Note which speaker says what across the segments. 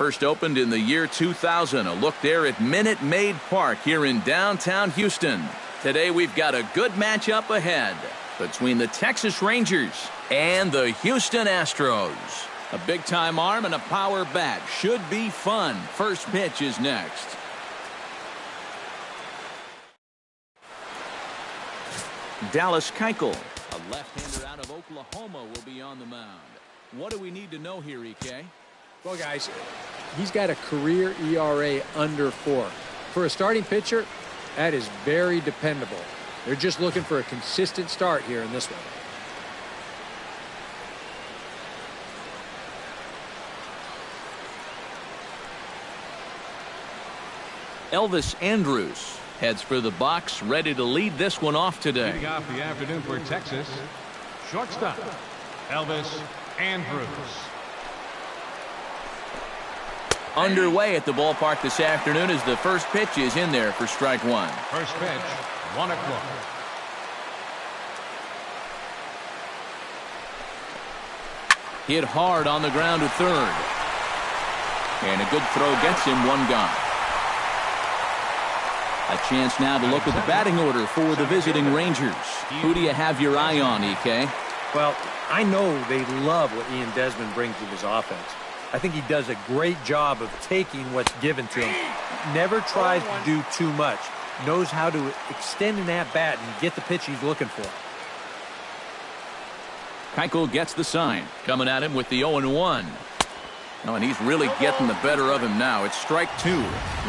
Speaker 1: first opened in the year 2000. A look there at Minute Maid Park here in downtown Houston. Today we've got a good matchup ahead between the Texas Rangers and the Houston Astros. A big-time arm and a power bat. Should be fun. First pitch is next. Dallas Keuchel, a left-hander out of Oklahoma, will be on the mound. What do we need to know here, EK?
Speaker 2: Well, guys, he's got a career ERA under 4. For a starting pitcher, that is very dependable. They're just looking for a consistent start here in this one.
Speaker 1: Elvis Andrus heads for the box, ready to lead this one off today.
Speaker 3: Leading off the afternoon for Texas, shortstop Elvis Andrus.
Speaker 1: Underway at the ballpark this afternoon as the first pitch is in there for strike one.
Speaker 3: First pitch, 1 o'clock.
Speaker 1: Hit hard on the ground to third. And a good throw gets him, one gone. A chance now to look at the batting order for the visiting Rangers. Who do you have your eye on, EK?
Speaker 2: Well, I know they love what Ian Desmond brings to his offense. I think he does a great job of taking what's given to him. Never tries to do too much. Knows how to extend an at-bat and get the pitch he's looking for.
Speaker 1: Keuchel gets the sign. Coming at him with the 0-1. Oh, and he's really getting the better of him now. It's strike two.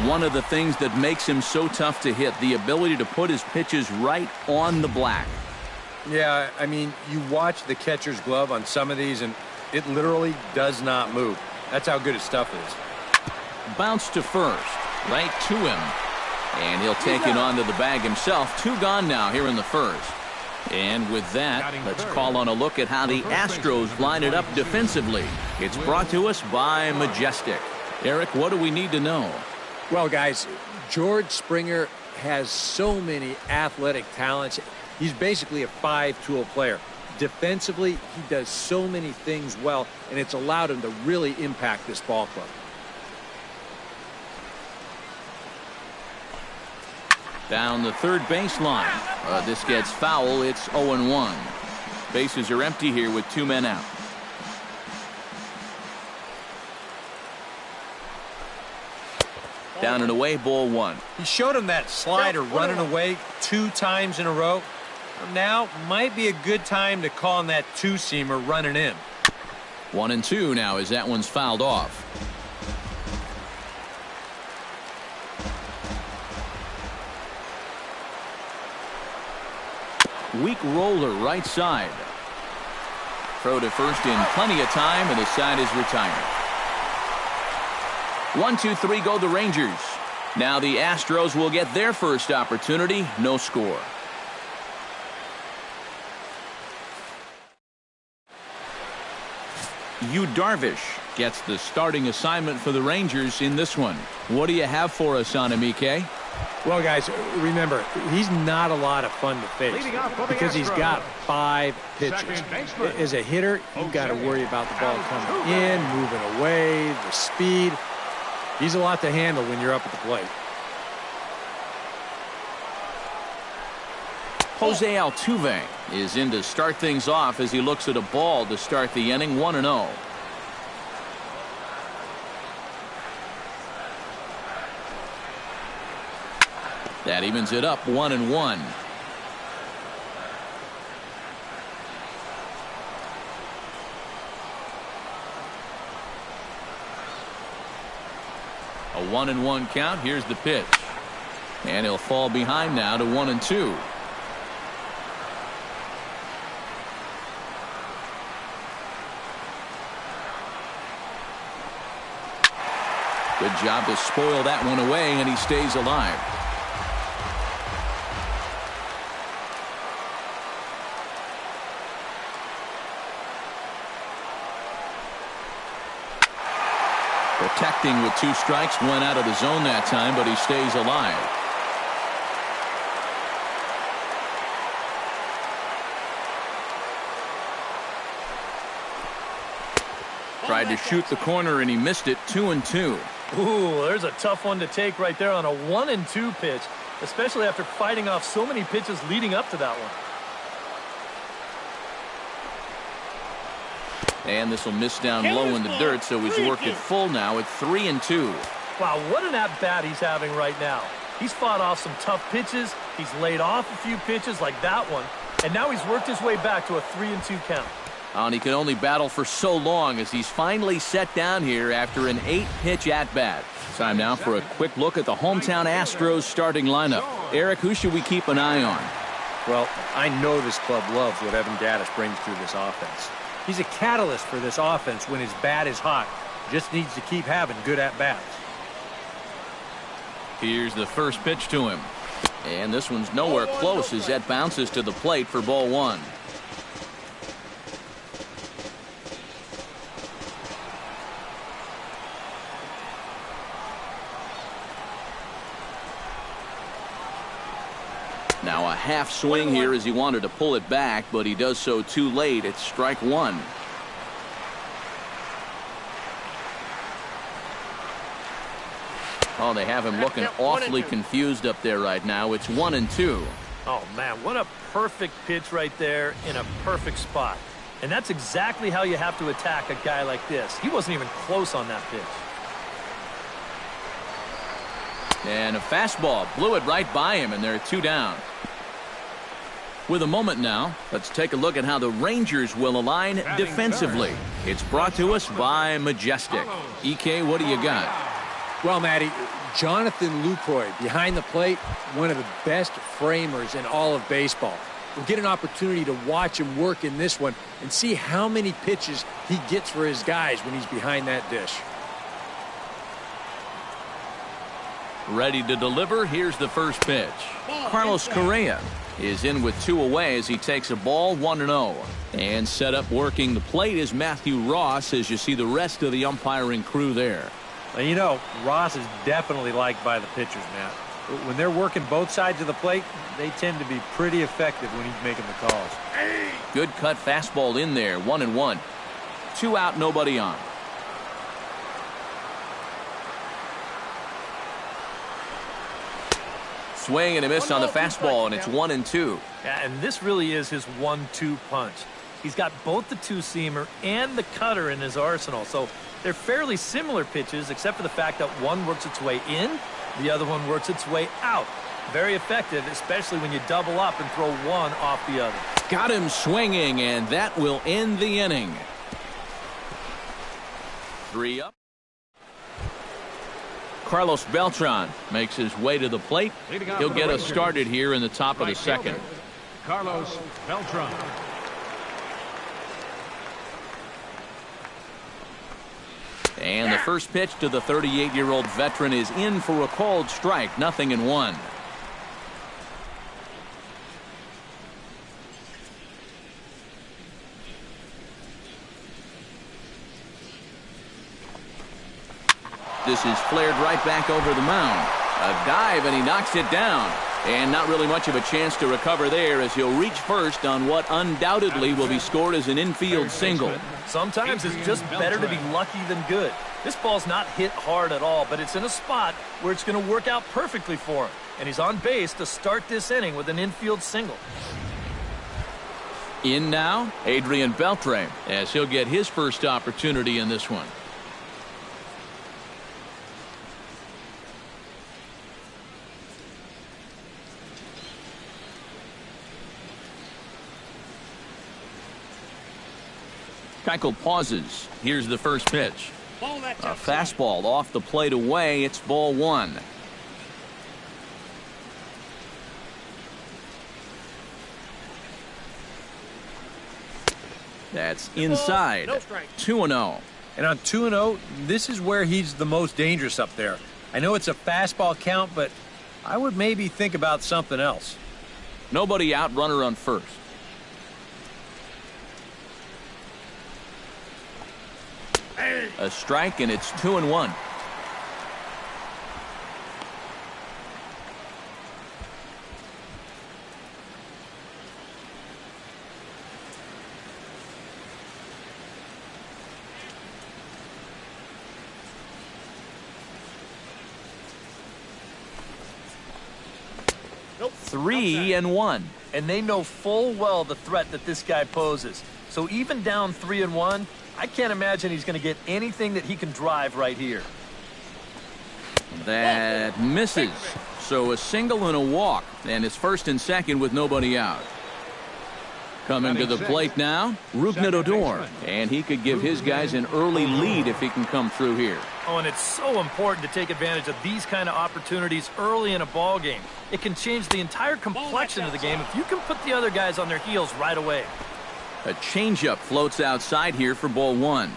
Speaker 1: One of the things that makes him so tough to hit, the ability to put his pitches right on the black.
Speaker 2: Yeah, I mean, you watch the catcher's glove on some of these, and it literally does not move. That's how good his stuff is.
Speaker 1: Bounce to first. Right to him. And he'll take it onto the bag himself. 2 gone now here in the first. And with that, let's call on a look at how the Astros line it up defensively. It's brought to us by Majestic. Eric, what do we need to know?
Speaker 2: Well, guys, George Springer has so many athletic talents. He's basically a 5-tool player. Defensively, he does so many things well, and it's allowed him to really impact this ball club.
Speaker 1: Down the third baseline. This gets foul. It's 0-1. Bases are empty here with 2 men out. Down and away, ball 1.
Speaker 2: He showed him that slider running away 2 times in a row. Now might be a good time to call on that 2-seamer running in.
Speaker 1: 1-2 now as that one's fouled off. Weak roller right side. Throw to first in plenty of time, and the side is retired. 1-2-3 go the Rangers. Now the Astros will get their first opportunity. No score. Yu Darvish gets the starting assignment for the Rangers in this one. What do you have for us on him, EK?
Speaker 2: Well, guys, remember, he's not a lot of fun to face because he's got 5 pitches. As a hitter, you've got to worry about the ball coming in, moving away, the speed. He's a lot to handle when you're up at the plate.
Speaker 1: Jose Altuve is in to start things off as he looks at a ball to start the inning. 1-0. That evens it up 1-1. A 1-1 count. Here's the pitch. And he'll fall behind now to 1-2. Good job to spoil that one away, and he stays alive. Protecting with 2 strikes, went out of the zone that time, but he stays alive. Tried to shoot the corner, and he missed it. 2-2.
Speaker 4: Ooh, there's a tough one to take right there on a 1-2 pitch, especially after fighting off so many pitches leading up to that one.
Speaker 1: And this will miss down low in the dirt, so he's worked it full now at 3-2.
Speaker 4: Wow, what an at-bat he's having right now. He's fought off some tough pitches. He's laid off a few pitches like that one. And now he's worked his way back to a 3-2 count.
Speaker 1: And he could only battle for so long as he's finally set down here after an 8-pitch at-bat. Time now for a quick look at the hometown Astros starting lineup. Eric, who should we keep an eye on?
Speaker 2: Well, I know this club loves what Evan Gattis brings through this offense. He's a catalyst for this offense when his bat is hot. Just needs to keep having good at-bats.
Speaker 1: Here's the first pitch to him. And this one's nowhere close as that bounces to the plate for ball one. Now a half swing here as he wanted to pull it back, but he does so too late. It's strike one. Oh, they have him looking awfully confused up there right now. It's 1-2.
Speaker 4: Oh, man, what a perfect pitch right there in a perfect spot. And that's exactly how you have to attack a guy like this. He wasn't even close on that pitch.
Speaker 1: And a fastball blew it right by him, and they're 2 down. With a moment now, let's take a look at how the Rangers will align defensively. It's brought to us by Majestic. EK, what do you got?
Speaker 2: Well, Matty, Jonathan Lucroy behind the plate, one of the best framers in all of baseball. We'll get an opportunity to watch him work in this one and see how many pitches he gets for his guys when he's behind that dish.
Speaker 1: Ready to deliver. Here's the first pitch. Carlos Correa is in with 2 away as he takes a ball 1-0. And set up working the plate is Matthew Ross as you see the rest of the umpiring crew there.
Speaker 2: Well, you know, Ross is definitely liked by the pitchers, Matt. When they're working both sides of the plate, they tend to be pretty effective when he's making the calls.
Speaker 1: Good cut fastball in there. 1-1. 2 out, nobody on. Swing and a miss on the fastball, and it's 1-2.
Speaker 4: Yeah, and this really is his 1-2 punch. He's got both the two-seamer and the cutter in his arsenal, so they're fairly similar pitches, except for the fact that one works its way in, the other one works its way out. Very effective, especially when you double up and throw one off the other.
Speaker 1: Got him swinging, and that will end the inning. 3 up. Carlos Beltran makes his way to the plate. He'll get us started here in the top of the second.
Speaker 3: Carlos Beltran.
Speaker 1: And the first pitch to the 38-year-old veteran is in for a called strike. 0-1. This is flared right back over the mound. A dive, and he knocks it down. And not really much of a chance to recover there as he'll reach first on what undoubtedly will be scored as an infield single.
Speaker 4: Sometimes it's just better to be lucky than good. This ball's not hit hard at all, but it's in a spot where it's going to work out perfectly for him. And he's on base to start this inning with an infield single.
Speaker 1: In now, Adrian Beltre, as he'll get his first opportunity in this one. Keuchel pauses. Here's the first pitch. A fastball off the plate away. It's ball one. That's inside. 2-0.
Speaker 2: And on 2-0, this is where he's the most dangerous up there. I know it's a fastball count, but I would maybe think about something else.
Speaker 1: Nobody out, runner on first. A strike, and it's 2-1. 3-1.
Speaker 4: And they know full well the threat that this guy poses. So even down 3-1, I can't imagine he's going to get anything that he can drive right here.
Speaker 1: That misses. So a single and a walk. And it's first and second with nobody out. Coming to the plate now, Odor. And he could give his guys an early lead if he can come through here.
Speaker 4: Oh, and it's so important to take advantage of these kind of opportunities early in a ball game. It can change the entire complexion of the game if you can put the other guys on their heels right away.
Speaker 1: A changeup floats outside here for ball one.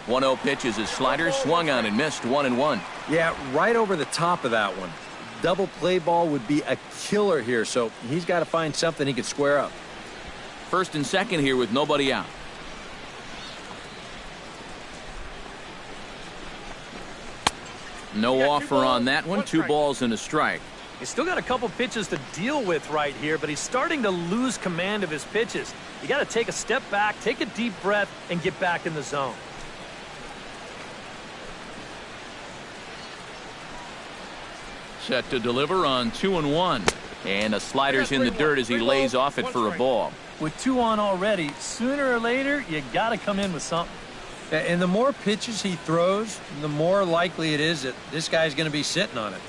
Speaker 1: 1-0 pitch is his slider, swung on and missed, 1-1.
Speaker 2: Yeah, right over the top of that one. Double play ball would be a killer here, so he's got to find something he can square up.
Speaker 1: First and second here with nobody out. No offer on that one. 2 balls and a strike.
Speaker 4: He's still got a couple pitches to deal with right here, but he's starting to lose command of his pitches. You got to take a step back, take a deep breath, and get back in the zone.
Speaker 1: Set to deliver on 2-1. And a slider's in the dirt as he lays off it for a ball.
Speaker 4: With 2 on already, sooner or later, you got to come in with something.
Speaker 2: And the more pitches he throws, the more likely it is that this guy's going to be sitting on it.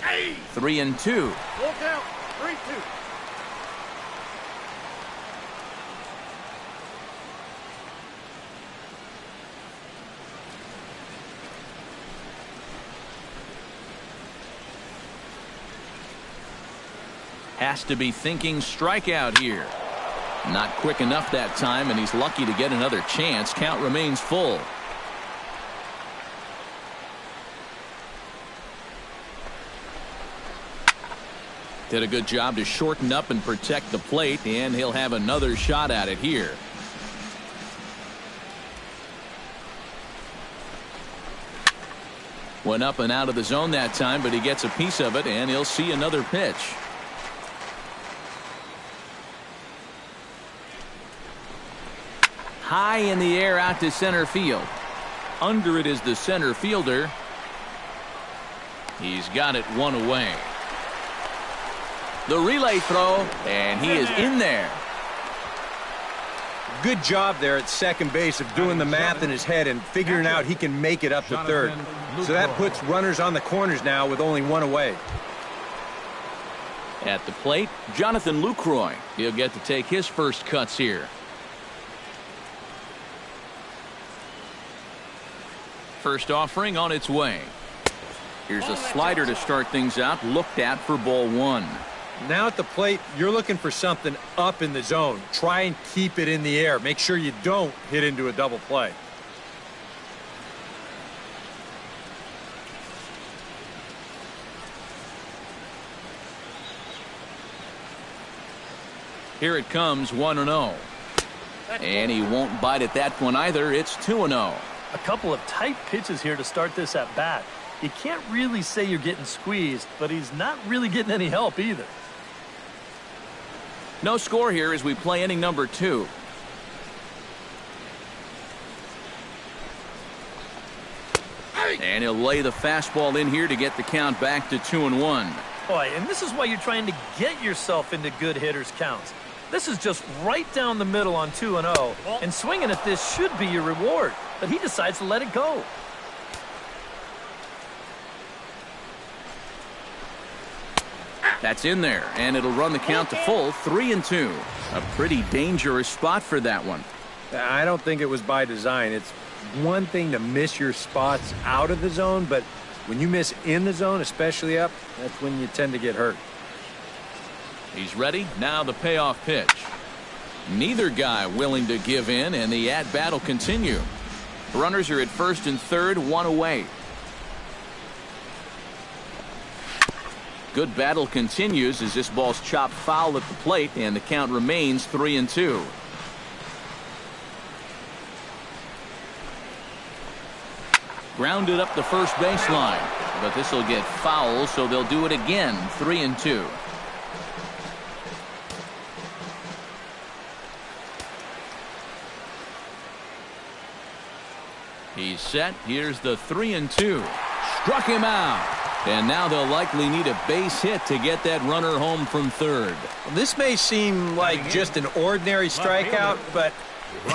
Speaker 1: Hey. 3-2.
Speaker 5: Look out. 3-2.
Speaker 1: Has to be thinking strikeout here. Not quick enough that time, and he's lucky to get another chance. Count remains full. Did a good job to shorten up and protect the plate, and he'll have another shot at it here. Went up and out of the zone that time, but he gets a piece of it, and he'll see another pitch. High in the air out to center field. Under it is the center fielder. He's got it 1 away. The relay throw, and he is in there.
Speaker 2: Good job there at second base of doing the math in his head and figuring out he can make it up to third. So that puts runners on the corners now with only 1 away.
Speaker 1: At the plate, Jonathan Lucroy. He'll get to take his first cuts here. First offering on its way. Here's a slider to start things out, looked at for ball 1.
Speaker 2: Now at the plate, you're looking for something up in the zone. Try and keep it in the air. Make sure you don't hit into a double play.
Speaker 1: Here it comes, 1-0. And he won't bite at that one either. It's 2-0.
Speaker 4: A couple of tight pitches here to start this at bat. You can't really say you're getting squeezed, but he's not really getting any help either.
Speaker 1: No score here as we play inning number 2. And he'll lay the fastball in here to get the count back to 2-1.
Speaker 4: Boy, and this is why you're trying to get yourself into good hitters' counts. This is just right down the middle on 2-0, and swinging at this should be your reward, but he decides to let it go.
Speaker 1: That's in there, and it'll run the count to full, 3-2. A pretty dangerous spot for that one.
Speaker 2: I don't think it was by design. It's one thing to miss your spots out of the zone, but when you miss in the zone, especially up, that's when you tend to get hurt.
Speaker 1: He's ready. Now the payoff pitch. Neither guy willing to give in, and the at-bat will continue. Runners are at first and third, 1 away. Good battle continues as this ball's chopped foul at the plate, and the count remains 3-2. Grounded up the first baseline, but this will get foul, so they'll do it again, 3-2. He's set. Here's the 3-2. Struck him out. And now they'll likely need a base hit to get that runner home from third.
Speaker 2: Well, this may seem like just an ordinary strikeout, but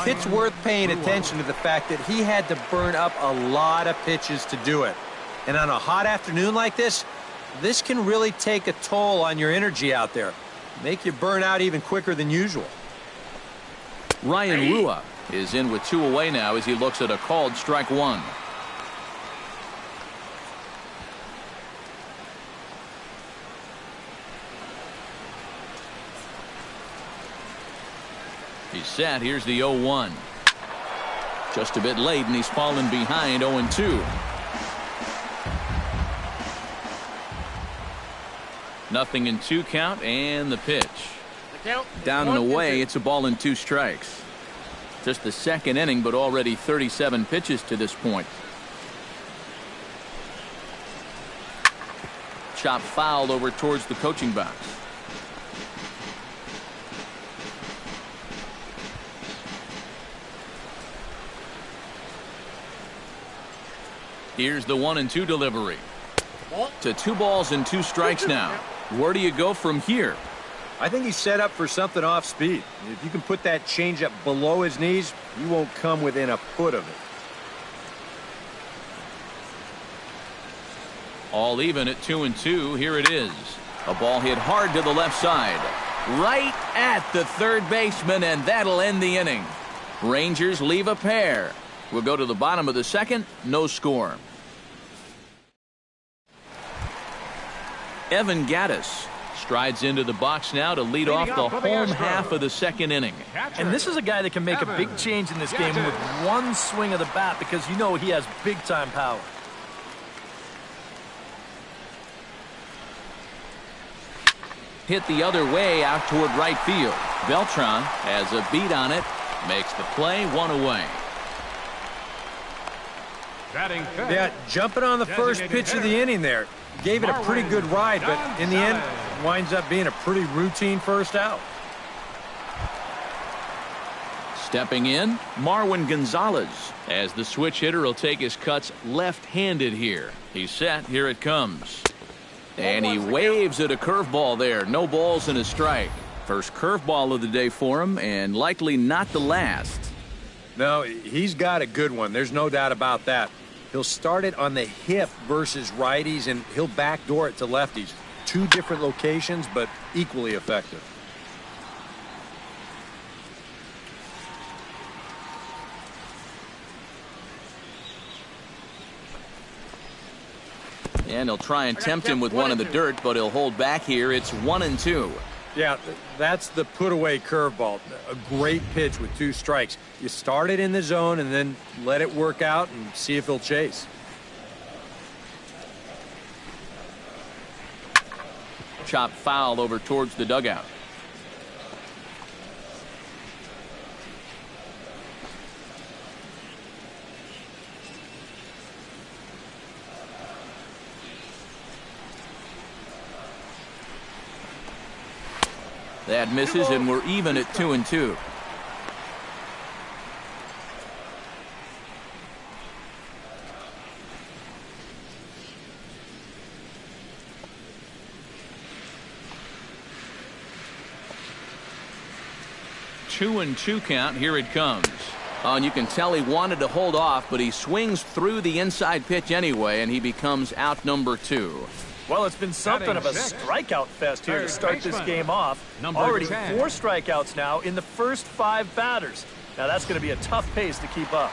Speaker 2: it's worth paying attention to the fact that he had to burn up a lot of pitches to do it. And on a hot afternoon like this can really take a toll on your energy out there. Make you burn out even quicker than usual.
Speaker 1: Ryan Rua is in with 2 away now as he looks at a called strike 1. He's set. Here's the 0-1. Just a bit late, and he's fallen behind 0-2. Nothing in 2 count, and the pitch. Down and away, it's a ball and 2 strikes. Just the second inning, but already 37 pitches to this point. Chop fouled over towards the coaching box. Here's the 1-2 delivery. To 2 balls and 2 strikes now. Where do you go from here?
Speaker 2: I think he's set up for something off speed. If you can put that changeup below his knees, you won't come within a foot of it.
Speaker 1: All even at 2-2. Here it is. A ball hit hard to the left side. Right at the third baseman, and that'll end the inning. Rangers leave a pair. We'll go to the bottom of the second. No score. Evan Gattis strides into the box now to lead off the home half of the second inning.
Speaker 4: And this is a guy that can make a big change in this game with one swing of the bat, because you know he has big-time power.
Speaker 1: Hit the other way out toward right field. Beltran has a beat on it. Makes the play. 1 away.
Speaker 2: Yeah, jumping on the first pitch of the inning there. Gave it a pretty good ride, but in the end, winds up being a pretty routine first out.
Speaker 1: Stepping in, Marwin Gonzalez, as the switch hitter will take his cuts left-handed here. He's set. Here it comes. And he waves at a curveball there. No balls and a strike. First curveball of the day for him, and likely not the last.
Speaker 2: No, he's got a good one. There's no doubt about that. He'll start it on the hip versus righties, and he'll backdoor it to lefties. 2 different locations, but equally effective.
Speaker 1: And he'll try and tempt him with one in the dirt, but he'll hold back here. It's 1-2.
Speaker 2: Yeah, that's the put-away curveball. A great pitch with 2 strikes. You start it in the zone and then let it work out and see if he'll chase.
Speaker 1: Chop foul over towards the dugout. That misses, and we're even at 2-2. Two and 2 count. Here it comes. Oh, and you can tell he wanted to hold off, but he swings through the inside pitch anyway, and he becomes out number 2.
Speaker 4: Well, it's been something of a strikeout fest here to start this game off. Already 4 strikeouts now in the first 5 batters. Now that's going to be a tough pace to keep up.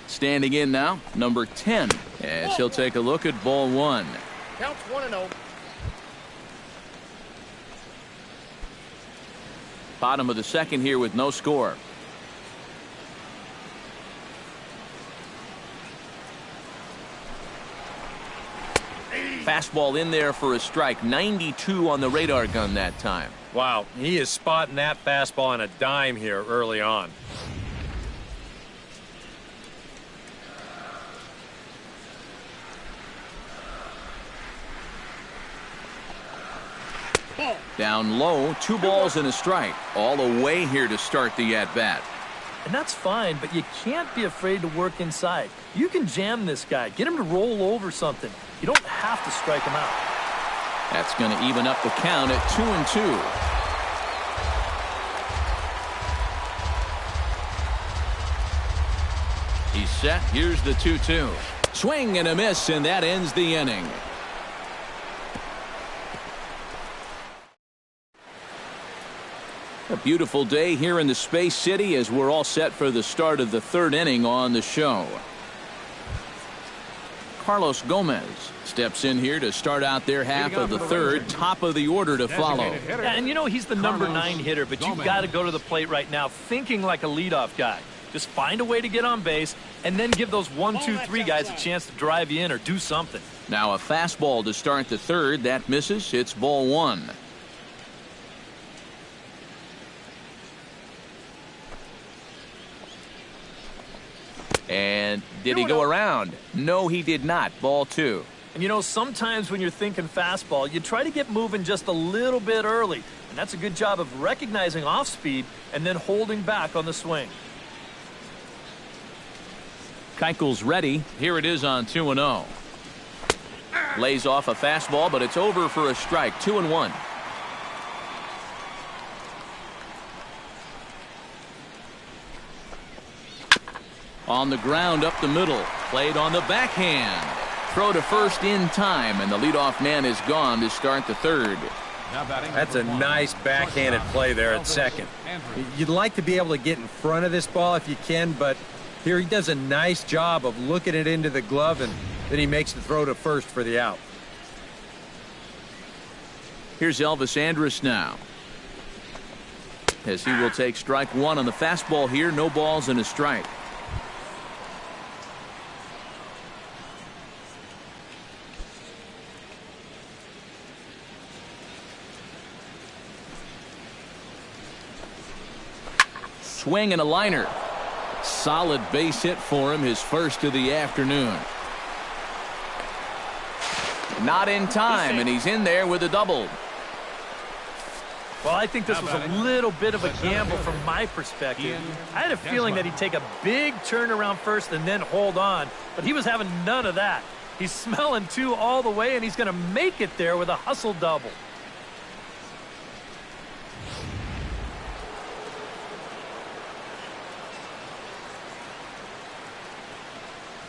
Speaker 1: Standing in now, number 10, as he'll take a look at ball 1.
Speaker 5: Counts 1-0.
Speaker 1: Bottom of the second here with no score. Fastball in there for a strike. 92 on the radar gun that time.
Speaker 2: Wow, he is spotting that fastball on a dime here early on.
Speaker 1: Down low, 2 balls and a strike. All away here to start the at-bat.
Speaker 4: And that's fine, but you can't be afraid to work inside. You can jam this guy. Get him to roll over something. You don't have to strike him out.
Speaker 1: That's going to even up the count at 2-2. He's set. Here's the 2-2. Swing and a miss, and that ends the inning. A beautiful day here in the Space City as we're all set for the start of the 3rd inning on the show. Carlos Gomez steps in here to start out their half of the 3rd, top of the order to follow.
Speaker 4: Yeah, and you know he's the number 9 hitter, but you've got to go to the plate right now thinking like a leadoff guy. Just find a way to get on base and then give those 1, 2, 3 guys a chance to drive you in or do something.
Speaker 1: Now a fastball to start the 3rd. That misses. It's ball 1. And did he go around? No, he did not. Ball 2.
Speaker 4: And you know, sometimes when you're thinking fastball, you try to get moving just a little bit early. And that's a good job of recognizing off speed and then holding back on the swing.
Speaker 1: Keuchel's ready. Here it is on 2-0. Lays off a fastball, but it's over for a strike. 2-1. On the ground up the middle. Played on the backhand. Throw to first in time, and the leadoff man is gone to start the 3rd.
Speaker 2: That's a nice backhanded play there at second. You'd like to be able to get in front of this ball if you can, but here he does a nice job of looking it into the glove, and then he makes the throw to first for the out.
Speaker 1: Here's Elvis Andrus now, as he will take strike 1 on the fastball here. No balls and a strike. Swing and a liner. Solid base hit for him, his first of the afternoon. Not in time, and he's in there with a double.
Speaker 4: Well, I think this was a little bit of a gamble from my perspective. I had a feeling that he'd take a big turn around first and then hold on, but he was having none of that. He's smelling 2 all the way, and he's going to make it there with a hustle double.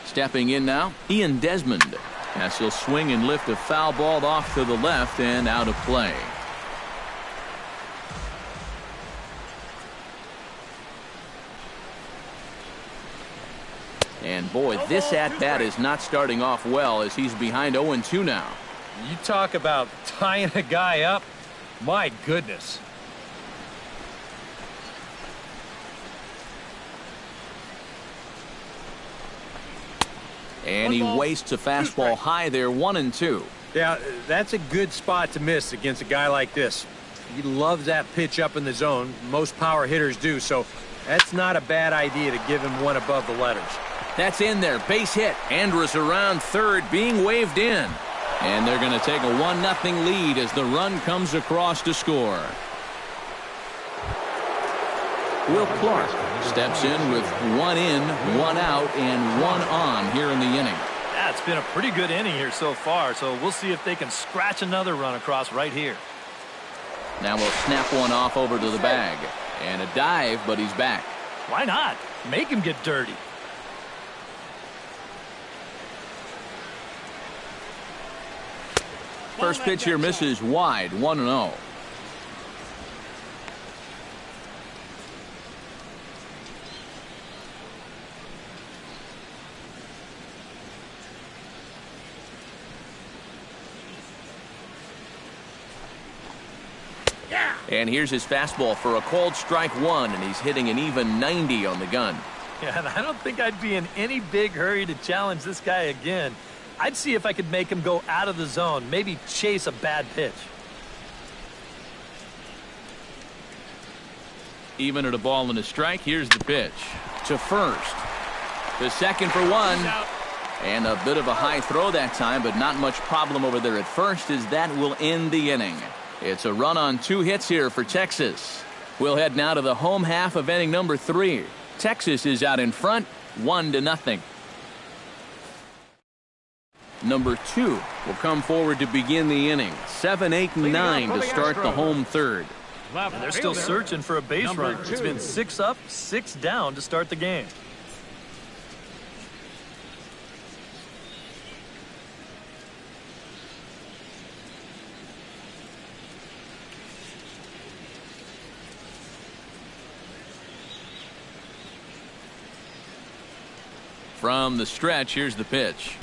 Speaker 1: Stepping in now, Ian Desmond, as he'll swing and lift a foul ball off to the left and out of play. And boy, this at-bat is not starting off well as he's behind 0-2 now.
Speaker 2: You talk about tying a guy up. My goodness.
Speaker 1: And he wastes a fastball high there, 1-2.
Speaker 2: Yeah, that's a good spot to miss against a guy like this. He loves that pitch up in the zone. Most power hitters do, so that's not a bad idea to give him one above the letters.
Speaker 1: That's in there. Base hit. Andrus around third, being waved in. And they're going to take a 1-0 lead as the run comes across to score. Will Clark steps in with 1 in, 1 out, and 1 on here in the inning.
Speaker 4: Yeah, it's been a pretty good inning here so far, so we'll see if they can scratch another run across right here.
Speaker 1: Now we'll snap one off over to the bag. And a dive, but he's back.
Speaker 4: Why not? Make him get dirty.
Speaker 1: First pitch here misses wide, 1-0. And here's his fastball for a called strike 1, and he's hitting an even 90 on the gun.
Speaker 4: Yeah, and I don't think I'd be in any big hurry to challenge this guy again. I'd see if I could make him go out of the zone, maybe chase a bad pitch.
Speaker 1: Even at a ball and a strike, here's the pitch. To first. To second for 1. And a bit of a high throw that time, but not much problem over there at first as that will end the inning. It's a run on 2 hits here for Texas. We'll head now to the home half of inning number 3. Texas is out in front, 1-0. Number 2 will come forward to begin the inning. 7, 8, and 9 to start the home third.
Speaker 4: And they're still searching for a base run. It's been 6 up, 6 down to start the game.
Speaker 1: From the stretch, here's the pitch.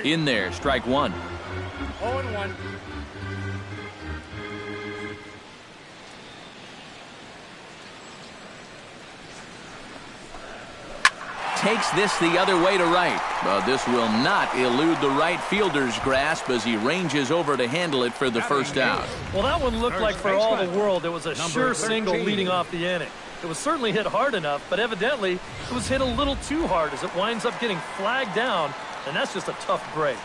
Speaker 1: In there, strike 1.
Speaker 5: 0-1.
Speaker 1: Takes this the other way to right, but this will not elude the right fielder's grasp as he ranges over to handle it for the first out.
Speaker 4: Well, that one looked like for all the world it was a sure single leading off the inning. It was certainly hit hard enough, but evidently it was hit a little too hard as it winds up getting flagged down, and that's just a tough break.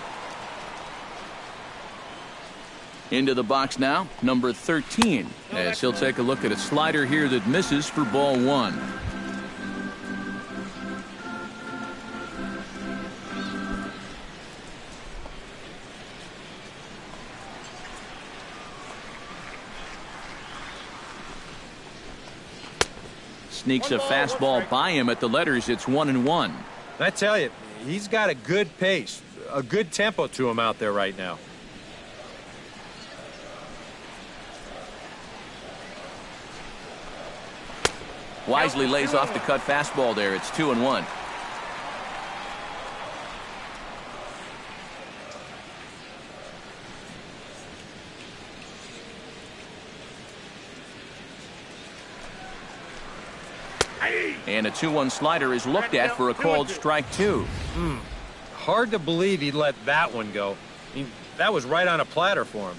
Speaker 1: Into the box now, number 13, as he'll take a look at a slider here that misses for ball 1. Sneaks a fastball by him at the letters. It's 1-1.
Speaker 2: I tell you, he's got a good pace, a good tempo to him out there right now.
Speaker 1: Wisely lays off the cut fastball there. It's 2-1. And a 2-1 slider is looked at for a called strike 2.
Speaker 2: Hard to believe he let that one go. I mean, that was right on a platter for him.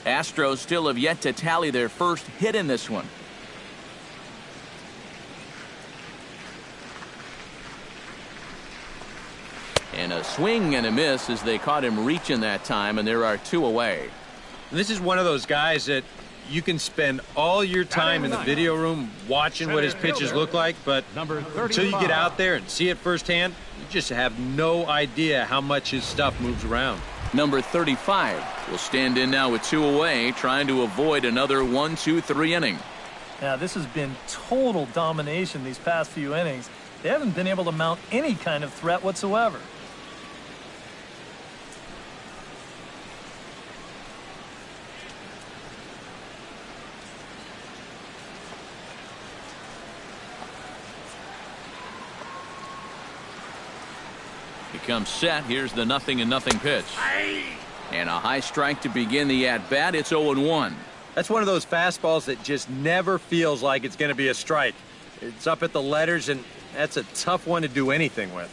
Speaker 1: Astros still have yet to tally their first hit in this one. And a swing and a miss as they caught him reaching that time, and there are 2 away.
Speaker 2: This is one of those guys that you can spend all your time in the video room watching what his pitches look like, but until you get out there and see it firsthand, you just have no idea how much his stuff moves around.
Speaker 1: Number 35 will stand in now with 2 away, trying to avoid another 1-2-3 inning.
Speaker 4: Now, this has been total domination these past few innings. They haven't been able to mount any kind of threat whatsoever.
Speaker 1: Comes set. Here's the 0-0 pitch. And a high strike to begin the at-bat. It's 0-1.
Speaker 2: That's one of those fastballs that just never feels like it's going to be a strike. It's up at the letters, and that's a tough one to do anything with.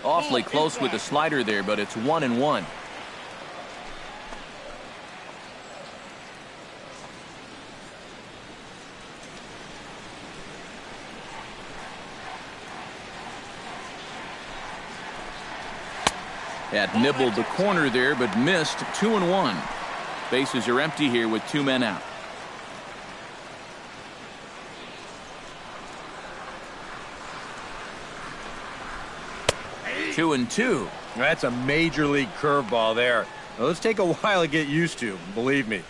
Speaker 1: Awfully close with the slider there, but it's 1-1. Had nibbled the corner there, but missed. 2-1. Bases are empty here with 2 men out. Two and two.
Speaker 2: That's a major league curveball there. Those take a while to get used to, believe me.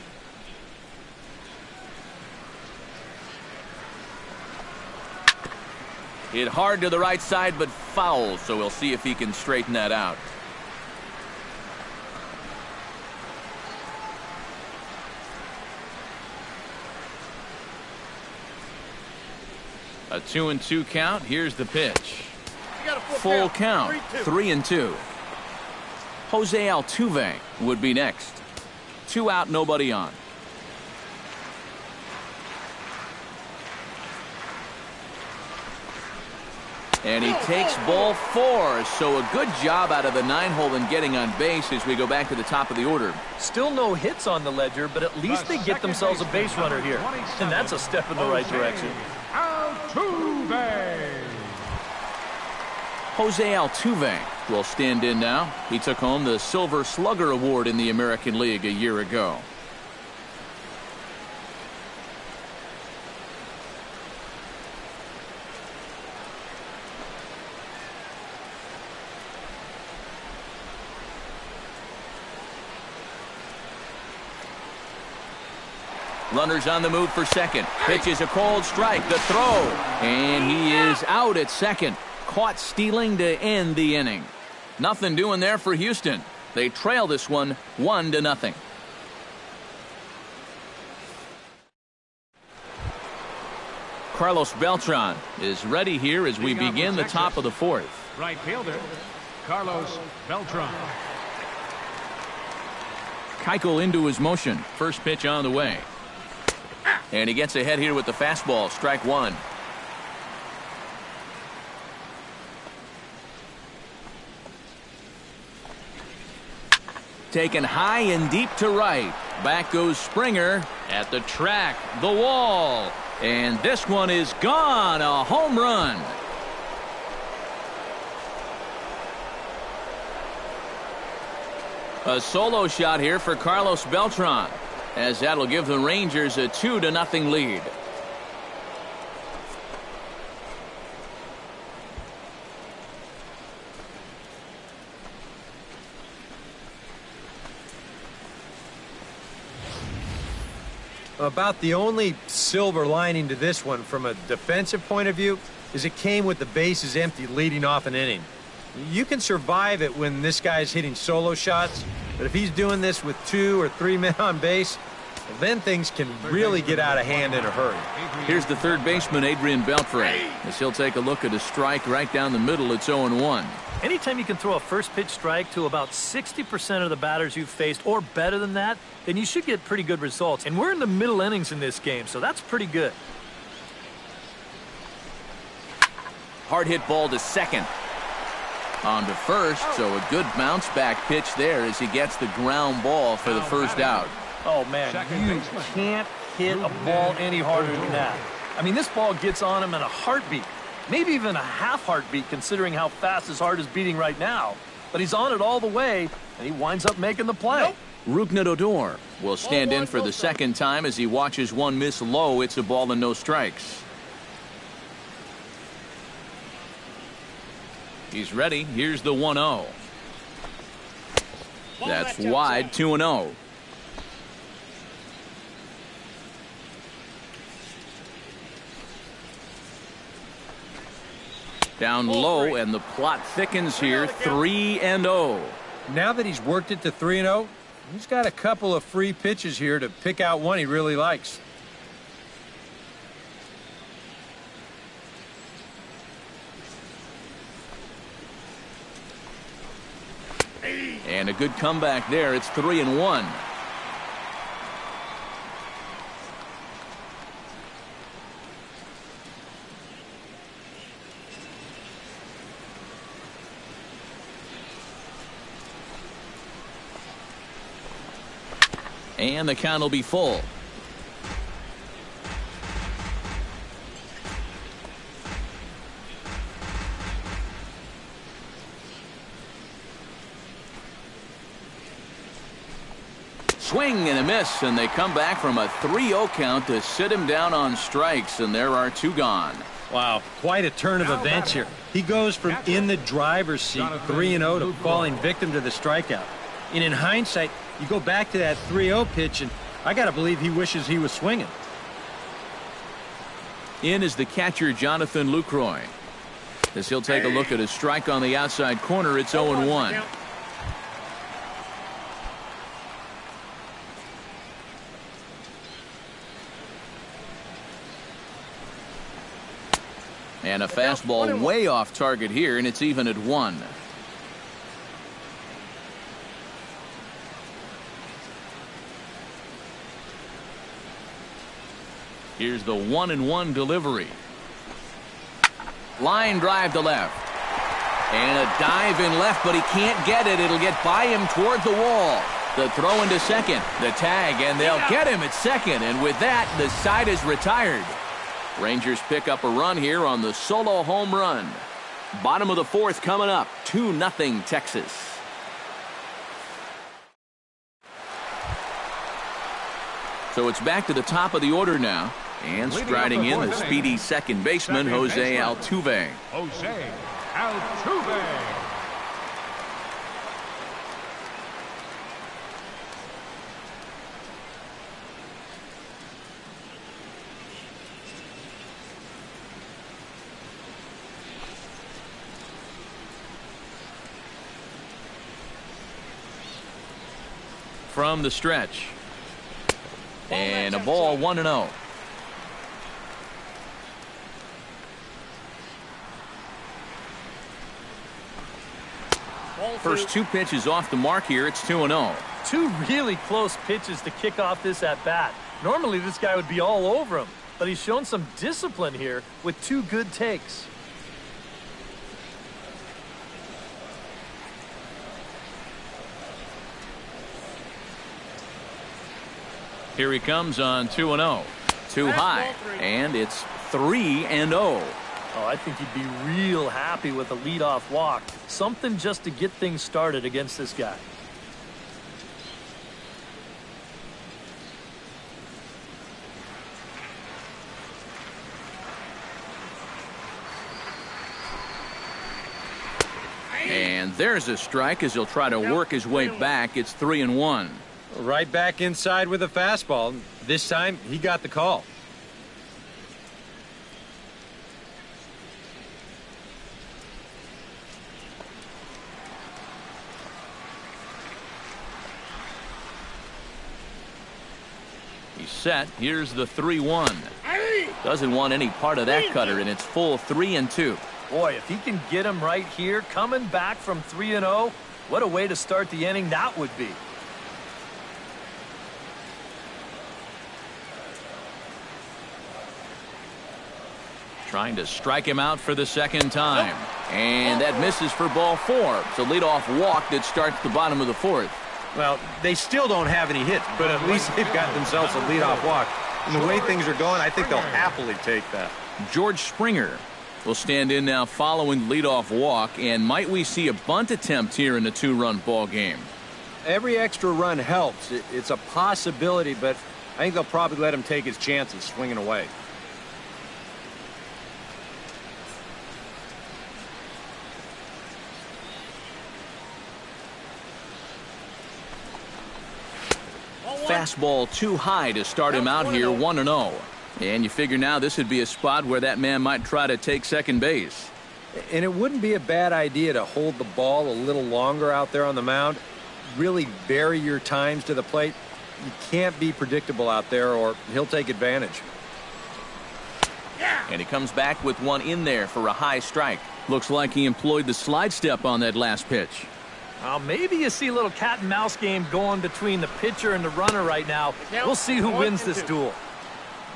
Speaker 1: Hit hard to the right side, but foul, so we'll see if he can straighten that out. A 2-2 count. Here's the pitch. Full count. 3-2. Jose Altuve would be next. 2 out, nobody on. And he takes ball 4. So a good job out of the 9-hole in getting on base as we go back to the top of the order.
Speaker 4: Still no hits on the ledger, but at least they get themselves a base runner here. And that's a step in the right direction.
Speaker 3: Altuve.
Speaker 1: Jose Altuve will stand in now. He took home the Silver Slugger Award in the American League a year ago. Runners on the move for second. Pitch is a cold strike. The throw. And he is out at second. Caught stealing to end the inning. Nothing doing there for Houston. They trail this one 1-0. Carlos Beltran is ready here as we begin the top of the 4th.
Speaker 3: Right fielder, Carlos Beltran.
Speaker 1: Keuchel into his motion. First pitch on the way. And he gets ahead here with the fastball. Strike 1. Taken high and deep to right. Back goes Springer at the track, the wall. And this one is gone. A home run. A solo shot here for Carlos Beltran, as that'll give the Rangers a 2-0 lead.
Speaker 2: About the only silver lining to this one from a defensive point of view is it came with the bases empty leading off an inning. You can survive it when this guy's hitting solo shots, but if he's doing this with 2 or 3 men on base, well, then things can really get out of hand in a hurry.
Speaker 1: Here's the third baseman, Adrian Beltre, as he'll take a look at a strike right down the middle. It's 0-1.
Speaker 4: Anytime you can throw a first pitch strike to about 60% of the batters you've faced or better than that, then you should get pretty good results. And we're in the middle innings in this game, so that's pretty good.
Speaker 1: Hard hit ball to second. On to first, so a good bounce back pitch there as he gets the ground ball for the first out.
Speaker 4: Oh, man, you can't hit a ball any harder than that. I mean, this ball gets on him in a heartbeat. Maybe even a half heartbeat considering how fast his heart is beating right now. But he's on it all the way, and he winds up making the play.
Speaker 1: Rougned Odor will stand in for the second time as he watches one miss low. It's a ball and no strikes. He's ready. Here's the 1-0. That's wide, 2-0. Down low, and the plot thickens here, 3-0.
Speaker 2: Now that he's worked it to 3-0, he's got a couple of free pitches here to pick out one he really likes.
Speaker 1: And a good comeback there. It's 3-1. And the count will be full. Swing and a miss, and they come back from a 3-0 count to sit him down on strikes, and there are 2 gone.
Speaker 2: Wow, quite a turn of events here. He goes from in the driver's seat, 3-0, to falling victim to the strikeout. And in hindsight, you go back to that 3-0 pitch, and I got to believe he wishes he was swinging.
Speaker 1: In is the catcher, Jonathan Lucroy. As he'll take a look at a strike on the outside corner, it's 0-1. And a fastball way off target here, and it's even at 1. Here's the 1-1 delivery. Line drive to left. And a dive in left, but he can't get it. It'll get by him toward the wall. The throw into second. The tag, and they'll get him at second. And with that, the side is retired. Rangers pick up a run here on the solo home run. Bottom of the fourth coming up. 2-0 Texas. So it's back to the top of the order now. And striding in the speedy second baseman, Jose Altuve.
Speaker 3: Jose Altuve.
Speaker 1: From the stretch. And a ball 1-0. First two pitches off the mark here. It's 2-0.
Speaker 4: Two really close pitches to kick off this at bat. Normally this guy would be all over him, but he's shown some discipline here with two good takes.
Speaker 1: Here he comes on 2-0. Too high, and it's 3-0.
Speaker 4: Oh, I think he'd be real happy with a leadoff walk. Something just to get things started against this guy.
Speaker 1: And there's a strike as he'll try to work his way back. It's 3-1.
Speaker 2: Right back inside with a fastball. This time, he got the call.
Speaker 1: He's set. Here's the 3-1. Doesn't want any part of that cutter, and it's full 3-2.
Speaker 4: Boy, if he can get him right here, coming back from 3-0, what a way to start the inning that would be.
Speaker 1: Trying to strike him out for the second time. And that misses for ball 4. It's a leadoff walk that starts the bottom of the fourth.
Speaker 2: Well, they still don't have any hits, but at least they've got themselves a leadoff walk. And the way things are going, I think they'll happily take that.
Speaker 1: George Springer will stand in now following the leadoff walk. And might we see a bunt attempt here in the 2-run ball game?
Speaker 2: Every extra run helps. It's a possibility, but I think they'll probably let him take his chances swinging away.
Speaker 1: Fastball too high to start him out here, 1-0. And you figure now this would be a spot where that man might try to take second base.
Speaker 2: And it wouldn't be a bad idea to hold the ball a little longer out there on the mound. Really vary your times to the plate. You can't be predictable out there or he'll take advantage.
Speaker 1: And he comes back with one in there for a high strike. Looks like he employed the slide step on that last pitch.
Speaker 4: Maybe you see a little cat and mouse game going between the pitcher and the runner right now. We'll see who wins this duel.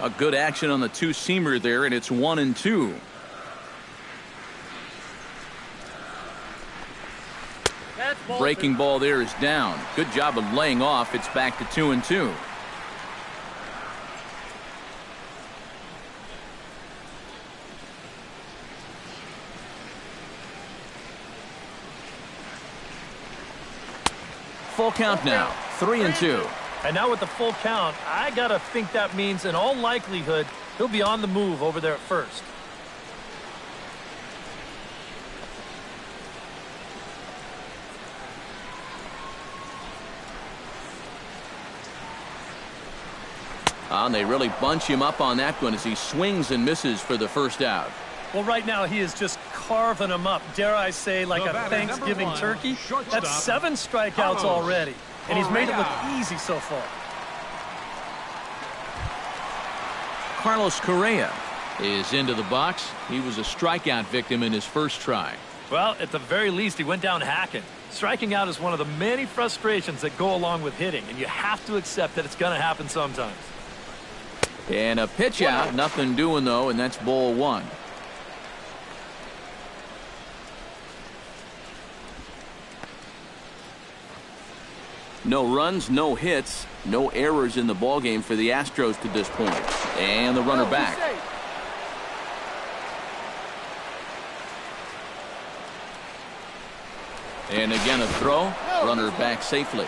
Speaker 1: A good action on the two-seamer there, and it's 1-2. Breaking ball there is down. Good job of laying off. It's back to 2-2. Full count now, 3-2.
Speaker 4: And now with the full count, I gotta think that means in all likelihood he'll be on the move over there at first.
Speaker 1: And they really bunch him up on that one as he swings and misses for the first out.
Speaker 4: Well, right now he is just carving them up, dare I say, like a Thanksgiving turkey. That's 7 strikeouts already, and he's made it look easy so far.
Speaker 1: Carlos Correa is into the box. He was a strikeout victim in his first try.
Speaker 4: Well, at the very least, he went down hacking. Striking out is one of the many frustrations that go along with hitting, and you have to accept that it's going to happen sometimes.
Speaker 1: And a pitch out, nothing doing though, and that's ball 1. No runs, no hits, no errors in the ballgame for the Astros to this point. And the runner back. And again a throw. Runner back safely.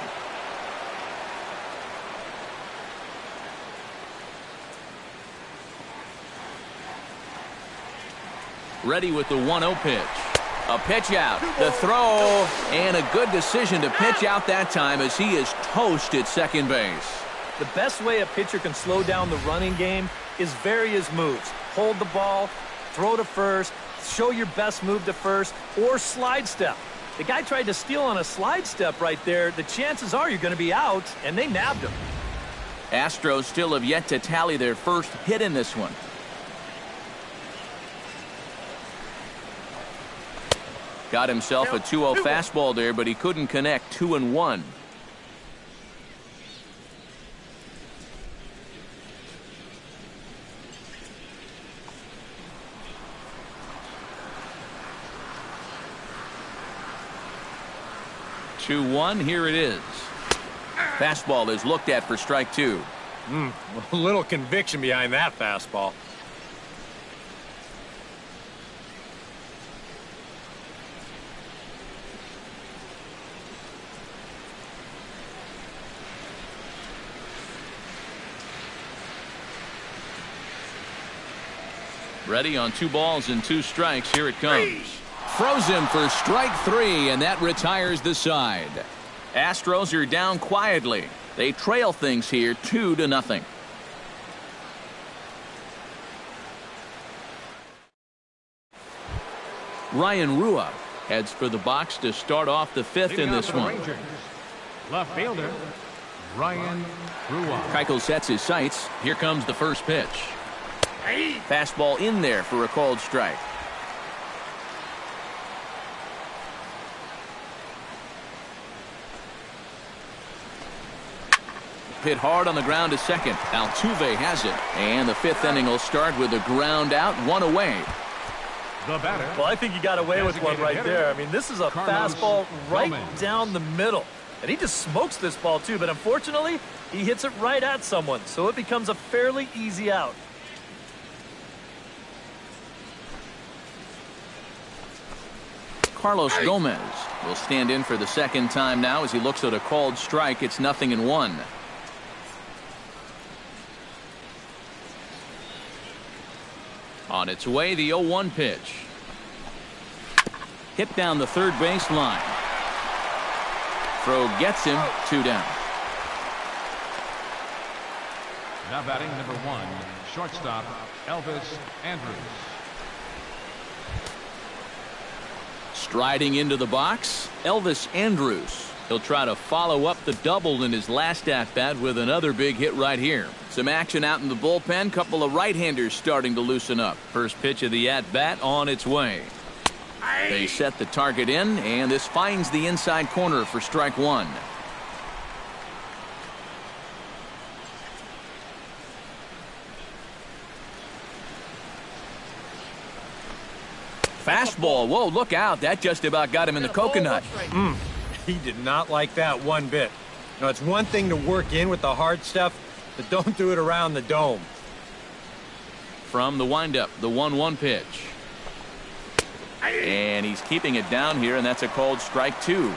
Speaker 1: Ready with the 1-0 pitch. A pitch out. The throw. And a good decision to pitch out that time as he is toast at second base.
Speaker 4: The best way a pitcher can slow down the running game is vary his moves. Hold the ball, throw to first, show your best move to first, or slide step. The guy tried to steal on a slide step right there. The chances are you're going to be out, and they nabbed him.
Speaker 1: Astros still have yet to tally their first hit in this one. Got himself a 2-0 fastball there, but he couldn't connect. 2-1. Here it is. Fastball is looked at for strike 2.
Speaker 2: A little conviction behind that fastball.
Speaker 1: Ready on 2 balls and 2 strikes. Here it comes. Throws him for strike 3, and that retires the side. Astros are down quietly. They trail things here 2-0. Ryan Rua heads for the box to start off the 5th in this one.
Speaker 3: Left fielder, Ryan Rua.
Speaker 1: Keuchel sets his sights. Here comes the first pitch. Fastball in there for a called strike. Hit hard on the ground to second. Altuve has it. And the 5th inning will start with a ground out, 1 away.
Speaker 3: The batter.
Speaker 4: Well, I think you got away with one right there. I mean, this is a fastball right down the middle. And he just smokes this ball, too. But unfortunately, he hits it right at someone. So it becomes a fairly easy out.
Speaker 1: Carlos Gomez will stand in for the second time now as he looks at a called strike. It's 0-1. On its way, the 0-1 pitch. Hit down the third base line. Throw gets him. 2 down.
Speaker 3: Now batting number 1, shortstop Elvis Andrus.
Speaker 1: Striding into the box, Elvis Andrus. He'll try to follow up the double in his last at-bat with another big hit right here. Some action out in the bullpen. Couple of right-handers starting to loosen up. First pitch of the at-bat on its way. They set the target in, and this finds the inside corner for strike 1. Fastball. Whoa, look out. That just about got him in the coconut.
Speaker 2: He did not like that one bit. Now, it's one thing to work in with the hard stuff, but don't do it around the dome.
Speaker 1: From the windup, the 1-1 pitch. And he's keeping it down here, and that's a called strike 2.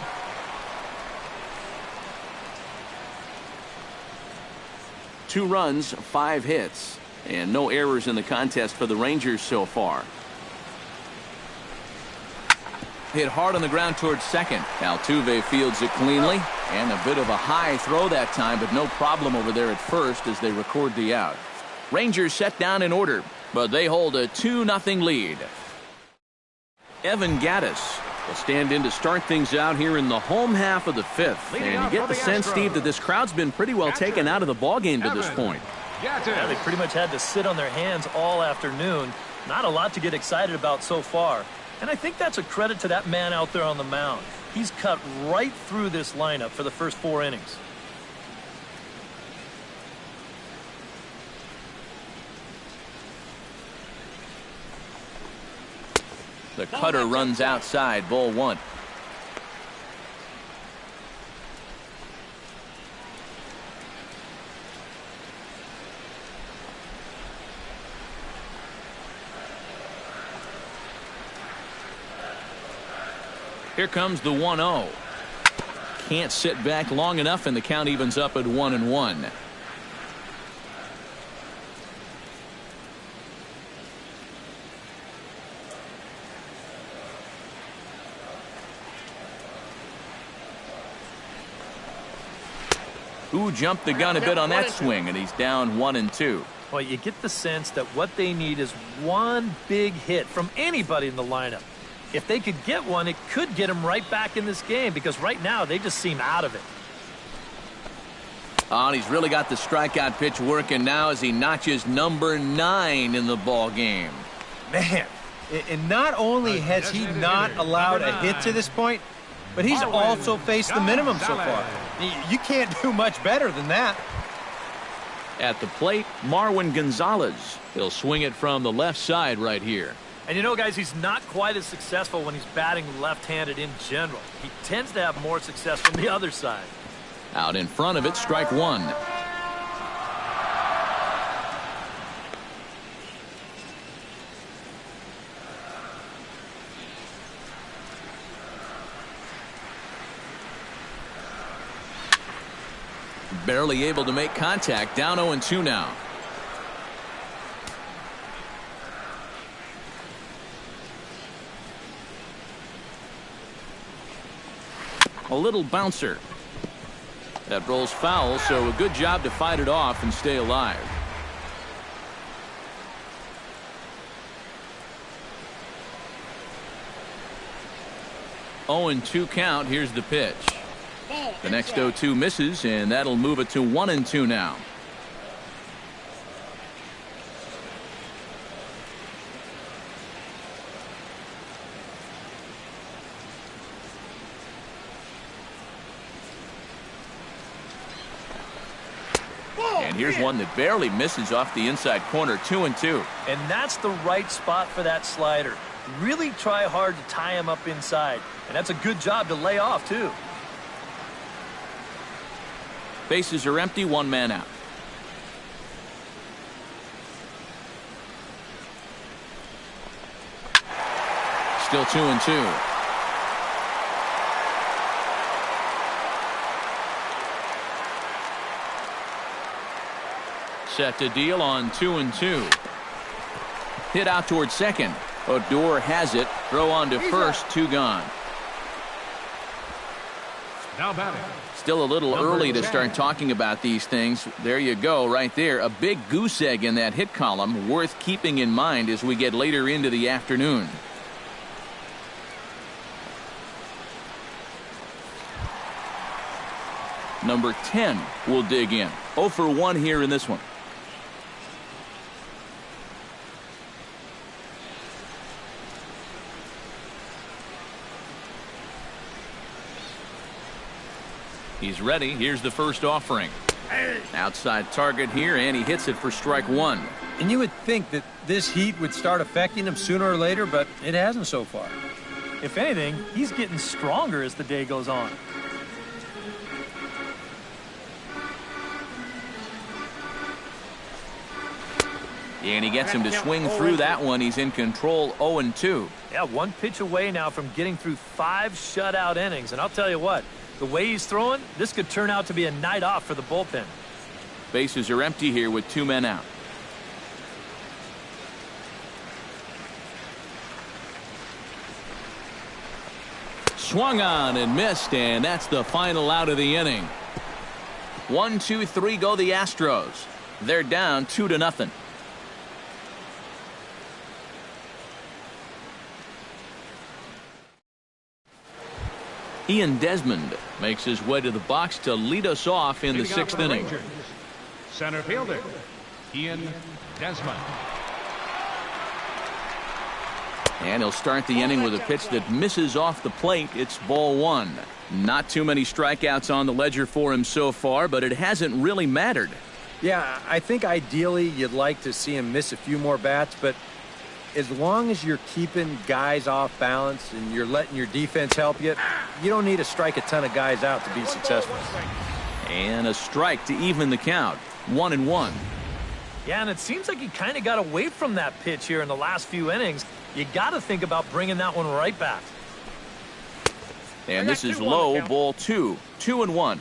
Speaker 1: Two runs, 5 hits, and no errors in the contest for the Rangers so far. Hit hard on the ground towards second. Altuve fields it cleanly, and a bit of a high throw that time, but no problem over there at first as they record the out. Rangers set down in order, but they hold a 2-0 lead. Evan Gattis will stand in to start things out here in the home half of the 5th. And you get the sense, Steve, that this crowd's been pretty well taken out of the ballgame to this point.
Speaker 4: Yeah, they pretty much had to sit on their hands all afternoon. Not a lot to get excited about so far. And I think that's a credit to that man out there on the mound. He's cut right through this lineup for the first 4 innings.
Speaker 1: The cutter runs outside, ball 1. Here comes the 1-0. Can't sit back long enough, and the count evens up at 1-1. Who jumped the gun a bit on that swing, and he's down 1-2.
Speaker 4: Well, you get the sense that what they need is one big hit from anybody in the lineup. If they could get one, it could get them right back in this game, because right now they just seem out of it.
Speaker 1: Oh, and he's really got the strikeout pitch working now as he notches number 9 in the ball game.
Speaker 5: Man, and not only has he not allowed a hit to this point, but he's also faced the minimum so far. You can't do much better than that.
Speaker 1: At the plate, Marwin Gonzalez. He'll swing it from the left side right here.
Speaker 4: And you know, guys, he's not quite as successful when he's batting left-handed in general. He tends to have more success from the other side.
Speaker 1: Out in front of it, strike 1. Barely able to make contact. Down 0-2 now. A little bouncer. That rolls foul, so a good job to fight it off and stay alive. Oh, 0-2 count. Here's the pitch. The next 0-2 misses, and that'll move it to 1-2 now. And here's one that barely misses off the inside corner. 2-2.
Speaker 4: And that's the right spot for that slider. Really try hard to tie him up inside. And that's a good job to lay off, too.
Speaker 1: Bases are empty, 1 man out. Still 2-2. Set to deal on 2-2. Hit out towards second. Odor has it. Throw on to first. 2 gone.
Speaker 3: Now batting.
Speaker 1: Still a little early to start talking about these things. There you go, right there. A big goose egg in that hit column, worth keeping in mind as we get later into the afternoon. Number 10 will dig in. 0 for 1 here in this one. He's ready. Here's the first offering. Outside target here, and he hits it for strike 1.
Speaker 5: And you would think that this heat would start affecting him sooner or later, but it hasn't so far.
Speaker 4: If anything, he's getting stronger as the day goes on.
Speaker 1: And he gets him to swing through that one. He's in control. 0-2.
Speaker 4: Yeah, 1 pitch away now from getting through 5 shutout innings. And I'll tell you what, the way he's throwing, this could turn out to be a night off for the bullpen.
Speaker 1: Bases are empty here with 2 men out. Swung on and missed, and that's the final out of the inning. 1, 2, 3 go the Astros. They're down 2-0. Ian Desmond makes his way to the box to lead us off in the 6th inning.
Speaker 3: Rangers, center fielder Ian Desmond.
Speaker 1: And he'll start the inning with a pitch that misses off the plate. It's ball 1. Not too many strikeouts on the ledger for him so far, but it hasn't really mattered.
Speaker 5: Yeah, I think ideally you'd like to see him miss a few more bats, but as long as you're keeping guys off balance and you're letting your defense help you, you don't need to strike a ton of guys out to be successful.
Speaker 1: And a strike to even the count. 1-1.
Speaker 4: Yeah, and it seems like he kind of got away from that pitch here in the last few innings. You got to think about bringing that one right back.
Speaker 1: And this is low, ball 2. 2-1.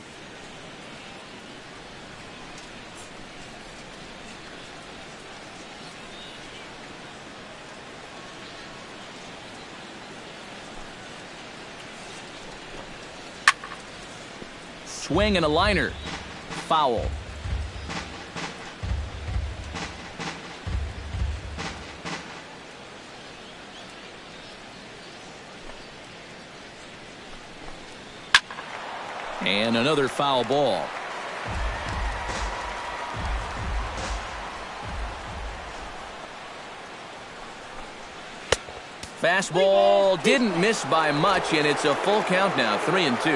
Speaker 1: Swing and a liner. Foul. And another foul ball. Fastball didn't miss by much, and it's a full count now, 3-2.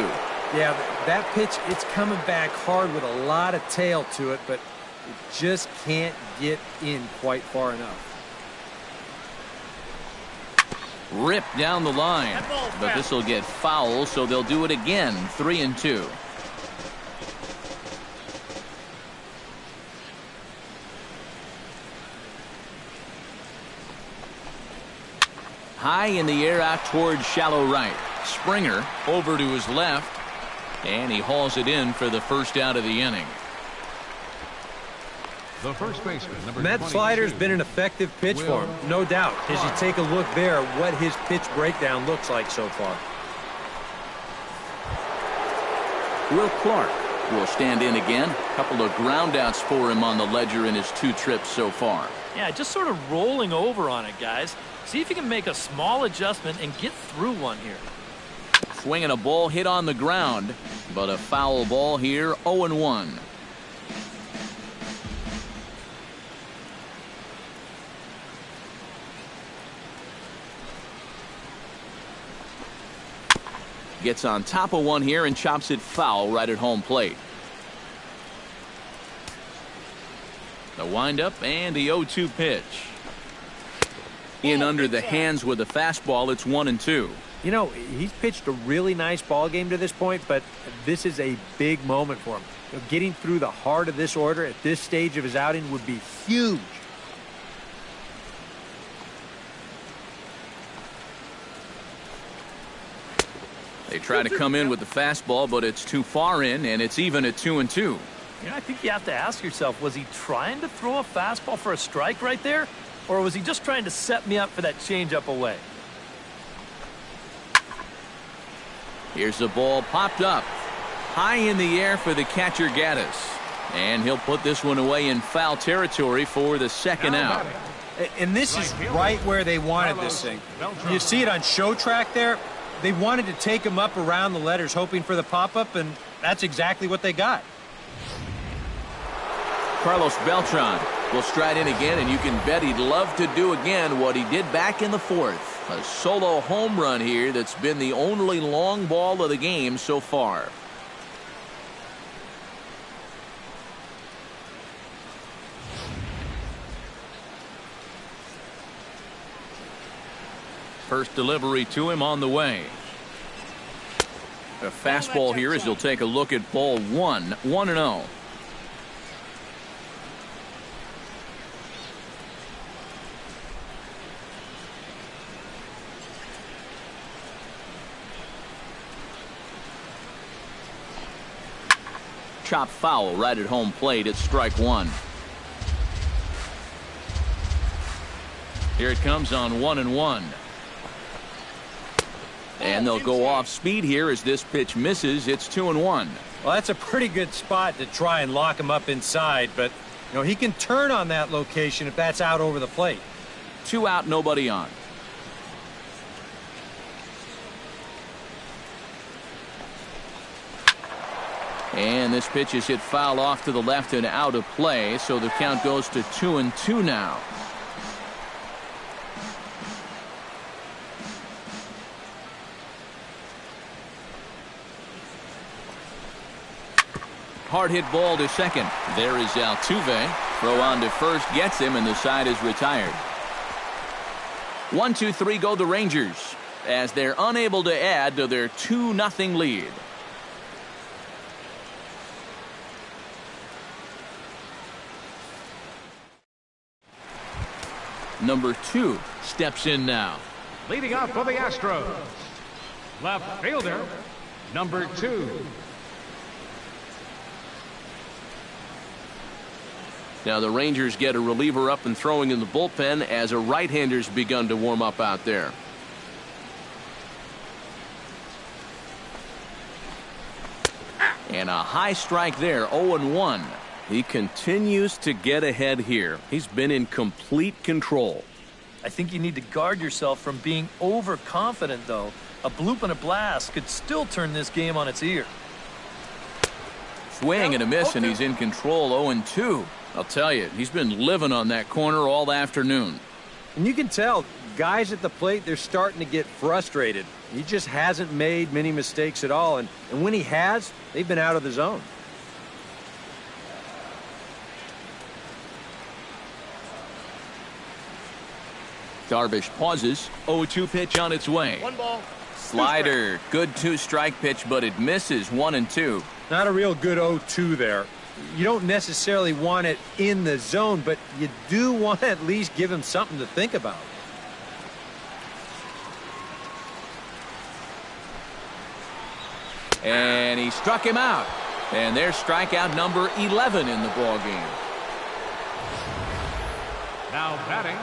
Speaker 5: Yeah, that pitch, it's coming back hard with a lot of tail to it, but it just can't get in quite far enough.
Speaker 1: Ripped down the line, but this will get foul, so they'll do it again, 3-2. High in the air out towards shallow right. Springer over to his left, and he hauls it in for the first out of the inning.
Speaker 3: The first baseman, number
Speaker 5: That
Speaker 3: 22.
Speaker 5: slider's been an effective pitch for him, no doubt. As you take a look there at what his pitch breakdown looks like so far.
Speaker 1: Will Clark will stand in again. A couple of groundouts for him on the ledger in his 2 trips so far.
Speaker 4: Yeah, just sort of rolling over on it, guys. See if you can make a small adjustment and get through one here.
Speaker 1: Swinging a ball hit on the ground, but a foul ball here, 0-1. Gets on top of one here and chops it foul right at home plate. The windup and the 0-2 pitch. In under the hands with a fastball, it's 1-2.
Speaker 5: You know, he's pitched a really nice ball game to this point, but this is a big moment for him. You know, getting through the heart of this order at this stage of his outing would be huge.
Speaker 1: They try to come in with the fastball, but it's too far in, and it's even at 2-2.
Speaker 4: You know, I think you have to ask yourself, was he trying to throw a fastball for a strike right there? Or was he just trying to set me up for that changeup away?
Speaker 1: Here's the ball popped up. High in the air for the catcher, Gaddis. And he'll put this one away in foul territory for the second out.
Speaker 5: And this is right where they wanted this thing. You see it on show track there? They wanted to take him up around the letters, hoping for the pop-up, and that's exactly what they got.
Speaker 1: Carlos Beltran will stride in again, and you can bet he'd love to do again what he did back in the 4th. A solo home run here that's been the only long ball of the game so far. First delivery to him on the way. A fastball here as he'll take a look at ball 1, 1-0. Chop foul right at home plate. It's strike 1. Here it comes on 1-1. And they'll go off speed here as this pitch misses. It's 2-1.
Speaker 5: Well, that's a pretty good spot to try and lock him up inside, but you know he can turn on that location if that's out over the plate.
Speaker 1: 2 out, nobody on. And this pitch is hit foul off to the left and out of play, so the count goes to 2-2 now. Hard hit ball to second. There is Altuve. Throw on to first gets him, and the side is retired. 1-2-3 go the Rangers as they're unable to add to their 2-0 lead. Number 2 steps in now.
Speaker 3: Leading off for the Astros, Left fielder, number 2.
Speaker 1: Now the Rangers get a reliever up and throwing in the bullpen as a right-hander's begun to warm up out there. And a high strike there, 0-1. He continues to get ahead here. He's been in complete control.
Speaker 4: I think you need to guard yourself from being overconfident, though. A bloop and a blast could still turn this game on its ear.
Speaker 1: Swing and a miss, and he's in control, 0-2. I'll tell you, he's been living on that corner all afternoon.
Speaker 5: And you can tell, guys at the plate, they're starting to get frustrated. He just hasn't made many mistakes at all, and when he has, they've been out of the zone.
Speaker 1: Darvish pauses. 0-2 pitch on its way.
Speaker 3: 1 ball.
Speaker 1: Slider. Good 2-strike pitch, but it misses. 1-2.
Speaker 5: Not a real good 0-2 there. You don't necessarily want it in the zone, but you do want to at least give him something to think about.
Speaker 1: And he struck him out. And there's strikeout number 11 in the ballgame.
Speaker 3: Now batting,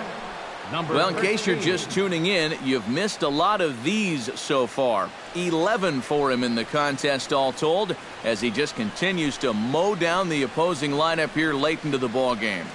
Speaker 3: number
Speaker 1: Well, in
Speaker 3: 13.
Speaker 1: case you're just tuning in, you've missed a lot of these so far. 11 for him in the contest all told, as he just continues to mow down the opposing lineup here late into the ballgame.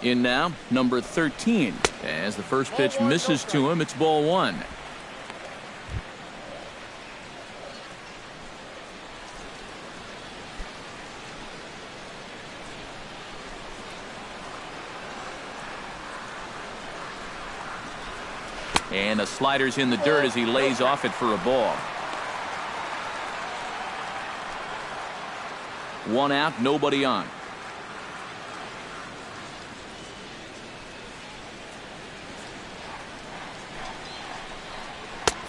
Speaker 1: In now, number 13. As the first pitch misses to him, it's ball 1. And a slider's in the dirt as he lays off it for a ball. 1 out, nobody on.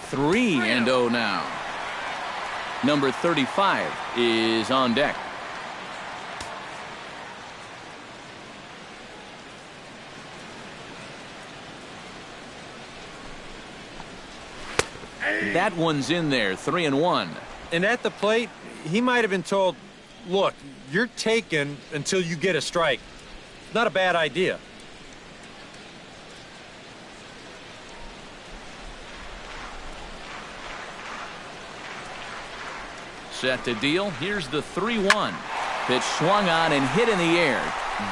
Speaker 1: Three and 0 now. Number 35 is on deck. That one's in there, 3-1.
Speaker 5: And at the plate, he might have been told, look, you're taken until you get a strike. Not a bad idea.
Speaker 1: Set to deal. Here's the 3-1. Pitch swung on and hit in the air.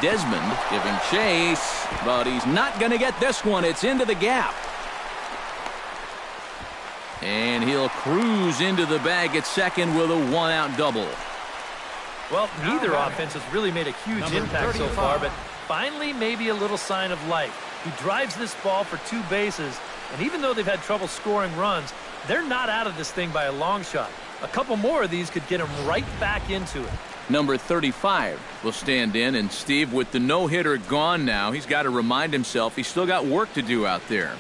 Speaker 1: Desmond giving chase, but he's not going to get this one. It's into the gap. And he'll cruise into the bag at second with a 1-out double.
Speaker 4: Well, neither offense has really made a huge impact so far, but finally maybe a little sign of life. He drives this ball for 2 bases, and even though they've had trouble scoring runs, they're not out of this thing by a long shot. A couple more of these could get him right back into it.
Speaker 1: Number 35 will stand in, and Steve, with the no-hitter gone now, he's got to remind himself he's still got work to do out there.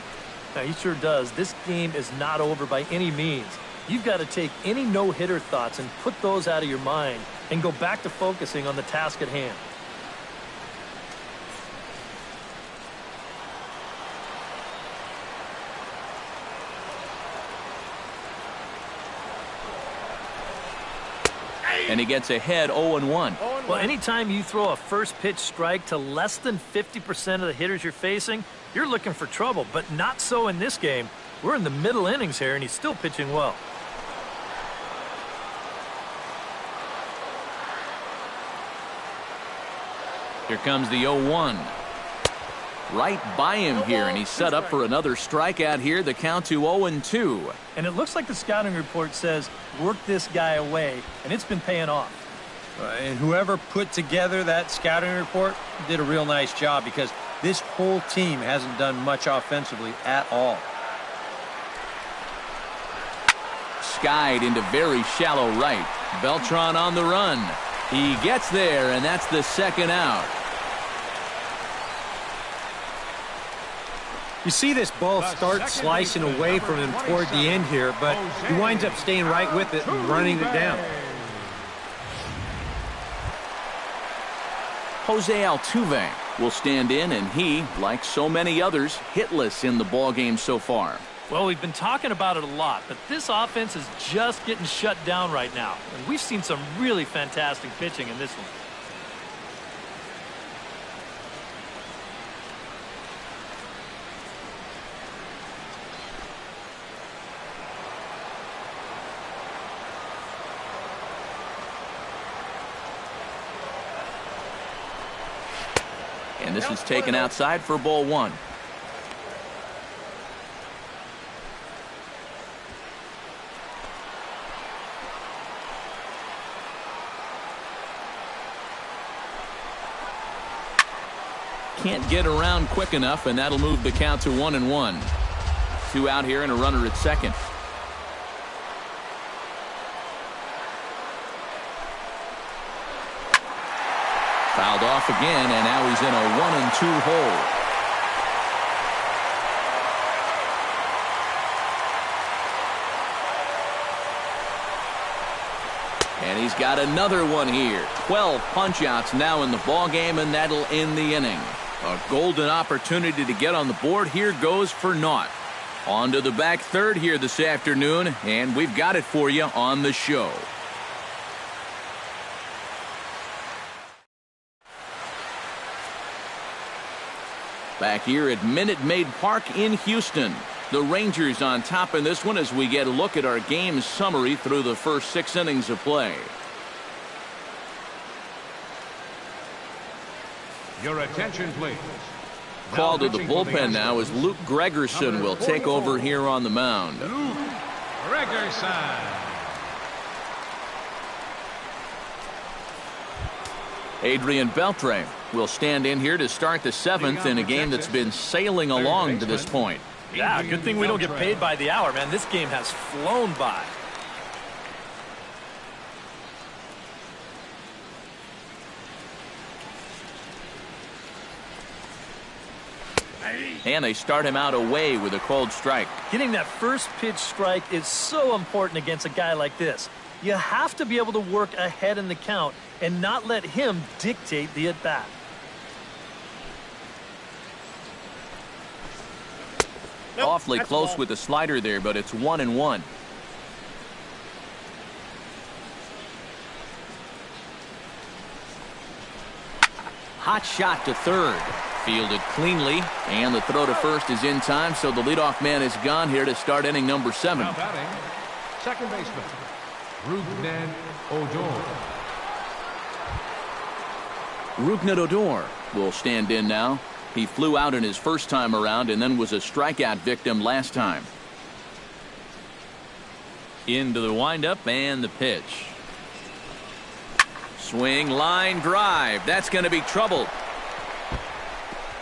Speaker 4: Now, he sure does. This game is not over by any means. You've got to take any no-hitter thoughts and put those out of your mind and go back to focusing on the task at hand.
Speaker 1: And he gets ahead 0-1.
Speaker 4: Well, anytime you throw a first pitch strike to less than 50% of the hitters you're facing, you're looking for trouble, but not so in this game. We're in the middle innings here, and he's still pitching well.
Speaker 1: Here comes the 0-1. Right by him here, and he's set up for another strikeout here. The count to 0-2.
Speaker 4: And it looks like the scouting report says, work this guy away, and it's been paying off.
Speaker 5: And whoever put together that scouting report did a real nice job, because this whole team hasn't done much offensively at all.
Speaker 1: skied into very shallow right. Beltran on the run. He gets there, and that's the second out.
Speaker 5: You see this ball start slicing away from him toward the end here, but he winds up staying right with it and running it down.
Speaker 1: Jose Altuve will stand in, and he, like so many others, hitless in the ballgame so far.
Speaker 4: Well, we've been talking about it a lot, but this offense is just getting shut down right now. And we've seen some really fantastic pitching in this one.
Speaker 1: And this is taken outside for ball one. Can't get around quick enough, and that'll move the count to 1-1. 2 out here and a runner at second. Fouled off again, and now he's in a 1-2 hole. And he's got another one here. 12 punch-outs now in the ballgame, and that'll end the inning. A golden opportunity to get on the board here goes for naught. On to the back third here this afternoon, and we've got it for you on the show. Back here at Minute Maid Park in Houston. The Rangers on top in this one as we get a look at our game summary through the first 6 innings of play.
Speaker 3: Your attention, please.
Speaker 1: Called to the bullpen now as Luke Gregerson will take over here on the mound.
Speaker 3: Luke Gregerson.
Speaker 1: Adrian Beltre will stand in here to start the 7th in a game that's been sailing along to this point.
Speaker 4: Yeah, good thing we don't get paid by the hour, man. This game has flown by.
Speaker 1: And they start him out away with a cold strike.
Speaker 4: Getting that first pitch strike is so important against a guy like this. You have to be able to work ahead in the count and not let him dictate the at-bat.
Speaker 1: Awfully close with the slider there, but it's 1-1. Hot shot to third. Fielded cleanly, and the throw to first is in time, so the leadoff man is gone here to start inning number 7.
Speaker 3: Now batting, second baseman, Rougned Odor.
Speaker 1: Rougned Odor will stand in now. He flew out in his first time around and then was a strikeout victim last time. Into the windup and the pitch. Swing, line, drive. That's going to be trouble.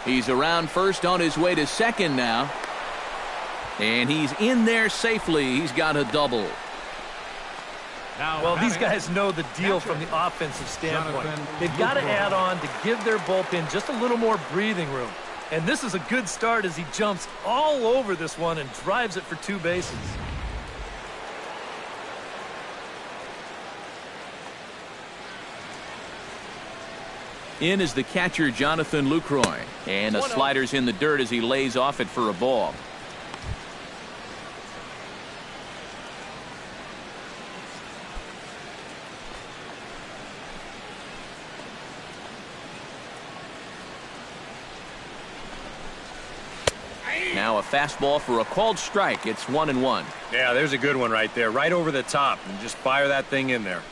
Speaker 1: He's around first on his way to second now. And he's in there safely. He's got a double.
Speaker 4: Well, these guys know the deal from the offensive standpoint. They've got to add on to give their bullpen just a little more breathing room. And this is a good start as he jumps all over this one and drives it for 2 bases.
Speaker 1: In is the catcher, Jonathan Lucroy. And the slider's in the dirt as he lays off it for a ball. Now a fastball for a called strike. It's 1-1.
Speaker 5: Yeah, there's a good one right there, right over the top, and just fire that thing in there.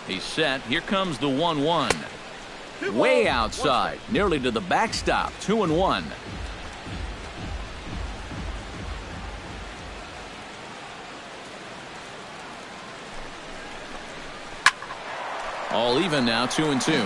Speaker 1: He's set. Here comes the 1-1. Way outside, nearly to the backstop. 2-1. All even now, 2-2.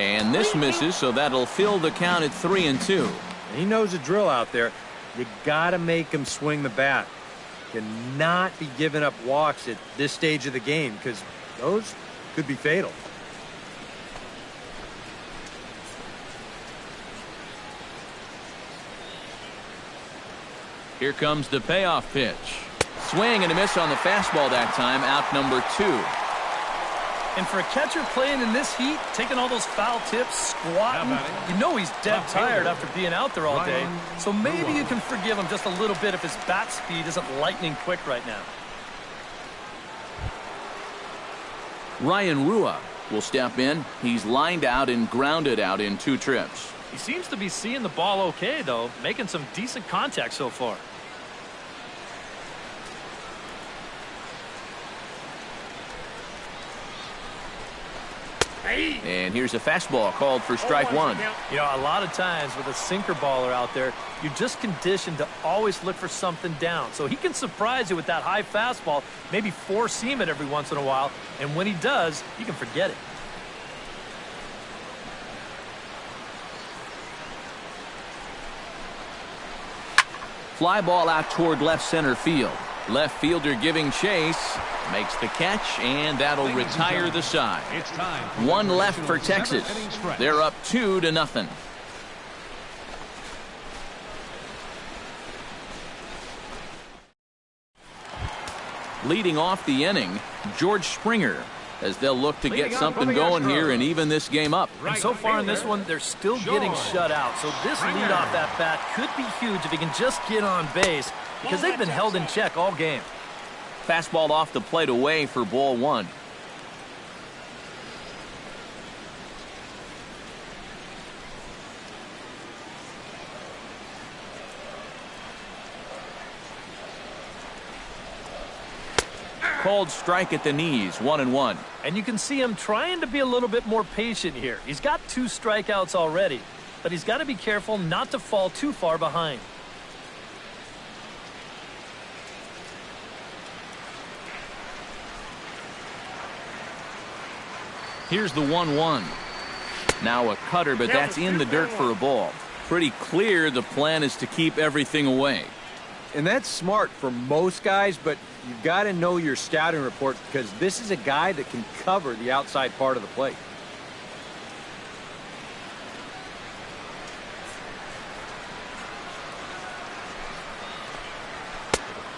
Speaker 1: And this misses, so that'll fill the count at 3-2.
Speaker 5: He knows the drill out there. You got to make him swing the bat. Cannot be giving up walks at this stage of the game because those could be fatal.
Speaker 1: Here comes the payoff pitch. Swing and a miss on the fastball that time, out number 2.
Speaker 4: And for a catcher playing in this heat, taking all those foul tips, squatting, you know he's dead tired after being out there all day. So maybe you can forgive him just a little bit if his bat speed isn't lightning quick right now.
Speaker 1: Ryan Rua will step in. He's lined out and grounded out in 2 trips.
Speaker 4: He seems to be seeing the ball okay, though, making some decent contact so far.
Speaker 1: And here's a fastball called for strike 1.
Speaker 4: You know, a lot of times with a sinker baller out there, you're just conditioned to always look for something down. So he can surprise you with that high fastball, maybe four-seam it every once in a while, and when he does, you can forget it.
Speaker 1: Fly ball out toward left center field. Left fielder giving chase. Makes the catch, and that'll retire the side.
Speaker 3: It's time.
Speaker 1: 1 left for Texas. They're up 2-0. Leading off the inning, George Springer, as they'll look to get something going here and even this game up.
Speaker 4: And so far in this one, they're still getting shut out. So this leadoff at bat could be huge if he can just get on base because they've been held in check all game.
Speaker 1: Fastball off the plate away for ball 1. Called strike at the knees, 1-1.
Speaker 4: And you can see him trying to be a little bit more patient here. He's got 2 strikeouts already, but he's got to be careful not to fall too far behind.
Speaker 1: Here's the 1-1. Now a cutter, but that's in the dirt for a ball. Pretty clear the plan is to keep everything away.
Speaker 5: And that's smart for most guys, but you've got to know your scouting report because this is a guy that can cover the outside part of the plate.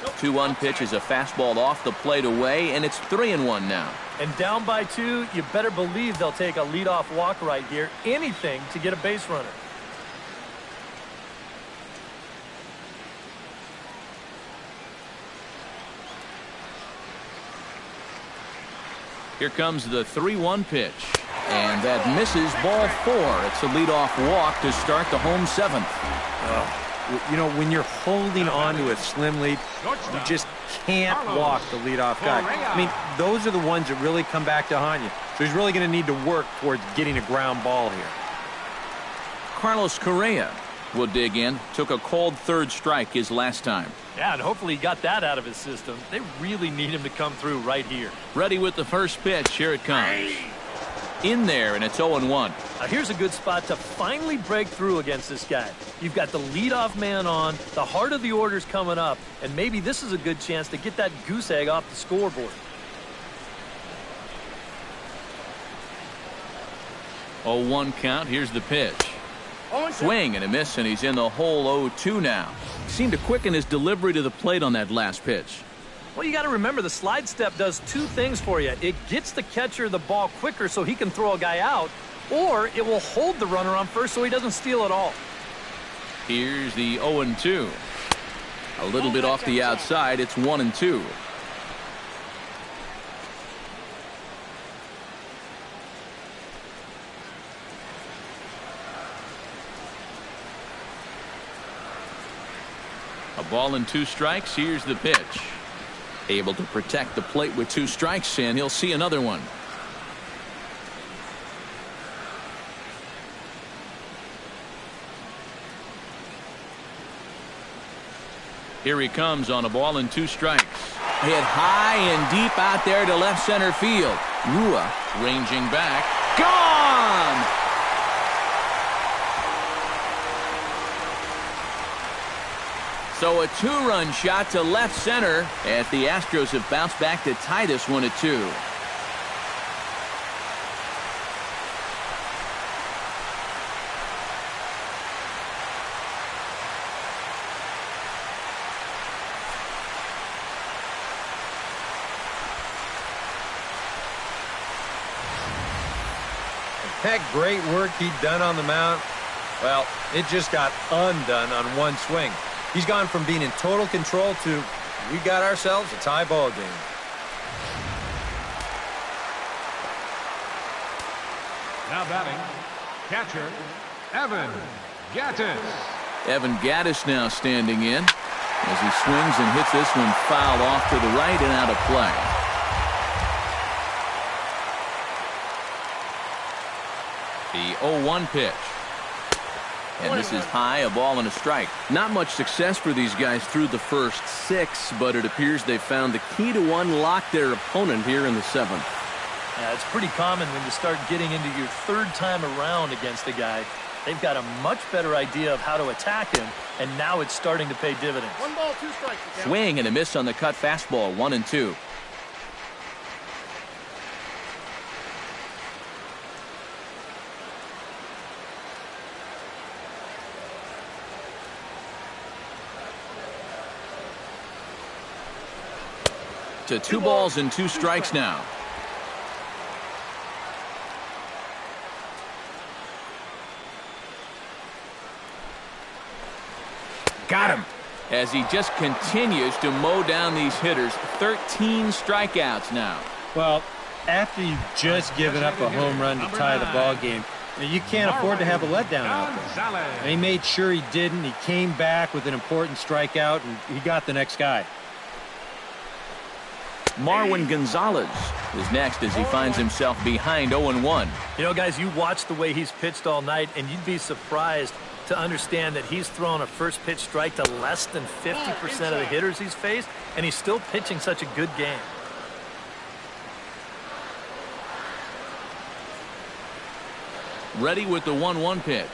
Speaker 1: The 2-1 pitch is a fastball off the plate away, and it's 3-1 now.
Speaker 4: And down by 2, you better believe they'll take a leadoff walk right here. Anything to get a base runner.
Speaker 1: Here comes the 3-1 pitch. And that misses, ball 4. It's a leadoff walk to start the home 7th.
Speaker 5: You know, when you're holding on to a slim lead, you just can't walk the leadoff guy. I mean, those are the ones that really come back to haunt you. So he's really going to need to work towards getting a ground ball here.
Speaker 1: Carlos Correa will dig in. Took a called 3rd strike his last time.
Speaker 4: Yeah, and hopefully he got that out of his system. They really need him to come through right here.
Speaker 1: Ready with the first pitch. Here it comes. In there, and it's 0-1.
Speaker 4: Now here's a good spot to finally break through against this guy. You've got the leadoff man on, the heart of the order's coming up, and maybe this is a good chance to get that goose egg off the scoreboard.
Speaker 1: 0-1 count. Here's the pitch. Swing and a miss, and he's in the hole 0-2 now. Seemed to quicken his delivery to the plate on that last pitch.
Speaker 4: Well, you got to remember the slide step does 2 things for you. It gets the catcher the ball quicker so he can throw a guy out, or it will hold the runner on first so he doesn't steal it all.
Speaker 1: Here's the 0-2. A little bit off the outside. It's 1-2. A ball and 2 strikes. Here's the pitch. Able to protect the plate with 2 strikes, and he'll see another one. Here he comes on a ball and 2 strikes. Hit high and deep out there to left center field. Rua ranging back. Gone! So a two-run shot to left center as the Astros have bounced back to tie this one at 2.
Speaker 5: That great work he'd done on the mound, well, it just got undone on one swing. He's gone from being in total control to we got ourselves a tie ball game.
Speaker 3: Now batting, catcher, Evan Gattis.
Speaker 1: Evan Gattis now standing in as he swings and hits this one foul off to the right and out of play. The 0-1 pitch. And this is high, a ball and a strike. Not much success for these guys through the first 6, but it appears they've found the key to unlock their opponent here in the 7th.
Speaker 4: Yeah, it's pretty common when you start getting into your 3rd time around against a guy. They've got a much better idea of how to attack him, and now it's starting to pay dividends.
Speaker 6: 1 ball, 2 strikes.
Speaker 1: Swing and a miss on the cut fastball, 1-2. To 2 balls and 2 strikes now.
Speaker 5: Got him.
Speaker 1: As he just continues to mow down these hitters. 13 strikeouts now.
Speaker 2: Well, after you've just given up a home run to tie the ball game, you can't afford to have a letdown out there. And he made sure he didn't. He came back with an important strikeout, and he got the next guy.
Speaker 1: Marwin Gonzalez is next as he finds himself behind 0-1.
Speaker 4: You know, guys, you watch the way he's pitched all night, and you'd be surprised to understand that he's thrown a first pitch strike to less than 50% of the hitters he's faced, and he's still pitching such a good game.
Speaker 1: Ready with the 1-1 pitch.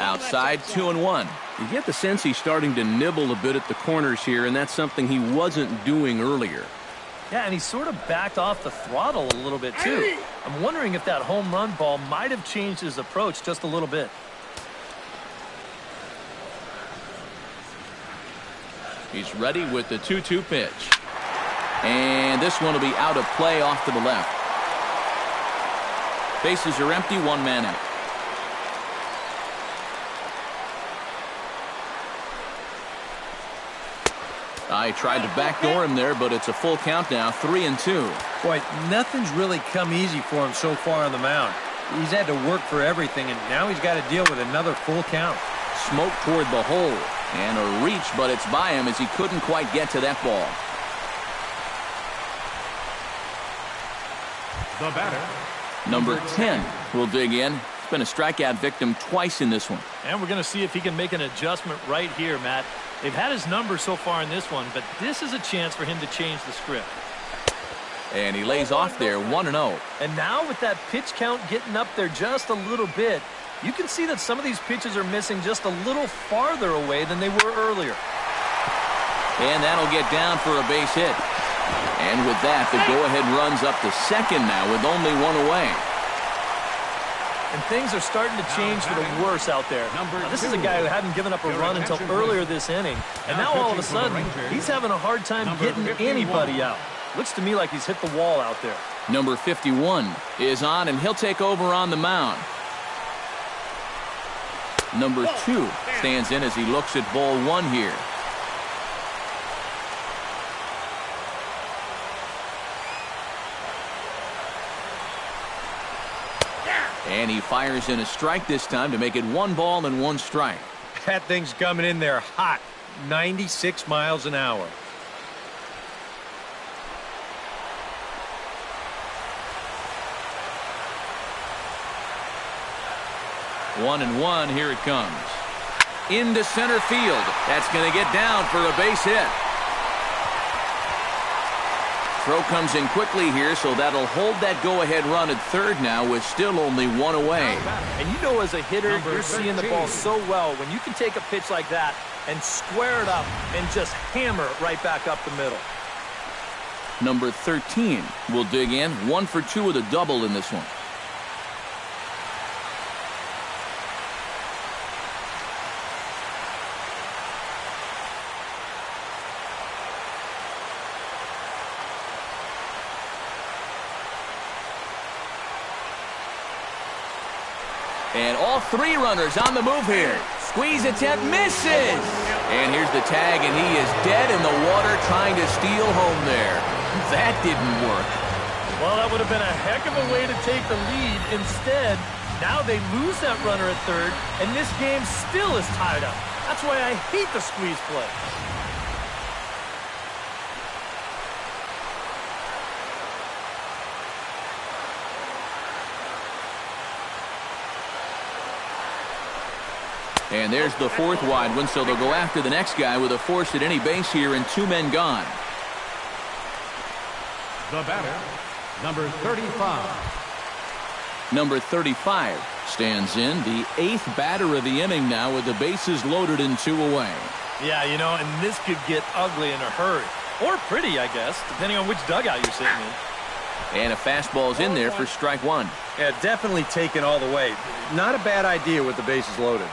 Speaker 1: Outside, 2-1. You get the sense he's starting to nibble a bit at the corners here, and that's something he wasn't doing earlier.
Speaker 4: Yeah, and he sort of backed off the throttle a little bit, too. I'm wondering if that home run ball might have changed his approach just a little bit.
Speaker 1: He's ready with the 2-2 pitch. And this one will be out of play off to the left. Bases are empty, 1 man out. I tried to backdoor him there, but it's a full count now, 3-2.
Speaker 2: Boy, nothing's really come easy for him so far on the mound. He's had to work for everything, and now he's got to deal with another full count.
Speaker 1: Smoke toward the hole, and a reach, but it's by him as he couldn't quite get to that ball.
Speaker 3: The batter,
Speaker 1: Number 10 will dig in. He's been a strikeout victim twice in this one.
Speaker 4: And we're going to see if he can make an adjustment right here, Matt. They've had his number so far in this one, but this is a chance for him to change the script.
Speaker 1: And he lays off there, 1-0.
Speaker 4: And now with that pitch count getting up there just a little bit, you can see that some of these pitches are missing just a little farther away than they were earlier.
Speaker 1: And that'll get down for a base hit. And with that, the go-ahead runs up to second now with only 1 away.
Speaker 4: And things are starting to change for the worse out there. Now, this is a guy who hadn't given up a run until earlier this inning. And now all of a sudden, he's having a hard time getting anybody out. Looks to me like he's hit the wall out there.
Speaker 1: Number 51 is on, and he'll take over on the mound. Number 2 stands in as he looks at ball 1 here. And he fires in a strike this time to make it 1 ball and 1 strike.
Speaker 2: That thing's coming in there hot, 96 miles an hour.
Speaker 1: One and one, here it comes. Into center field. That's going to get down for a base hit. throw comes in quickly here, so that'll hold that go-ahead run at third now with still only one away.
Speaker 4: And you know, as a hitter, you're seeing the ball so well when you can take a pitch like that and square it up and just hammer it right back up the middle.
Speaker 1: Number 13 will dig in. 1 for 2 with a double in this one. And all 3 runners on the move here. Squeeze attempt misses. And here's the tag, and he is dead in the water trying to steal home there. That didn't work.
Speaker 4: Well, that would have been a heck of a way to take the lead. Instead, now they lose that runner at third, and this game still is tied up. That's why I hate the squeeze play.
Speaker 1: And there's the 4th wide one, so they'll go after the next guy with a force at any base here and 2 men gone.
Speaker 3: The batter, number 35.
Speaker 1: Number 35 stands in, the 8th batter of the inning now with the bases loaded and 2 away.
Speaker 4: Yeah, you know, and this could get ugly in a hurry. Or pretty, I guess, depending on which dugout you're sitting in.
Speaker 1: And a fastball's in there for strike 1.
Speaker 5: Yeah, definitely taken all the way. Not a bad idea with the bases loaded.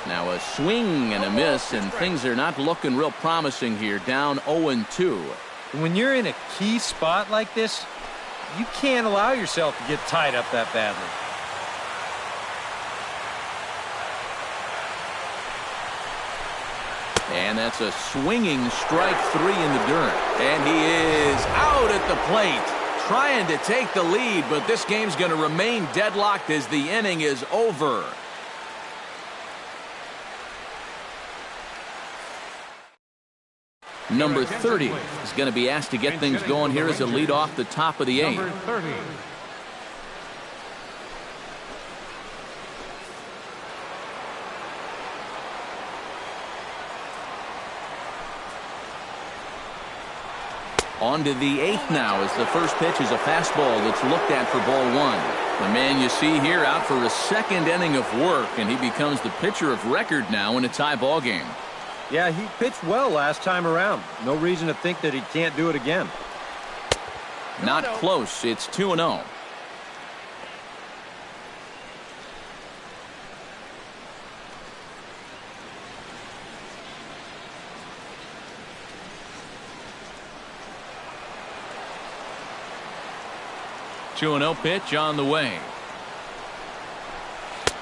Speaker 1: Now a swing and a miss, and things are not looking real promising here, down 0-2.
Speaker 5: When you're in a key spot like this, you can't allow yourself to get tied up that badly.
Speaker 1: And that's a swinging strike 3 in the dirt. And he is out at the plate, trying to take the lead, but this game's going to remain deadlocked as the inning is over. Number 30 is going to be asked to get things going here as a lead off the top of the 8th.
Speaker 3: Number 30.
Speaker 1: On to the 8th now as the first pitch is a fastball that's looked at for ball 1. The man you see here out for a 2nd inning of work, and he becomes the pitcher of record now in a tie ball game.
Speaker 5: Yeah, he pitched well last time around. No reason to think that he can't do it again.
Speaker 1: Not close. It's 2-0. Pitch on the way.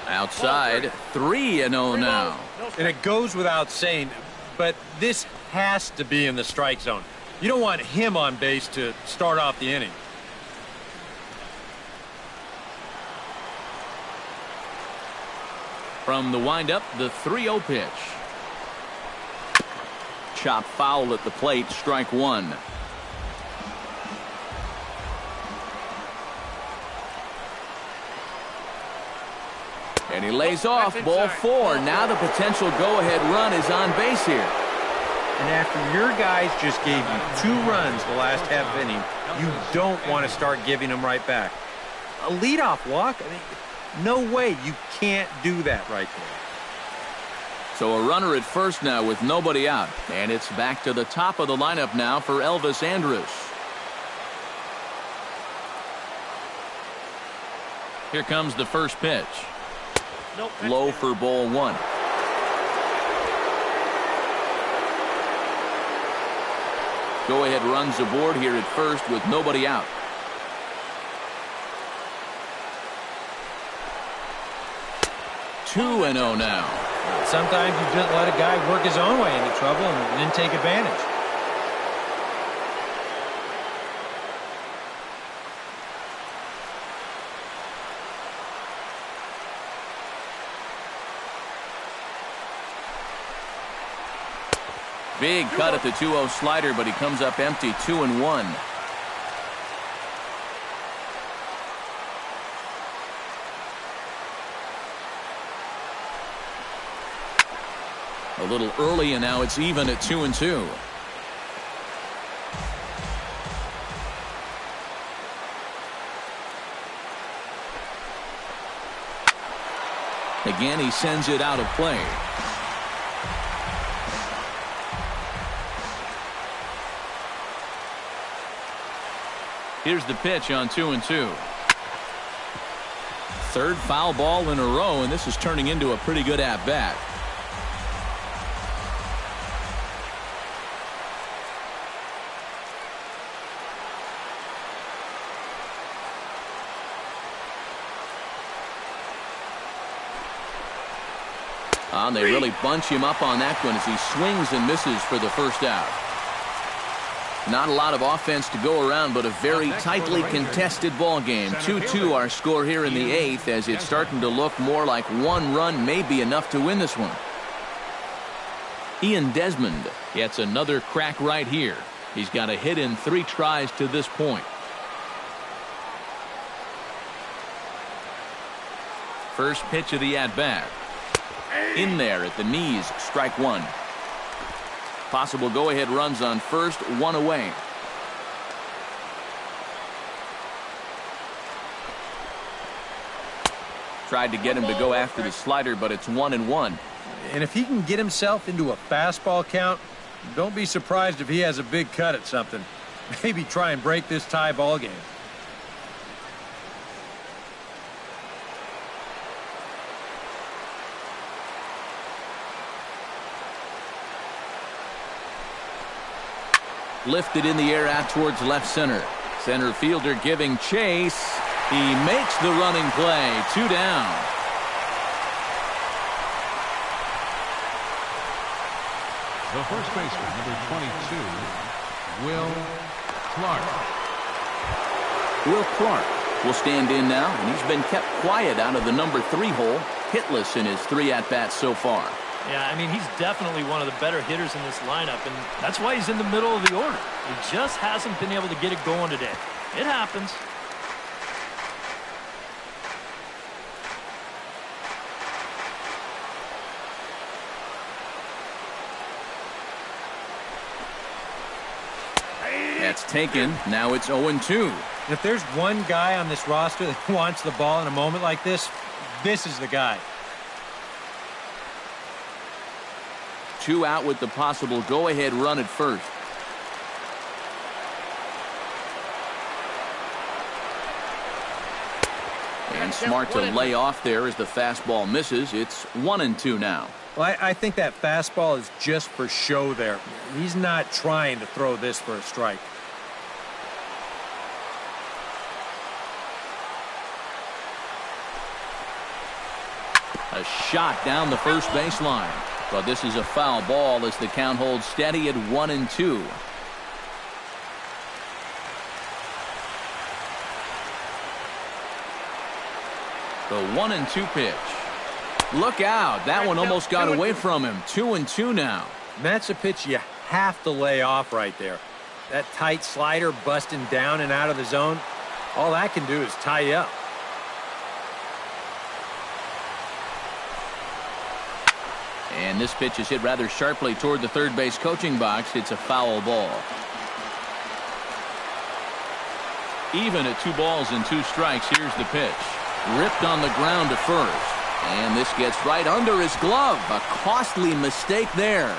Speaker 1: Outside, 3-0 now.
Speaker 5: And it goes without saying, but this has to be in the strike zone. You don't want him on base to start off the inning.
Speaker 1: From the windup, the 3-0 pitch. Chop foul at the plate, strike 1. And he lays off, ball 4. Now the potential go-ahead run is on base here.
Speaker 5: And after your guys just gave you 2 runs the last half inning, you don't want to start giving them right back. A leadoff walk? I mean, no way. You can't do that right there.
Speaker 1: So a runner at first now with nobody out. And it's back to the top of the lineup now for Elvis Andrus. Here comes the first pitch. Low for ball 1. Go-ahead runs aboard here at first with nobody out. Two and 0 now.
Speaker 5: Sometimes you just let a guy work his own way into trouble and then take advantage.
Speaker 1: Big cut at the 2-0 slider, but he comes up empty, 2-1. A little early, and now it's even at 2-2. Again, he sends it out of play. Here's the pitch on 2-2. Third foul ball in a row, and this is turning into a pretty good at-bat. They really bunch him up on that one as he swings and misses for the first out. Not a lot of offense to go around, but a very tightly contested ball game. 2-2 our score here in the 8th, as it's starting to look more like one run may be enough to win this one. Ian Desmond gets another crack right here. He's got a hit in 3 tries to this point. First pitch of the at-bat. In there at the knees, strike one. Possible go-ahead runs on first, 1 away. Tried to get him to go after the slider, but it's 1-1.
Speaker 5: And if he can get himself into a fastball count, don't be surprised if he has a big cut at something. Maybe try and break this tie ball game.
Speaker 1: Lifted in the air out towards left center. Center fielder giving chase. He makes the running play. 2 down.
Speaker 3: The first baseman, number 22, Will Clark.
Speaker 1: Will Clark will stand in now, and he's been kept quiet out of the number 3 hole. Hitless in his 3 at-bats so far.
Speaker 4: Yeah, I mean, he's definitely one of the better hitters in this lineup, and that's why he's in the middle of the order. He just hasn't been able to get it going today. It happens.
Speaker 1: That's taken. Now it's 0-2.
Speaker 5: If there's one guy on this roster that wants the ball in a moment like this, this is the guy.
Speaker 1: 2 out with the possible go-ahead run at first. And smart to lay off there as the fastball misses. It's 1-2 now.
Speaker 5: Well, I think that fastball is just for show there. He's not trying to throw this for a strike.
Speaker 1: A shot down the first baseline. But this is a foul ball as the count holds steady at 1-2. The 1-2 pitch. Look out. That one almost got away from him. 2-2 now.
Speaker 5: That's a pitch you have to lay off right there. That tight slider busting down and out of the zone, all that can do is tie you up.
Speaker 1: And this pitch is hit rather sharply toward the third base coaching box. It's a foul ball. Even at 2 balls and 2 strikes. Here's the pitch. Ripped on the ground to first. And this gets right under his glove. A costly mistake there.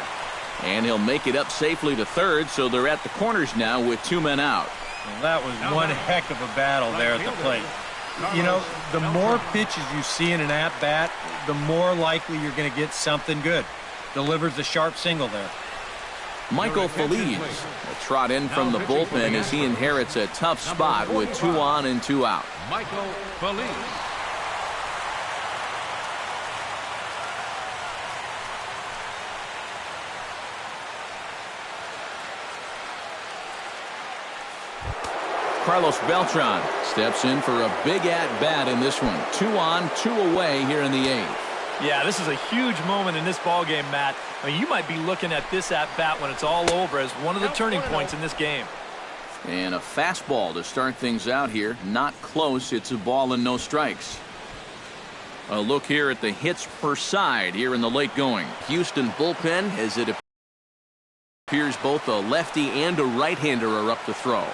Speaker 1: And he'll make it up safely to third, so they're at the corners now with 2 men out.
Speaker 5: Well, that was one heck of a battle there at the plate. You know, the more pitches you see in an at-bat, the more likely you're going to get something good. Delivers a sharp single there.
Speaker 1: Michael Feliz, a trot in from the bullpen as he inherits a tough spot with 2 on and 2 out.
Speaker 3: Michael Feliz.
Speaker 1: Carlos Beltran steps in for a big at-bat in this one. 2 on, 2 away here in the 8th.
Speaker 4: Yeah, this is a huge moment in this ball game, Matt. I mean, you might be looking at this at-bat when it's all over as one of the turning points in this game.
Speaker 1: And a fastball to start things out here. Not close. It's a ball and no strikes. A look here at the hits per side here in the late going. Houston bullpen, as it appears both a lefty and a right-hander are up to throw.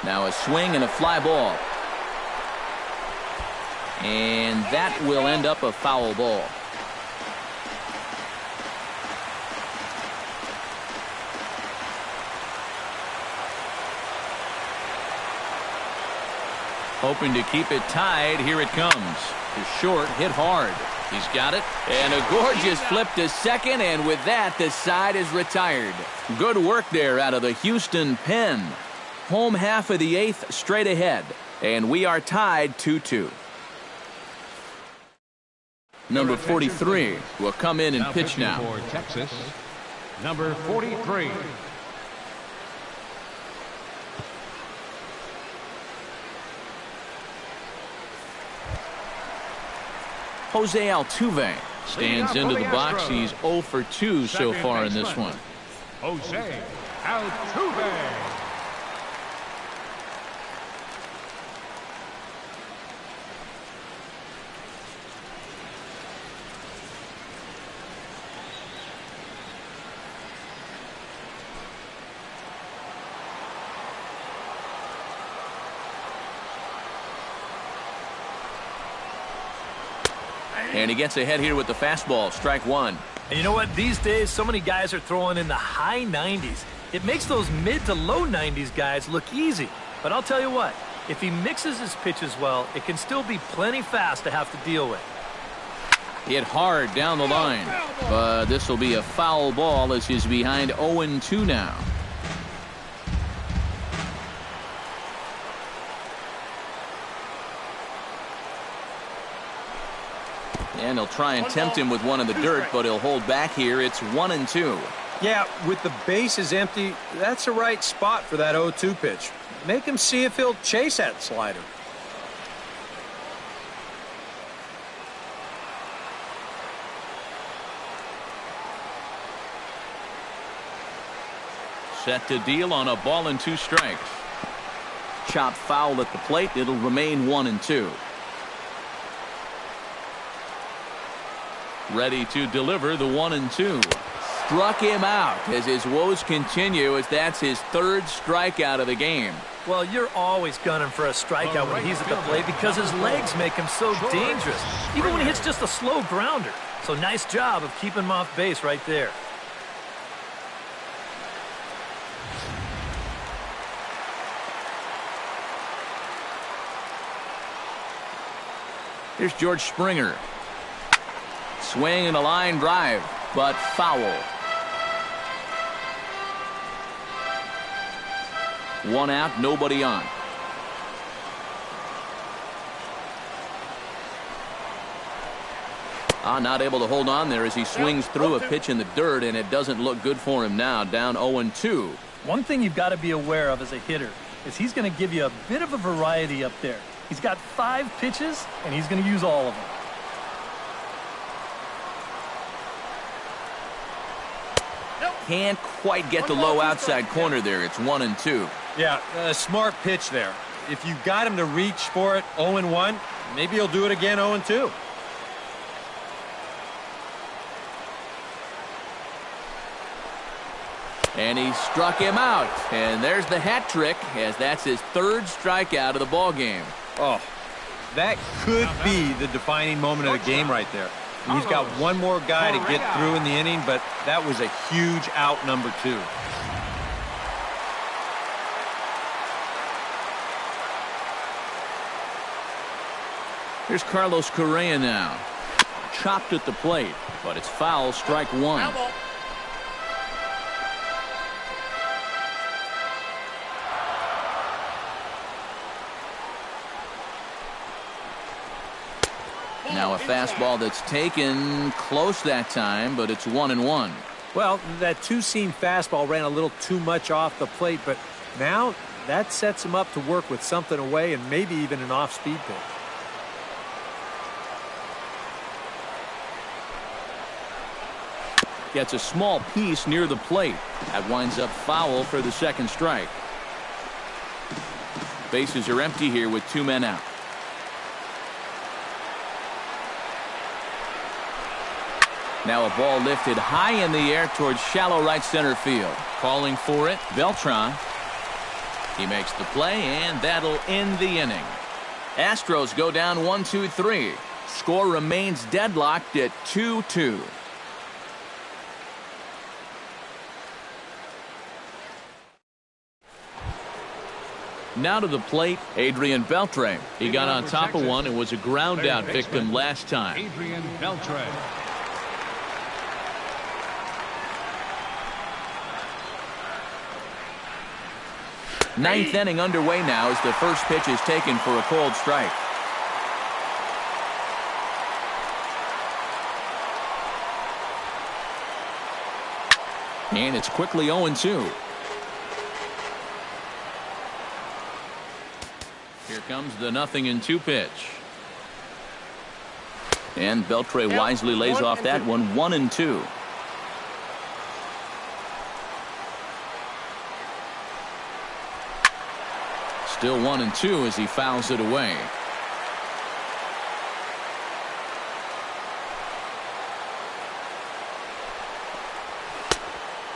Speaker 1: Now a swing and a fly ball. And that will end up a foul ball. Hoping to keep it tied. Here it comes. The short hit hard. He's got it. And a gorgeous flip to second. And with that, the side is retired. Good work there out of the Houston pen. Home half of the eighth straight ahead. And we are tied 2-2. Number 43 will come in and pitch now.
Speaker 3: For Texas, number 43.
Speaker 1: Jose Altuve stands into the box. He's 0 for 2 so far in this one.
Speaker 3: Jose Altuve.
Speaker 1: And he gets ahead here with the fastball. Strike one.
Speaker 4: And you know what? These days, so many guys are throwing in the high 90s. It makes those mid to low 90s guys look easy. But I'll tell you what, if he mixes his pitches well, it can still be plenty fast to have to deal with.
Speaker 1: Hit hard down the line. But this will be a foul ball as he's behind 0-2 now. And he'll try and tempt him with one in the dirt, but he'll hold back here. It's 1-2.
Speaker 5: Yeah, with the bases empty, that's the right spot for that 0-2 pitch. Make him see if he'll chase that slider.
Speaker 1: Set to deal on a ball and 2 strikes. Chop foul at the plate. It'll remain 1-2. Ready to deliver the 1-2. Struck him out as his woes continue, as that's his 3rd strikeout of the game.
Speaker 4: Well, you're always gunning for a strikeout when he's at the plate because his legs make him so dangerous, even when he hits just a slow grounder. So nice job of keeping him off base right there.
Speaker 1: Here's George Springer. Swing and a line drive, but foul. 1 out, nobody on. Not able to hold on there as he swings through a pitch in the dirt, and it doesn't look good for him now, down 0-2.
Speaker 4: One thing you've got to be aware of as a hitter is he's going to give you a bit of a variety up there. He's got 5 pitches, and he's going to use all of them.
Speaker 1: Can't quite get the low outside corner there. It's 1-2.
Speaker 5: Yeah, a smart pitch there. If you got him to reach for it 0-1, maybe he'll do it again 0-2.
Speaker 1: And he struck him out. And there's the hat trick, as that's his 3rd strikeout of the ball game.
Speaker 5: Oh, that could be the defining moment of the game right there. He's got one more guy to get through in the inning, but that was a huge out, number 2.
Speaker 1: Here's Carlos Correa now. Chopped at the plate, but it's foul, strike 1. Now a fastball that's taken close that time, but it's 1-1.
Speaker 5: Well, that 2-seam fastball ran a little too much off the plate, but now that sets him up to work with something away and maybe even an off-speed pitch.
Speaker 1: Gets a small piece near the plate. That winds up foul for the 2nd strike. Bases are empty here with 2 men out. Now a ball lifted high in the air towards shallow right center field. Calling for it, Beltran. He makes the play, and that'll end the inning. Astros go down 1-2-3. Score remains deadlocked at 2-2. Now to the plate, Adrian Beltre. He got on top of one and was a ground out victim last time.
Speaker 3: Adrian Beltre.
Speaker 1: Ninth inning underway now as the first pitch is taken for a cold strike. And it's quickly 0-2. Here comes the 0-2 pitch. And Beltre wisely lays off that one, 1-2. Still 1-2 as he fouls it away.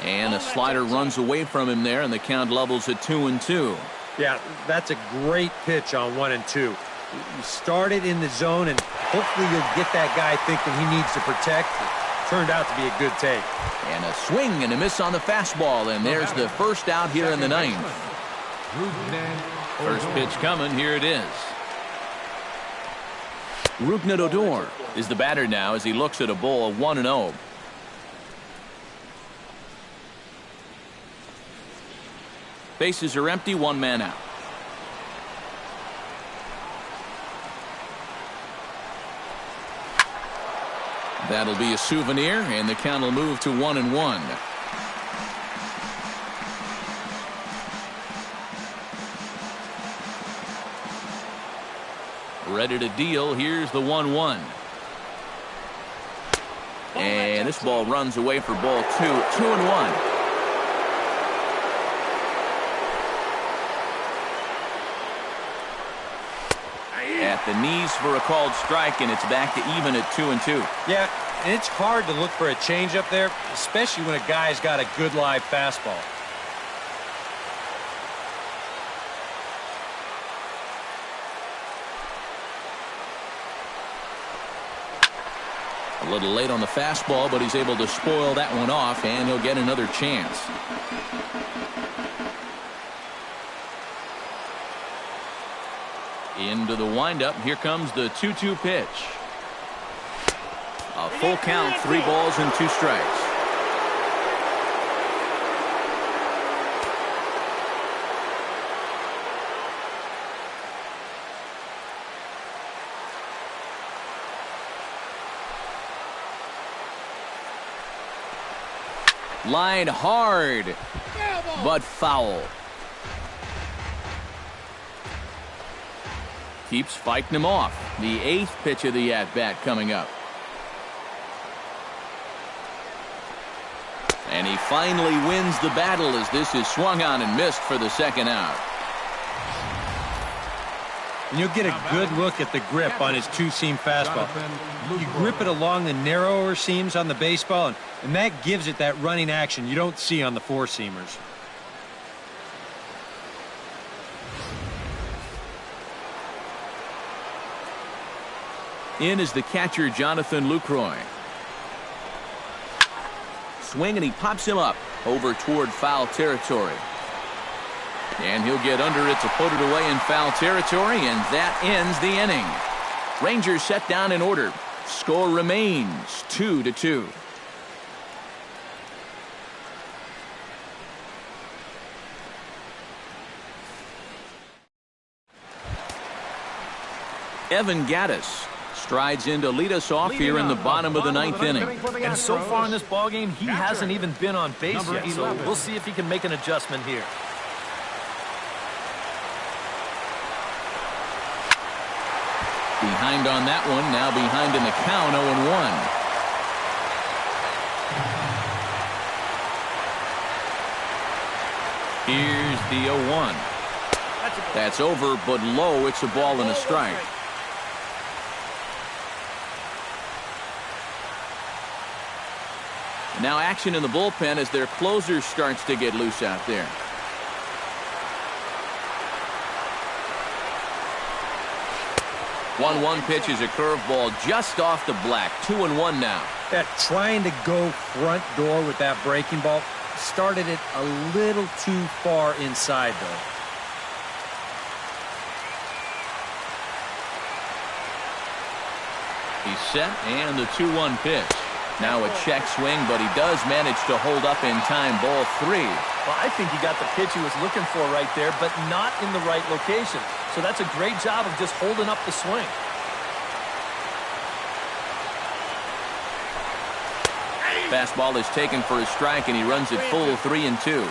Speaker 1: And a slider runs away from him there, and the count levels at 2-2.
Speaker 5: Yeah, that's a great pitch on 1-2. You start it in the zone, and hopefully you'll get that guy thinking he needs to protect. It turned out to be a good take.
Speaker 1: And a swing and a miss on the fastball, and there's the first out here in the ninth. First pitch coming, here it is. Rougned Odor is the batter now as he looks at a ball 1-0. Bases are empty, one man out. That'll be a souvenir, and the count will move to 1-1. Ready to deal. Here's the 1-1. And this ball runs away for ball 2. 2-1. At the knees for a called strike, and it's back to even at 2-2.
Speaker 5: Yeah, and it's hard to look for a changeup there, especially when a guy's got a good live fastball.
Speaker 1: A little late on the fastball, but he's able to spoil that one off, and he'll get another chance. Into the windup. Here comes the 2-2 pitch. A full count, 3 balls and 2 strikes. Line hard, but foul. Keeps fighting him off. The 8th pitch of the at-bat coming up. And he finally wins the battle as this is swung on and missed for the second out.
Speaker 5: And you'll get a good look at the grip on his 2-seam fastball. You grip it along the narrower seams on the baseball, and that gives it that running action you don't see on the 4-seamers.
Speaker 1: In is the catcher, Jonathan Lucroy. Swing, and he pops him up over toward foul territory. And he'll get under it to put it away in foul territory, and that ends the inning. Rangers set down in order. Score remains 2-2. Evan Gattis strides in to lead us off here in the bottom of the 9th inning.
Speaker 4: And so far in this ballgame, he hasn't even been on base yet, so we'll see if he can make an adjustment here.
Speaker 1: Behind on that one, now behind in the count, 0-1. Here's the 0-1. That's over, but low. It's a ball and a strike. Now action in the bullpen as their closer starts to get loose out there. One pitch is a curveball just off the black. 2-1 now.
Speaker 5: Trying to go front door with that breaking ball started it a little too far inside, though.
Speaker 1: He's set, and the 2-1 pitch. Now a check swing, but he does manage to hold up in time. Ball 3.
Speaker 4: Well, I think he got the pitch he was looking for right there, but not in the right location. So that's a great job of just holding up the swing.
Speaker 1: Fastball is taken for a strike, and he runs it full 3-2.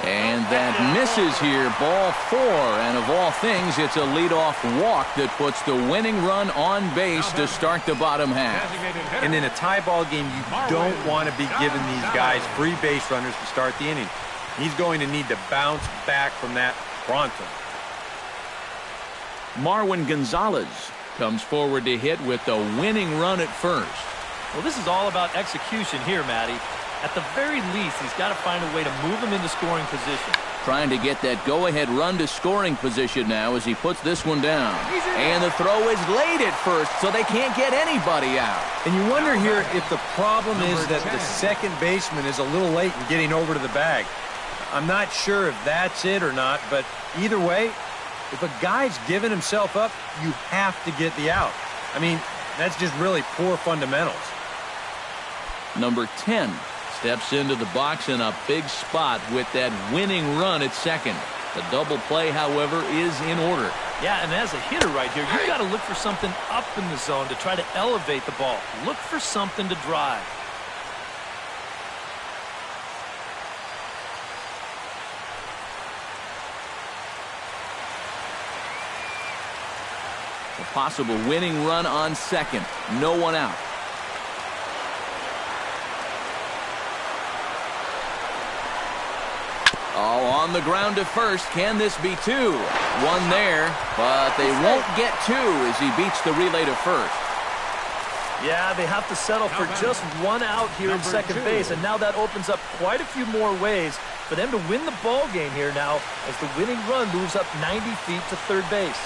Speaker 1: And that misses here. Ball 4. And of all things, it's a leadoff walk that puts the winning run on base to start the bottom half.
Speaker 5: And in a tie ball game, you don't want to be giving these guys free base runners to start the inning. He's going to need to bounce back from that pronto.
Speaker 1: Marwin Gonzalez comes forward to hit with the winning run at first.
Speaker 4: Well, this is all about execution here, Matty. At the very least, he's got to find a way to move him into scoring position.
Speaker 1: Trying to get that go-ahead run to scoring position now as he puts this one down. And the throw is late at first, so they can't get anybody out.
Speaker 5: And you wonder here if the problem is that the second baseman is a little late in getting over to the bag. I'm not sure if that's it or not, but either way, if a guy's giving himself up, you have to get the out. I mean, that's just really poor fundamentals.
Speaker 1: Number 10 steps into the box in a big spot with that winning run at second. The double play, however, is in order.
Speaker 4: Yeah, and as a hitter right here, you've got to look for something up in the zone to try to elevate the ball. Look for something to drive.
Speaker 1: A possible winning run on second. No one out. Oh, on the ground to first. Can this be 2? 1 there, but they won't get 2 as he beats the relay to first.
Speaker 4: Yeah, they have to settle for just 1 out here at second base, and now that opens up quite a few more ways for them to win the ball game here now as the winning run moves up 90 feet to third base.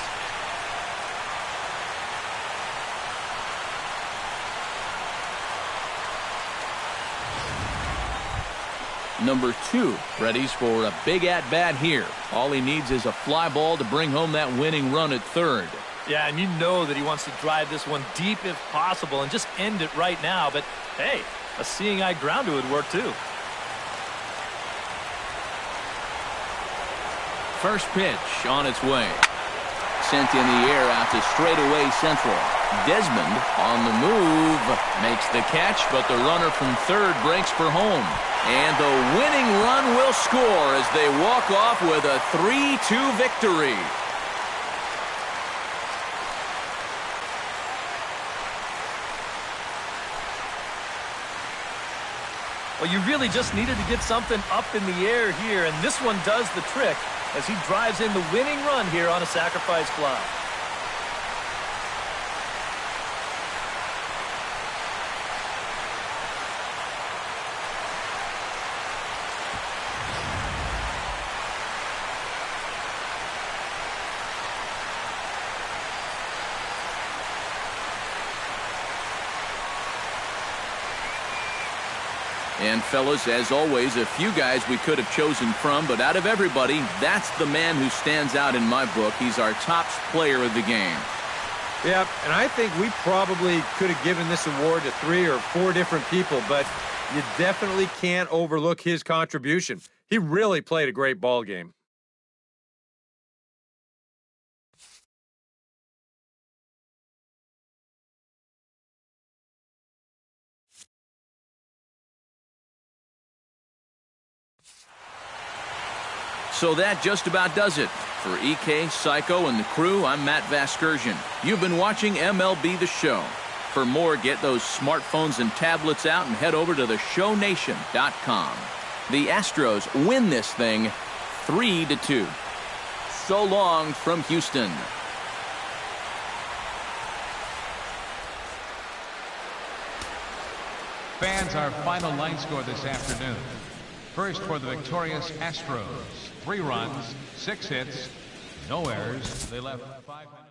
Speaker 1: Number 2 readies for a big at-bat here. All he needs is a fly ball to bring home that winning run at third.
Speaker 4: Yeah, and you know that he wants to drive this one deep if possible and just end it right now. But, hey, a seeing-eye grounder would work, too.
Speaker 1: First pitch on its way. Sent in the air out to straightaway central. Desmond on the move. Makes the catch, but the runner from third breaks for home. And the winning run will score as they walk off with a 3-2 victory.
Speaker 4: Well, you really just needed to get something up in the air here, and this one does the trick as he drives in the winning run here on a sacrifice fly.
Speaker 1: And fellas, as always, a few guys we could have chosen from, but out of everybody, that's the man who stands out in my book. He's our top player of the game.
Speaker 5: Yeah, and I think we probably could have given this award to 3 or 4 different people, but you definitely can't overlook his contribution. He really played a great ball game.
Speaker 1: So that just about does it. For EK, Psycho, and the crew, I'm Matt Vasgersian. You've been watching MLB The Show. For more, get those smartphones and tablets out and head over to theshownation.com. The Astros win this thing 3-2. So long from Houston.
Speaker 3: Fans, our final line score this afternoon. First for the victorious Astros. 3 runs, 6 hits, no errors. They left 5 minutes.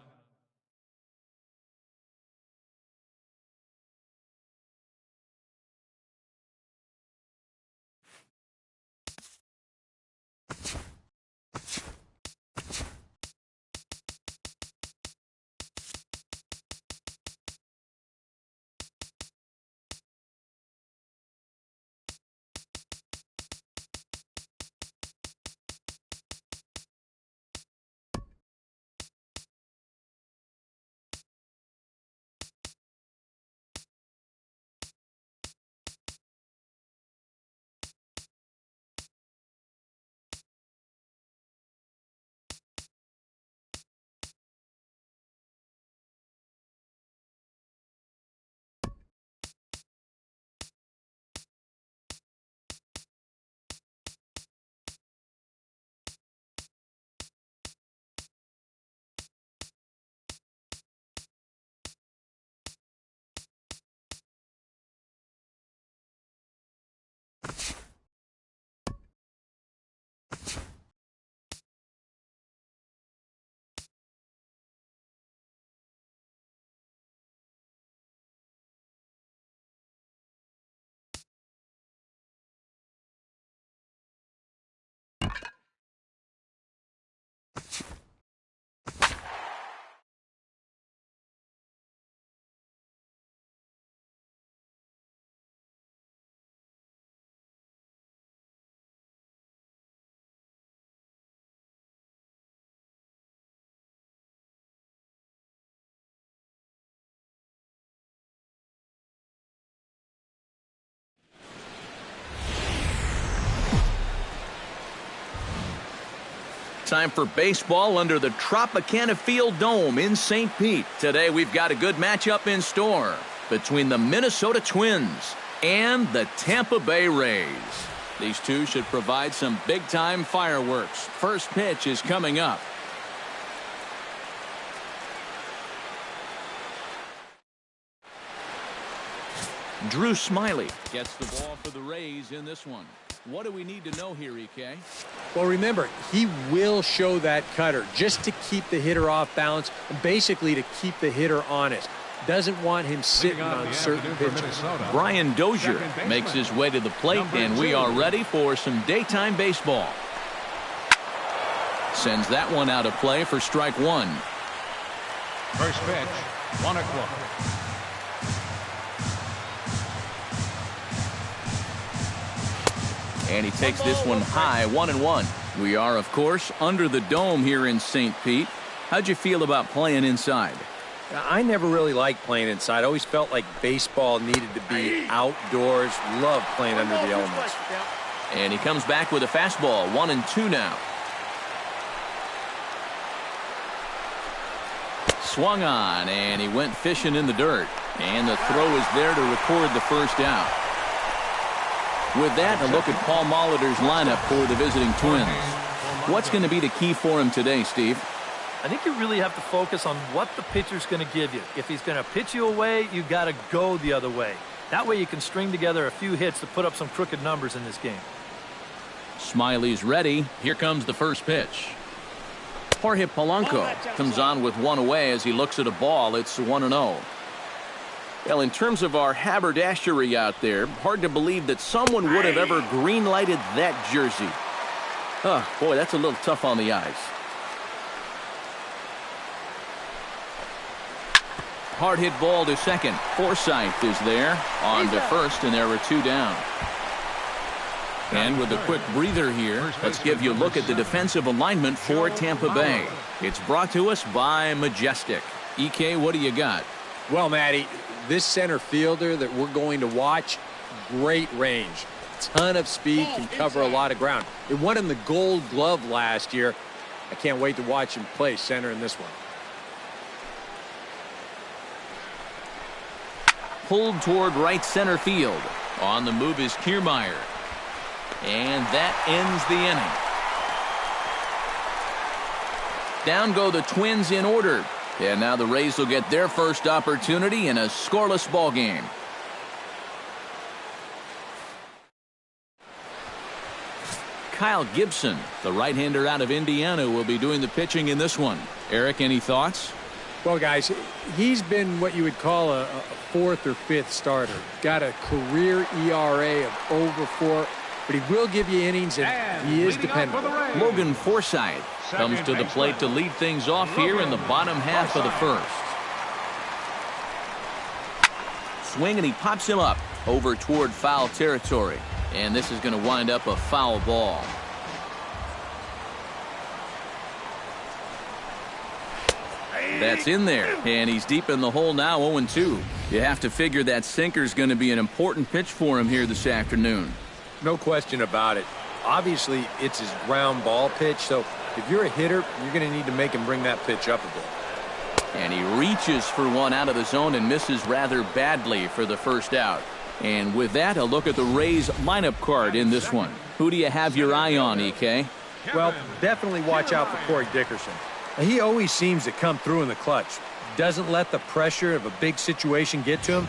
Speaker 1: Time for baseball under the Tropicana Field Dome in St. Pete. Today we've got a good matchup in store between the Minnesota Twins and the Tampa Bay Rays. These two should provide some big-time fireworks. First pitch is coming up. Drew Smiley gets the ball for the Rays in this one. What do we need to know here, EK?
Speaker 2: Well, remember, he will show that cutter just to keep the hitter off balance and basically to keep the hitter honest. Doesn't want him sitting on certain pitches.
Speaker 1: Brian Dozier makes his way to the plate, and we are ready for some daytime baseball. Sends that one out of play for strike one.
Speaker 3: First pitch, 1-0.
Speaker 1: And he takes this one high, 1-1. We are, of course, under the dome here in St. Pete. How'd you feel about playing inside?
Speaker 5: I never really liked playing inside. I always felt like baseball needed to be outdoors. Love playing under the elements.
Speaker 1: And he comes back with a fastball, 1-2 now. Swung on, and he went fishing in the dirt. And the throw is there to record the first out. With that, a look at Paul Molitor's lineup for the visiting Twins. What's going to be the key for him today, Steve?
Speaker 4: I think you really have to focus on what the pitcher's going to give you. If he's going to pitch you away, you got to go the other way. That way you can string together a few hits to put up some crooked numbers in this game.
Speaker 1: Smiley's ready. Here comes the first pitch. Jorge Polanco comes on with one away as he looks at a ball. It's 1-0. Well, in terms of our haberdashery out there, hard to believe that someone would have ever green-lighted that jersey. Oh, boy, that's a little tough on the eyes. Hard hit ball to second. Forsythe is there on to first, and there are 2 down. And with a quick breather here, let's give you a look at the defensive alignment for Tampa Bay. It's brought to us by Majestic. EK, what do you got?
Speaker 2: Well, Matty, this center fielder that we're going to watch, great range. Ton of speed, can cover a lot of ground. It won him the Gold Glove last year. I can't wait to watch him play center in this one.
Speaker 1: Pulled toward right center field. On the move is Kiermaier. And that ends the inning. Down go the Twins in order. And now the Rays will get their first opportunity in a scoreless ball game. Kyle Gibson, the right-hander out of Indiana, will be doing the pitching in this one. Eric, any thoughts?
Speaker 2: Well, guys, he's been what you would call a fourth or fifth starter. Got a career ERA of over 4, but he will give you innings, and he is dependable.
Speaker 1: Logan Forsythe comes to the plate to lead things off here in the bottom half of the first. Swing, and he pops him up over toward foul territory. And this is going to wind up a foul ball. That's in there, and he's deep in the hole now, 0-2. You have to figure that sinker's going to be an important pitch for him here this afternoon.
Speaker 5: No question about it. Obviously, it's his ground ball pitch, so if you're a hitter, you're going to need to make him bring that pitch up a bit.
Speaker 1: And he reaches for one out of the zone and misses rather badly for the first out. And with that, a look at the Rays lineup card in this one. Who do you have your eye on, EK?
Speaker 5: Well, definitely watch out for Corey Dickerson. He always seems to come through in the clutch. Doesn't let the pressure of a big situation get to him.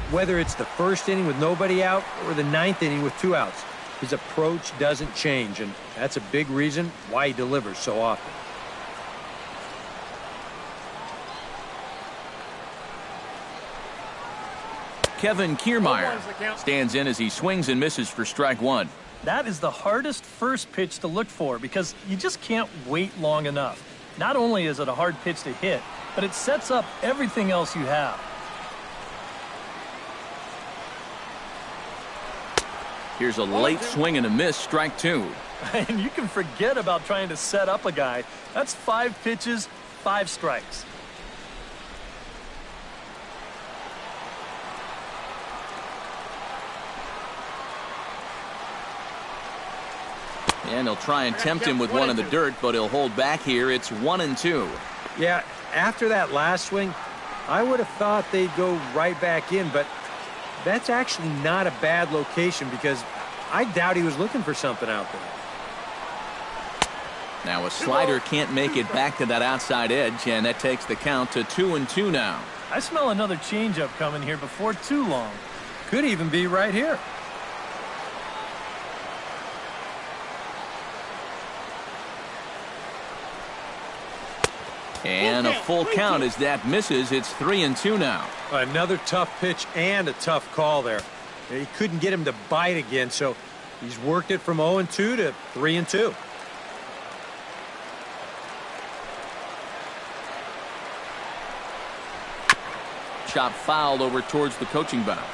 Speaker 5: Whether it's the first inning with nobody out or the ninth inning with 2 outs, his approach doesn't change, and that's a big reason why he delivers so often.
Speaker 1: Kevin Kiermaier stands in as he swings and misses for strike one.
Speaker 4: That is the hardest first pitch to look for because you just can't wait long enough. Not only is it a hard pitch to hit, but it sets up everything else you have.
Speaker 1: Here's a late swing and a miss, strike two.
Speaker 4: And you can forget about trying to set up a guy. That's 5 pitches, 5 strikes.
Speaker 1: And he'll try and tempt him with one in the dirt, but he'll hold back here. It's 1-2.
Speaker 5: Yeah, after that last swing, I would have thought they'd go right back in, but that's actually not a bad location because I doubt he was looking for something out there.
Speaker 1: Now a slider can't make it back to that outside edge, and that takes the count to 2-2 now.
Speaker 4: I smell another changeup coming here before too long.
Speaker 5: Could even be right here.
Speaker 1: And a full count as that misses. It's 3-2 now.
Speaker 5: Another tough pitch and a tough call there. He couldn't get him to bite again, so he's worked it from 0-2 to 3-2.
Speaker 1: Chop fouled over towards the coaching box.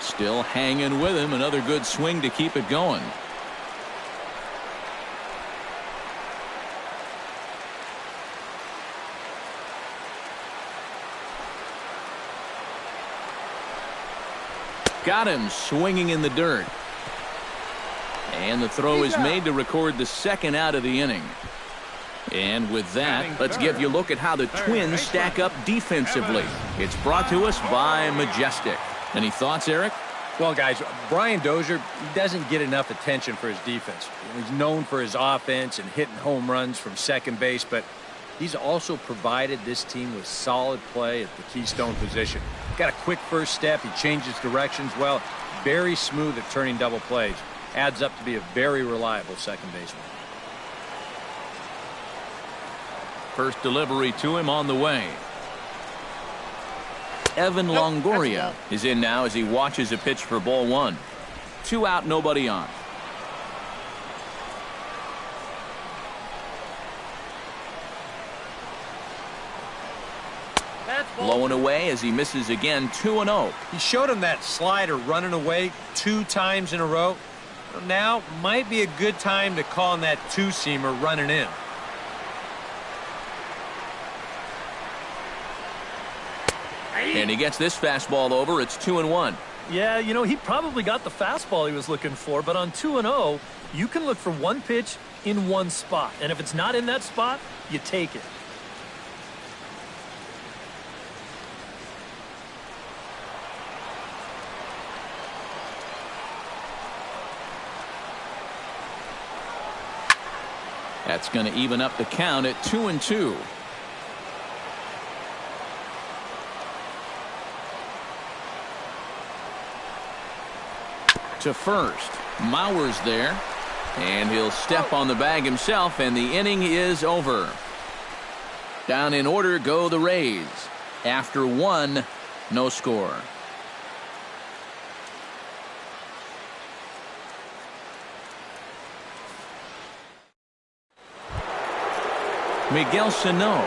Speaker 1: Still hanging with him. Another good swing to keep it going. Got him swinging in the dirt. And the throw is made to record the second out of the inning. And with that, let's give you a look at how the Twins stack up defensively. It's brought to us by Majestic. Any thoughts, Eric?
Speaker 5: Well, guys, Brian Dozier, he doesn't get enough attention for his defense. He's known for his offense and hitting home runs from second base, but he's also provided this team with solid play at the keystone position. Got a quick first step. He changes directions well. Very smooth at turning double plays. Adds up to be a very reliable second baseman.
Speaker 1: First delivery to him on the way. Evan Longoria is in now as he watches a pitch for ball one. 2 out, nobody on. Blowing away as he misses again, 2-0.
Speaker 5: He showed him that slider running away 2 times in a row. Now might be a good time to call on that 2-seamer running in.
Speaker 1: And he gets this fastball over. It's 2-1.
Speaker 4: Yeah, you know, he probably got the fastball he was looking for, but on 2-0, you can look for one pitch in one spot. And if it's not in that spot, you take it.
Speaker 1: That's going to even up the count at 2-2. To first. Mauer's there. And he'll step on the bag himself, and the inning is over. Down in order go the Rays. After one, no score. Miguel Sano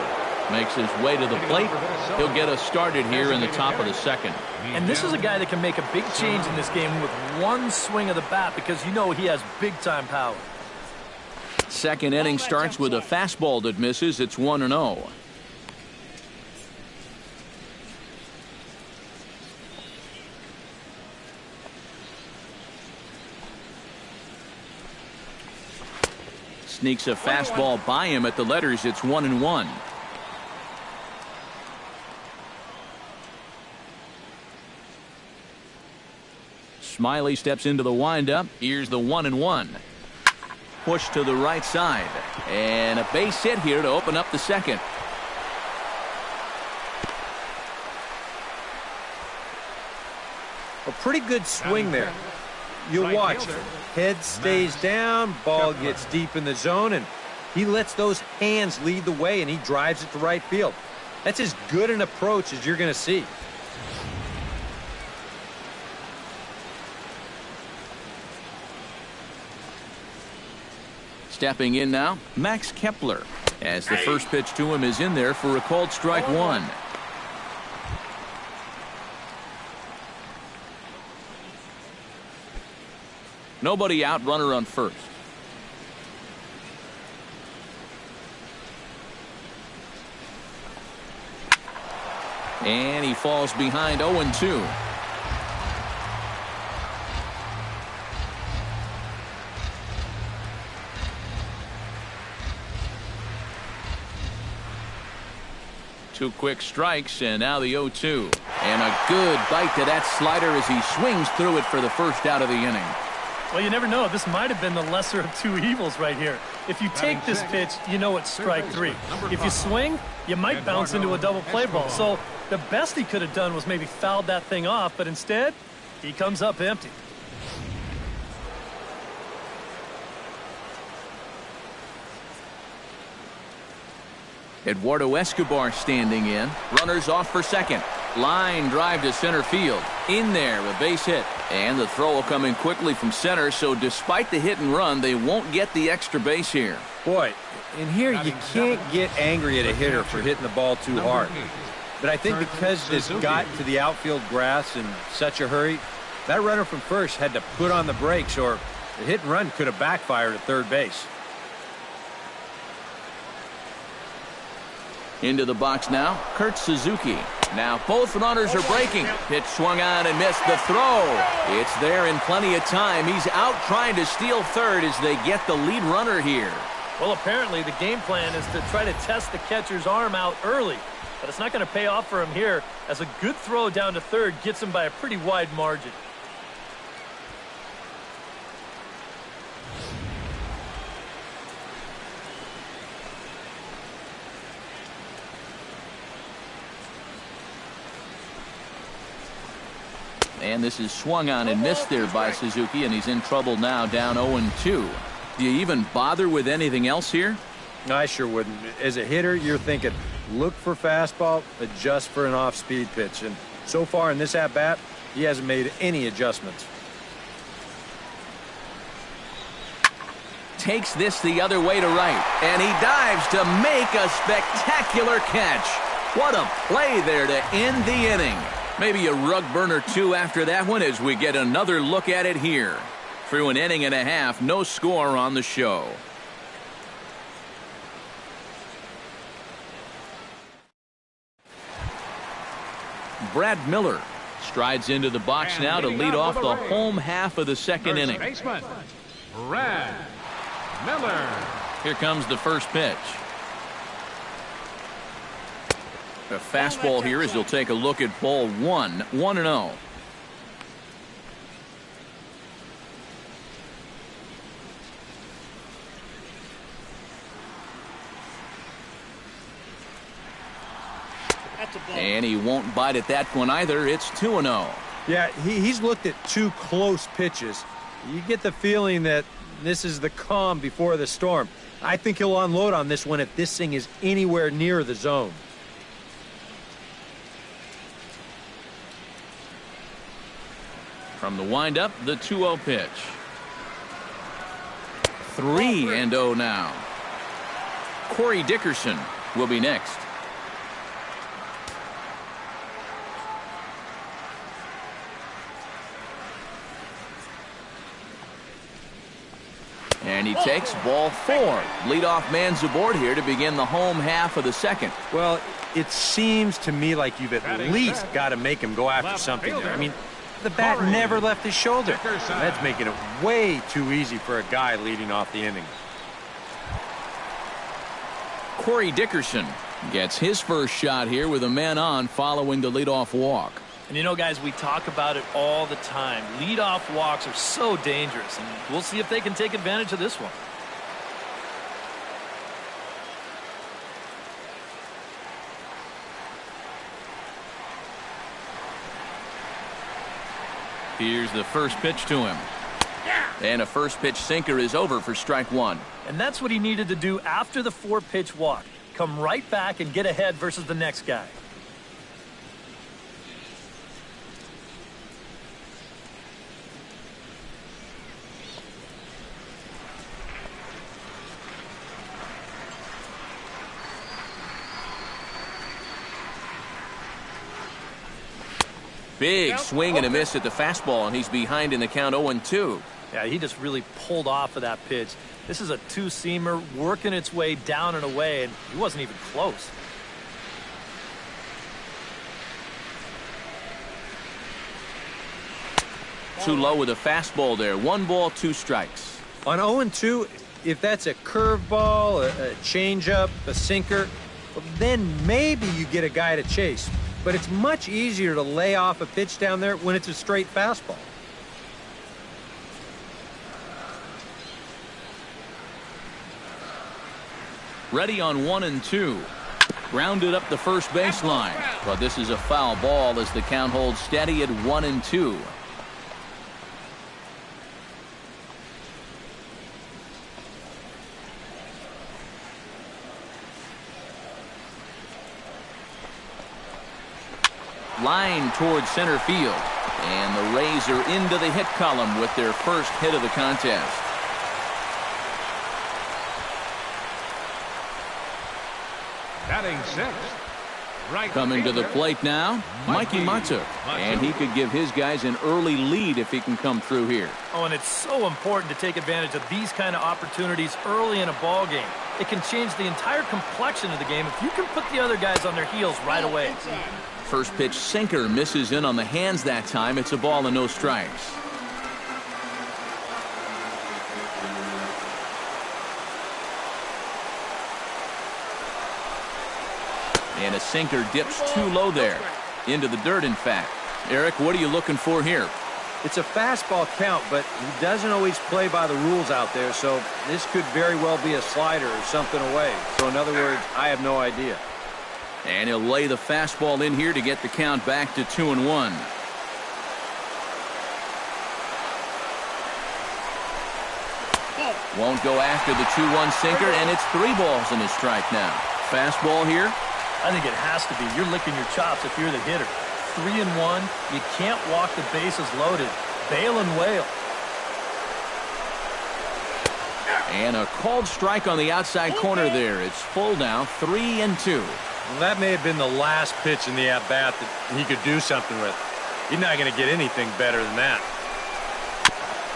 Speaker 1: makes his way to the plate. He'll get us started here in the top of the second.
Speaker 4: And this is a guy that can make a big change in this game with one swing of the bat, because you know he has big-time power.
Speaker 1: Second inning starts with a fastball that misses. It's 1-0. Sneaks a fastball by him at the letters. It's 1-1. Smiley steps into the windup. Here's the 1-1. Push to the right side. And a base hit here to open up the second.
Speaker 5: A pretty good swing there. You'll watch. Head stays down, ball gets deep in the zone, and he lets those hands lead the way, and he drives it to right field. That's as good an approach as you're going to see.
Speaker 1: Stepping in now, Max Kepler, as the first pitch to him is in there for a called strike one. Nobody out, runner on first. And he falls behind 0-2. Two quick strikes, and now the 0-2. And a good bite to that slider as he swings through it for the first out of the inning.
Speaker 4: Well, you never know. This might have been the lesser of two evils right here. If you take this pitch, you know it's strike three. If you swing, you might bounce into a double play ball. So the best he could have done was maybe fouled that thing off, but instead, he comes up empty.
Speaker 1: Eduardo Escobar standing in. Runners off for second. Line drive to center field. In there, a base hit. And the throw will come in quickly from center, so despite the hit and run, they won't get the extra base here.
Speaker 5: Boy, in here you can't get angry at a hitter for hitting the ball too hard. But I think because this got to the outfield grass in such a hurry, that runner from first had to put on the brakes, or the hit and run could have backfired at third base.
Speaker 1: Into the box now, Kurt Suzuki. Now both runners are breaking. Pitch swung on and missed the throw. It's there in plenty of time. He's out trying to steal third as they get the lead runner here.
Speaker 4: Well, apparently the game plan is to try to test the catcher's arm out early. But it's not going to pay off for him here, as a good throw down to third gets him by a pretty wide margin.
Speaker 1: And this is swung on and missed there by Suzuki, and he's in trouble now, down 0-2. Do you even bother with anything else here?
Speaker 5: I sure wouldn't. As a hitter, you're thinking, look for fastball, adjust for an off-speed pitch. And so far in this at-bat, he hasn't made any adjustments.
Speaker 1: Takes this the other way to right, and he dives to make a spectacular catch. What a play there to end the inning. Maybe a rug burner too after that one as we get another look at it here. Through an inning and a half, no score on the show. Brad Miller strides into the box now to lead off the home half of the second inning.
Speaker 3: Baseman, Brad Miller.
Speaker 1: Here comes the first pitch. A fastball here as he'll take a look at ball one. 1-0. And he won't bite at that one either. It's 2-0.
Speaker 5: Yeah, he's looked at 2 close pitches. You get the feeling that this is the calm before the storm. I think he'll unload on this one if this thing is anywhere near the zone.
Speaker 1: From the windup, the 2-0 pitch. 3-0 now. Corey Dickerson will be next. And he takes ball 4. Leadoff man's aboard here to begin the home half of the second.
Speaker 5: Well, it seems to me like you've at least got to make him go after something there. I mean, the bat never left his shoulder. That's making it way too easy for a guy leading off the inning.
Speaker 1: Corey Dickerson gets his first shot here with a man on following the leadoff walk.
Speaker 4: And you know, guys, we talk about it all the time. Leadoff walks are so dangerous, and we'll see if they can take advantage of this one.
Speaker 1: Here's the first pitch to him. And a first pitch sinker is over for strike 1.
Speaker 4: And that's what he needed to do after the 4-pitch walk. Come right back and get ahead versus the next guy.
Speaker 1: Big swing and a miss at the fastball, and he's behind in the count 0-2.
Speaker 4: Yeah, he just really pulled off of that pitch. This is a 2-seamer working its way down and away, and he wasn't even close.
Speaker 1: Too low with a fastball there. 1 ball, 2 strikes.
Speaker 5: On 0-2, if that's a curveball, a changeup, a sinker, then maybe you get a guy to chase. But it's much easier to lay off a pitch down there when it's a straight fastball.
Speaker 1: Ready on 1-2. Grounded up the first baseline. But this is a foul ball as the count holds steady at 1-2. Line towards center field. And the Rays are into the hit column with their first hit of the contest.
Speaker 3: Batting 6th.
Speaker 1: Coming to the plate now, Mikey Matuk. And he could give his guys an early lead if he can come through here.
Speaker 4: Oh, and it's so important to take advantage of these kind of opportunities early in a ball game. It can change the entire complexion of the game if you can put the other guys on their heels right away.
Speaker 1: First pitch sinker misses in on the hands that time. It's a ball and no strikes. And a sinker dips too low there. Into the dirt, in fact. Eric, what are you looking for here?
Speaker 5: It's a fastball count, but he doesn't always play by the rules out there, so this could very well be a slider or something away. So in other words, I have no idea.
Speaker 1: And he'll lay the fastball in here to get the count back to 2-1. Won't go after the 2-1 sinker, and it's 3 balls and a strike now. Fastball here.
Speaker 4: I think it has to be. You're licking your chops if you're the hitter. 3-1. You can't walk the bases loaded. Bail and wail.
Speaker 1: And a called strike on the outside corner there. It's full now, 3-2.
Speaker 5: Well, that may have been the last pitch in the at-bat that he could do something with. He's not going to get anything better than that.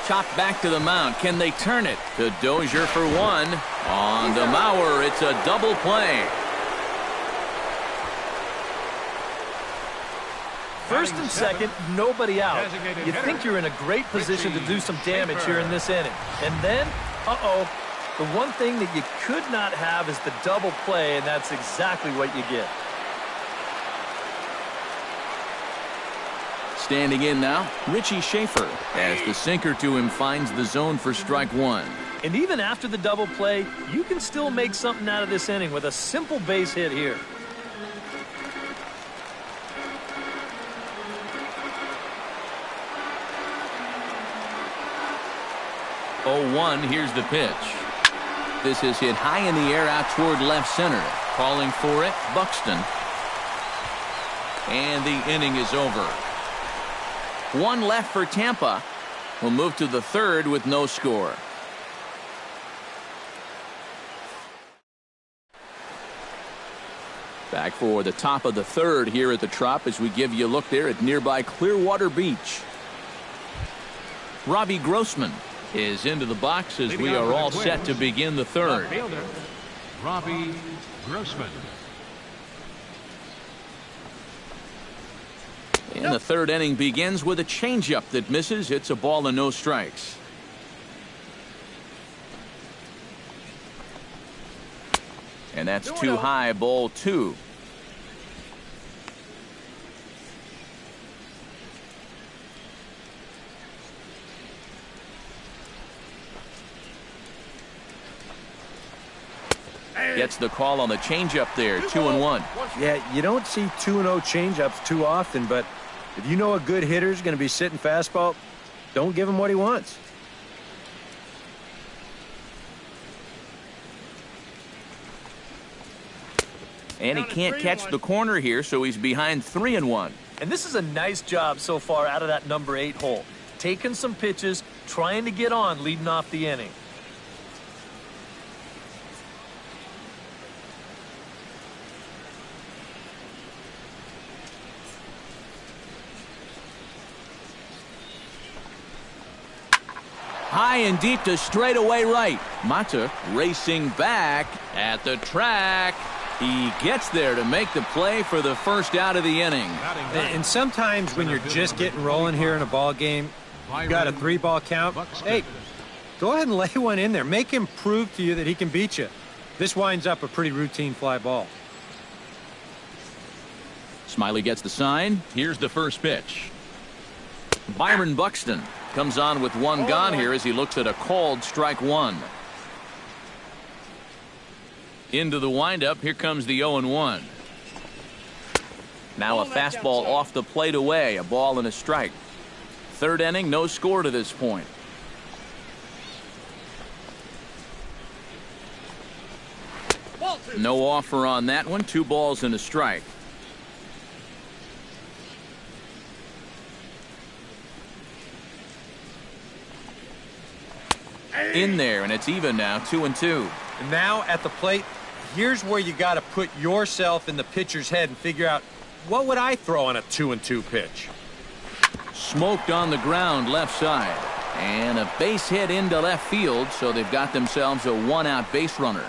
Speaker 1: Chopped back to the mound. Can they turn it? To Dozier for 1. On to Mauer. It's a double play.
Speaker 4: First and second, nobody out. You think you're in a great position to do some damage here in this inning. And then, the one thing that you could not have is the double play, and that's exactly what you get.
Speaker 1: Standing in now, Richie Schaefer, as the sinker to him finds the zone for strike 1.
Speaker 4: And even after the double play, you can still make something out of this inning with a simple base hit here.
Speaker 1: 0-1, here's the pitch. This is hit high in the air out toward left center. Calling for it, Buxton. And the inning is over. One left for Tampa. We'll move to the third with no score. Back for the top of the third here at the Trop as we give you a look there at nearby Clearwater Beach. Robbie Grossman is into the box as we are all set to begin the third.
Speaker 3: Robbie Grossman.
Speaker 1: And the third inning begins with a changeup that misses. It's a ball and no strikes. And that's too high, ball 2. Gets the call on the changeup there, 2-1.
Speaker 5: Yeah, you don't see 2-0 changeups too often, but if you know a good hitter's going to be sitting fastball, don't give him what he wants.
Speaker 1: And he can't catch the corner here, so he's behind 3-1.
Speaker 4: And this is a nice job so far out of that number 8 hole. Taking some pitches, trying to get on, leading off the inning.
Speaker 1: High and deep to straightaway right. Mata racing back at the track. He gets there to make the play for the first out of the inning.
Speaker 5: And sometimes when you're just getting rolling here in a ball game, you got a 3-ball count. Hey, go ahead and lay one in there. Make him prove to you that he can beat you. This winds up a pretty routine fly ball.
Speaker 1: Smiley gets the sign. Here's the first pitch. Byron Buxton comes on with one gone here as he looks at a called strike 1. Into the windup. Here comes the 0-1. Now a fastball off the plate away. A ball and a strike. Third inning, no score to this point. No offer on that one. 2 balls and a strike. In there, and it's even now, 2-2.
Speaker 5: And now at the plate, here's where you got to put yourself in the pitcher's head and figure out, what would I throw on a 2-2 pitch?
Speaker 1: Smoked on the ground left side. And a base hit into left field, so they've got themselves a 1-out base runner.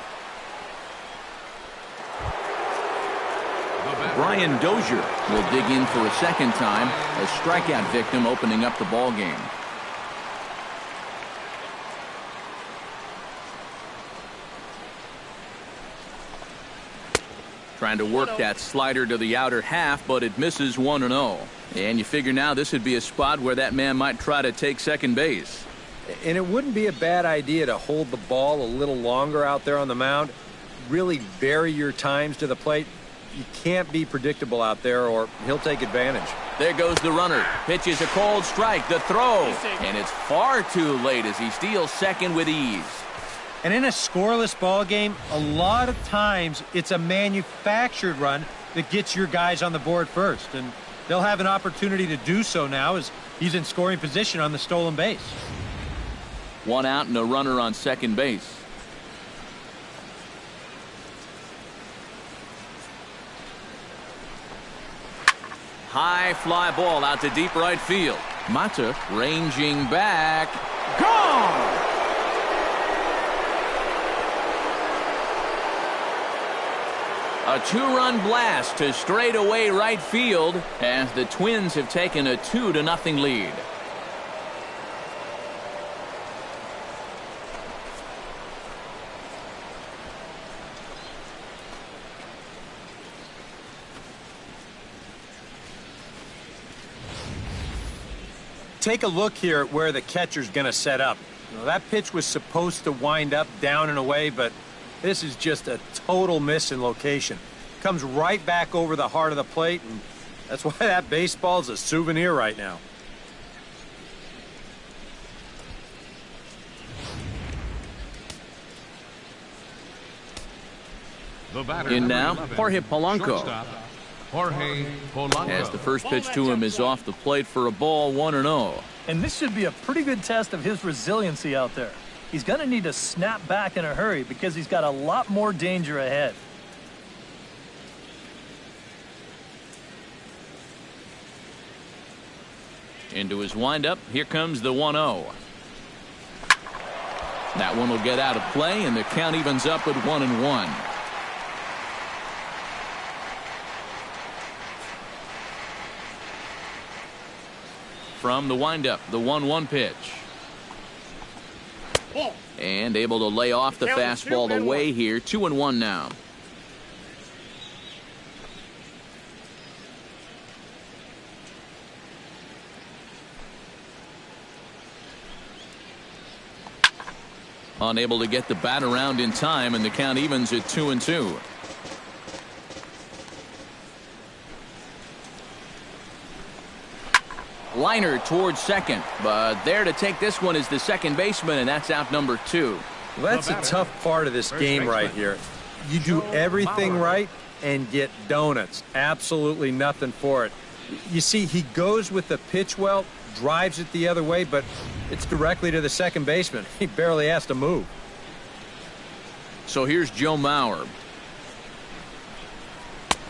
Speaker 1: Brian Dozier will dig in for a second time, a strikeout victim opening up the ball game. Trying to work that slider to the outer half, but it misses 1-0. And you figure now this would be a spot where that man might try to take second base.
Speaker 5: And it wouldn't be a bad idea to hold the ball a little longer out there on the mound. Really vary your times to the plate. You can't be predictable out there or he'll take advantage.
Speaker 1: There goes the runner. Pitches a cold strike. The throw. And it's far too late as he steals second with ease.
Speaker 5: And in a scoreless ball game, a lot of times it's a manufactured run that gets your guys on the board first. And they'll have an opportunity to do so now as he's in scoring position on the stolen base.
Speaker 1: 1 out and a runner on second base. High fly ball out to deep right field. Mata ranging back. Gone! A 2-run blast to straightaway right field as the Twins have taken a 2-0 lead.
Speaker 5: Take a look here at where the catcher's going to set up. That pitch was supposed to wind up down and away, but this is just a total miss in location. Comes right back over the heart of the plate, and that's why that baseball is a souvenir right now.
Speaker 1: In now, Jorge Polanco.
Speaker 3: Jorge Polanco.
Speaker 1: As the first pitch to him is off the plate for a ball, 1-0.
Speaker 4: And this should be a pretty good test of his resiliency out there. He's going to need to snap back in a hurry because he's got a lot more danger ahead.
Speaker 1: Into his windup, here comes the 1-0. That one will get out of play, and the count evens up at 1-1. From the windup, the 1-1 pitch. And able to lay off the fastball away here. 2-1 now. Unable to get the bat around in time, and the count evens at 2-2. Liner towards second, but there to take this one is the second baseman, and that's out number 2.
Speaker 5: Well, that's a tough part of this game right here. You do everything right and get donuts. Absolutely nothing for it. You see, he goes with the pitch well, drives it the other way, but it's directly to the second baseman. He barely has to move.
Speaker 1: So here's Joe Mauer,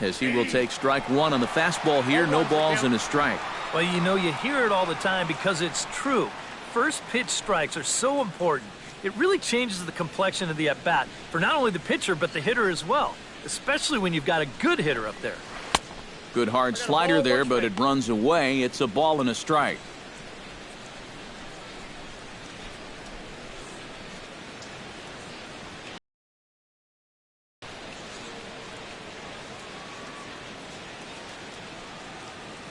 Speaker 1: as he will take strike 1 on the fastball here. No balls and a strike.
Speaker 4: Well, you know, you hear it all the time because it's true. First pitch strikes are so important. It really changes the complexion of the at-bat for not only the pitcher but the hitter as well, especially when you've got a good hitter up there.
Speaker 1: Good hard slider there, but it runs away. It's a ball and a strike.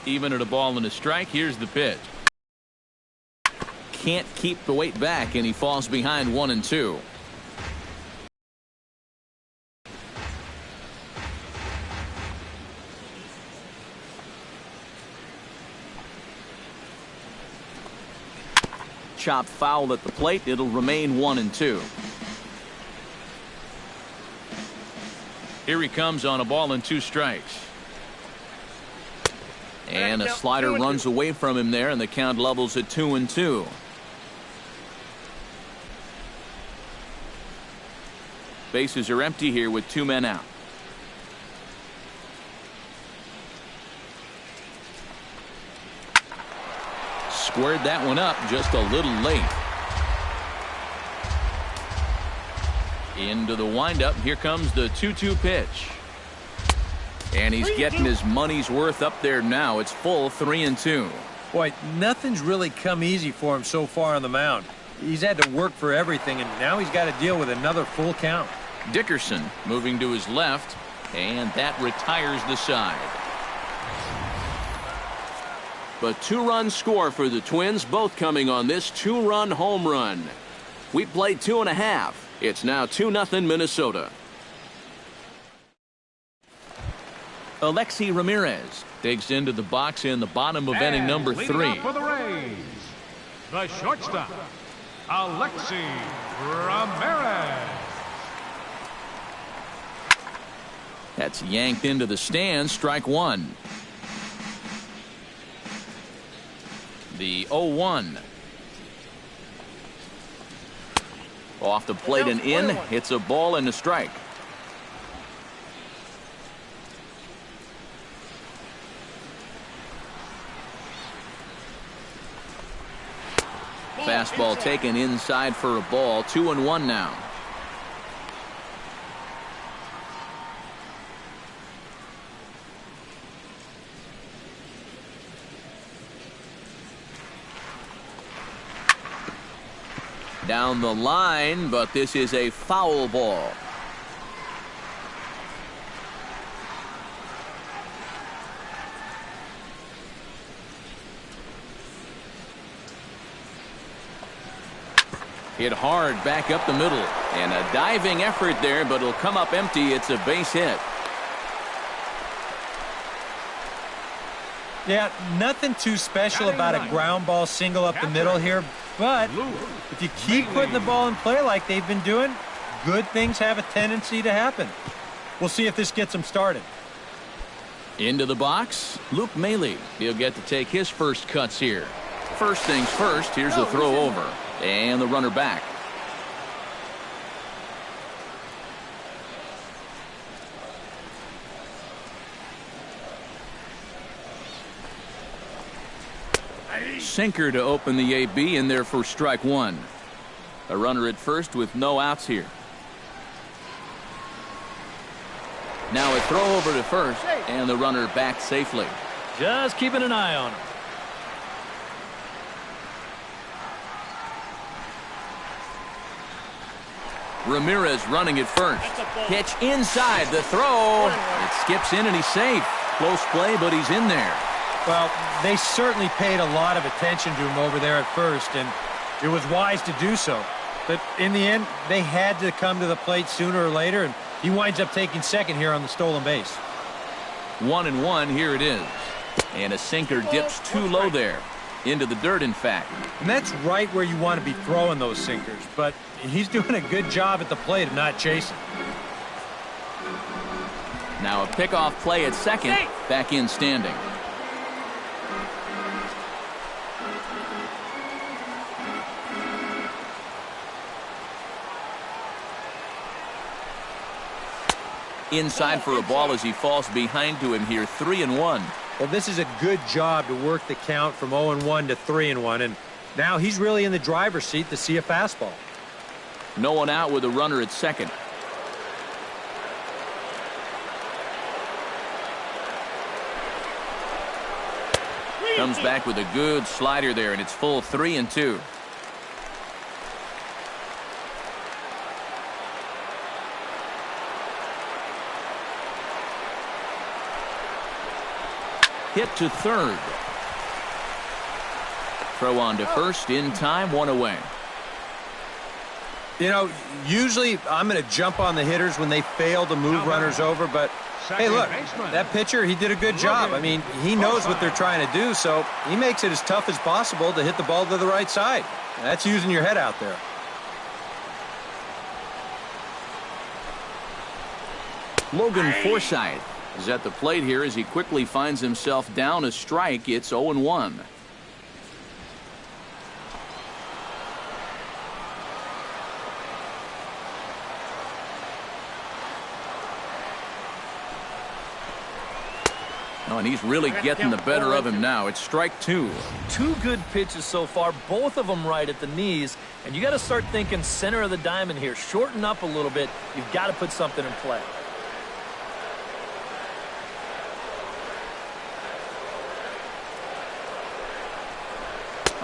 Speaker 1: Even at a ball and a strike, here's the pitch. Can't keep the weight back, and he falls behind 1-2. Chopped foul at the plate. It'll remain 1-2. Here he comes on a ball and 2 strikes. And a slider runs away from him there, and the count levels at 2-2. Bases are empty here with 2 men out. Squared that one up just a little late. Into the windup. Here comes the 2-2 pitch. And he's getting his money's worth up there now. It's full 3-2.
Speaker 5: Boy, nothing's really come easy for him so far on the mound. He's had to work for everything, and now he's got to deal with another full count.
Speaker 1: Dickerson moving to his left, and that retires the side. But 2-run score for the Twins, both coming on this 2-run home run. We played 2.5. It's now 2-0 Minnesota. Alexi Ramirez digs into the box in the bottom of inning number 3.
Speaker 3: For the Rays, the shortstop, Alexi Ramirez.
Speaker 1: That's yanked into the stands. Strike 1. The 0-1. Off the plate and in. It's a ball and a strike. Fastball taken inside for a ball. 2-1 now. Down the line, but this is a foul ball. Hit hard back up the middle, and a diving effort there, but it'll come up empty. It's a base hit.
Speaker 5: Yeah, nothing too special about a ground ball single up the middle here, but if you keep putting the ball in play like they've been doing, good things have a tendency to happen. We'll see if this gets him started.
Speaker 1: Into the box, Luke Maley. He'll get to take his first cuts here. First things first, here's the throw over. And the runner back. Sinker to open the AB in there for strike one. A runner at first with no outs here. Now a throw over to first, and the runner back safely.
Speaker 4: Just keeping an eye on him.
Speaker 1: Ramirez running at first. Pitch inside the throw. It skips in and he's safe. Close play, but he's in there.
Speaker 5: Well, they certainly paid a lot of attention to him over there at first, and it was wise to do so. But in the end, they had to come to the plate sooner or later, and he winds up taking second here on the stolen base.
Speaker 1: 1-1, here it is. And a sinker dips too low there. Into the dirt, in fact.
Speaker 5: And that's right where you want to be throwing those sinkers, but he's doing a good job at the plate of not chasing.
Speaker 1: Now a pickoff play at second. Back in standing. Inside for a ball as he falls behind to him here. 3-1.
Speaker 5: Well, this is a good job to work the count from 0-1 to 3-1, and now he's really in the driver's seat to see a fastball.
Speaker 1: No one out with a runner at second. Comes back with a good slider there, and it's full 3-2. Hit to third. Throw on to first in time, one away.
Speaker 5: You know, usually I'm going to jump on the hitters when they fail to move runners over, but hey, look, that pitcher, he did a good job. I mean, he knows what they're trying to do, so he makes it as tough as possible to hit the ball to the right side. That's using your head out there.
Speaker 1: Logan Forsythe is at the plate here as he quickly finds himself down a strike. It's 0-1. Oh, and he's really getting the better of him now. It's strike two.
Speaker 4: Two good pitches so far, both of them right at the knees, and you got to start thinking center of the diamond here. Shorten up a little bit. You've got to put something in play.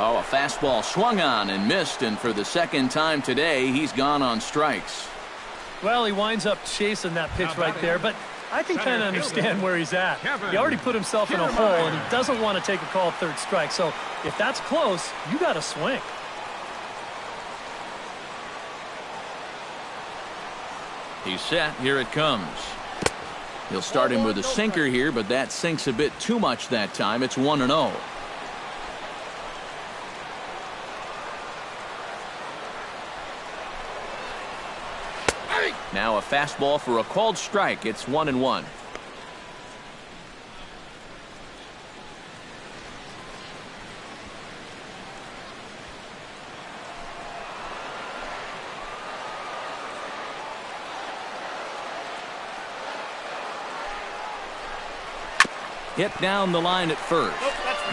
Speaker 1: Oh, a fastball swung on and missed, and for the second time today, he's gone on strikes.
Speaker 4: Well, he winds up chasing that pitch right there, but I can kind of understand where he's at. He already put himself in a hole, and he doesn't want to take a call third strike. So if that's close, you got to swing.
Speaker 1: He's set. Here it comes. He'll start him with a sinker here, but that sinks a bit too much that time. It's 1-0. Now a fastball for a called strike. It's 1-1. Hit down the line at first,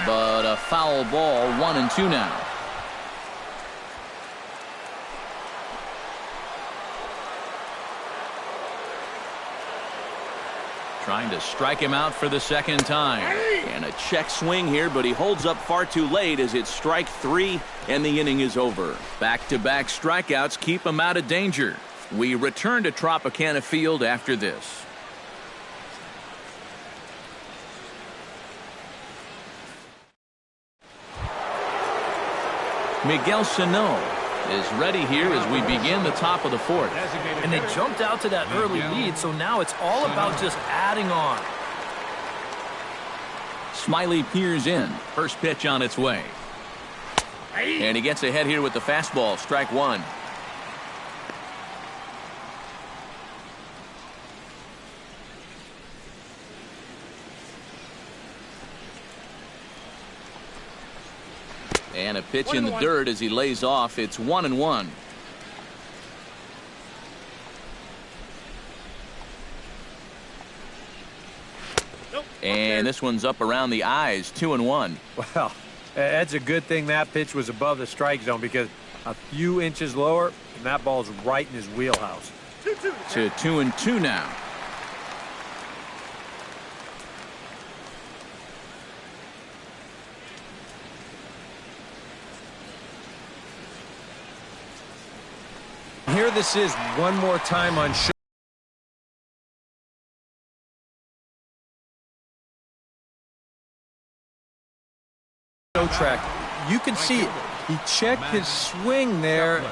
Speaker 1: but a foul ball. 1-2 now. Trying to strike him out for the second time. And a check swing here, but he holds up far too late as it's strike three, and the inning is over. Back-to-back strikeouts keep him out of danger. We return to Tropicana Field after this. Miguel Sano is ready here as we begin the top of the fourth.
Speaker 4: And they jumped out to that early lead, so now it's all about just adding on.
Speaker 1: Smiley peers in. First pitch on its way. And he gets ahead here with the fastball. Strike one. And a pitch in the dirt as he lays off. It's 1-1. And this one's up around the eyes, 2-1.
Speaker 5: Well, that's a good thing that pitch was above the strike zone, because a few inches lower and that ball's right in his wheelhouse.
Speaker 1: To 2-2 now.
Speaker 5: Here this is one more time on show track. You can see it. He checked his swing there,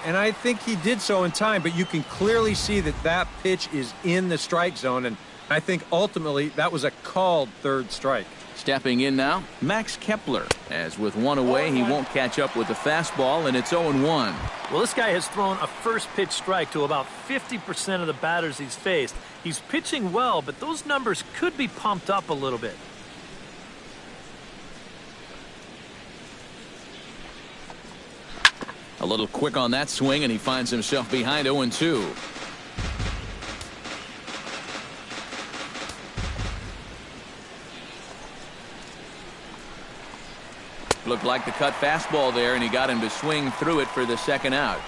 Speaker 5: and I think he did so in time, but you can clearly see that that pitch is in the strike zone, and I think ultimately that was a called third strike.
Speaker 1: Stepping in now, Max Kepler. As with one away, he won't catch up with the fastball, and it's 0-1.
Speaker 4: Well, this guy has thrown a first pitch strike to about 50% of the batters he's faced. He's pitching well, but those numbers could be pumped up a little bit.
Speaker 1: A little quick on that swing, and he finds himself behind 0-2. Looked like the cut fastball there, and he got him to swing through it for the second out.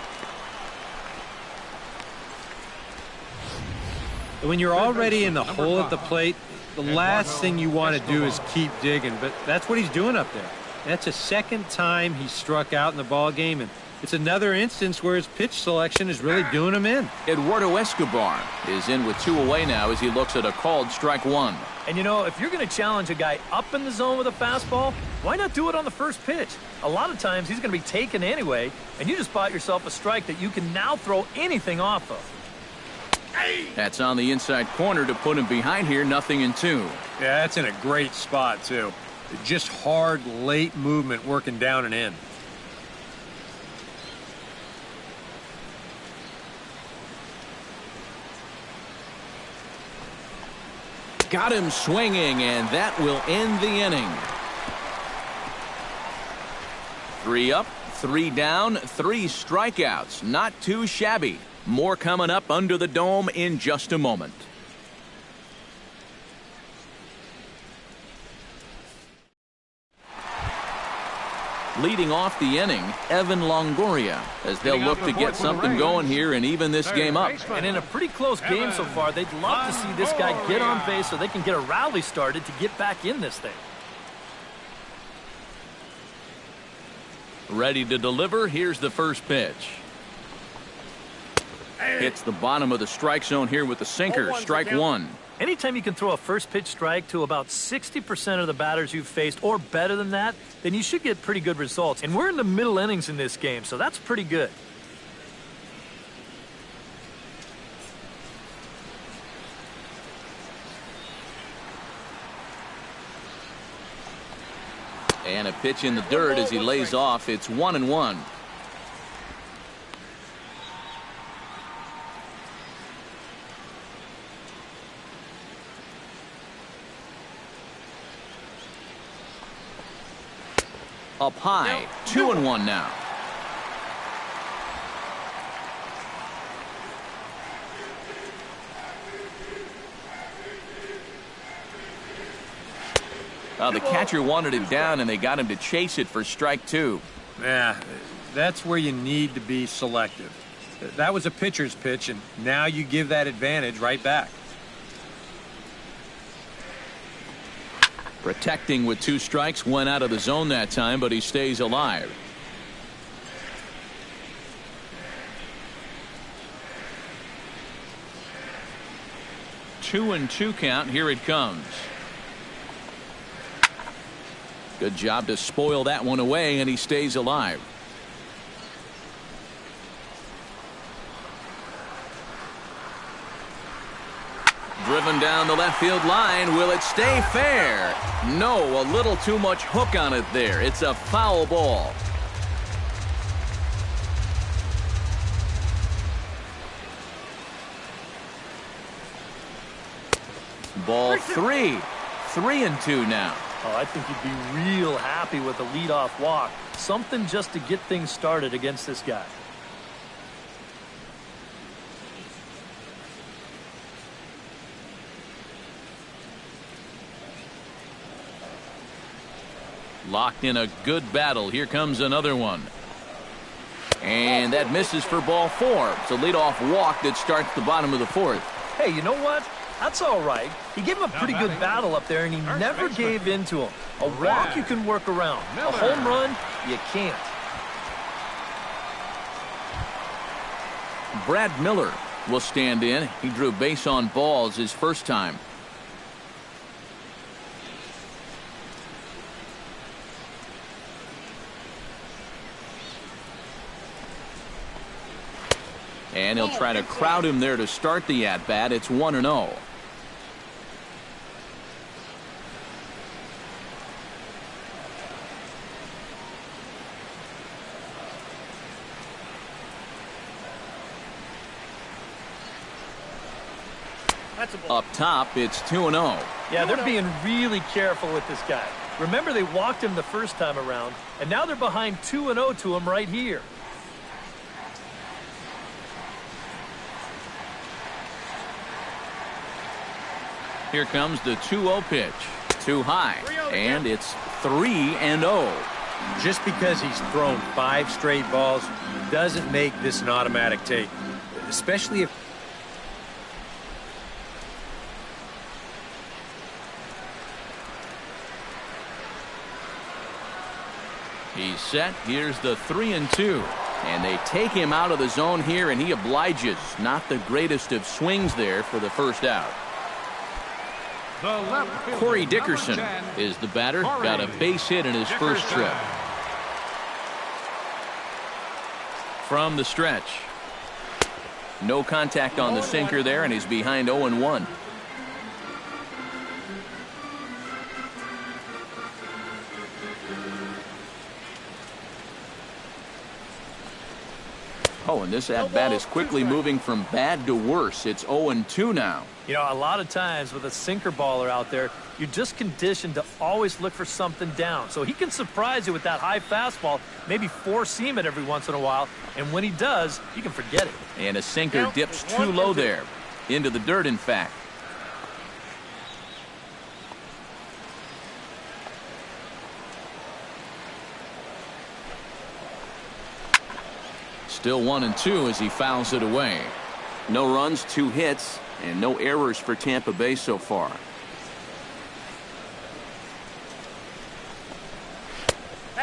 Speaker 5: When you're already in the hole at the plate, the last thing you want to do is keep digging, but that's what he's doing up there. That's a second time he struck out in the ball game, and it's another instance where his pitch selection is really doing him in.
Speaker 1: Eduardo Escobar is in with 2 away now as he looks at a called strike 1.
Speaker 4: And you know, if you're going to challenge a guy up in the zone with a fastball, why not do it on the first pitch? A lot of times he's going to be taken anyway, and you just bought yourself a strike that you can now throw anything off of.
Speaker 1: That's on the inside corner to put him behind here, 0-2.
Speaker 5: Yeah, that's in a great spot, too. Just hard, late movement working down and in.
Speaker 1: Got him swinging, and that will end the inning. 3 up, 3 down, 3 strikeouts. Not too shabby. More coming up under the dome in just a moment. Leading off the inning, Evan Longoria, as they'll look to get something going here and even this game up.
Speaker 4: And in a pretty close game so far, they'd love to see this guy get on base so they can get a rally started to get back in this thing.
Speaker 1: Ready to deliver. Here's the first pitch. Hits the bottom of the strike zone here with the sinker. Strike 1.
Speaker 4: Anytime you can throw a first pitch strike to about 60% of the batters you've faced or better than that, then you should get pretty good results. And we're in the middle innings in this game, so that's pretty good.
Speaker 1: And a pitch in the dirt as he lays off. It's 1-1. Up high, 2-1 now. The catcher wanted it down, and they got him to chase it for strike 2.
Speaker 5: Yeah, that's where you need to be selective. That was a pitcher's pitch, and now you give that advantage right back.
Speaker 1: Protecting with 2 strikes, went out of the zone that time, but he stays alive. Two and 2 count. Here it comes. Good job to spoil that one away, and he stays alive. Driven down the left field line. Will it stay fair? No, a little too much hook on it there. It's a foul ball. Ball 3. 3 and 2 now.
Speaker 4: Oh, I think he'd be real happy with a leadoff walk. Something just to get things started against this guy.
Speaker 1: Locked in a good battle. Here comes another one. And that misses for ball 4. It's a leadoff walk that starts the bottom of the 4th.
Speaker 4: Hey, you know what? That's all right. He gave him a pretty good battle up there, and he never gave in to him. A walk you can work around. A home run, you can't.
Speaker 1: Brad Miller will stand in. He drew base on balls his first time. And he'll try to crowd him there to start the at-bat. It's 1-0. Up top, it's 2-0.
Speaker 4: Yeah, they're being really careful with this guy. Remember, they walked him the first time around, and now they're behind 2-0 to him right here.
Speaker 1: Here comes the 2-0 pitch. Too high. And it's 3-0.
Speaker 5: Just because he's thrown 5 straight balls doesn't make this an automatic take. Especially if...
Speaker 1: He's set. Here's the 3-2. And they take him out of the zone here, and he obliges. Not the greatest of swings there for the first out. Corey Dickerson is the batter. Got a base hit in his first trip. From the stretch. No contact on the sinker there, and he's behind 0-1. Oh, and this at-bat is quickly moving from bad to worse. It's 0-2 now.
Speaker 4: You know, a lot of times with a sinker baller out there, you're just conditioned to always look for something down. So he can surprise you with that high fastball, maybe four-seam it every once in a while, and when he does, you can forget it.
Speaker 1: And a sinker dips too low there. Into the dirt, in fact. Still 1-2 as he fouls it away. No runs, 2 hits, and no errors for Tampa Bay so far.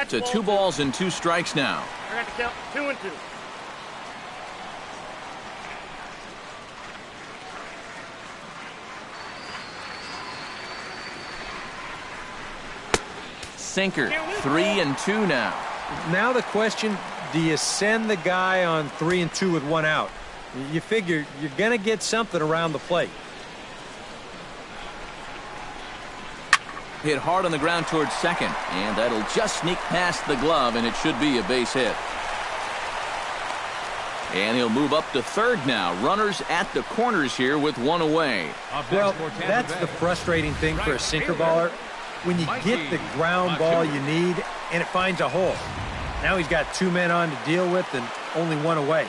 Speaker 1: To 2 balls and 2 strikes now.
Speaker 6: I got to count 2-2.
Speaker 1: Sinker, 3-2 now.
Speaker 5: Now the question, do you send the guy on 3-2 with 1 out? You figure you're going to get something around the plate.
Speaker 1: Hit hard on the ground towards second, and that'll just sneak past the glove, and it should be a base hit. And he'll move up to third now. Runners at the corners here with 1 away.
Speaker 5: Well, that's the frustrating thing for a sinker baller. When you get the ground ball you need, and it finds a hole. Now he's got 2 men on to deal with and only 1 away.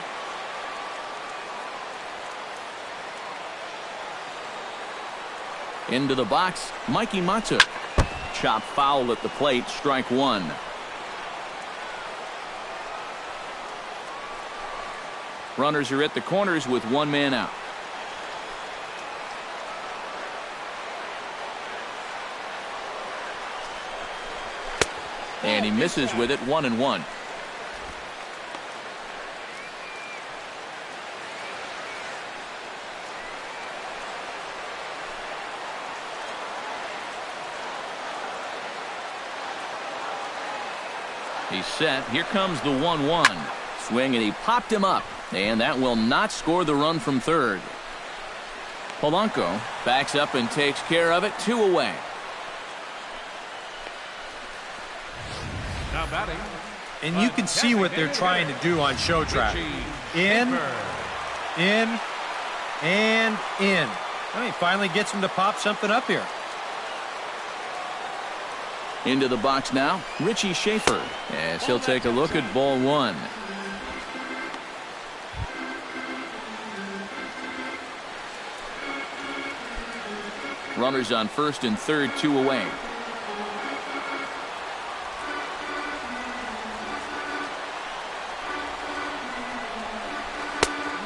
Speaker 1: Into the box, Mikey Matsu. Chop foul at the plate, strike 1. Runners are at the corners with 1 man out. And he misses with it, 1-1. He's set. Here comes the 1-1. Swing, and he popped him up. And that will not score the run from third. Polanco backs up and takes care of it. 2 away.
Speaker 3: Now batting.
Speaker 5: And you can see what they're trying to do on show track. In, and in. Well, he finally gets him to pop something up here.
Speaker 1: Into the box now, Richie Schaefer, as he'll take a look at ball one. Runners on first and third, 2 away.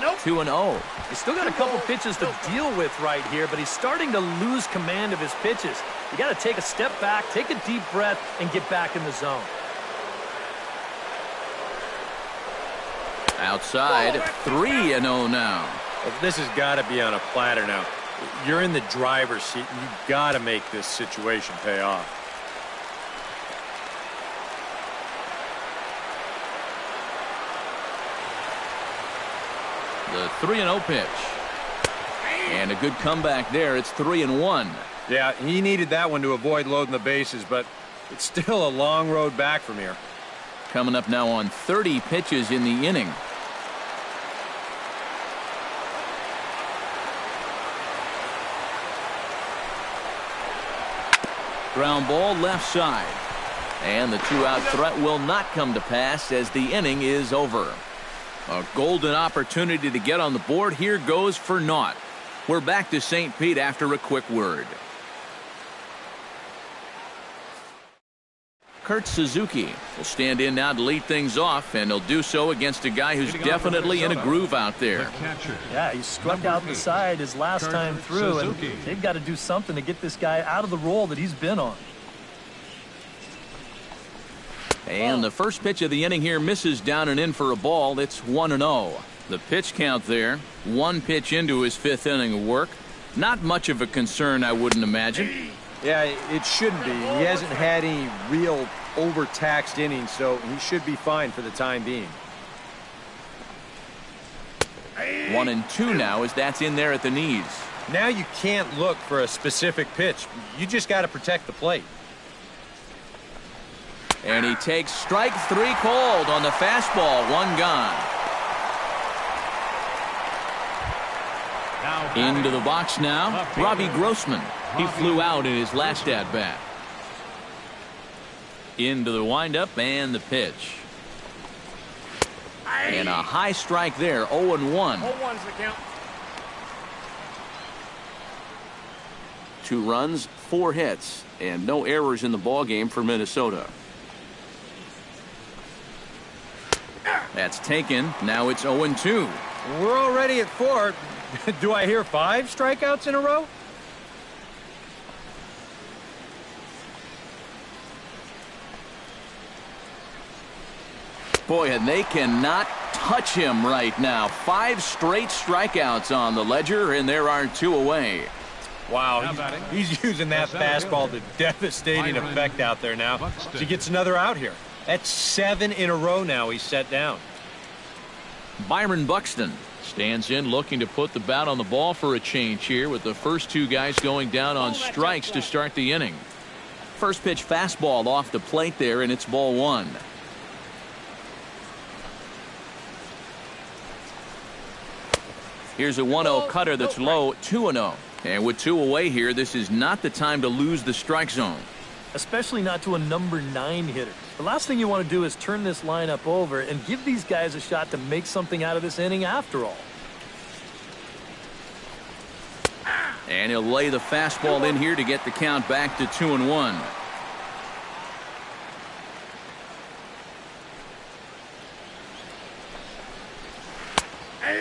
Speaker 4: Nope.
Speaker 1: 2-0.
Speaker 4: He's still got a couple pitches to deal with right here, but he's starting to lose command of his pitches. You got to take a step back, take a deep breath, and get back in the zone.
Speaker 1: Outside, 3-0 now.
Speaker 5: Well, this has got to be on a platter now. You're in the driver's seat, and you've got to make this situation pay off.
Speaker 1: The 3-0 pitch. And a good comeback there. It's 3-1.
Speaker 5: Yeah, he needed that one to avoid loading the bases, but it's still a long road back from here.
Speaker 1: Coming up now on 30 pitches in the inning. Ground ball left side. And the 2-out threat will not come to pass as the inning is over. A golden opportunity to get on the board here goes for naught. We're back to St. Pete after a quick word. Kurt Suzuki will stand in now to lead things off, and he'll do so against a guy who's definitely in a groove out there.
Speaker 4: Yeah, he struck out the side his last time through, and they've got to do something to get this guy out of the role that he's been on.
Speaker 1: And the first pitch of the inning here misses down and in for a ball. It's 1-0. The pitch count there, 1 pitch into his 5th inning of work. Not much of a concern, I wouldn't imagine.
Speaker 5: Yeah, it shouldn't be. He hasn't had any real overtaxed innings, so he should be fine for the time being.
Speaker 1: 1-2 now as that's in there at the knees.
Speaker 5: Now you can't look for a specific pitch. You just got to protect the plate.
Speaker 1: And he takes strike 3 called on the fastball. 1 gone. Into the box now, Robbie Grossman. He flew out in his last at-bat. Into the windup and the pitch. And a high strike there, 0-1.
Speaker 6: 0-1's the count.
Speaker 1: 2 runs, 4 hits, and no errors in the ballgame for Minnesota. That's taken. Now it's 0-2.
Speaker 5: We're already at 4. Do I hear 5 strikeouts in a row?
Speaker 1: Boy, and they cannot touch him right now. 5 straight strikeouts on the ledger, and there are 2 away.
Speaker 5: Wow, he's using that fastball to devastating effect out there now. He gets another out here. That's 7 in a row now he's set down.
Speaker 1: Byron Buxton stands in looking to put the bat on the ball for a change here with the first 2 guys going down on strikes to start the inning. First pitch fastball off the plate there, and it's ball 1. Here's a 1-0 cutter that's low, 2-0. And with 2 away here, this is not the time to lose the strike zone.
Speaker 4: Especially not to a number 9 hitter. The last thing you want to do is turn this lineup over and give these guys a shot to make something out of this inning after all.
Speaker 1: And he'll lay the fastball in here to get the count back to 2-1.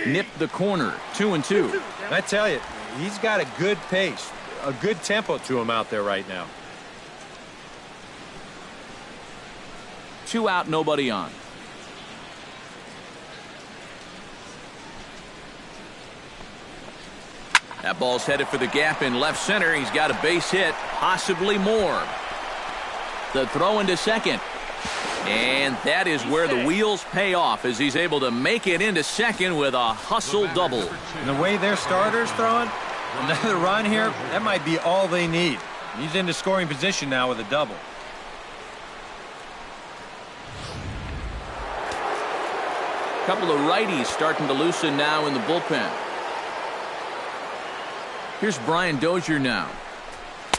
Speaker 1: Nipped the corner, 2-2.
Speaker 5: I tell you, he's got a good pace, a good tempo to him out there right now.
Speaker 1: 2 out, nobody on. That ball's headed for the gap in left center. He's got a base hit, possibly more. The throw into second. And that is where the wheels pay off as he's able to make it into second with a hustle double.
Speaker 5: And the way their starter's throwing, another run here, that might be all they need. He's into scoring position now with a double.
Speaker 1: Couple of righties starting to loosen now in the bullpen. Here's Brian Dozier now.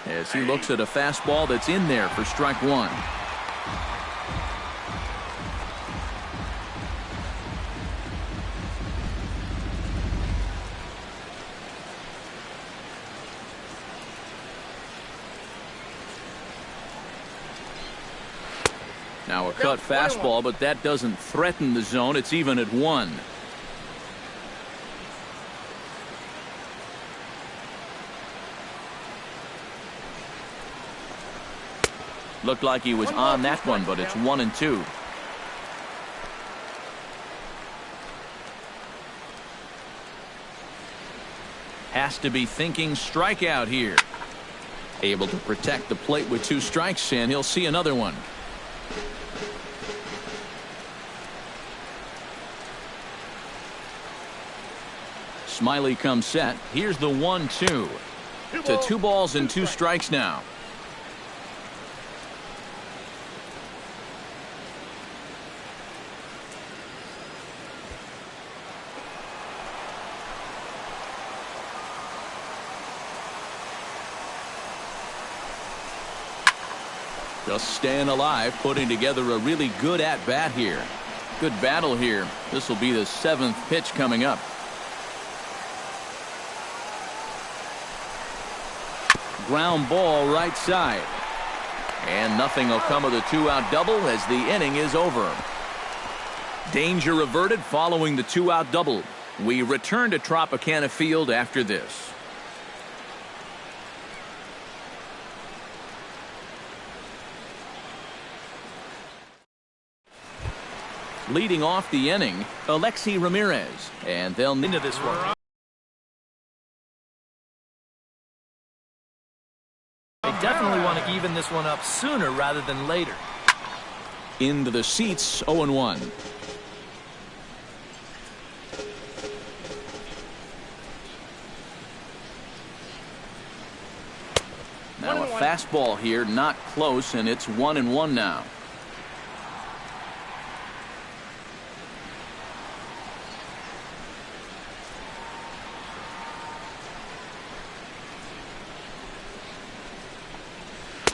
Speaker 1: as he looks at a fastball that's in there for strike one. Now a cut fastball, but that doesn't threaten the zone. It's even at 1. Looked like he was on that one, but it's 1-2. Has to be thinking strikeout here. Able to protect the plate with 2 strikes, and he'll see another one. Smiley comes set. Here's the 1-2. To 2 balls and 2 strikes now. Just staying alive, putting together a really good at-bat here. Good battle here. This will be the 7th pitch coming up. Ground ball right side. And nothing will come of the 2-out double as the inning is over. Danger averted following the 2-out double. We return to Tropicana Field after this. Leading off the inning, Alexi Ramirez, and they'll into this one.
Speaker 4: They definitely want to even this one up sooner rather than later.
Speaker 1: Into the seats, 0-1. Now a fastball here, not close, and it's 1-1 now.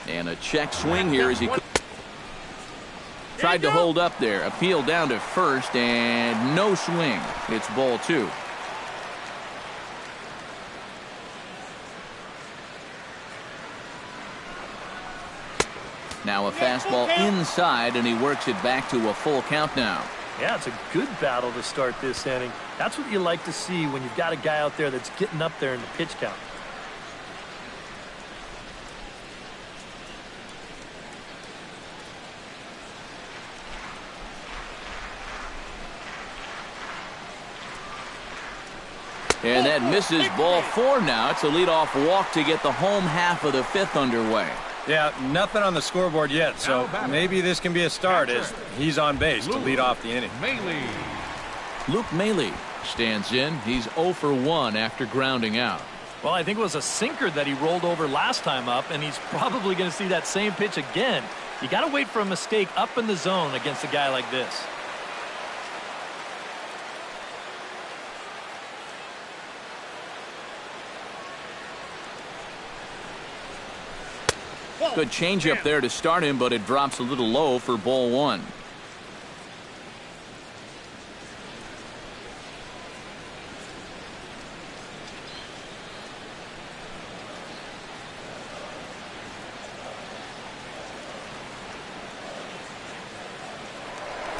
Speaker 1: And a check swing here as he tried to hold up there. Appeal down to first and no swing. It's ball 2. Now a fastball inside, and he works it back to a full count now.
Speaker 4: Yeah, it's a good battle to start this inning. That's what you like to see when you've got a guy out there that's getting up there in the pitch count.
Speaker 1: And that misses ball 4 now. It's a leadoff walk to get the home half of the 5th underway.
Speaker 5: Yeah, nothing on the scoreboard yet, so maybe this can be a start as he's on base to lead off the inning.
Speaker 1: Luke Maile stands in. He's 0 for 1 after grounding out.
Speaker 4: Well, I think it was a sinker that he rolled over last time up, and he's probably going to see that same pitch again. You got to wait for a mistake up in the zone against a guy like this.
Speaker 1: Good changeup there to start him, but it drops a little low for ball 1.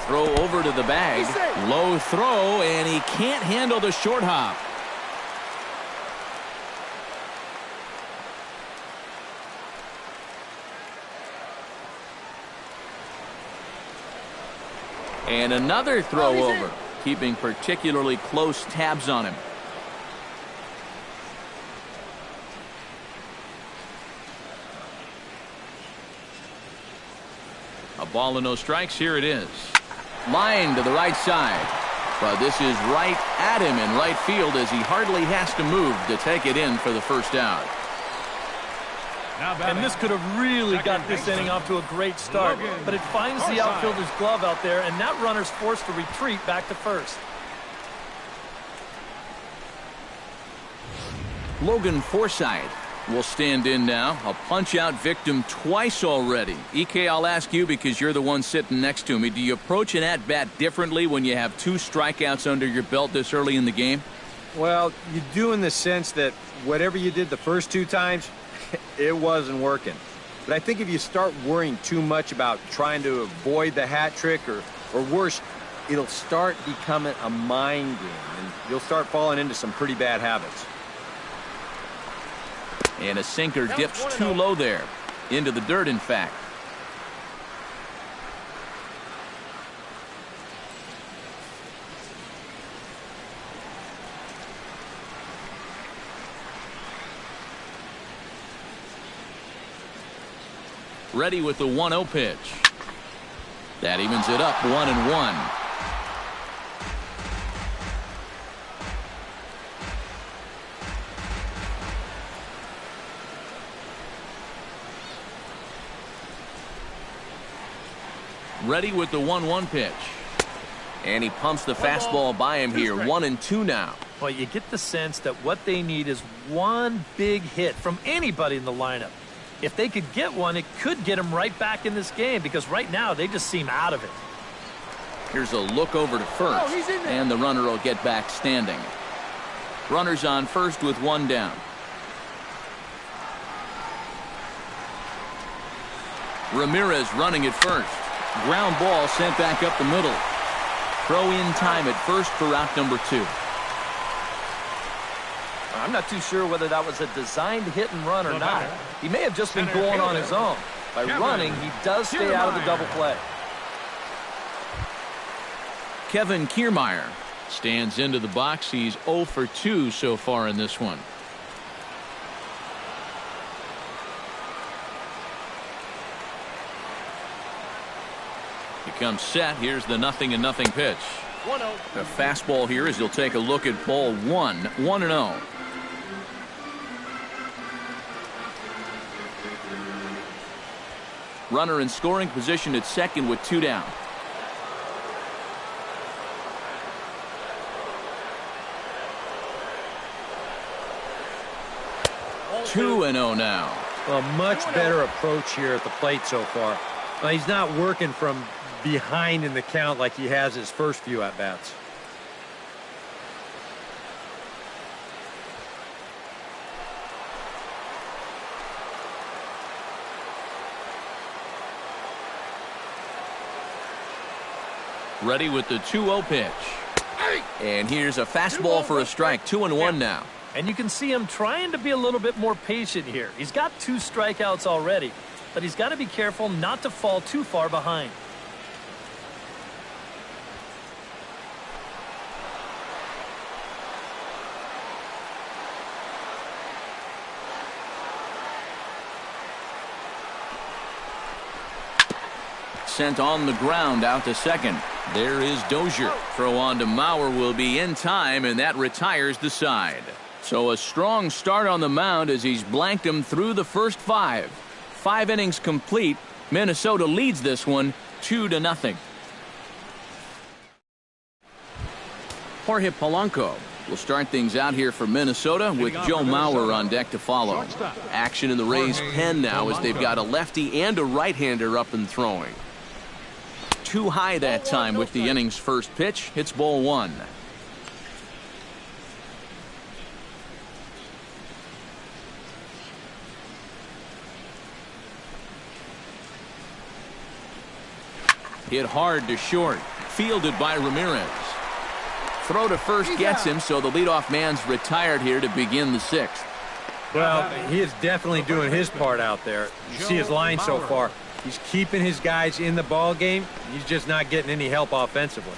Speaker 1: Throw over to the bag. Low throw, and he can't handle the short hop. And another throw over, keeping particularly close tabs on him. A ball and no strikes. Here it is. Line to the right side. But this is right at him in right field as he hardly has to move to take it in for the first out.
Speaker 4: And this could have really got this inning off to a great start, but it finds the outfielder's glove out there, and that runner's forced to retreat back to first.
Speaker 1: Logan Forsythe will stand in now. A punch-out victim twice already. EK, I'll ask you because you're the one sitting next to me. Do you approach an at-bat differently when you have 2 strikeouts under your belt this early in the game?
Speaker 5: Well, you do in the sense that whatever you did the first 2 times, it wasn't working. But I think if you start worrying too much about trying to avoid the hat trick or worse, it'll start becoming a mind game, and you'll start falling into some pretty bad habits.
Speaker 1: And a sinker dips too low there. Into the dirt, in fact. Ready with the 1-0 pitch. That evens it up 1-1. Ready with the 1-1 pitch. And he pumps the fastball by him here. 1-2 now.
Speaker 4: Well, you get the sense that what they need is one big hit from anybody in the lineup. If they could get one, it could get them right back in this game because right now they just seem out of it.
Speaker 1: Here's a look over to first. And the runner will get back standing. Runners on first with 1 down. Ramirez running at first. Ground ball sent back up the middle. Throw in time at first for out number 2.
Speaker 4: I'm not too sure whether that was a designed hit and run or not. He may have just been going on his own. By running, he does stay out of the double play.
Speaker 1: Kevin Kiermaier stands into the box. He's 0 for 2 so far in this one. He comes set. Here's the 0-0 pitch. A fastball here as he'll take a look at ball 1. 1-0. Runner in scoring position at second with 2 down. Two and 0 now.
Speaker 5: Well, much better approach here at the plate so far. Now, he's not working from behind in the count like he has his first few at-bats.
Speaker 1: Ready with the 2-0 pitch. And here's a fastball for a strike. 2-1 now.
Speaker 4: And you can see him trying to be a little bit more patient here. He's got 2 strikeouts already, but he's got to be careful not to fall too far behind.
Speaker 1: Sent on the ground out to second. There is Dozier. Throw on to Mauer will be in time, and that retires the side. So a strong start on the mound as he's blanked him through the first 5. 5 innings complete. Minnesota leads this one 2-0. Jorge Polanco will start things out here for Minnesota with Joe Mauer on deck to follow. Action in the Rays' pen now as they've got a lefty and a right-hander up and throwing. Too high that time with the inning's first pitch. Hits ball 1. Hit hard to short. Fielded by Ramirez. Throw to first gets him, so the leadoff man's retired here to begin the 6th.
Speaker 5: Well, he is definitely doing his part out there. You see his line so far. He's keeping his guys in the ball game. He's just not getting any help offensively.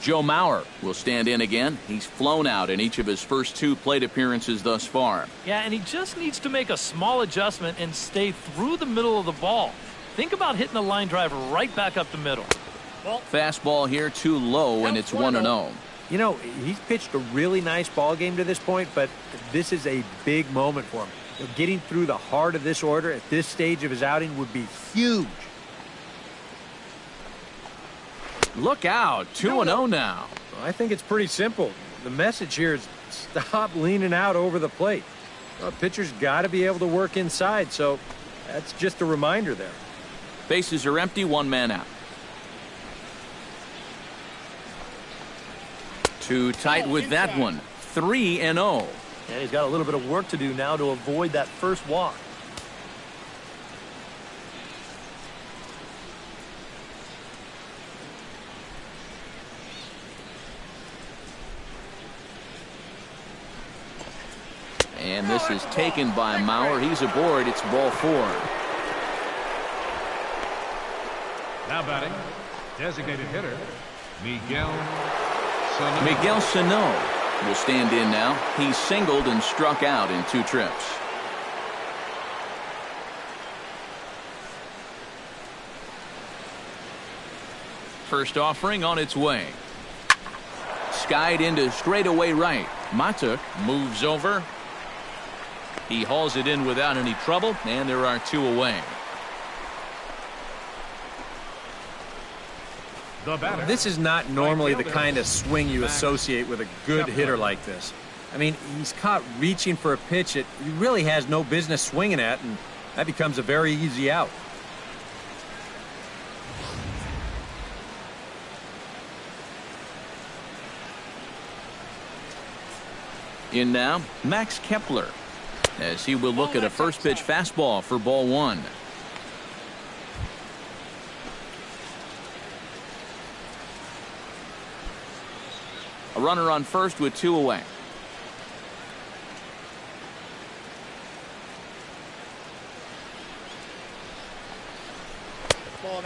Speaker 1: Joe Mauer will stand in again. He's flown out in each of his first 2 plate appearances thus far.
Speaker 4: Yeah, and he just needs to make a small adjustment and stay through the middle of the ball. Think about hitting a line drive right back up the middle.
Speaker 1: Fastball here too low, and it's 1-0.
Speaker 5: You know, he's pitched a really nice ball game to this point, but this is a big moment for him. You know, getting through the heart of this order at this stage of his outing would be huge.
Speaker 1: Look out, 2-0 now.
Speaker 5: Well, I think it's pretty simple. The message here is stop leaning out over the plate. Well, pitcher's got to be able to work inside, so that's just a reminder there.
Speaker 1: Bases are empty, 1 man out. Too tight with that one. 3-0.
Speaker 4: Yeah, he's got a little bit of work to do now to avoid that first walk.
Speaker 1: And this is taken by Mauer. He's aboard. It's ball 4.
Speaker 3: Now batting, designated hitter, Miguel Sano.
Speaker 1: Miguel Sano will stand in now. He singled and struck out in 2 trips. First offering on its way. Skied into straightaway right. Matuk moves over. He hauls it in without any trouble, and there are 2 away.
Speaker 5: This is not normally the kind of swing you associate with a good hitter like this. I mean, he's caught reaching for a pitch that he really has no business swinging at, and that becomes a very easy out.
Speaker 1: In now, Max Kepler, as he will look at a first pitch fastball for ball 1. A runner on first with 2 away.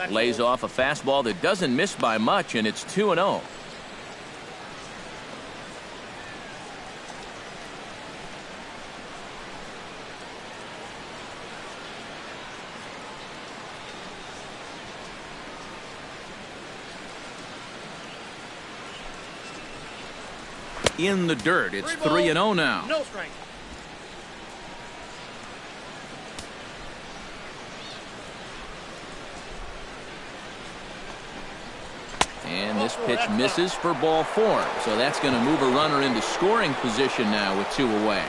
Speaker 1: Lays off a fastball that doesn't miss by much, and it's 2-0. In the dirt. It's 3-0 now.
Speaker 6: No strike.
Speaker 1: And this pitch misses for ball 4. So that's going to move a runner into scoring position now with 2 away.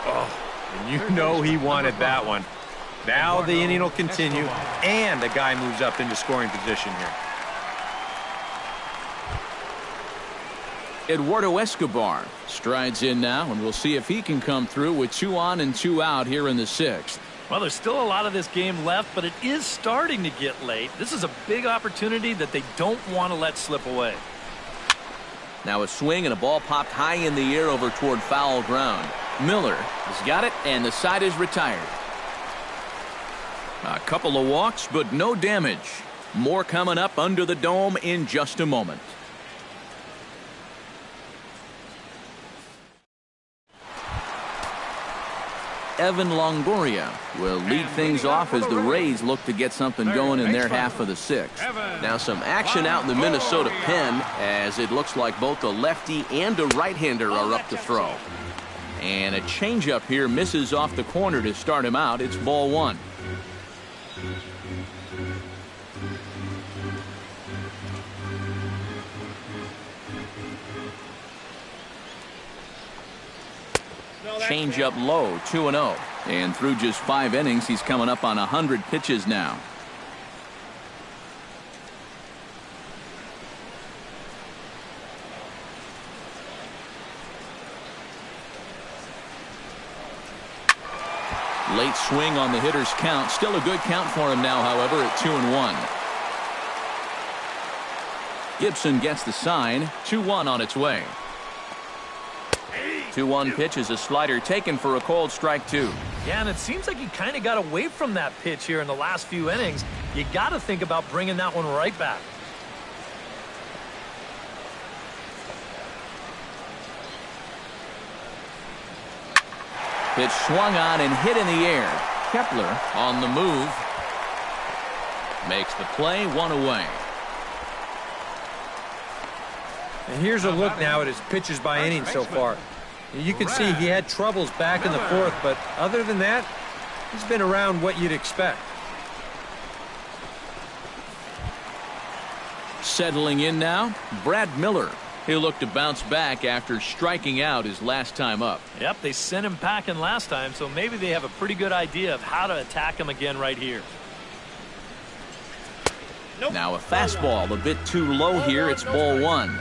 Speaker 5: Oh, and you know he wanted that one. Now the inning will continue, and the guy moves up into scoring position here.
Speaker 1: Eduardo Escobar strides in now, and we'll see if he can come through with 2 on and 2 out here in the 6th.
Speaker 4: Well, there's still a lot of this game left, but it is starting to get late. This is a big opportunity that they don't want to let slip away.
Speaker 1: Now a swing and a ball popped high in the air over toward foul ground. Miller has got it, and the side is retired. A couple of walks, but no damage. More coming up under the dome in just a moment. Evan Longoria will lead things off as the Rays look to get something going in their half of the 6th. Now some action out in the Minnesota pen, as it looks like both a lefty and a right-hander are up to throw. And a changeup here misses off the corner to start him out. It's ball 1. Changeup low, 2-0. And through just 5 innings, he's coming up on 100 pitches now. Late swing on the hitter's count. Still a good count for him now, however, at 2-1. Gibson gets the sign. 2-1 on its way. 2-1 pitch is a slider taken for a called strike 2.
Speaker 4: Yeah, and it seems like he kind of got away from that pitch here in the last few innings. You got to think about bringing that one right back.
Speaker 1: Pitch swung on and hit in the air. Kepler on the move. Makes the play, 1 away.
Speaker 5: And here's a look now at his pitches by inning so far. You can see he had troubles back in the 4th, but other than that, he's been around what you'd expect.
Speaker 1: Settling in now, Brad Miller. He'll look to bounce back after striking out his last time up.
Speaker 4: Yep, they sent him packing last time, so maybe they have a pretty good idea of how to attack him again right here.
Speaker 1: Now a fastball a bit too low here. It's ball one.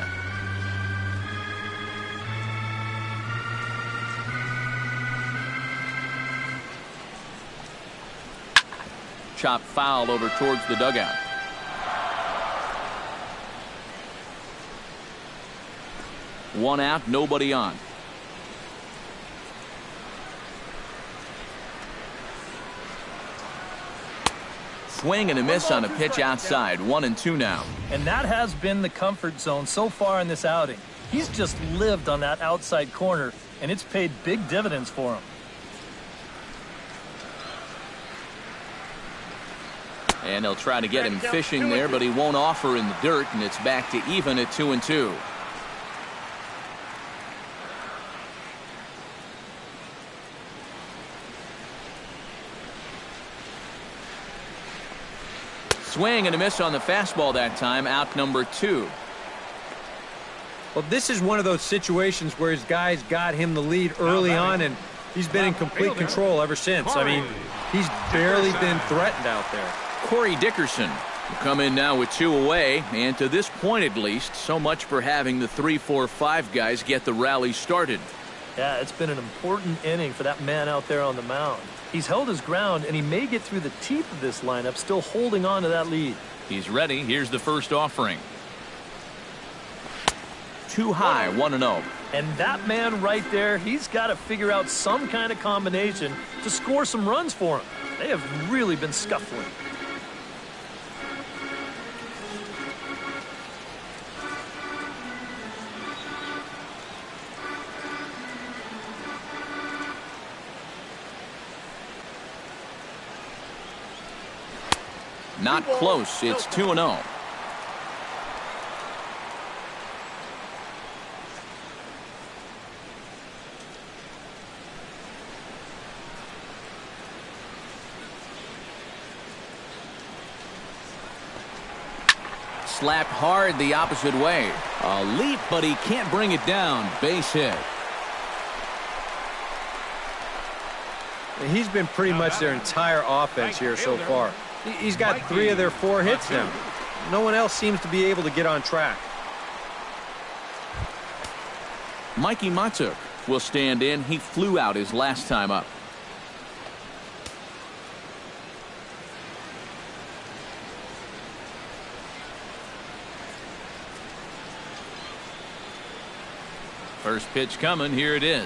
Speaker 1: Chop foul over towards the dugout. One out, nobody on. Swing and a miss on a pitch outside. 1-2 now.
Speaker 4: And that has been the comfort zone so far in this outing. He's just lived on that outside corner, and it's paid big dividends for him.
Speaker 1: And they'll try to get him fishing there, but he won't offer in the dirt, and it's back to even at 2-2. Swing and a miss on the fastball that time. Out number 2.
Speaker 5: Well, this is one of those situations where his guys got him the lead early on, and he's been in complete control ever since. I mean, he's barely been threatened out there.
Speaker 1: Corey Dickerson will come in now with 2 away, and to this point at least, so much for having the 3-4-5 guys get the rally started.
Speaker 4: Yeah, it's been an important inning for that man out there on the mound. He's held his ground, and he may get through the teeth of this lineup, still holding on to that lead.
Speaker 1: He's ready. Here's the first offering. Too high, 1-0.
Speaker 4: And that man right there, he's got to figure out some kind of combination to score some runs for him. They have really been scuffling.
Speaker 1: Not close. It's 2-0. Slapped hard the opposite way. A leap, but he can't bring it down. Base hit.
Speaker 5: He's been pretty much their entire offense here so far. He's got 3 of their 4 hits now. No one else seems to be able to get on track.
Speaker 1: Mikey Matuk will stand in. He flew out his last time up. First pitch coming. Here it is.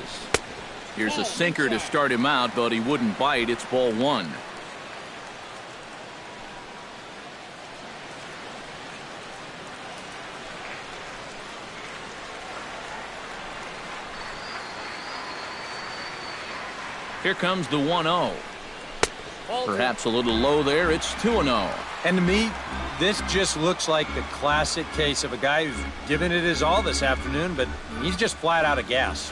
Speaker 1: Here's a sinker to start him out, but he wouldn't bite. It's ball 1. Here comes the 1-0. Perhaps a little low there. It's 2-0.
Speaker 5: And to me, this just looks like the classic case of a guy who's given it his all this afternoon, but he's just flat out of gas.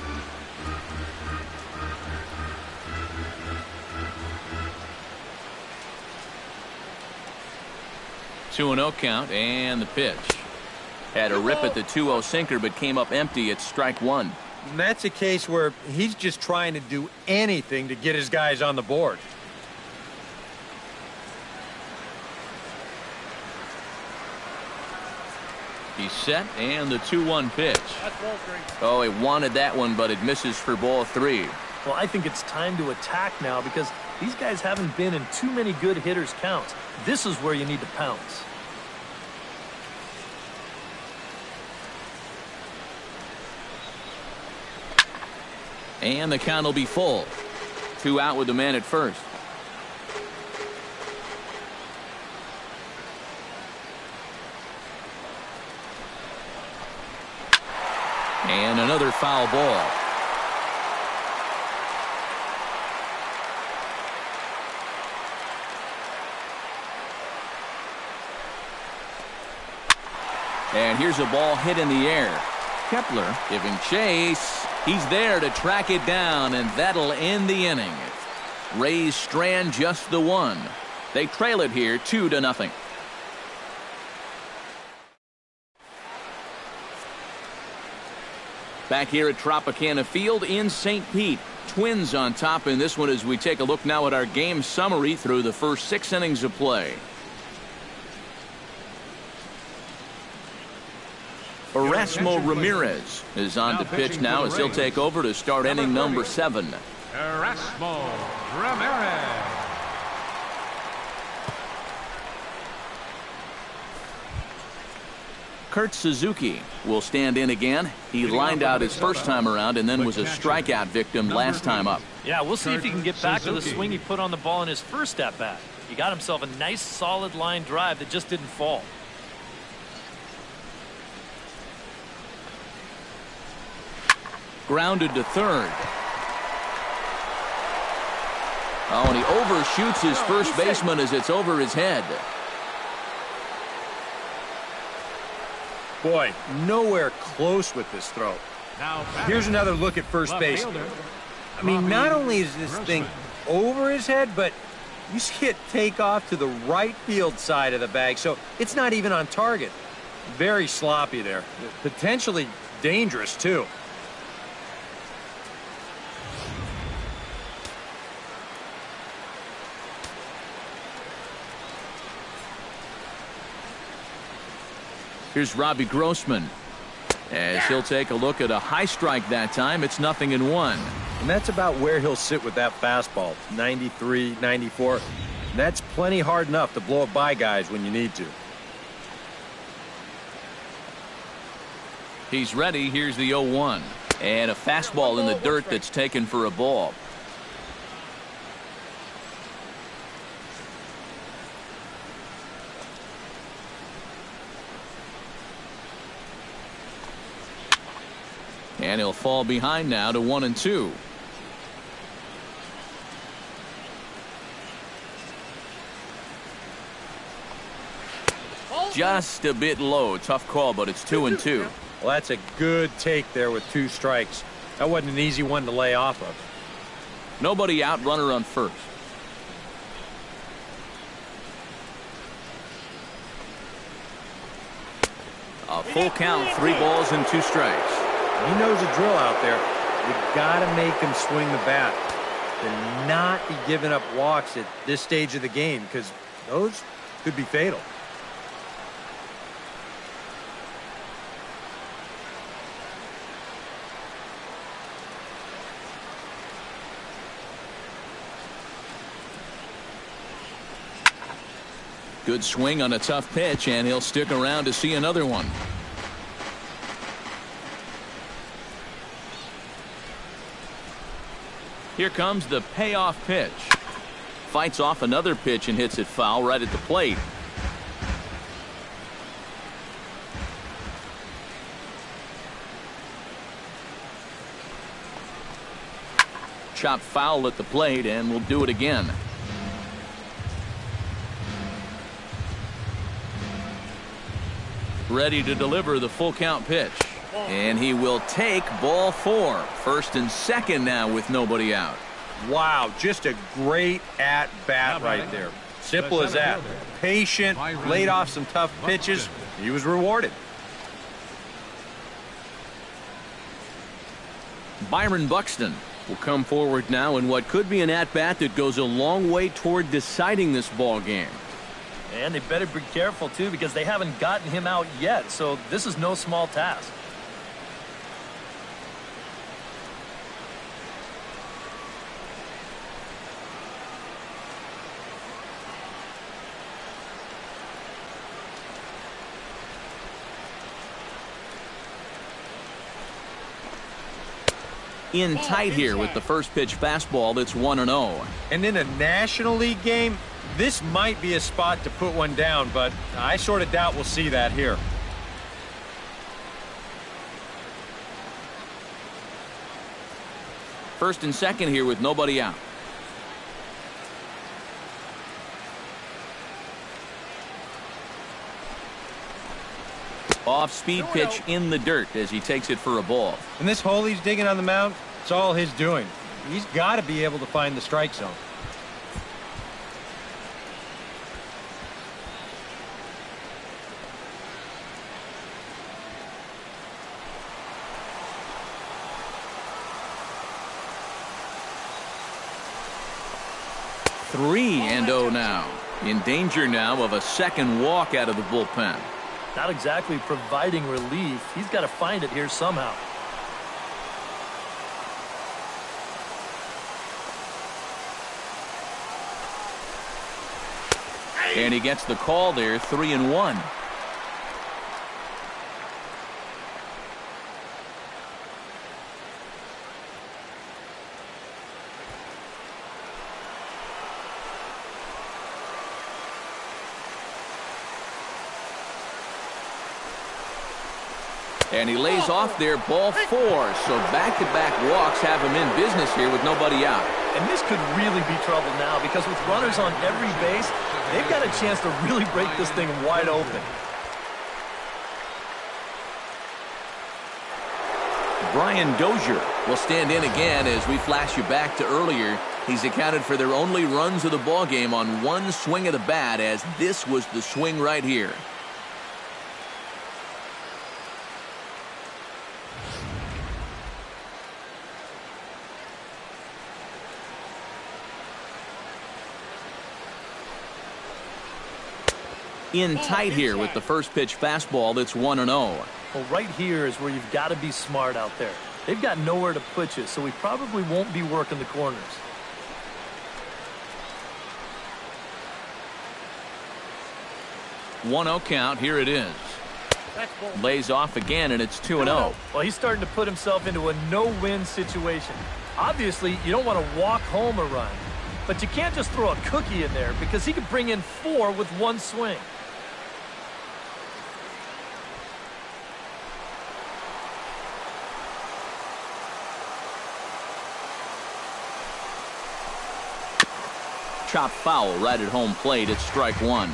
Speaker 1: Two 2-0 count, and the pitch. Had a rip at the 2-0 sinker, but came up empty at strike 1.
Speaker 5: And that's a case where he's just trying to do anything to get his guys on the board.
Speaker 1: He's set, and the 2-1 pitch. Oh, he wanted that one, but it misses for ball 3.
Speaker 4: Well, I think it's time to attack now because these guys haven't been in too many good hitters' counts. This is where you need to pounce.
Speaker 1: And the count will be full. 2 out with the man at first. And another foul ball. And here's a ball hit in the air. Kepler giving chase. He's there to track it down, and that'll end the inning. Rays strand just the 1. They trail it here 2-0. Back here at Tropicana Field in St. Pete. Twins on top in this one as we take a look now at our game summary through the first 6 innings of play. Erasmo Ramirez is on to pitch now as he'll take over to start inning number 7.
Speaker 3: Erasmo Ramirez.
Speaker 1: Kurt Suzuki will stand in again. He lined out his first time around and then was a strikeout victim last time up.
Speaker 4: Yeah, we'll see if he can get back to the swing he put on the ball in his first at-bat. He got himself a nice solid line drive that just didn't fall.
Speaker 1: Grounded to third. Oh, and he overshoots his first baseman as it's over his head.
Speaker 5: Boy, nowhere close with this throw. Here's another look at first base. I mean, not only is this thing over his head, but you see it take off to the right field side of the bag, so it's not even on target. Very sloppy there. Potentially dangerous, too.
Speaker 1: Here's Robbie Grossman as he'll take a look at a high strike that time. It's 0-1.
Speaker 5: And that's about where he'll sit with that fastball, 93, 94. And that's plenty hard enough to blow it by guys when you need to.
Speaker 1: He's ready. Here's the 0-1. And a fastball in the dirt that's taken for a ball. And he'll fall behind now to 1-2. Just a bit low. Tough call, but it's 2-2.
Speaker 5: Well, that's a good take there with 2 strikes. That wasn't an easy one to lay off of.
Speaker 1: Nobody out, runner on first. A full count, 3 balls and 2 strikes.
Speaker 5: He knows the drill out there. You got to make him swing the bat and not be giving up walks at this stage of the game, because those could be fatal.
Speaker 1: Good swing on a tough pitch, and he'll stick around to see another one. Here comes the payoff pitch. Fights off another pitch and hits it foul right at the plate. Chopped foul at the plate, and we'll do it again. Ready to deliver the full count pitch. And he will take ball 4. First and second now with nobody out.
Speaker 5: Wow, just a great at-bat right there. Simple as that. Patient, laid off some tough pitches. He was rewarded.
Speaker 1: Byron Buxton will come forward now in what could be an at-bat that goes a long way toward deciding this ball game.
Speaker 4: And they better be careful, too, because they haven't gotten him out yet, so this is no small task.
Speaker 1: In tight here with the first pitch fastball that's 1-0.
Speaker 5: And in a National League game, this might be a spot to put one down, but I sort of doubt we'll see that here.
Speaker 1: First and second here with nobody out. Off-speed pitch in the dirt as he takes it for a ball.
Speaker 5: And this hole he's digging on the mound, it's all his doing. He's got to be able to find the strike zone.
Speaker 1: 3-0 now. In danger now of a second walk out of the bullpen.
Speaker 4: Not exactly providing relief. He's got to find it here somehow.
Speaker 1: And he gets the call there, 3-1. And he lays off there, ball 4. So back-to-back walks have him in business here with nobody out.
Speaker 4: And this could really be trouble now because with runners on every base, they've got a chance to really break this thing wide open.
Speaker 1: Brian Dozier will stand in again as we flash you back to earlier. He's accounted for their only runs of the ballgame on one swing of the bat, as this was the swing right here. In tight here with the first pitch fastball that's 1-0.
Speaker 4: Well, right here is where you've got to be smart out there. They've got nowhere to put you, so we probably won't be working the corners.
Speaker 1: One 1-0 count. Here it is. Lays off again, and it's 2-0.
Speaker 4: Well, he's starting to put himself into a no-win situation. Obviously, you don't want to walk home a run, but you can't just throw a cookie in there because he could bring in 4 with one swing.
Speaker 1: Chop foul right at home plate. It's strike 1.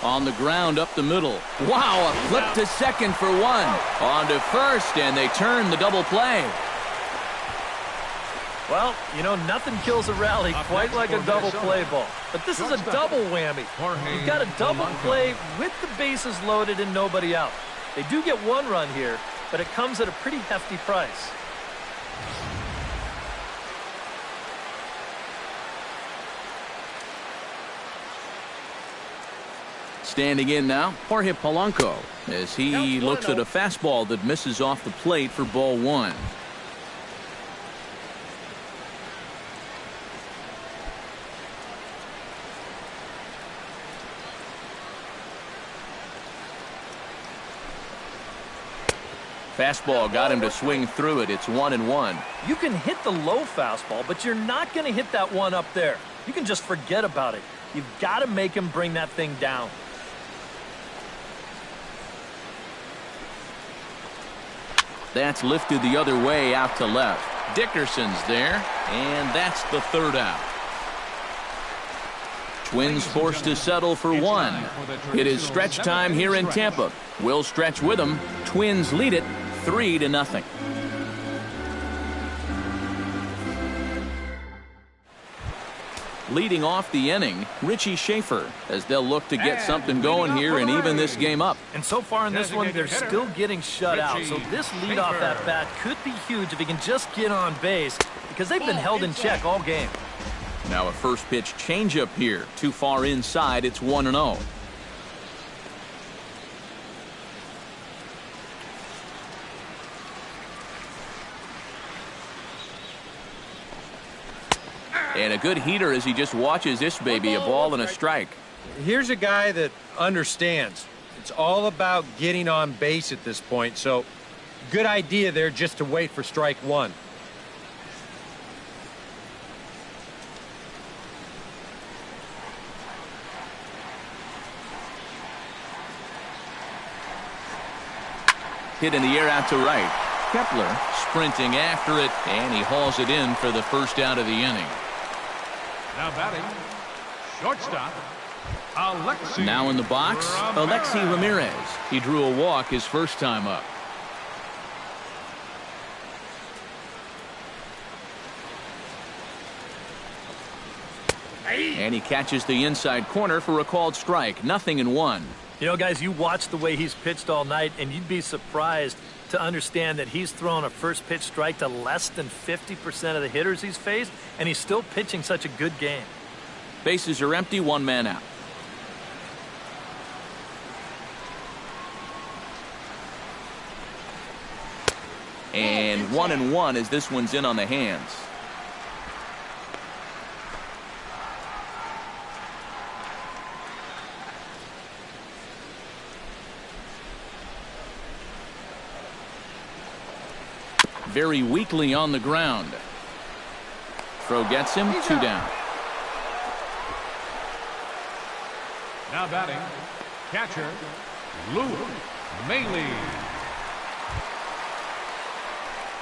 Speaker 1: On the ground up the middle. Wow, a flip to second for 1. On to first, and they turn the double play.
Speaker 4: Well, you know, nothing kills a rally quite like a double play ball. But this is a double whammy. You've got a double play with the bases loaded and nobody out. They do get 1 run here, but it comes at a pretty hefty price.
Speaker 1: Standing in now, Jorge Polanco, as he looks at a fastball that misses off the plate for ball 1. Fastball got him to swing through it. It's 1-1.
Speaker 4: You can hit the low fastball, but you're not going to hit that one up there. You can just forget about it. You've got to make him bring that thing down.
Speaker 1: That's lifted the other way out to left. Dickerson's there, and that's the 3rd out. Twins forced to settle for 1. It is stretch time here in Tampa. We'll stretch with them. Twins lead it 3-0. Leading off the inning, Richie Schaefer, as they'll look to get something going here and even this game up.
Speaker 4: And so far in this one, they're still getting shut out. So this leadoff at bat could be huge if he can just get on base, because they've been held in check all game.
Speaker 1: Now a first pitch changeup here. Too far inside. It's 1-0. And a good heater as he just watches this baby. A ball and a strike.
Speaker 5: Here's a guy that understands. It's all about getting on base at this point. So good idea there just to wait for strike 1.
Speaker 1: Hit in the air out to right. Kepler sprinting after it, and he hauls it in for the first out of the inning.
Speaker 3: Now batting, shortstop, Alexi.
Speaker 1: Now in the box, Alexi Ramirez. He drew a walk his first time up. And he catches the inside corner for a called strike. 0-1.
Speaker 4: You know, guys, you watch the way he's pitched all night, and you'd be surprised to understand that he's thrown a first pitch strike to less than 50% of the hitters he's faced, and he's still pitching such a good game.
Speaker 1: Bases are empty, one man out. And 1-1 as this one's in on the hands. Very weakly on the ground. Throw gets him, 2 down.
Speaker 3: Now batting, catcher, Luke Maile.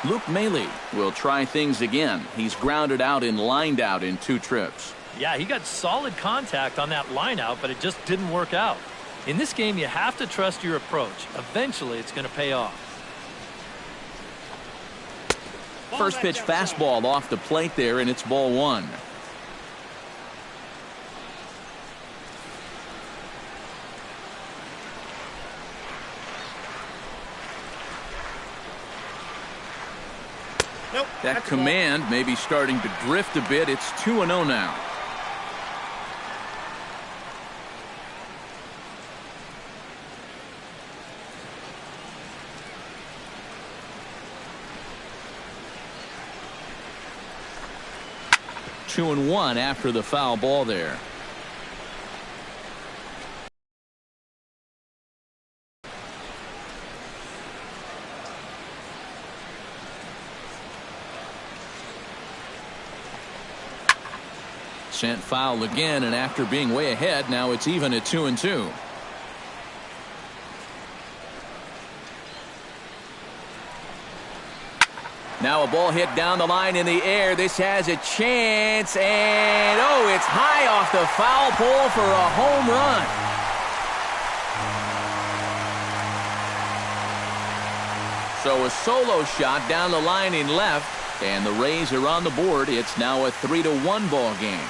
Speaker 1: Luke Maile will try things again. He's grounded out and lined out in 2 trips.
Speaker 4: Yeah, he got solid contact on that line out, but it just didn't work out. In this game, you have to trust your approach. Eventually, it's going to pay off.
Speaker 1: First pitch fastball off the plate there, and it's ball 1.
Speaker 6: Nope,
Speaker 1: that command may be starting to drift a bit. It's 2-0 now. Two and 1 after the foul ball there. Sent foul again, and after being way ahead, now it's even at 2-2. Now a ball hit down the line in the air. This has a chance, and oh, it's high off the foul pole for a home run. So a solo shot down the line in left, and the Rays are on the board. It's now a 3-1 ball game.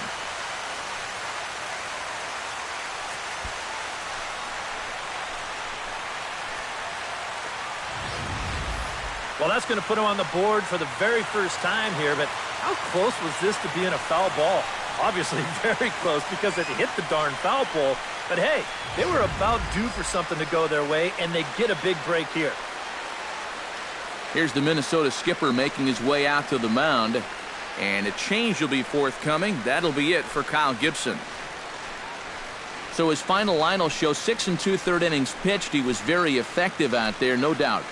Speaker 4: Well, that's going to put him on the board for the very first time here, but how close was this to being a foul ball? Obviously very close because it hit the darn foul pole, but hey, they were about due for something to go their way, and they get a big break here.
Speaker 1: Here's the Minnesota skipper making his way out to the mound, and a change will be forthcoming. That'll be it for Kyle Gibson. So his final line will show 6 2/3 innings pitched. He was very effective out there, no doubt.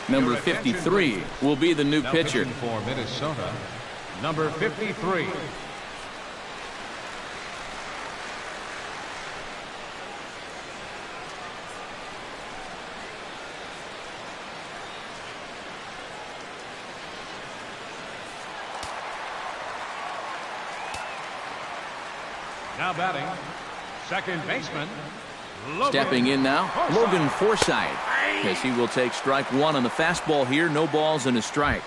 Speaker 1: Number 53 will be the new pitcher.
Speaker 3: For Minnesota, number 53. Now batting, second baseman.
Speaker 1: Stepping in now, Logan Forsythe, as he will take strike 1 on the fastball here. No balls and a strike.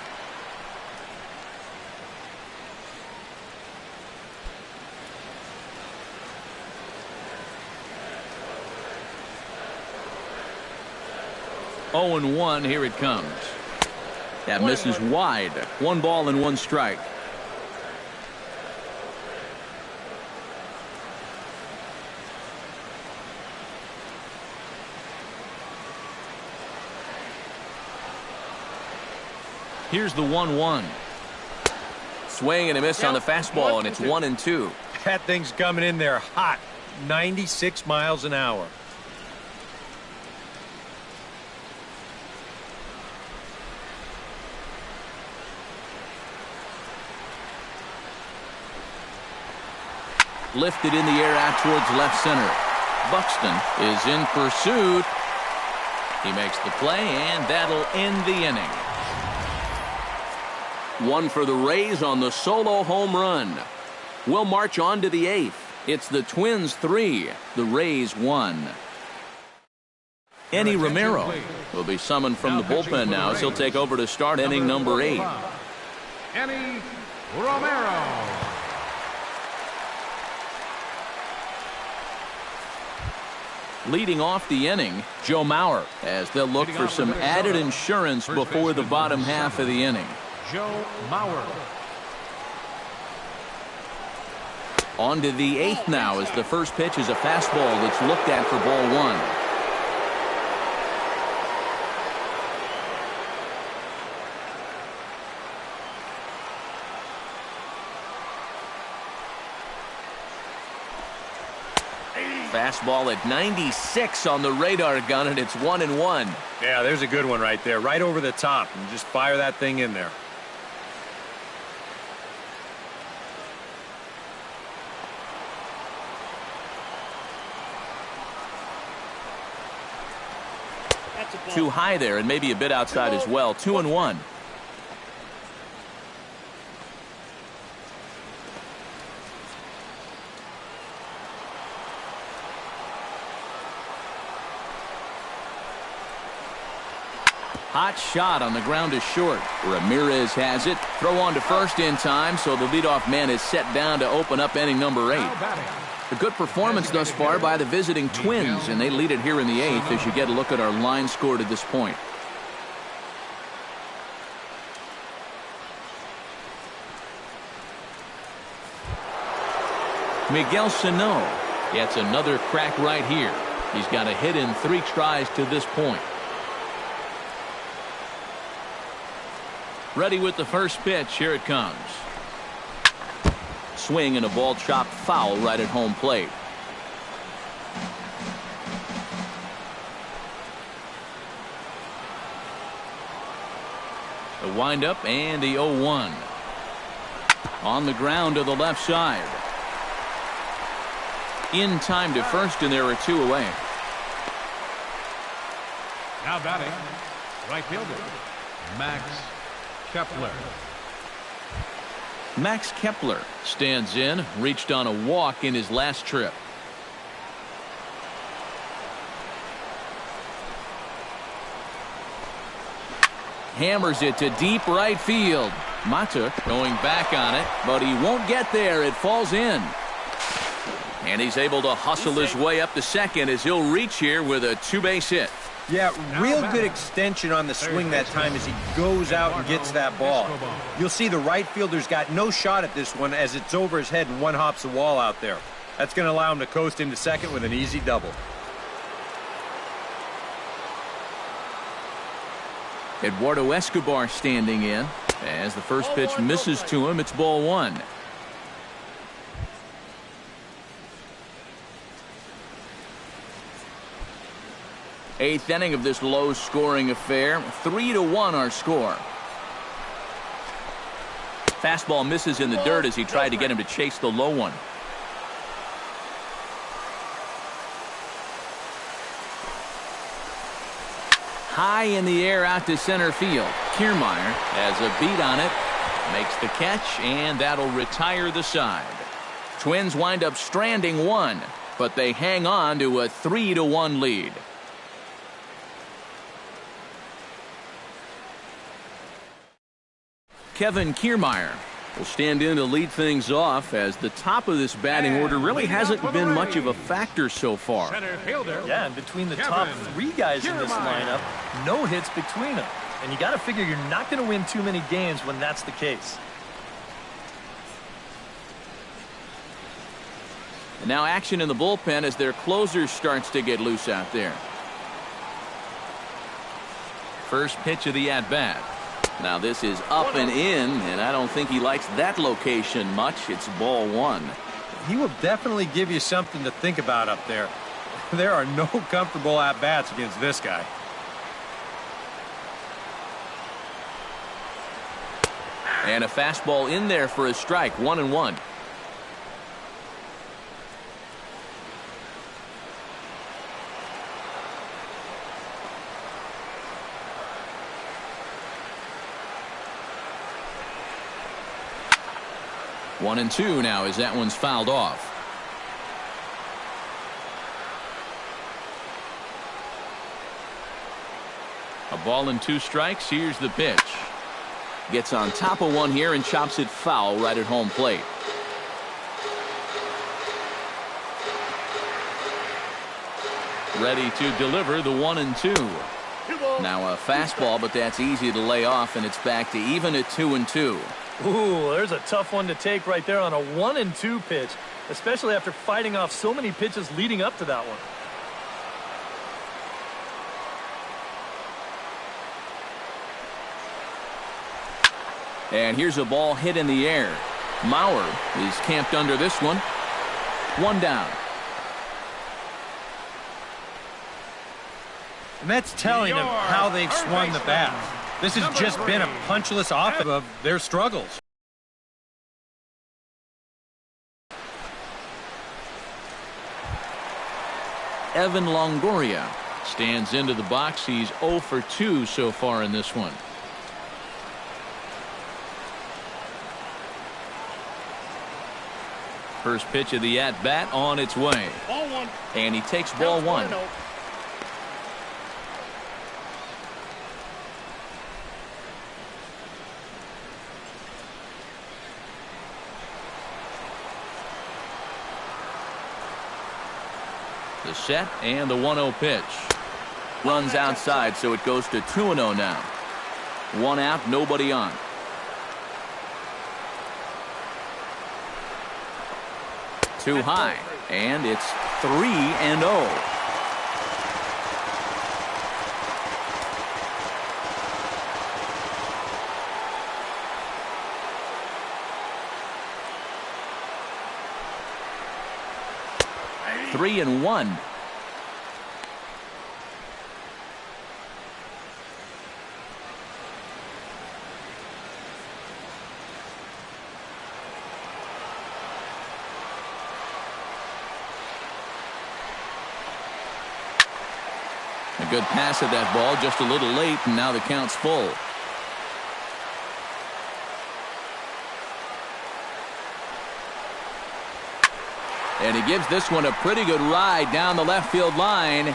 Speaker 1: Oh and 1, here it comes. That misses wide. 1 ball and 1 strike. Here's the 1-1. Swing and a miss on the fastball, and it's 1-2.
Speaker 5: That thing's coming in there hot. 96 miles an hour.
Speaker 1: Lifted in the air out towards left center. Buxton is in pursuit. He makes the play, and that'll end the inning. 1 for the Rays on the solo home run. We'll march on to the 8th. It's the Twins 3, the Rays 1. Enny Romero will be summoned from the bullpen now as he'll take over to start inning number 8.
Speaker 3: Enny Romero.
Speaker 1: Leading off the inning, Joe Mauer, as they'll look for some added insurance before the bottom half of the inning.
Speaker 3: Joe Mauer.
Speaker 1: On to the 8th now, as the first pitch is a fastball that's looked at for ball 1. Fastball at 96 on the radar gun, and it's 1-1.
Speaker 5: Yeah, there's a good one right there, right over the top, and just fire that thing in there.
Speaker 1: Too high there, and maybe a bit outside as well. 2-1. Hot shot on the ground is short. Ramirez has it. Throw on to first in time, so the leadoff man is set down to open up inning number 8. A good performance thus far by the visiting Twins, and they lead it here in the 8th as you get a look at our line score to this point. Miguel Sano gets another crack right here. He's got a hit in 3 tries to this point. Ready with the first pitch. Here it comes. Swing and a ball chopped foul right at home plate. The windup and the 0-1. On the ground to the left side. In time to first, and there are 2 away.
Speaker 3: Now batting, right fielder, Max Kepler.
Speaker 1: Max Kepler stands in, reached on a walk in his last trip. Hammers it to deep right field. Mata going back on it, but he won't get there. It falls in. And he's able to hustle his way up to second as he'll reach here with a 2-base hit.
Speaker 5: Yeah, real good extension on the swing that time as he goes out and gets that ball. You'll see the right fielder's got no shot at this one as it's over his head and one hops the wall out there. That's going to allow him to coast into second with an easy double.
Speaker 1: Eduardo Escobar standing in. As the first pitch misses to him, it's ball 1. Eighth inning of this low-scoring affair. 3-1 our score. Fastball misses in the dirt as he tried to get him to chase the low one. High in the air out to center field. Kiermaier has a beat on it, makes the catch, and that'll retire the side. Twins wind up stranding 1, but they hang on to a 3-1 lead. Kevin Kiermaier will stand in to lead things off, as the top of this batting order really hasn't been much of a factor so far.
Speaker 4: Yeah, and between the top 3 guys in this lineup, no hits between them. And you got to figure you're not going to win too many games when that's the case.
Speaker 1: And now action in the bullpen as their closer starts to get loose out there. First pitch of the at-bat. Now this is up and in, and I don't think he likes that location much. It's ball 1.
Speaker 5: He will definitely give you something to think about up there. There are no comfortable at-bats against this guy.
Speaker 1: And a fastball in there for a strike. 1-1. One and 2 now as that one's fouled off. A ball and 2 strikes. Here's the pitch. Gets on top of one here and chops it foul right at home plate. ready to deliver the 1-2. Now a fastball, but that's easy to lay off, and it's back to even at 2-2.
Speaker 4: Ooh, there's a tough one to take right there on a 1-2 pitch, especially after fighting off so many pitches leading up to that one.
Speaker 1: And here's a ball hit in the air. Mauer is camped under this one. 1 down.
Speaker 5: And that's telling them how they've swung the bat. This has just been a punchless offense of their struggles.
Speaker 1: Evan Longoria stands into the box. He's 0 for 2 so far in this one. First pitch of the at-bat on its way.
Speaker 6: Ball 1.
Speaker 1: And he takes ball 1. The set and the 1-0 pitch. Runs outside, so it goes to 2-0 now. 1 out, nobody on. Too high, and it's 3-0. Three and 1. A good pass at that ball, just a little late, and now the count's full. And he gives this one a pretty good ride down the left field line.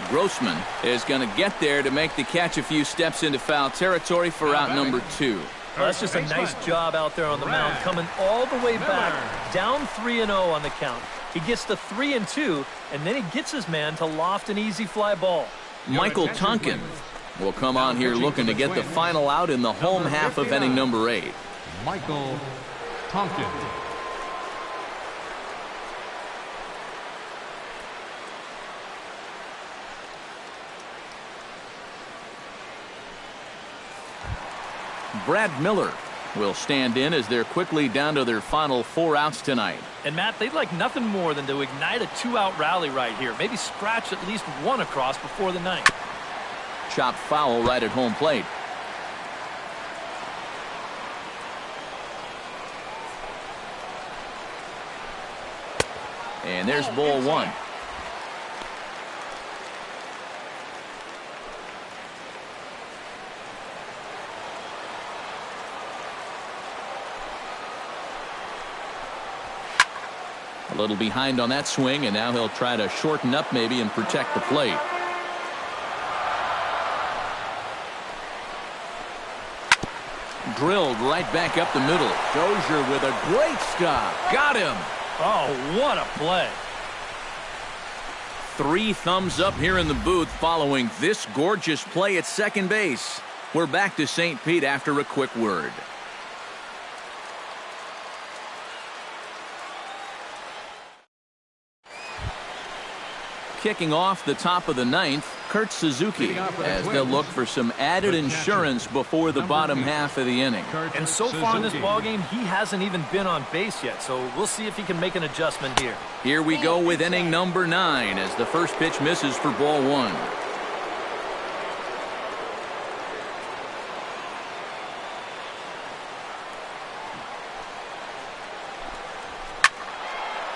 Speaker 1: Grossman is going to get there to make the catch a few steps into foul territory for out number 2.
Speaker 4: Well, that's just a nice job out there on the mound, coming all the way back, down 3-0 on the count. He gets to 3-2, and then he gets his man to loft an easy fly ball.
Speaker 1: Michael Tonkin will come on here looking to get the final out in the home half of inning number 8.
Speaker 3: Michael Tonkin.
Speaker 1: Brad Miller will stand in as they're quickly down to their final 4 outs tonight.
Speaker 4: And Matt, they'd like nothing more than to ignite a 2-out rally right here. Maybe scratch at least 1 across before the 9th.
Speaker 1: Chopped foul right at home plate. And there's ball 1. A little behind on that swing, and now he'll try to shorten up maybe and protect the plate. Drilled right back up the middle. Dozier with a great stop. Got him.
Speaker 4: Oh, what a play.
Speaker 1: 3 thumbs up here in the booth following this gorgeous play at second base. We're back to St. Pete after a quick word. Kicking off the top of the 9th, Kurt Suzuki, as they'll look for some added insurance before the bottom half of the inning.
Speaker 4: And so far in this ballgame, he hasn't even been on base yet, so we'll see if he can make an adjustment here.
Speaker 1: Here we go with inning number 9 as the first pitch misses for ball 1.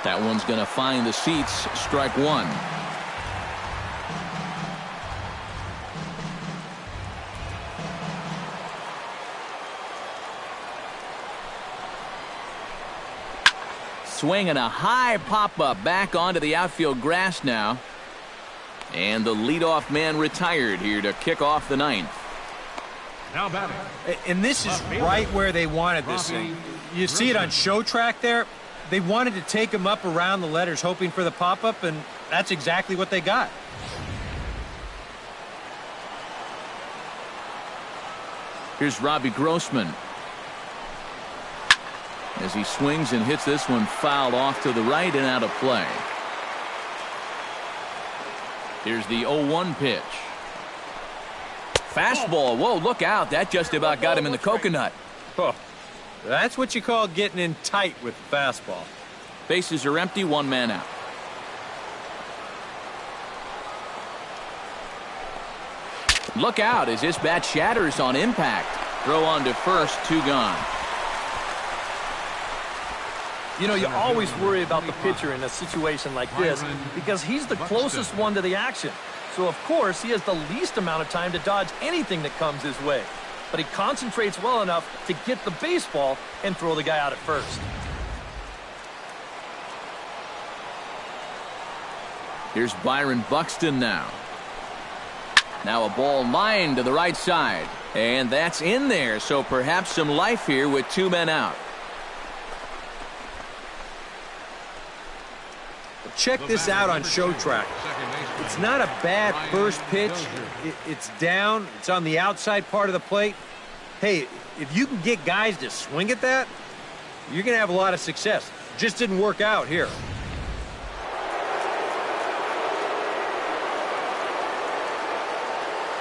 Speaker 1: That one's going to find the seats. Strike 1. Swing and a high pop-up back onto the outfield grass now. And the leadoff man retired here to kick off the 9th.
Speaker 3: Now batting.
Speaker 5: And this is right where they wanted this thing. You see it on show track there. They wanted to take him up around the letters, hoping for the pop-up, and that's exactly what they got.
Speaker 1: Here's Robbie Grossman. As he swings and hits this one fouled off to the right and out of play. Here's the 0-1 pitch. Fastball. Whoa, look out. That just about got him in the coconut.
Speaker 5: Oh, that's what you call getting in tight with the fastball.
Speaker 1: Bases are empty, one man out. Look out as this bat shatters on impact. Throw on to first, 2 gone.
Speaker 4: You know, you always worry about the pitcher in a situation like this because he's the closest one to the action. So, of course, he has the least amount of time to dodge anything that comes his way. But he concentrates well enough to get the baseball and throw the guy out at first.
Speaker 1: Here's Byron Buxton now. Now a ball lined to the right side. And that's in there, so perhaps some life here with 2 men out.
Speaker 5: Check this out on Show Track. It's not a bad first pitch. It's down. It's on the outside part of the plate. Hey, if you can get guys to swing at that, you're going to have a lot of success. Just didn't work out here.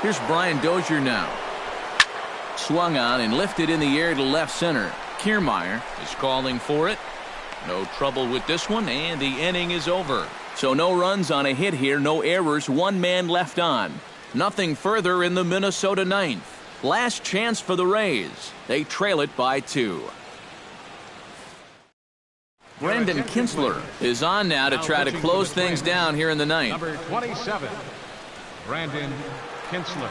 Speaker 1: Here's Brian Dozier now. Swung on and lifted in the air to left center. Kiermaier is calling for it. No trouble with this one, and the inning is over. So no runs on a hit here, no errors, 1 man left on. Nothing further in the Minnesota 9th. Last chance for the Rays. They trail it by 2. Brandon Kinsler is on now to try to close things down here in the 9th.
Speaker 3: Number 27, Brandon Kinsler.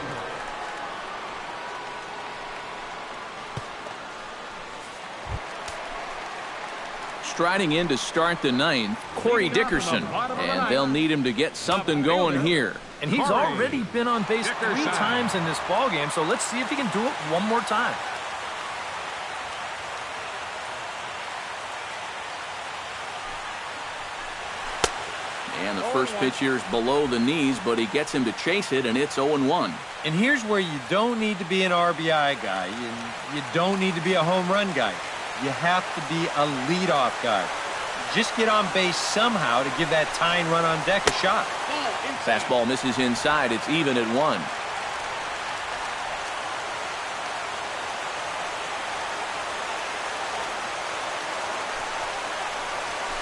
Speaker 1: Striding in to start the 9th, Corey Dickerson, and they'll need him to get something going here.
Speaker 4: And he's already been on base 3 times in this ballgame, so let's see if he can do it one more time.
Speaker 1: And the first pitch here is below the knees, but he gets him to chase it, and it's 0-1.
Speaker 5: And here's where you don't need to be an RBI guy, and you don't need to be a home run guy. You have to be a leadoff guy. Just get on base somehow to give that tying run on deck a shot.
Speaker 1: Fastball misses inside. It's even at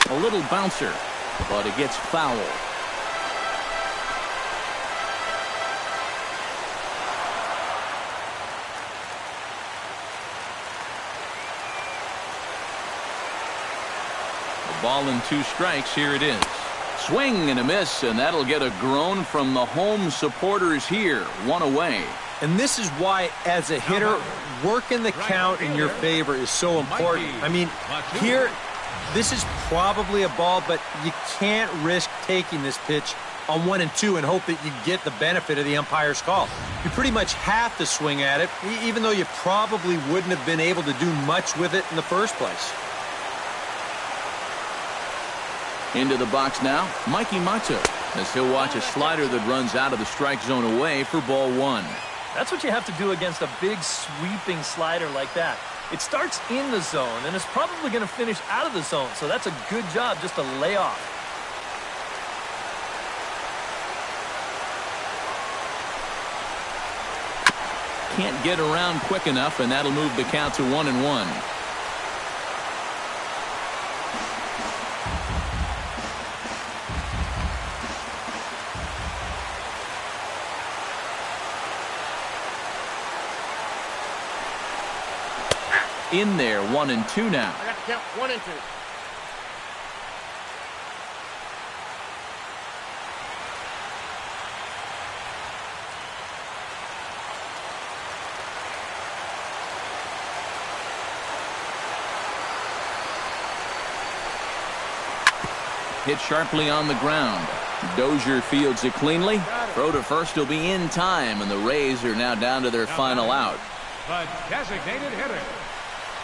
Speaker 1: 1. A little bouncer, but it gets foul. Ball and 2 strikes. Here it is. Swing and a miss, and that'll get a groan from the home supporters here. 1 away.
Speaker 5: And this is why, as a hitter, working the count in your favor is so important. I mean, here, this is probably a ball, but you can't risk taking this pitch on 1 and 2 and hope that you get the benefit of the umpire's call. You pretty much have to swing at it, even though you probably wouldn't have been able to do much with it in the first place.
Speaker 1: Into the box now, Mikey Mata, as he'll watch a slider that runs out of the strike zone away for ball 1.
Speaker 4: That's what you have to do against a big sweeping slider like that. It starts in the zone, and it's probably going to finish out of the zone, so that's a good job just to lay off.
Speaker 1: Can't get around quick enough, and that'll move the count to 1-1. In there, 1 and 2 now.
Speaker 6: I got to count 1 and 2.
Speaker 1: Hit sharply on the ground. Dozier fields it cleanly. Throw to first will be in time, and the Rays are now down to their final out.
Speaker 3: The designated hitter,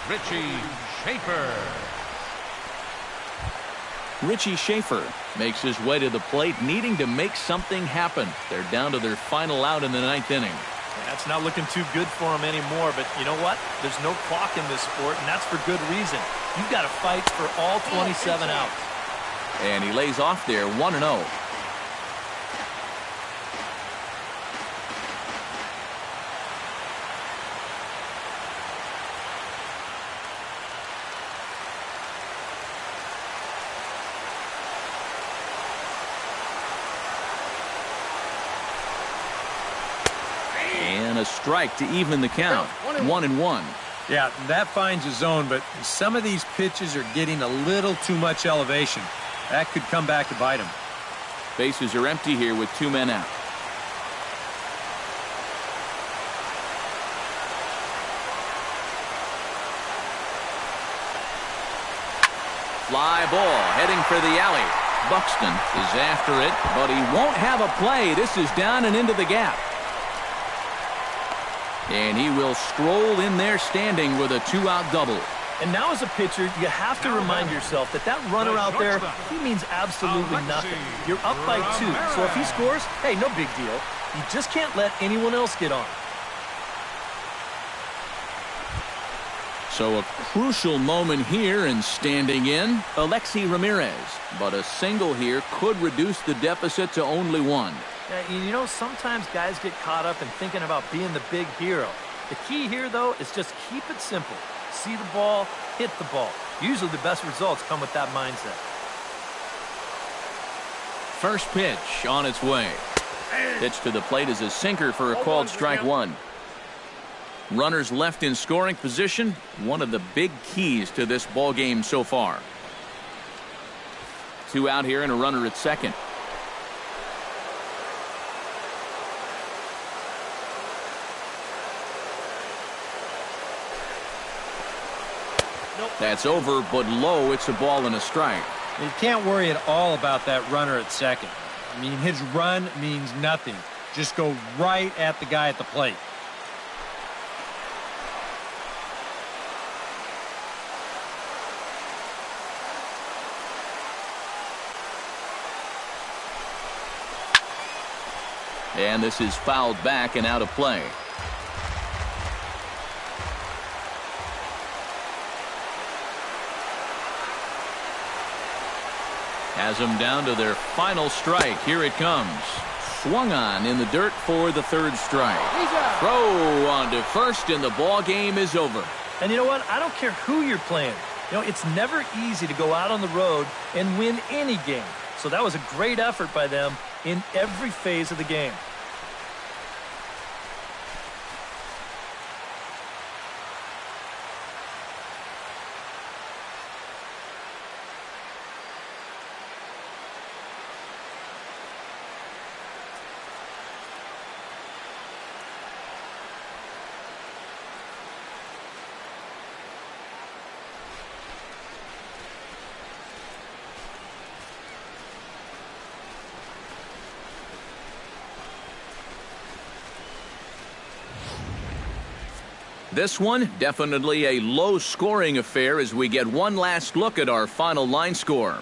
Speaker 3: Richie Schaefer.
Speaker 1: Richie Schaefer makes his way to the plate, needing to make something happen. They're down to their final out in the 9th inning.
Speaker 4: That's not looking too good for him anymore, but you know what? There's no clock in this sport, and that's for good reason. You've got to fight for all 27 outs.
Speaker 1: And he lays off there 1-0. And a strike to even the count. 1-1.
Speaker 5: Yeah, that finds a zone, but some of these pitches are getting a little too much elevation. That could come back to bite him.
Speaker 1: Bases are empty here with 2 men out. Fly ball heading for the alley. Buxton is after it, but he won't have a play. This is down and into the gap. And he will stroll in there standing with a 2-out double.
Speaker 4: And now as a pitcher, you have to remind yourself that runner out there, he means absolutely nothing. You're up by 2, so if he scores, hey, no big deal. You just can't let anyone else get on.
Speaker 1: So a crucial moment here, and standing in, Alexi Ramirez. But a single here could reduce the deficit to only 1.
Speaker 4: You know, sometimes guys get caught up in thinking about being the big hero. The key here, though, is just keep it simple. See the ball, hit the ball. Usually the best results come with that mindset.
Speaker 1: First pitch on its way. Pitch to the plate is a sinker for a called strike 1. Runners left in scoring position, one of the big keys to this ball game so far. 2 out here and a runner at second. That's over, but low. It's a ball and a strike.
Speaker 5: You can't worry at all about that runner at second. I mean, his run means nothing. Just go right at the guy at the plate.
Speaker 1: And this is fouled back and out of play. Has them down to their final strike. Here it comes. Swung on in the dirt for the 3rd strike. Throw on to first, and the ball game is over.
Speaker 4: And you know what? I don't care who you're playing. You know, it's never easy to go out on the road and win any game. So that was a great effort by them in every phase of the game.
Speaker 1: This one, definitely a low-scoring affair as we get one last look at our final line score.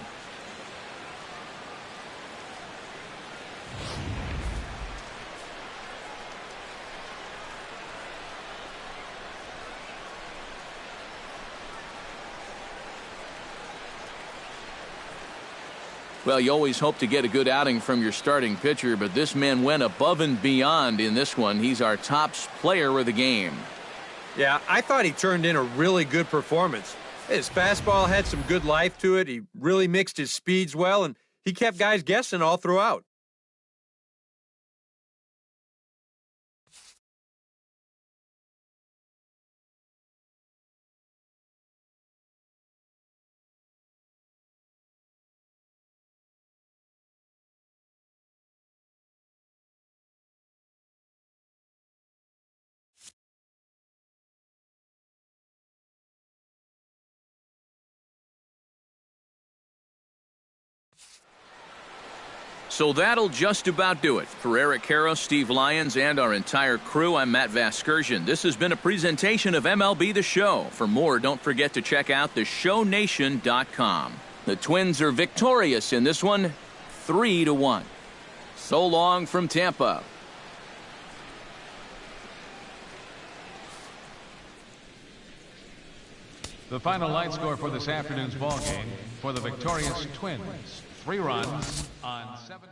Speaker 1: Well, you always hope to get a good outing from your starting pitcher, but this man went above and beyond in this one. He's our top player of the game.
Speaker 5: Yeah, I thought he turned in a really good performance. His fastball had some good life to it. He really mixed his speeds well, and he kept guys guessing all throughout.
Speaker 1: So that'll just about do it. For Eric Karros, Steve Lyons, and our entire crew, I'm Matt Vasgersian. This has been a presentation of MLB The Show. For more, don't forget to check out theshownation.com. The Twins are victorious in this one, 3-1. So long from Tampa.
Speaker 3: The final line score for this afternoon's ball game for the victorious Twins. 3 runs on 7.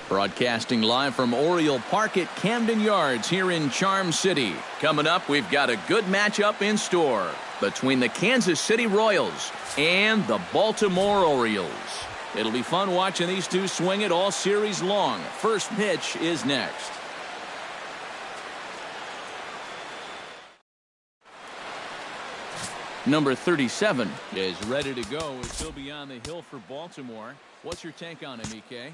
Speaker 1: Broadcasting live from Oriole Park at Camden Yards here in Charm City. Coming up, we've got a good matchup in store between the Kansas City Royals and the Baltimore Orioles. It'll be fun watching these two swing it all series long. First pitch is next. Number 37 is ready to go as he'll be on the hill for Baltimore. What's your take on him, EK?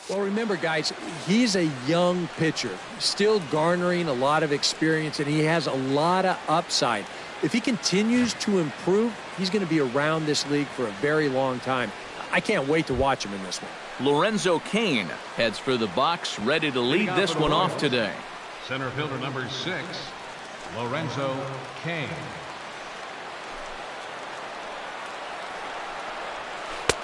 Speaker 2: Well, remember, guys, he's a young pitcher, still garnering a lot of experience, and he has a lot of upside. If he continues to improve, he's going to be around this league for a very long time. I can't wait to watch him in this one.
Speaker 1: Lorenzo Cain heads for the box, ready to lead this one off today.
Speaker 3: Center fielder number 6, Lorenzo Cain.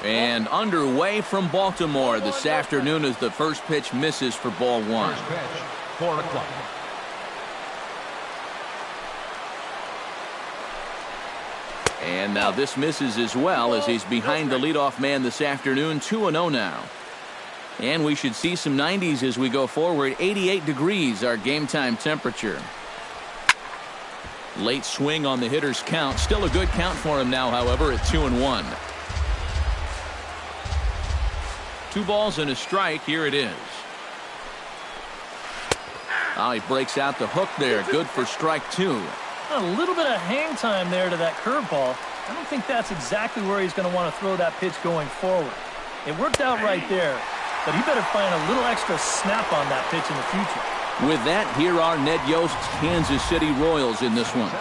Speaker 1: And underway from Baltimore this afternoon as the first pitch misses for ball one.
Speaker 3: First pitch, 4 o'clock.
Speaker 1: And now this misses as well as he's behind the leadoff man this afternoon, 2-0 now. And we should see some 90s as we go forward. 88 degrees our game time temperature. Late swing on the hitter's count. Still a good count for him now, however, at 2-1. 2 balls and a strike. Here it is. Oh, he breaks out the hook there. Good for strike 2.
Speaker 4: A little bit of hang time there to that curveball. I don't think that's exactly where he's going to want to throw that pitch going forward. It worked out right there, but he better find a little extra snap on that pitch in the future.
Speaker 1: With that, here are Ned Yost's Kansas City Royals in this one.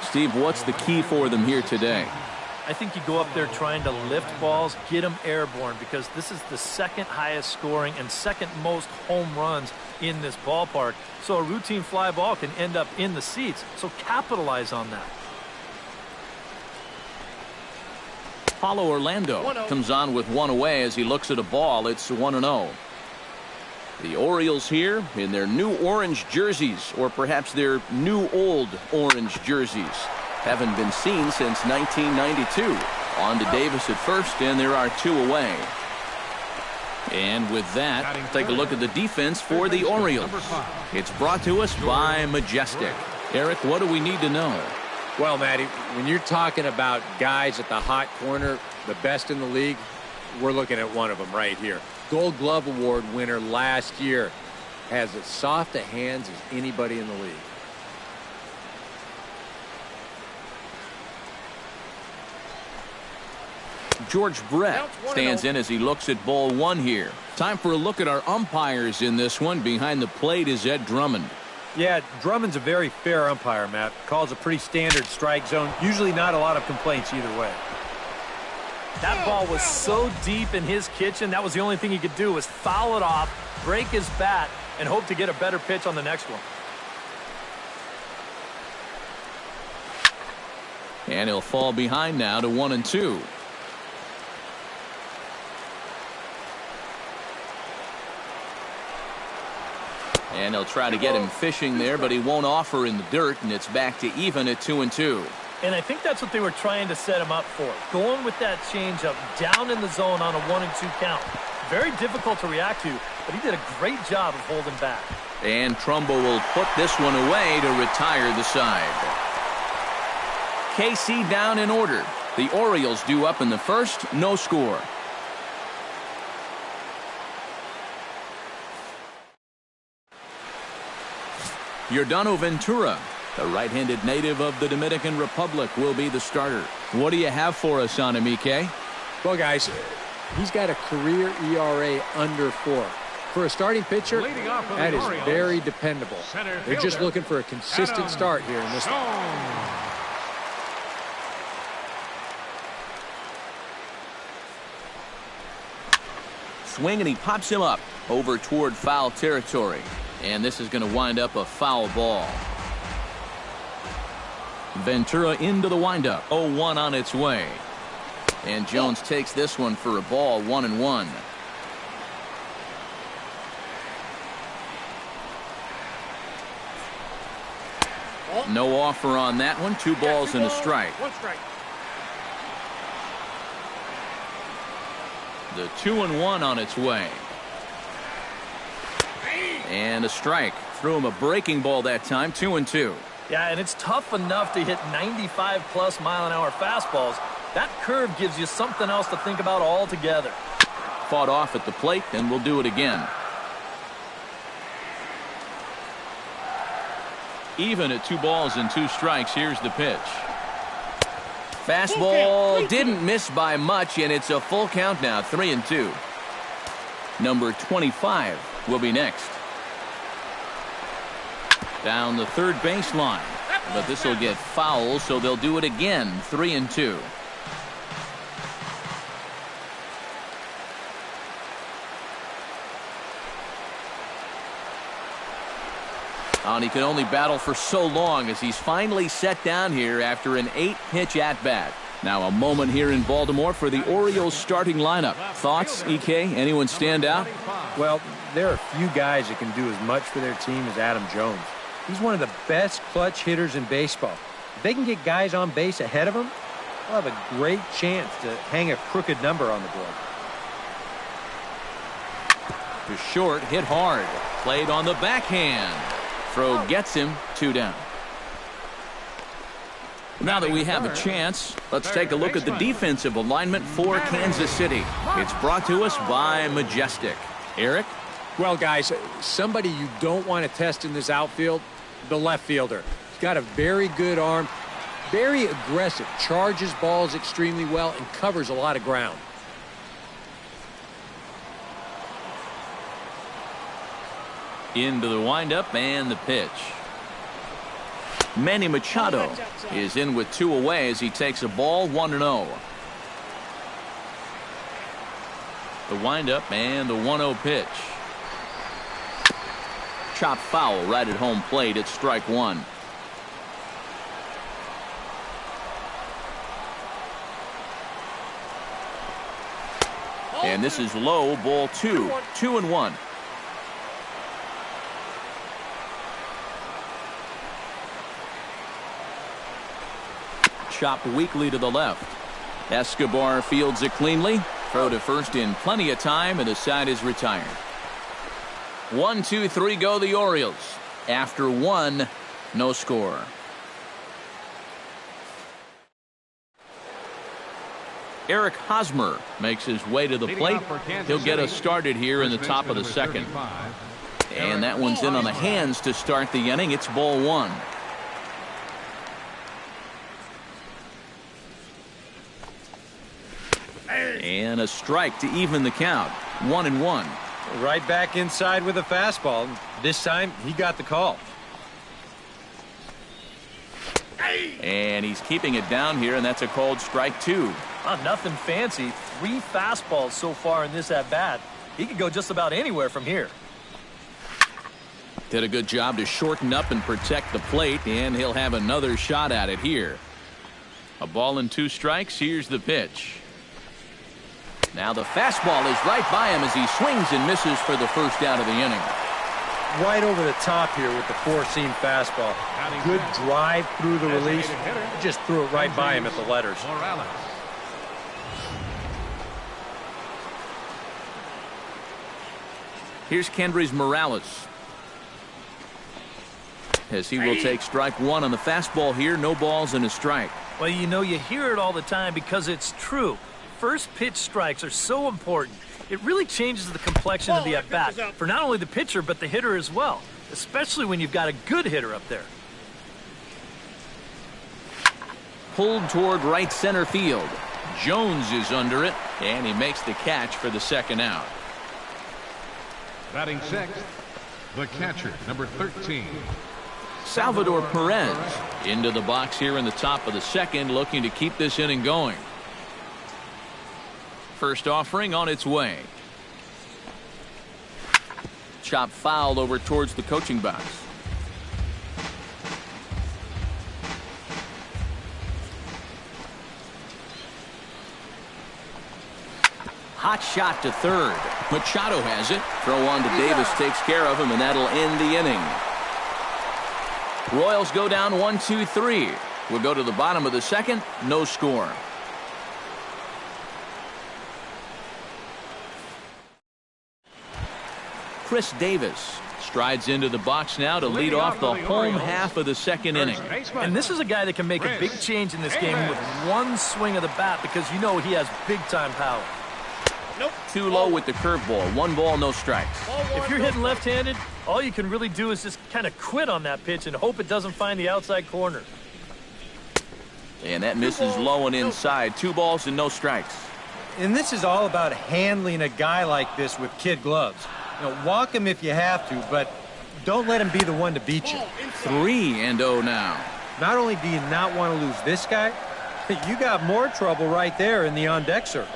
Speaker 1: Steve, what's the key for them here today?
Speaker 4: I think you go up there trying to lift balls, get them airborne, because this is the second highest scoring and second most home runs in this ballpark. So a routine fly ball can end up in the seats. So capitalize on that.
Speaker 1: Paulo Orlando comes on with one away as he looks at a ball. It's 1-0. The Orioles here in their new orange jerseys, or perhaps their new old orange jerseys. Haven't been seen since 1992. On to Davis at first, and there are 2 away. And with that, take a look at the defense for the Orioles. It's brought to us by Majestic. Eric, what do we need to know?
Speaker 5: Well, Matty, when you're talking about guys at the hot corner, the best in the league,
Speaker 2: we're looking at one of them right here. Gold Glove Award winner last year. Has as soft a hands as anybody in the league.
Speaker 1: George Brett stands in as he looks at ball one here. Time for a look at our umpires in this one. Behind the plate is Ed Drummond.
Speaker 5: Yeah, Drummond's a very fair umpire, Matt. Calls a pretty standard strike zone. Usually not a lot of complaints either way.
Speaker 4: That ball was so deep in his kitchen, that was the only thing he could do was foul it off, break his bat, and hope to get a better pitch on the next one.
Speaker 1: And he'll fall behind now to 1-2. And he'll try to get him fishing there, but he won't offer in the dirt, and it's back to even at 2-2.
Speaker 4: And I think that's what they were trying to set him up for. Going with that changeup down in the zone on a 1-2 count. Very difficult to react to, but he did a great job of holding back.
Speaker 1: And Trumbo will put this one away to retire the side. KC down in order. The Orioles due up in the first, no score. Yordano Ventura, the right-handed native of the Dominican Republic, will be the starter. What do you have for us on him, EK?
Speaker 2: Well, guys, he's got a career ERA under 4. For a starting pitcher, that is very dependable. They're just looking for a consistent start here in this one.
Speaker 1: Swing, and he pops him up over toward foul territory. And this is going to wind up a foul ball. Ventura into the windup. 0-1 on its way. And Jones takes this one for a ball, 1-1. No offer on that one. 2 balls and a strike. The 2-1 on its way. And a strike. Threw him a breaking ball that time. 2-2.
Speaker 4: Yeah, and it's tough enough to hit 95-plus mile-an-hour fastballs. That curve gives you something else to think about altogether.
Speaker 1: Fought off at the plate, and we'll do it again. Even at 2 balls and 2 strikes. Here's the pitch. Fastball didn't miss by much, and it's a full count now. 3-2. Number 25 will be next. Down the third baseline, but this will get foul, so they'll do it again. 3-2. And he can only battle for so long as he's finally set down here after an 8-pitch at-bat. Now a moment here in Baltimore for the Orioles starting lineup. Thoughts, EK? Anyone stand out?
Speaker 5: Well, there are few guys that can do as much for their team as Adam Jones. He's one of the best clutch hitters in baseball. If they can get guys on base ahead of him, they'll have a great chance to hang a crooked number on the board.
Speaker 1: To short, hit hard. Played on the backhand. Throw gets him. 2 down. Now that we have a chance, let's take a look at the defensive alignment for Kansas City. It's brought to us by Majestic. Eric?
Speaker 2: Well, guys, somebody you don't want to test in this outfield, the left fielder. He's got a very good arm, very aggressive, charges balls extremely well, and covers a lot of ground.
Speaker 1: Into the windup and the pitch. Manny Machado is in with 2 away as he takes a ball. 1-0. The windup and the 1-0 pitch. Chop foul right at home plate. It's strike 1. And this is low, ball 2. 2-1. Chopped weakly to the left. Escobar fields it cleanly. Throw to first in plenty of time, and the side is retired. 1, 2, 3 go the Orioles. After 1, no score. Eric Hosmer makes his way to the plate. He'll get us started here in the top of the second. And that one's in on the hands to start the inning. It's ball one. And a strike to even the count. 1-1.
Speaker 5: Right back inside with a fastball. This time he got the call.
Speaker 1: And he's keeping it down here, and that's a called strike two.
Speaker 4: Nothing fancy. 3 fastballs so far in this at-bat. He could go just about anywhere from here.
Speaker 1: Did a good job to shorten up and protect the plate, and he'll have another shot at it here. A ball and 2 strikes. Here's the pitch. Now the fastball is right by him as he swings and misses for the first out of the inning.
Speaker 5: Right over the top here with the 4-seam fastball. Good drive through the release. Just threw it right by him at the letters.
Speaker 1: Here's Kendrys Morales, as he will take strike one on the fastball here. No balls and a strike.
Speaker 4: Well, you know, you hear it all the time because it's true. First pitch strikes are so important. It really changes the complexion of the at-bat for not only the pitcher but the hitter as well, especially when you've got a good hitter up there.
Speaker 1: Pulled toward right center field. Jones is under it, and he makes the catch for the second out.
Speaker 3: Batting sixth, the catcher, number 13.
Speaker 1: Salvador Perez into the box here in the top of the second, looking to keep this inning going. First offering on its way. Chop fouled over towards the coaching box. Hot shot to third. Machado has it. Throw on to Davis takes care of him, and that'll end the inning. Royals go down 1-2-3. We'll go to the bottom of the second. No score. Chris Davis strides into the box now to lead off the home half of the second inning.
Speaker 4: And this is a guy that can make a big change in this game with one swing of the bat, because you know he has big-time power.
Speaker 1: Too low with the curveball. 1 ball, no strikes.
Speaker 4: If you're hitting left-handed, all you can really do is just kind of quit on that pitch and hope it doesn't find the outside corner.
Speaker 1: And that misses low and inside. 2 balls and no strikes.
Speaker 5: And this is all about handling a guy like this with kid gloves. You know, walk him if you have to, but don't let him be the one to beat you.
Speaker 1: 3-0 now.
Speaker 5: Not only do you not want to lose this guy, you got more trouble right there in the on-deck circle.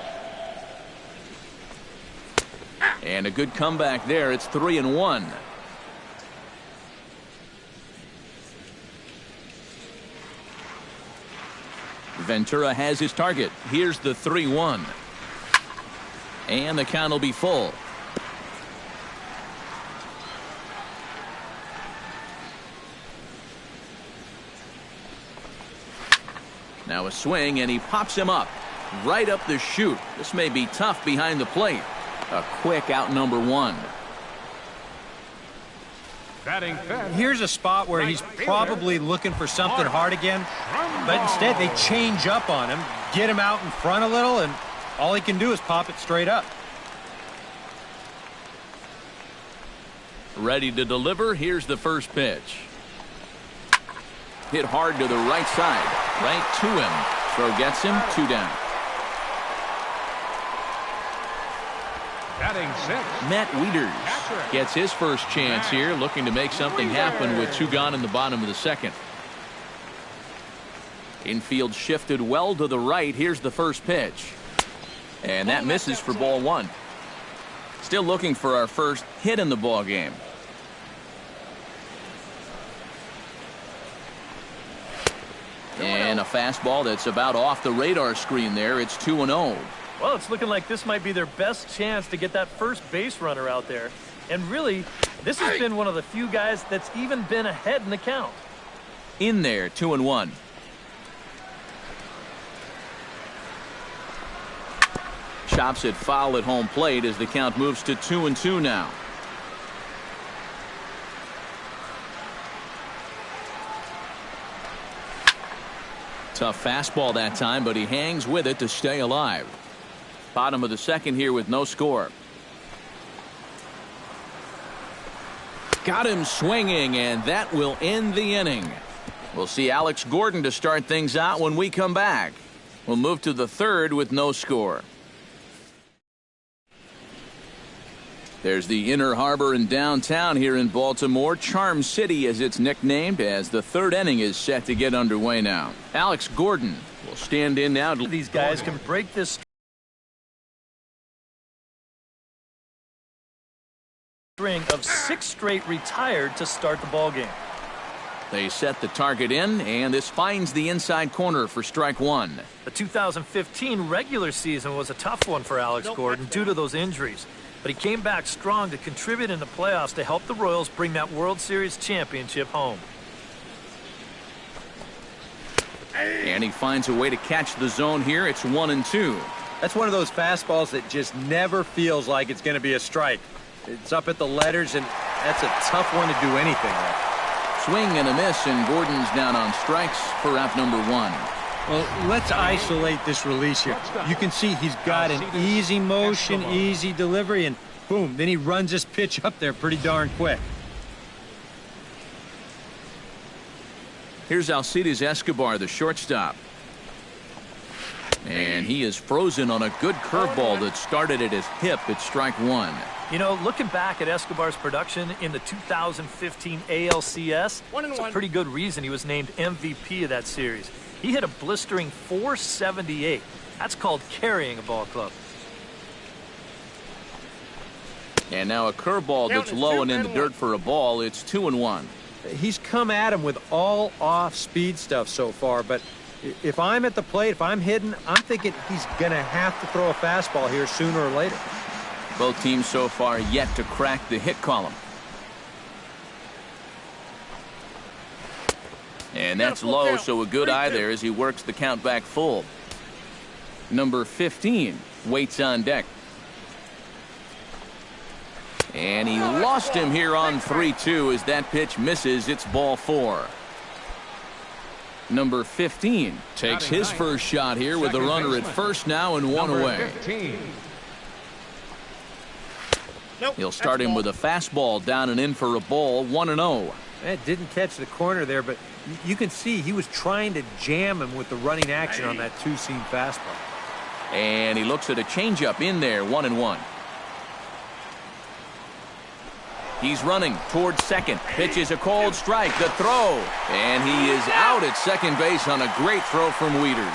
Speaker 1: And a good comeback there. It's 3-1. Ventura has his target. Here's the 3-1. And the count will be full. Now a swing, and he pops him up. Right up the chute. This may be tough behind the plate. A quick out number 1.
Speaker 5: Here's a spot where he's probably looking for something hard again, but instead they change up on him, get him out in front a little, and all he can do is pop it straight up.
Speaker 1: Ready to deliver. Here's the first pitch. Hit hard to the right side. Right to him. Throw gets him. 2 down.
Speaker 3: Batting sixth,
Speaker 1: Matt Wieters gets his first chance here, looking to make something happen with 2 gone in the bottom of the second. Infield shifted well to the right. Here's the first pitch. And that misses for ball 1. Still looking for our first hit in the ball game. And a fastball that's about off the radar screen there. It's 2-0.
Speaker 4: Well, it's looking like this might be their best chance to get that first base runner out there. And really, this has been one of the few guys that's even been ahead in the count.
Speaker 1: In there, 2-1. Chops it foul at home plate as the count moves to 2-2 now. Tough fastball that time, but he hangs with it to stay alive. Bottom of the second here with no score. Got him swinging, and that will end the inning. We'll see Alex Gordon to start things out when we come back. We'll move to the third with no score. There's the Inner Harbor in downtown here in Baltimore. Charm City as it's nicknamed, as the third inning is set to get underway now. Alex Gordon will stand in now.
Speaker 4: These guys can break this string of 6 straight retired to start the ball game.
Speaker 1: They set the target in, and this finds the inside corner for strike one.
Speaker 4: The 2015 regular season was a tough one for Alex Gordon due to those injuries, but he came back strong to contribute in the playoffs to help the Royals bring that World Series championship home.
Speaker 1: And he finds a way to catch the zone here. It's 1-2.
Speaker 5: That's one of those fastballs that just never feels like it's going to be a strike. It's up at the letters, and that's a tough one to do anything with.
Speaker 1: Swing and a miss, and Gordon's down on strikes for out number 1.
Speaker 5: Well, let's isolate this release here. You can see he's got an easy motion, easy delivery, and boom, then he runs this pitch up there pretty darn quick.
Speaker 1: Here's Alcides Escobar, the shortstop. And he is frozen on a good curveball that started at his hip at strike one.
Speaker 4: You know, looking back at Escobar's production in the 2015 ALCS, it's a pretty good reason he was named MVP of that series. He hit a blistering .478. That's called carrying a ball club.
Speaker 1: And now a curveball that's low and in the dirt for a ball. It's 2-1.
Speaker 5: He's come at him with all off-speed stuff so far, but if I'm at the plate, if I'm hitting, I'm thinking he's going to have to throw a fastball here sooner or later.
Speaker 1: Both teams so far yet to crack the hit column. And that's low, so a good eye there as he works the count back full. Number 15 waits on deck. And he lost him here on 3-2 as that pitch misses. It's ball 4. Number 15 takes his first shot here with a runner at first now and one away. He'll start him with a fastball down and in for a ball. 1-0.
Speaker 5: It didn't catch the corner there, but you can see he was trying to jam him with the running action on that two-seam fastball.
Speaker 1: And he looks at a changeup in there. 1-1. He's running towards second. Pitches a cold strike. The throw. And he is out at second base on a great throw from Wieters.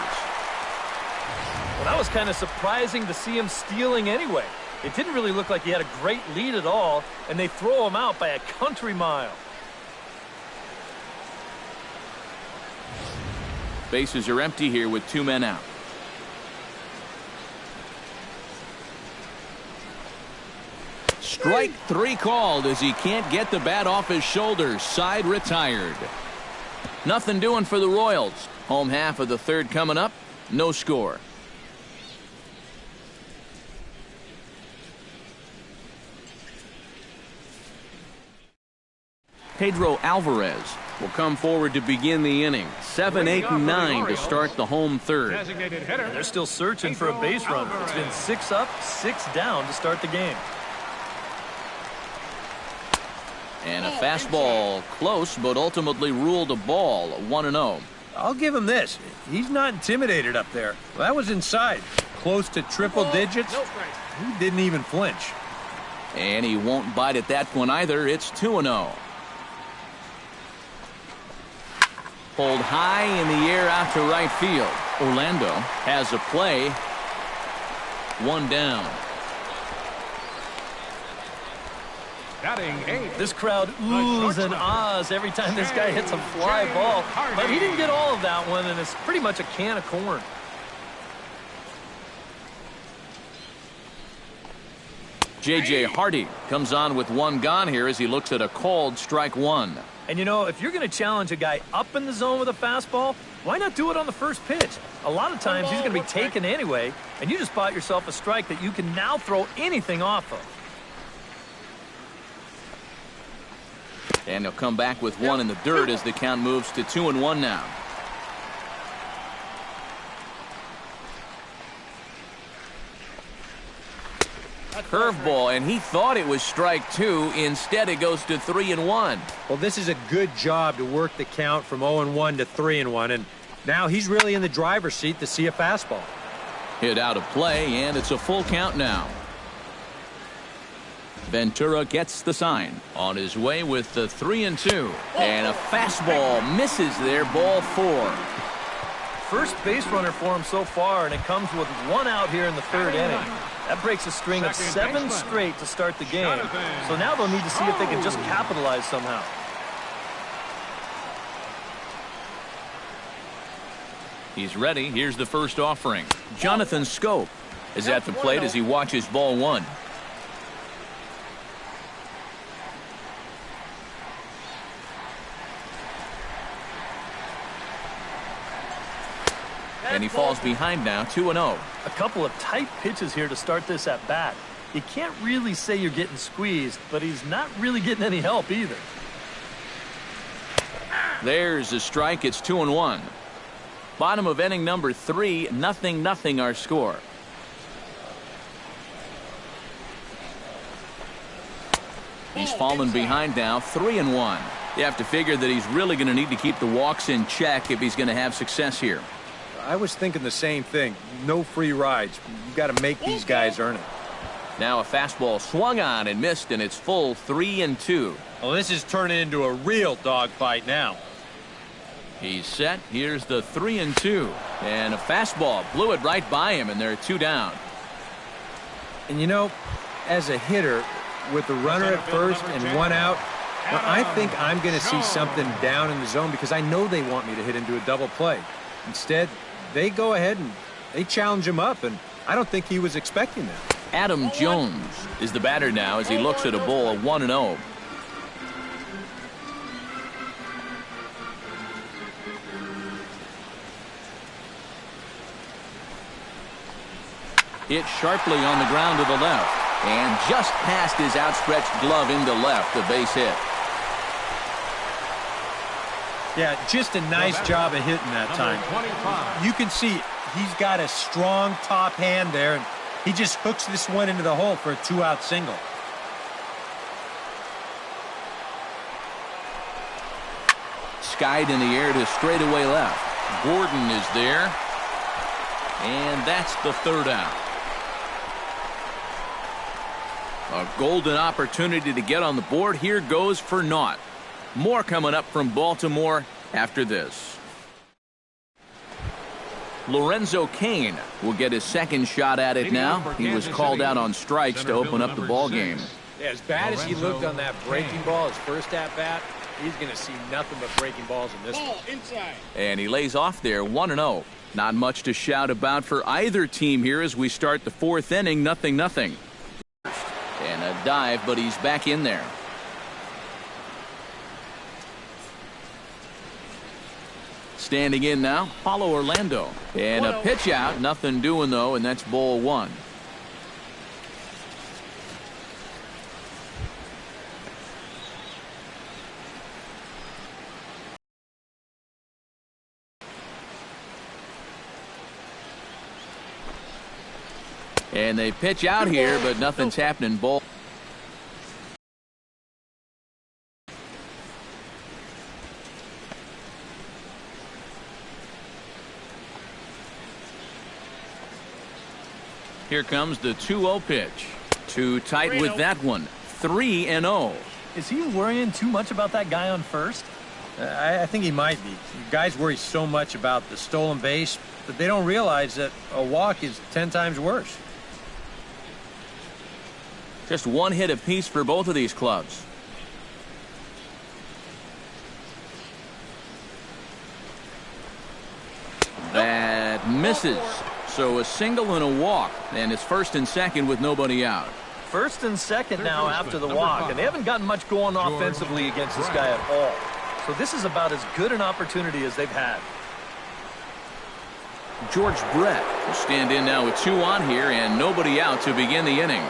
Speaker 4: Well, that was kind of surprising to see him stealing anyway. It didn't really look like he had a great lead at all, and they throw him out by a country mile.
Speaker 1: Bases are empty here with 2 men out. Strike 3 called as he can't get the bat off his shoulders. Side retired. Nothing doing for the Royals. Home half of the third coming up. No score. Pedro Alvarez will come forward to begin the inning. 7, 8, and 9 to start the home third.
Speaker 4: And they're still searching for a base runner. It's been 6 up, 6 down to start the game.
Speaker 1: And a fastball close, but ultimately ruled a ball. 1-0.
Speaker 5: I'll give him this. He's not intimidated up there. Well, that was inside. Close to triple digits. He didn't even flinch.
Speaker 1: And he won't bite at that one either. It's 2-0. Pulled high in the air out to right field. Orlando has a play. 1 down.
Speaker 4: This crowd oohs and ahs every time this guy hits a fly ball. But he didn't get all of that one, and it's pretty much a can of corn.
Speaker 1: J.J. Hardy comes on with 1 gone here as he looks at a called strike 1.
Speaker 4: And, you know, if you're going to challenge a guy up in the zone with a fastball, why not do it on the first pitch? A lot of times he's going to be taken anyway, and you just bought yourself a strike that you can now throw anything off of.
Speaker 1: And he'll come back with 1 in the dirt as the count moves to 2-1 now. Curveball, and he thought it was strike 2. Instead, it goes to 3-1.
Speaker 5: Well, this is a good job to work the count from 0-1 to 3-1, and now he's really in the driver's seat to see a fastball.
Speaker 1: Hit out of play, and it's a full count now. Ventura gets the sign. On his way with the 3-2. And a fastball misses there, ball 4.
Speaker 4: First base runner for him so far, and it comes with 1 out here in the 3rd inning. That breaks a string of 7 straight to start the game. So now they'll need to see if they can just capitalize somehow.
Speaker 1: He's ready. Here's the first offering. Jonathan Scope is at the plate as he watches ball 1. And he falls behind now, 2-0.
Speaker 4: A couple of tight pitches here to start this at bat. You can't really say you're getting squeezed, but he's not really getting any help either.
Speaker 1: There's a strike. It's 2-1. Bottom of inning number 3, 0-0 our score. He's fallen behind now, 3-1. You have to figure that he's really going to need to keep the walks in check if he's going to have success here.
Speaker 5: I was thinking the same thing. No free rides. You got to make these guys earn it.
Speaker 1: Now a fastball swung on and missed, and it's full 3-2.
Speaker 5: Well, this is turning into a real dogfight now.
Speaker 1: He's set. Here's the 3-2. And a fastball blew it right by him, and they're 2 down.
Speaker 5: And you know, as a hitter, with the runner at first and 1 out, well, I think I'm going to see something down in the zone because I know they want me to hit into a double play. Instead, they go ahead and they challenge him up, and I don't think he was expecting that.
Speaker 1: Adam Jones is the batter now as he looks at a ball 1-0. Hit sharply on the ground to the left, and just past his outstretched glove into left, a base hit.
Speaker 5: Yeah, just a nice job of hitting that time. You can see he's got a strong top hand there, and he just hooks this one into the hole for a 2-out single.
Speaker 1: Skied in the air to straightaway left. Gordon is there, and that's the 3rd out. A golden opportunity to get on the board here goes for naught. More coming up from Baltimore after this. Lorenzo Cain will get his 2nd shot at it now. He was called out on strikes to open up the ball game.
Speaker 2: Yeah, as bad as he looked on that breaking ball, his first at-bat, he's going to see nothing but breaking balls in this one.
Speaker 1: And he lays off there, 1-0. Not much to shout about for either team here as we start the 4th inning, 0-0. And a dive, but he's back in there. Standing in now, Paulo Orlando. And a pitch out, nothing doing though, and that's ball 1. And they pitch out here, but nothing's happening. Ball. Here comes the 2-0 pitch. Too tight with that one. 3-0.
Speaker 4: Is he worrying too much about that guy on first?
Speaker 5: I think he might be. Guys worry so much about the stolen base that they don't realize that a walk is 10 times worse.
Speaker 1: Just 1 hit apiece for both of these clubs. That misses. So a single and a walk, and it's 1st and 2nd with nobody out.
Speaker 4: 1st and 2nd now after the walk, and they haven't gotten much going offensively against this guy at all. So this is about as good an opportunity as they've had.
Speaker 1: George Brett will stand in now with 2 on here and nobody out to begin the inning.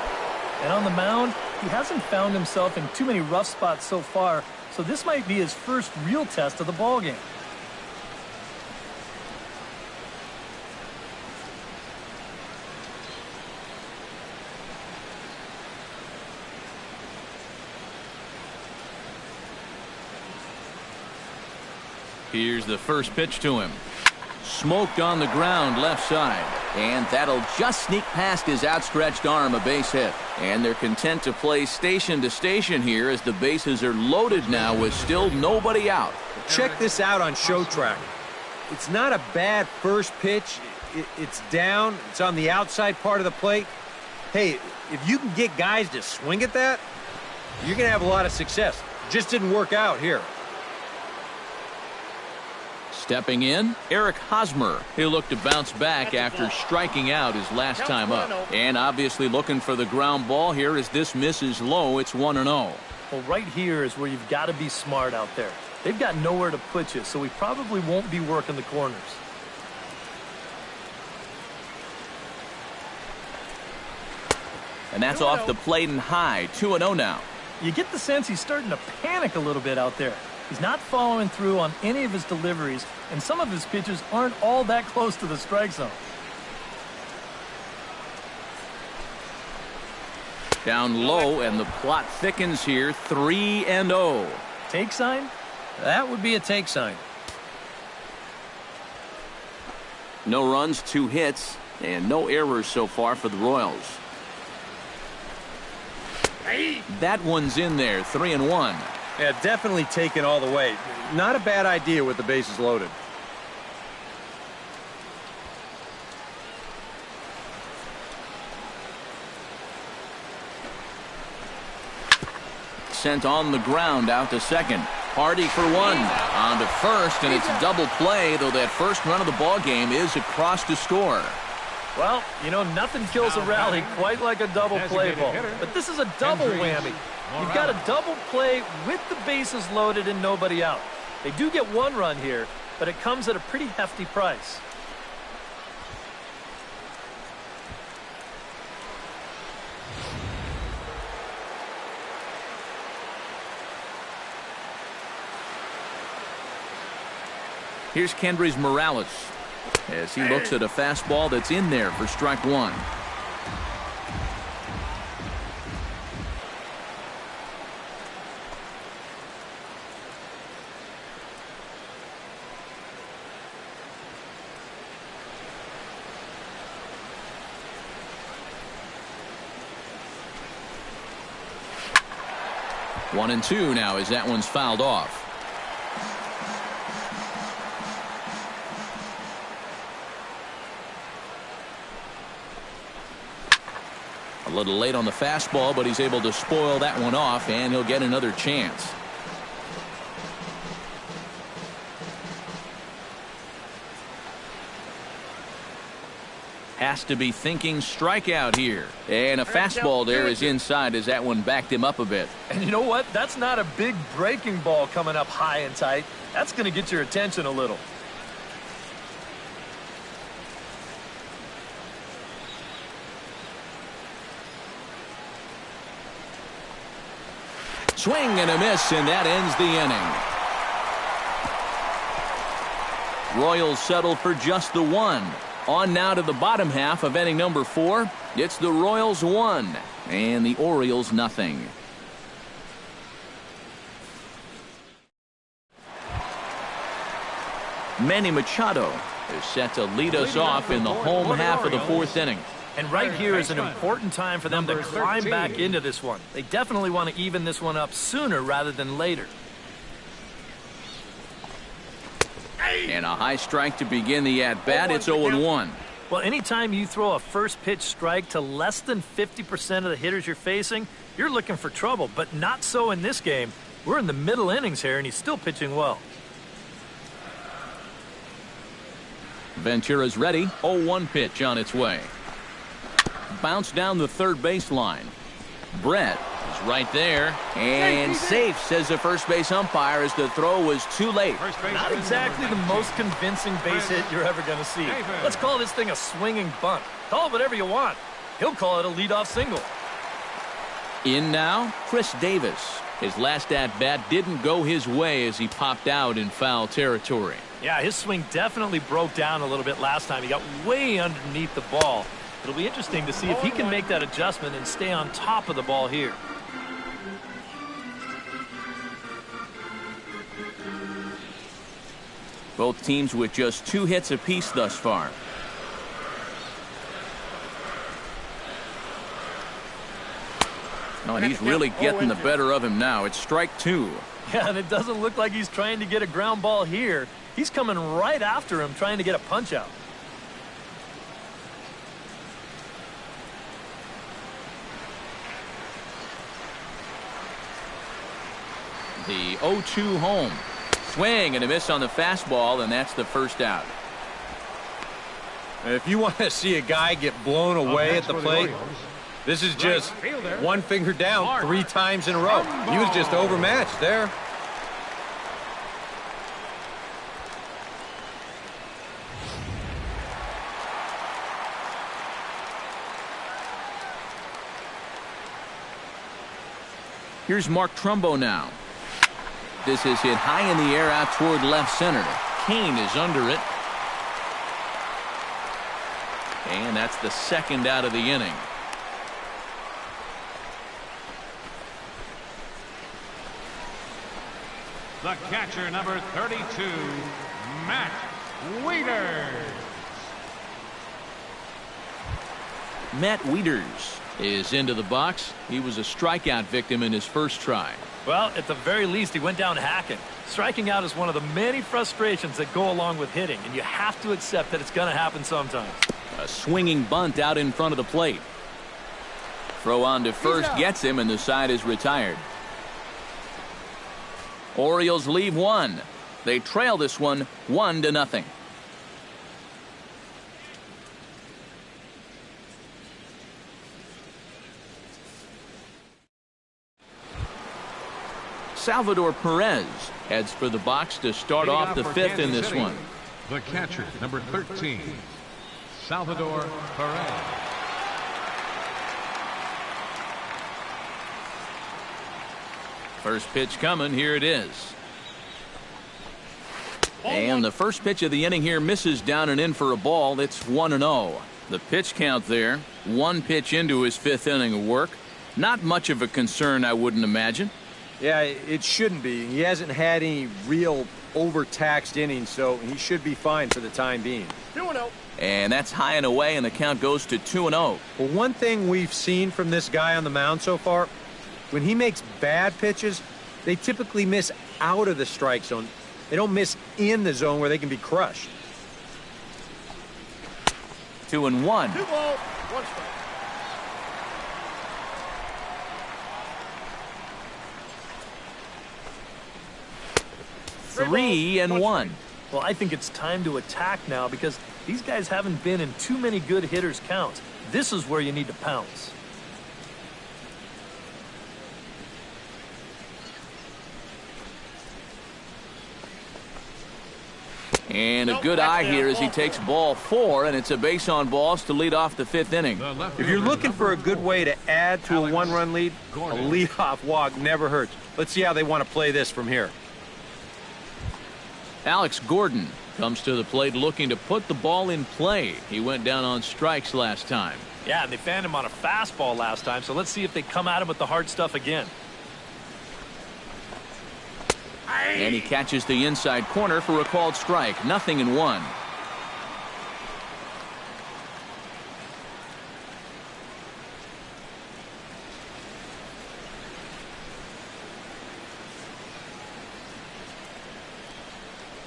Speaker 4: And on the mound, he hasn't found himself in too many rough spots so far, so this might be his first real test of the ballgame.
Speaker 1: Here's the first pitch to him. Smoked on the ground left side. And that'll just sneak past his outstretched arm, a base hit. And they're content to play station to station here as the bases are loaded now with still nobody out.
Speaker 5: Check this out on Show Track. It's not a bad first pitch. It's down. It's on the outside part of the plate. Hey, if you can get guys to swing at that, you're going to have a lot of success. Just didn't work out here.
Speaker 1: Stepping in, Eric Hosmer. He'll look to bounce back after striking out his last time up. And obviously looking for the ground ball here as this misses low. It's 1-0.
Speaker 4: Well, right here is where you've got to be smart out there. They've got nowhere to put you, so we probably won't be working the corners.
Speaker 1: And that's off the plate and high. 2-0 now.
Speaker 4: You get the sense he's starting to panic a little bit out there. He's not following through on any of his deliveries, and some of his pitches aren't all that close to the strike zone.
Speaker 1: Down low, and the plot thickens here. 3-0.
Speaker 4: Take sign?
Speaker 5: That would be a take sign.
Speaker 1: No runs, 2 hits, and no errors so far for the Royals. That one's in there. 3-1.
Speaker 5: Yeah, definitely taken all the way. Not a bad idea with the bases loaded.
Speaker 1: Sent on the ground out to second. Hardy for 1. On to first, and it's a double play, though that first run of the ball game is across to score.
Speaker 4: Well, you know, nothing kills a rally quite like a double play ball. But this is a double whammy. You've got a double play with the bases loaded and nobody out. They do get 1 run here, but it comes at a pretty hefty price.
Speaker 1: Here's Kendrys Morales as he looks at a fastball that's in there for strike 1. One and 2 now as that one's fouled off. A little late on the fastball, but he's able to spoil that one off, and he'll get another chance. Has to be thinking strikeout here. And a fastball there is inside as that one backed him up a bit.
Speaker 4: And you know what? That's not a big breaking ball coming up high and tight. That's going to get your attention a little.
Speaker 1: Swing and a miss, and that ends the inning. Royals settle for just the 1. On now to the bottom half of inning number 4. It's the Royals 1 and the Orioles nothing. Manny Machado is set to lead us off in the home half of the 4th inning.
Speaker 4: And right here is an important time for them to climb back into this one. They definitely want to even this one up sooner rather than later.
Speaker 1: And a high strike to begin the at-bat. It's 0-1.
Speaker 4: Well, anytime you throw a first pitch strike to less than 50% of the hitters you're facing, you're looking for trouble. But not so in this game. We're in the middle innings here, and he's still pitching well.
Speaker 1: Ventura's ready. 0-1 pitch on its way. Bounce down the third baseline. Brett is right there. And safe, says the first base umpire, as the throw was too late.
Speaker 4: Not exactly the most convincing base hit you're ever going to see. Let's call this thing a swinging bunt. Call it whatever you want. He'll call it a leadoff single.
Speaker 1: In now, Chris Davis. His last at-bat didn't go his way as he popped out in foul territory.
Speaker 4: Yeah, his swing definitely broke down a little bit last time. He got way underneath the ball. It'll be interesting to see if he can make that adjustment and stay on top of the ball here.
Speaker 1: Both teams with just 2 hits apiece thus far. Oh, and he's really getting the better of him now. It's strike 2.
Speaker 4: Yeah, and it doesn't look like he's trying to get a ground ball here. He's coming right after him, trying to get a punch out.
Speaker 1: The 0-2 home. Swing and a miss on the fastball, and that's the first out.
Speaker 5: If you want to see a guy get blown away at the plate, this is just one finger down 3 times in a row. He was just overmatched there.
Speaker 1: Here's Mark Trumbo now. This is hit high in the air out toward left center. Kane is under it. And that's the second out of the inning.
Speaker 3: The catcher, number 32, Matt Wieters.
Speaker 1: Matt Wieters is into the box. He was a strikeout victim in his first try.
Speaker 4: Well, at the very least, he went down hacking. Striking out is one of the many frustrations that go along with hitting, and you have to accept that it's going to happen sometimes.
Speaker 1: A swinging bunt out in front of the plate. Throw on to first gets him, and the side is retired. Orioles leave one. They trail this one 1-0. Salvador Perez heads for the box to start off the 5th in this one.
Speaker 3: The catcher, number 13, Salvador Perez.
Speaker 1: First pitch coming. Here it is. And the first pitch of the inning here misses down and in for a ball. It's 1-0. The pitch count there. 1 pitch into his 5th inning of work. Not much of a concern, I wouldn't imagine.
Speaker 5: Yeah, it shouldn't be. He hasn't had any real overtaxed innings, so he should be fine for the time being.
Speaker 1: 2-0. And that's high and away, and the count goes to 2-0.
Speaker 5: Well, one thing we've seen from this guy on the mound so far, when he makes bad pitches, they typically miss out of the strike zone. They don't miss in the zone where they can be crushed.
Speaker 1: 2-1.
Speaker 6: 2-0, 1 strike.
Speaker 1: 3-1.
Speaker 4: Well, I think it's time to attack now because these guys haven't been in too many good hitters' counts. This is where you need to pounce.
Speaker 1: And a good eye here as he takes ball 4, and it's a base on balls to lead off the 5th inning.
Speaker 5: If you're looking for a good way to add to a 1-run lead, a leadoff walk never hurts. Let's see how they want to play this from here.
Speaker 1: Alex Gordon comes to the plate looking to put the ball in play. He went down on strikes last time.
Speaker 4: Yeah, and they fanned him on a fastball last time, so let's see if they come at him with the hard stuff again.
Speaker 1: And he catches the inside corner for a called strike. 0-1.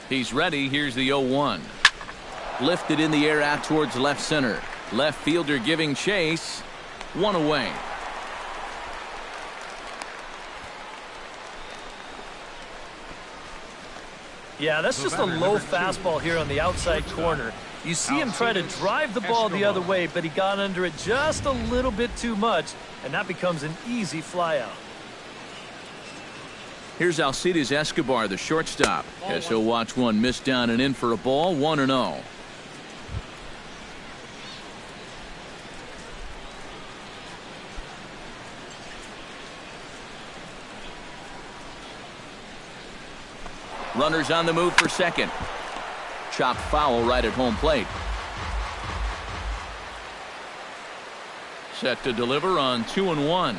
Speaker 1: He's ready. Here's the 0-1. Lifted in the air out towards left center. Left fielder giving chase. 1 away.
Speaker 4: Yeah, that's just a low fastball here on the outside corner. You see him try to drive the ball the other way, but he got under it just a little bit too much, and that becomes an easy flyout.
Speaker 1: Here's Alcides Escobar, the shortstop. As he'll watch one miss down and in for a ball. 1-0. Runners on the move for second. Chopped foul right at home plate. Set to deliver on 2-1.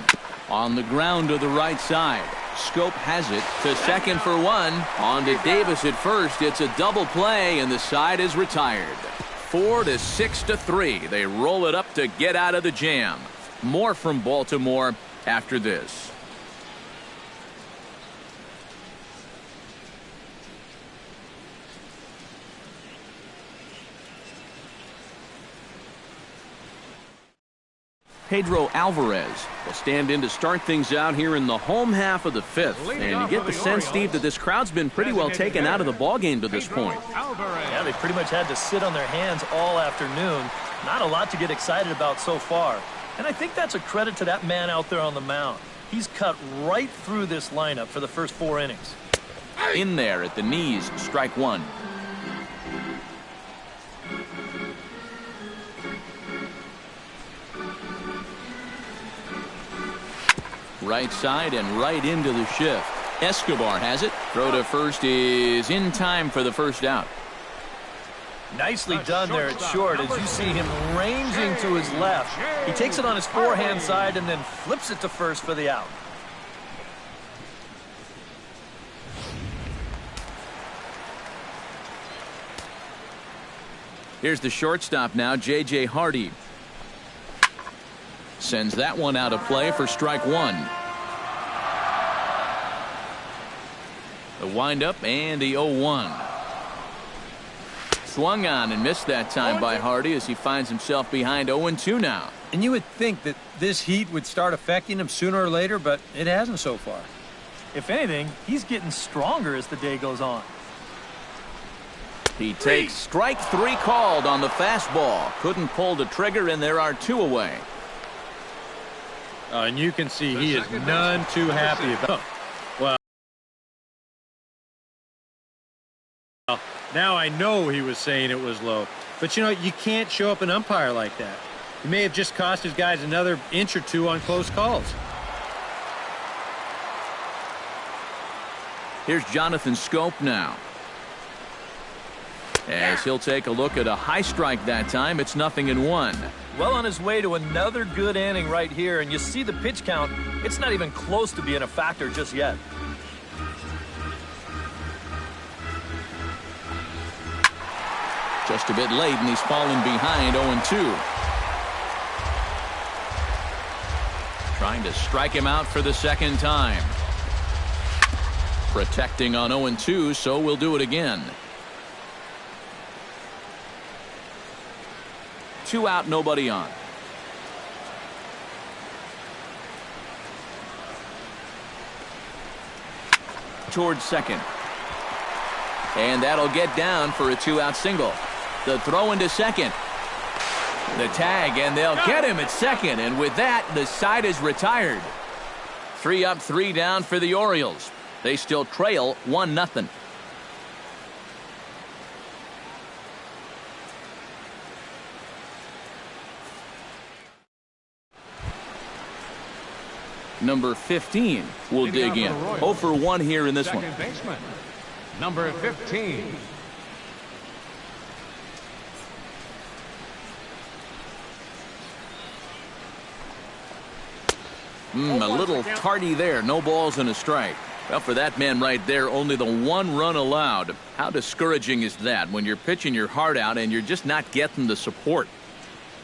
Speaker 1: On the ground to the right side. Scope has it to second for one. On to Davis at first. It's a double play, and the side is retired. 4 to 6 to 3. They roll it up to get out of the jam. More from Baltimore after this. Pedro Alvarez will stand in to start things out here in the home half of the fifth. And you get the sense, Steve, that this crowd's been pretty well taken out of the ballgame to this point.
Speaker 4: Yeah, they pretty much had to sit on their hands all afternoon. Not a lot to get excited about so far. And I think that's a credit to that man out there on the mound. He's cut right through this lineup for the first 4 innings.
Speaker 1: In there at the knees, strike one. Right side and right into the shift. Escobar has it. Throw to first is in time for the first out.
Speaker 4: Nicely done there at short as you see him ranging to his left. He takes it on his forehand side and then flips it to first for the out.
Speaker 1: Here's the shortstop now, J.J. Hardy. Sends that one out of play for strike one. The windup and the 0-1. Swung on and missed that time by Hardy as he finds himself behind 0-2 now.
Speaker 5: And you would think that this heat would start affecting him sooner or later, but it hasn't so far.
Speaker 4: If anything, he's getting stronger as the day goes on.
Speaker 1: He takes strike 3 called on the fastball. Couldn't pull the trigger, and there are 2 away.
Speaker 5: And you can see he is none too happy about it. Well, now I know he was saying it was low. But, you know, you can't show up an umpire like that. He may have just cost his guys another inch or 2 on close calls.
Speaker 1: Here's Jonathan Scope now. As he'll take a look at a high strike that time, it's 0-1.
Speaker 4: Well on his way to another good inning right here, and you see the pitch count. It's not even close to being a factor just yet.
Speaker 1: Just a bit late, and he's fallen behind 0-2. Trying to strike him out for the second time. Protecting on 0-2, so we'll do it again. 2 out, nobody on. Towards second. And that'll get down for a 2-out single. The throw into second. The tag, and they'll get him at second. And with that, the side is retired. 3 up, 3 down for the Orioles. They still trail 1-0. Number 15 will dig in. 0 for 1 here in this one.
Speaker 3: Second baseman, number 15.
Speaker 1: A little tardy there. No balls and a strike. Well, for that man right there, only the 1 run allowed. How discouraging is that when you're pitching your heart out and you're just not getting the support?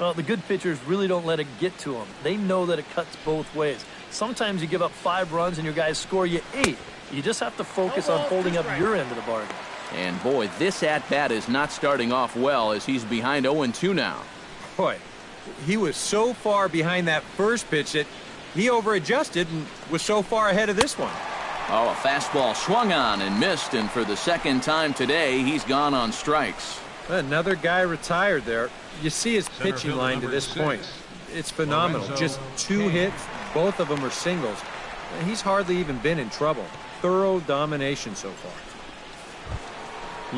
Speaker 4: Well, the good pitchers really don't let it get to them. They know that it cuts both ways. Sometimes you give up 5 runs and your guys score you 8. You just have to focus on holding up your end of the bargain.
Speaker 1: And boy, this at-bat is not starting off well as he's behind 0-2 now.
Speaker 5: Boy, he was so far behind that first pitch that he over-adjusted and was so far ahead of this one.
Speaker 1: Oh, a fastball swung on and missed, and for the second time today, he's gone on strikes.
Speaker 5: Another guy retired there. You see his pitching line to this point. It's phenomenal. Just 2 hits. Both of them are singles. He's hardly even been in trouble. Thorough domination so far.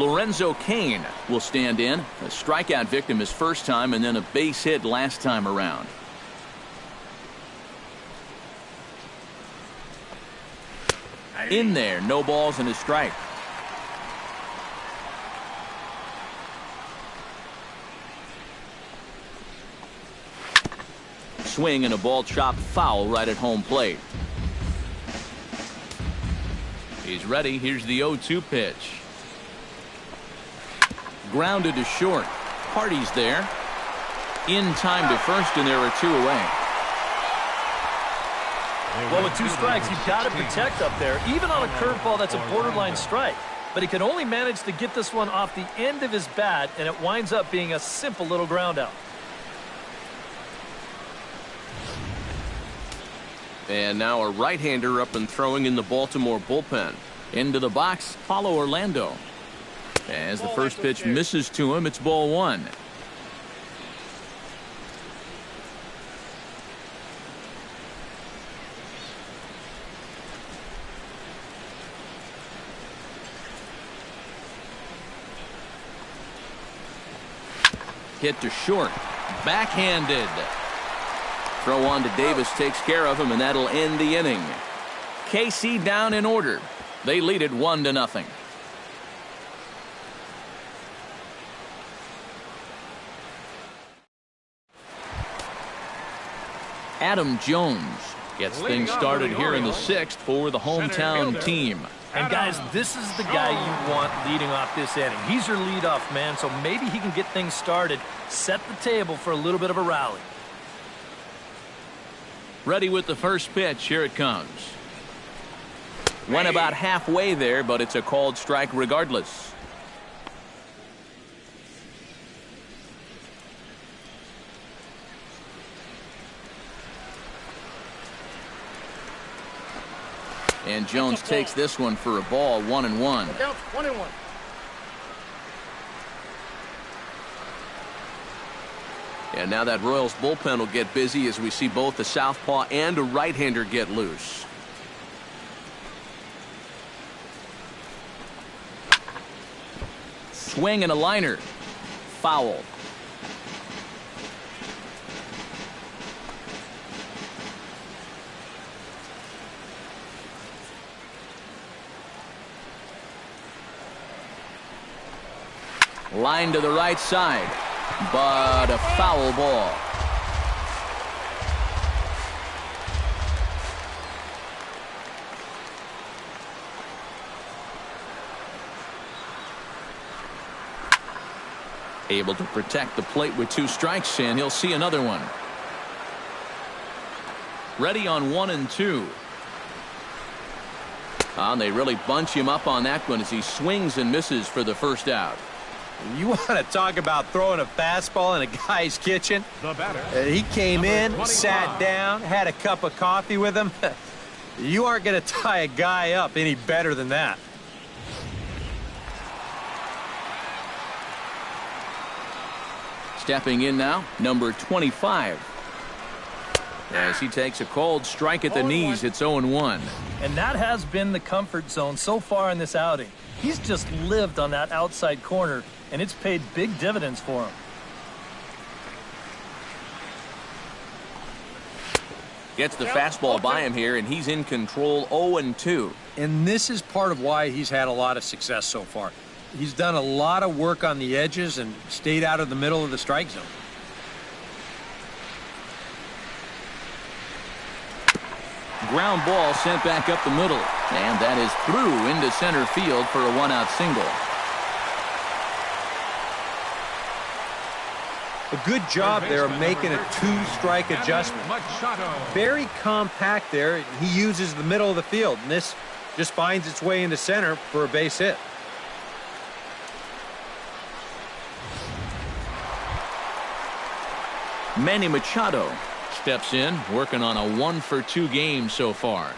Speaker 1: Lorenzo Cain will stand in. A strikeout victim his first time and then a base hit last time around. In there, no balls and a strike. Swing and a ball chopped foul right at home plate. He's ready. Here's the 0-2 pitch. Grounded to short. Hardy's there. In time to first, and there are 2 away.
Speaker 4: Well, with 2 strikes, you've got to protect up there, even on a curveball that's a borderline strike. But he can only manage to get this one off the end of his bat, and it winds up being a simple little ground out.
Speaker 1: And now a right-hander up and throwing in the Baltimore bullpen. Into the box, Paulo Orlando. As the first pitch misses to him, it's ball 1. Hit to short. Backhanded. Throw on to Davis takes care of him, and that'll end the inning. KC down in order. They lead it 1-0. Adam Jones gets things started here in the 6th for the hometown team.
Speaker 4: And guys, this is the guy you want leading off this inning. He's your leadoff man, so maybe he can get things started, set the table for a little bit of a rally.
Speaker 1: Ready with the first pitch. Here it comes. Went about halfway there, but it's a called strike regardless. And Jones takes this one for a ball. 1-1.
Speaker 6: 1-1.
Speaker 1: And now that Royals bullpen will get busy as we see both the southpaw and a right-hander get loose. Swing and a liner. Foul. Line to the right side, but a foul ball. Able to protect the plate with 2 strikes, and he'll see another one. Ready on 1-2. And they really bunch him up on that one as he swings and misses for the first out.
Speaker 5: You want to talk about throwing a fastball in a guy's kitchen? He came in, sat down, had a cup of coffee with him. You aren't going to tie a guy up any better than that.
Speaker 1: Stepping in now, number 25. As he takes a cold strike at the knees, it's 0-1.
Speaker 4: And that has been the comfort zone so far in this outing. He's just lived on that outside corner, and it's paid big dividends for him.
Speaker 1: Gets the fastball by him here, and he's in control. 0-2.
Speaker 5: And this is part of why he's had a lot of success so far. He's done a lot of work on the edges and stayed out of the middle of the strike zone.
Speaker 1: Ground ball sent back up the middle, and that is through into center field for a 1-out single.
Speaker 5: A good job there of making a 2-strike adjustment. Very compact there. He uses the middle of the field, and this just finds its way into center for a base hit.
Speaker 1: Manny Machado steps in, working on a 1-for-2 game so far.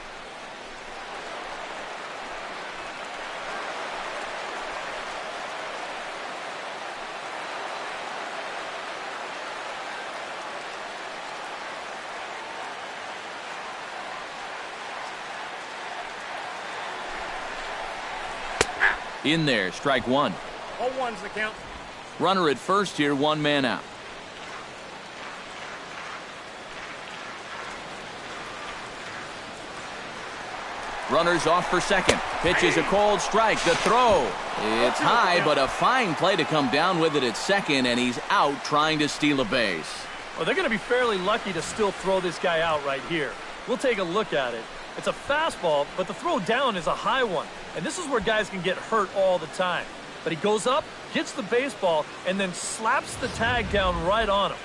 Speaker 1: In there, strike 1.
Speaker 6: 0-1's the count.
Speaker 1: Runner at first here, 1 man out. Runners off for second. Pitch is a cold strike. The throw. It's high, but a fine play to come down with it at second, and he's out trying to steal a base.
Speaker 4: Well, they're going to be fairly lucky to still throw this guy out right here. We'll take a look at it. It's a fastball, but the throw down is a high one. And this is where guys can get hurt all the time. But he goes up, gets the baseball, and then slaps the tag down right on him.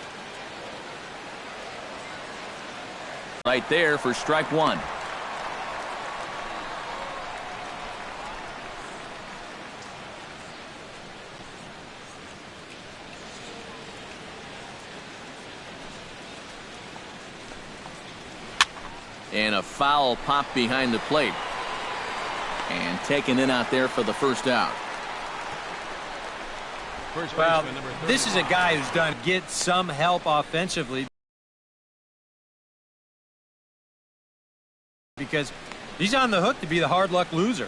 Speaker 1: Right there for strike one. And a foul pop behind the plate. And taken in out there for the first out.
Speaker 5: Well, this is a guy who's done get some help offensively because he's on the hook to be the hard luck loser.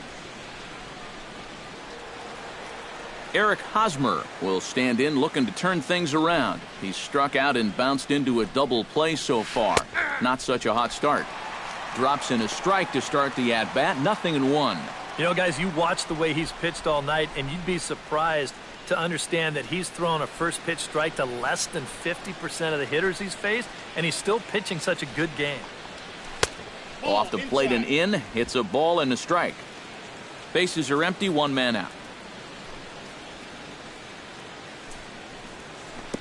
Speaker 1: Eric Hosmer will stand in looking to turn things around. He's struck out and bounced into a double play so far. Not such a hot start. Drops in a strike to start the at-bat. 0-1.
Speaker 4: You know, guys, you watch the way he's pitched all night, and you'd be surprised to understand that he's thrown a first pitch strike to less than 50% of the hitters he's faced, and he's still pitching such a good game.
Speaker 1: Off the plate and in. Hits a ball and a strike. Bases are empty. One man out.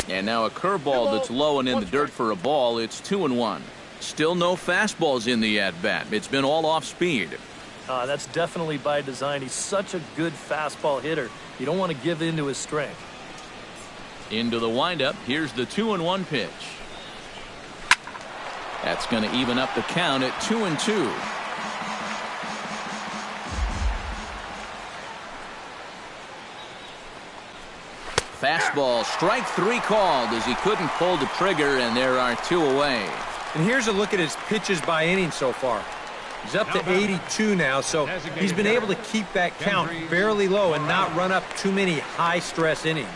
Speaker 1: And now a curveball that's low and in the dirt for a ball. It's 2-1. Still no fastballs in the at-bat. It's been all off speed.
Speaker 4: That's definitely by design. He's such a good fastball hitter. You don't want to give in to his strength.
Speaker 1: Into the windup. Here's the 2-1 pitch. That's going to even up the count at 2-2. Fastball, strike three called as he couldn't pull the trigger, and there are two away.
Speaker 5: And here's a look at his pitches by inning so far. He's up to 82 now, so he's been able to keep that count fairly low and not run up too many high-stress innings.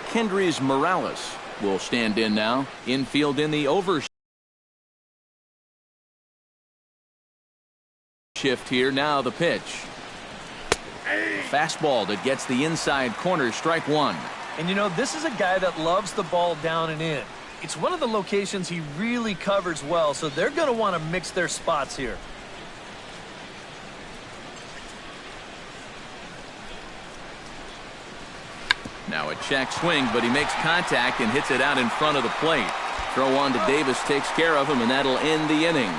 Speaker 1: Kendrys Morales will stand in now. Infield in the over shift here. Now the pitch. Fastball that gets the inside corner. Strike one.
Speaker 4: And you know, this is a guy that loves the ball down and in. It's one of the locations he really covers well, so they're going to want to mix their spots here.
Speaker 1: Now a check swing, but he makes contact and hits it out in front of the plate. Throw on to Davis takes care of him, and that'll end the inning.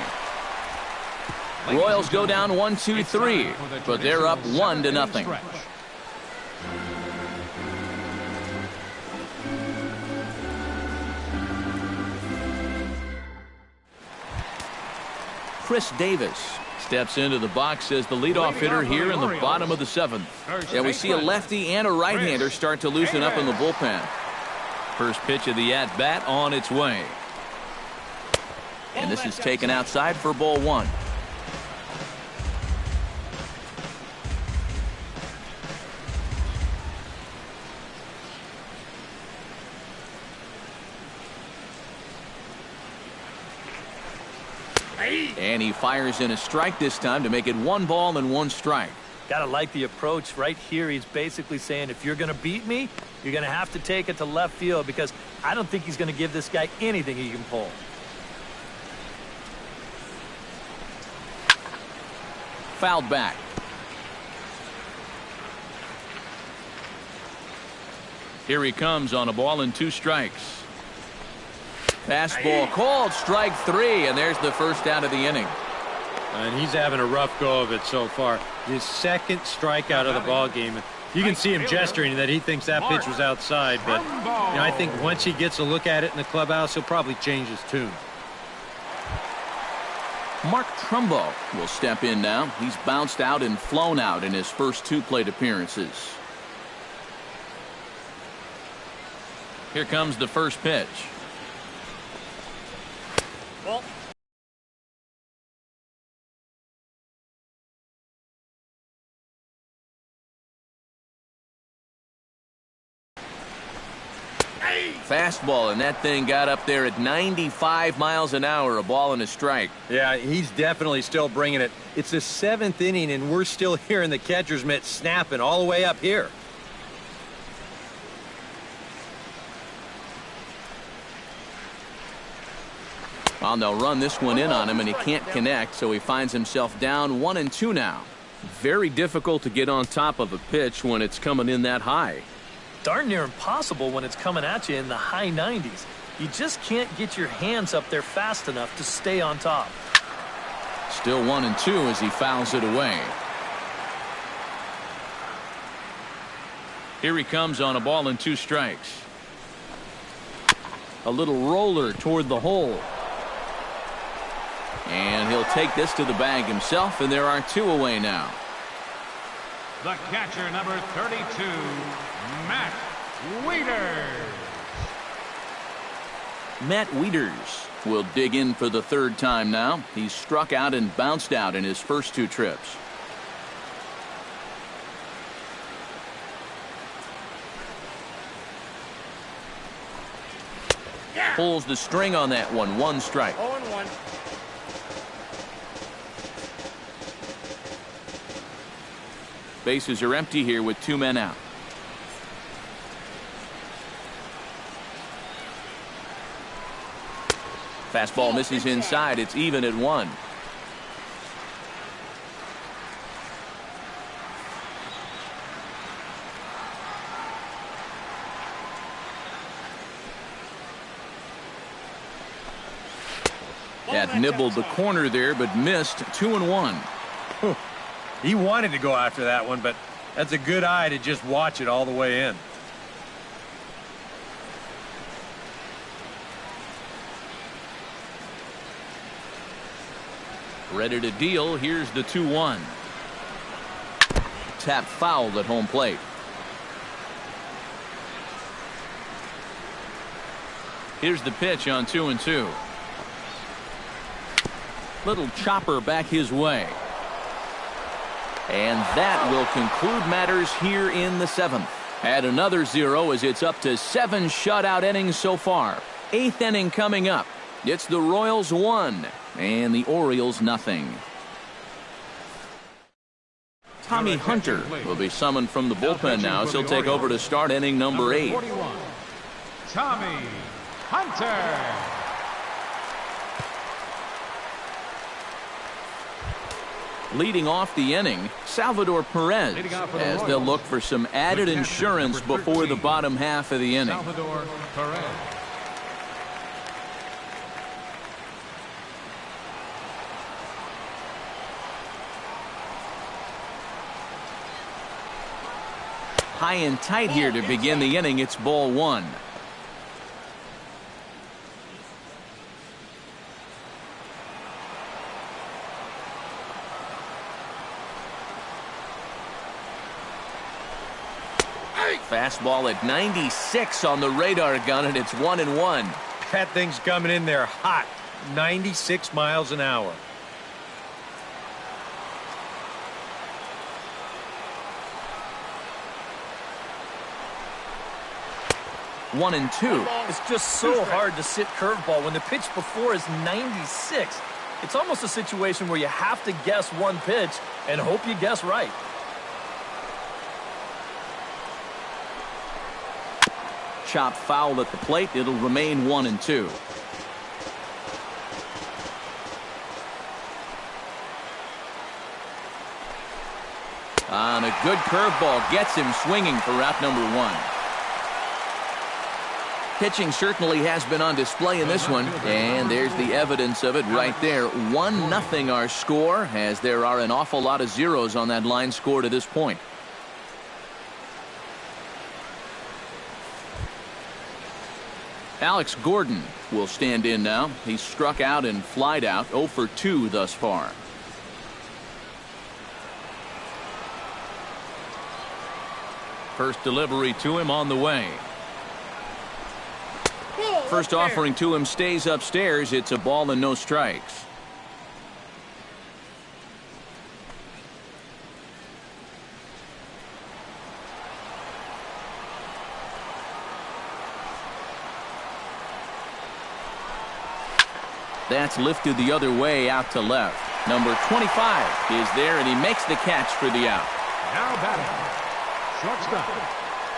Speaker 1: Royals go down 1-2-3, but they're up 1-0. Chris Davis steps into the box as the leadoff hitter here in the bottom of the seventh. And we see a lefty and a right-hander start to loosen up in the bullpen. First pitch of the at-bat on its way. And this is taken outside for ball one. And he fires in a strike this time to make it 1-1 strike.
Speaker 4: Gotta like the approach right here. He's basically saying, if you're gonna beat me, you're gonna have to take it to left field, because I don't think he's gonna give this guy anything he can pull.
Speaker 1: Fouled back. Here he comes on a ball and 2 strikes. Fastball called, strike 3, and there's the first out of the inning.
Speaker 5: And he's having a rough go of it so far. His second strikeout of the ball game. You can see him gesturing that he thinks that pitch was outside, but you know, I think once he gets a look at it in the clubhouse, he'll probably change his tune.
Speaker 1: Mark Trumbo will step in now. He's bounced out and flown out in his first 2 plate appearances. Here comes the first pitch.
Speaker 6: Well,
Speaker 1: Fastball, and that thing got up there at 95 miles an hour, a ball and a strike.
Speaker 5: Yeah, he's definitely still bringing it. It's the 7th inning, and we're still hearing the catcher's mitt snapping all the way up here.
Speaker 1: They'll run this one in on him, and he can't connect, so he finds himself down 1-2 now. Very difficult to get on top of a pitch when it's coming in that high.
Speaker 4: Darn near impossible when it's coming at you in the high 90s. You just can't get your hands up there fast enough to stay on top.
Speaker 1: Still 1-2 as he fouls it away. Here he comes on a ball and 2 strikes. A little roller toward the hole. And he'll take this to the bag himself, and there are 2 away now.
Speaker 3: The catcher, number 32, Matt Wieters.
Speaker 1: Matt Wieters will dig in for the 3rd time now. He's struck out and bounced out in his first 2 trips. Pulls the string on that one. 1 strike.
Speaker 6: 0-1.
Speaker 1: Bases are empty here with 2 men out. Fastball misses inside. It's even at 1. That nibbled the corner there, but missed. 2-1.
Speaker 5: He wanted to go after that one, but that's a good eye to just watch it all the way in.
Speaker 1: Ready to deal. Here's the 2-1. Tap fouled at home plate. Here's the pitch on 2-2. Little chopper back his way. And that will conclude matters here in the 7th. Add another 0 as it's up to 7 shutout innings so far. 8th inning coming up. It's the Royals 1 and the Orioles nothing. Tommy Hunter will be summoned from the bullpen now as he'll take over to start inning number 8.
Speaker 3: Tommy Hunter.
Speaker 1: Leading off the inning, Salvador Perez, as they'll look for some added insurance before the bottom half of the inning.
Speaker 3: Salvador Perez.
Speaker 1: High and tight here to begin the inning. It's ball 1. Fastball at 96 on the radar gun, and it's 1-1.
Speaker 5: That thing's coming in there hot. 96 miles an hour.
Speaker 1: One and two.
Speaker 4: It's just so hard to sit curveball when the pitch before is 96. It's almost a situation where you have to guess one pitch and hope you guess right.
Speaker 1: Chop foul at the plate. It'll remain 1-2. On a good curveball, gets him swinging for out number 1. Pitching certainly has been on display in this one, and there's the evidence of it right there. 1-0 our score, as there are an awful lot of zeros on that line score to this point. Alex Gordon will stand in now. He's struck out and flied out, 0 for 2 thus far. First delivery to him on the way. First offering to him stays upstairs. It's a ball and no strikes. That's lifted the other way out to left. Number 25 is there, and he makes the catch for the out.
Speaker 3: Now batting, shortstop,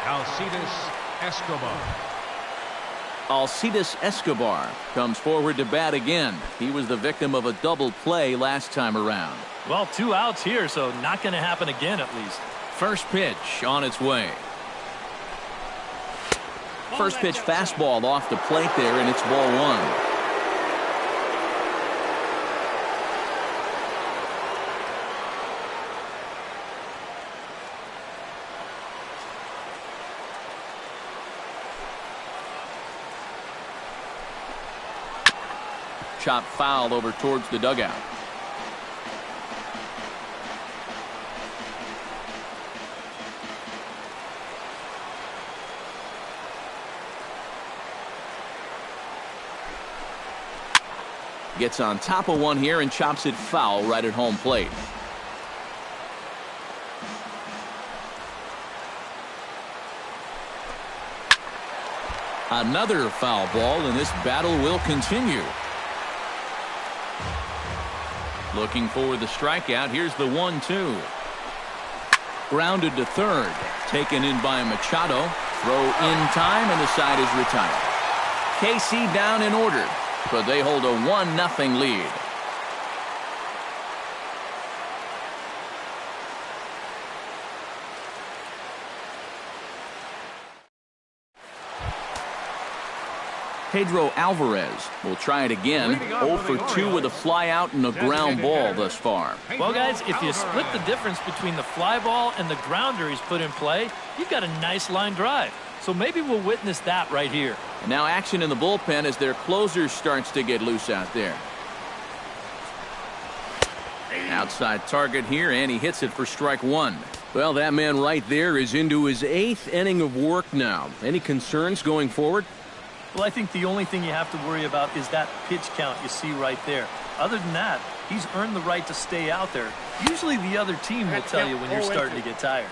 Speaker 3: Alcides Escobar.
Speaker 1: Alcides Escobar comes forward to bat again. He was the victim of a double play last time around.
Speaker 4: Well, 2 outs here, so not going to happen again at least.
Speaker 1: First pitch on its way. First pitch fastball off the plate there, and it's ball 1. Chop foul over towards the dugout. Gets on top of one here and chops it foul right at home plate. Another foul ball, and this battle will continue. Looking for the strikeout. Here's the 1-2. Grounded to third. Taken in by Machado. Throw in time, and the side is retired. KC down in order, but they hold a 1-0 lead. Pedro Alvarez will try it again. 0 for 2 with a fly out and a ground ball thus far.
Speaker 4: Well, guys, if you split the difference between the fly ball and the grounder he's put in play, you've got a nice line drive. So maybe we'll witness that right here.
Speaker 1: And now action in the bullpen as their closer starts to get loose out there. Outside target here, and he hits it for strike 1. Well, that man right there is into his 8th inning of work now. Any concerns going forward?
Speaker 4: Well, I think the only thing you have to worry about is that pitch count you see right there. Other than that, he's earned the right to stay out there. Usually the other team will tell you when you're starting to get tired.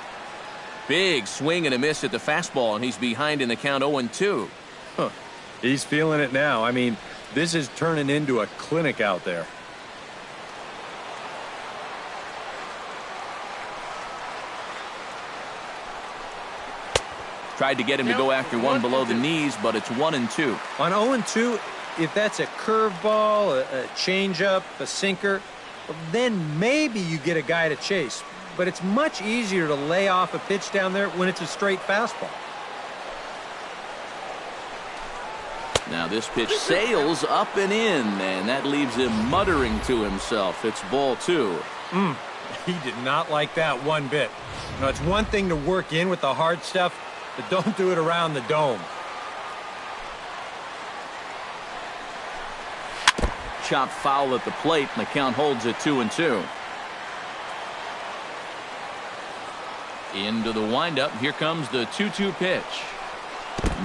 Speaker 1: Big swing and a miss at the fastball, and he's behind in the count 0-2.
Speaker 5: Huh. He's feeling it now. I mean, this is turning into a clinic out there.
Speaker 1: Tried to get him to go after one below the knees, but it's 1-2.
Speaker 5: On 0-2, if that's a curveball, a changeup, a sinker, then maybe you get a guy to chase. But it's much easier to lay off a pitch down there when it's a straight fastball.
Speaker 1: Now this pitch sails up and in, and that leaves him muttering to himself. It's ball 2.
Speaker 5: He did not like that one bit. You know, it's one thing to work in with the hard stuff, but don't do it around the dome.
Speaker 1: Chop foul at the plate, and the count holds at 2-2. Into the windup. Here comes the 2-2 pitch.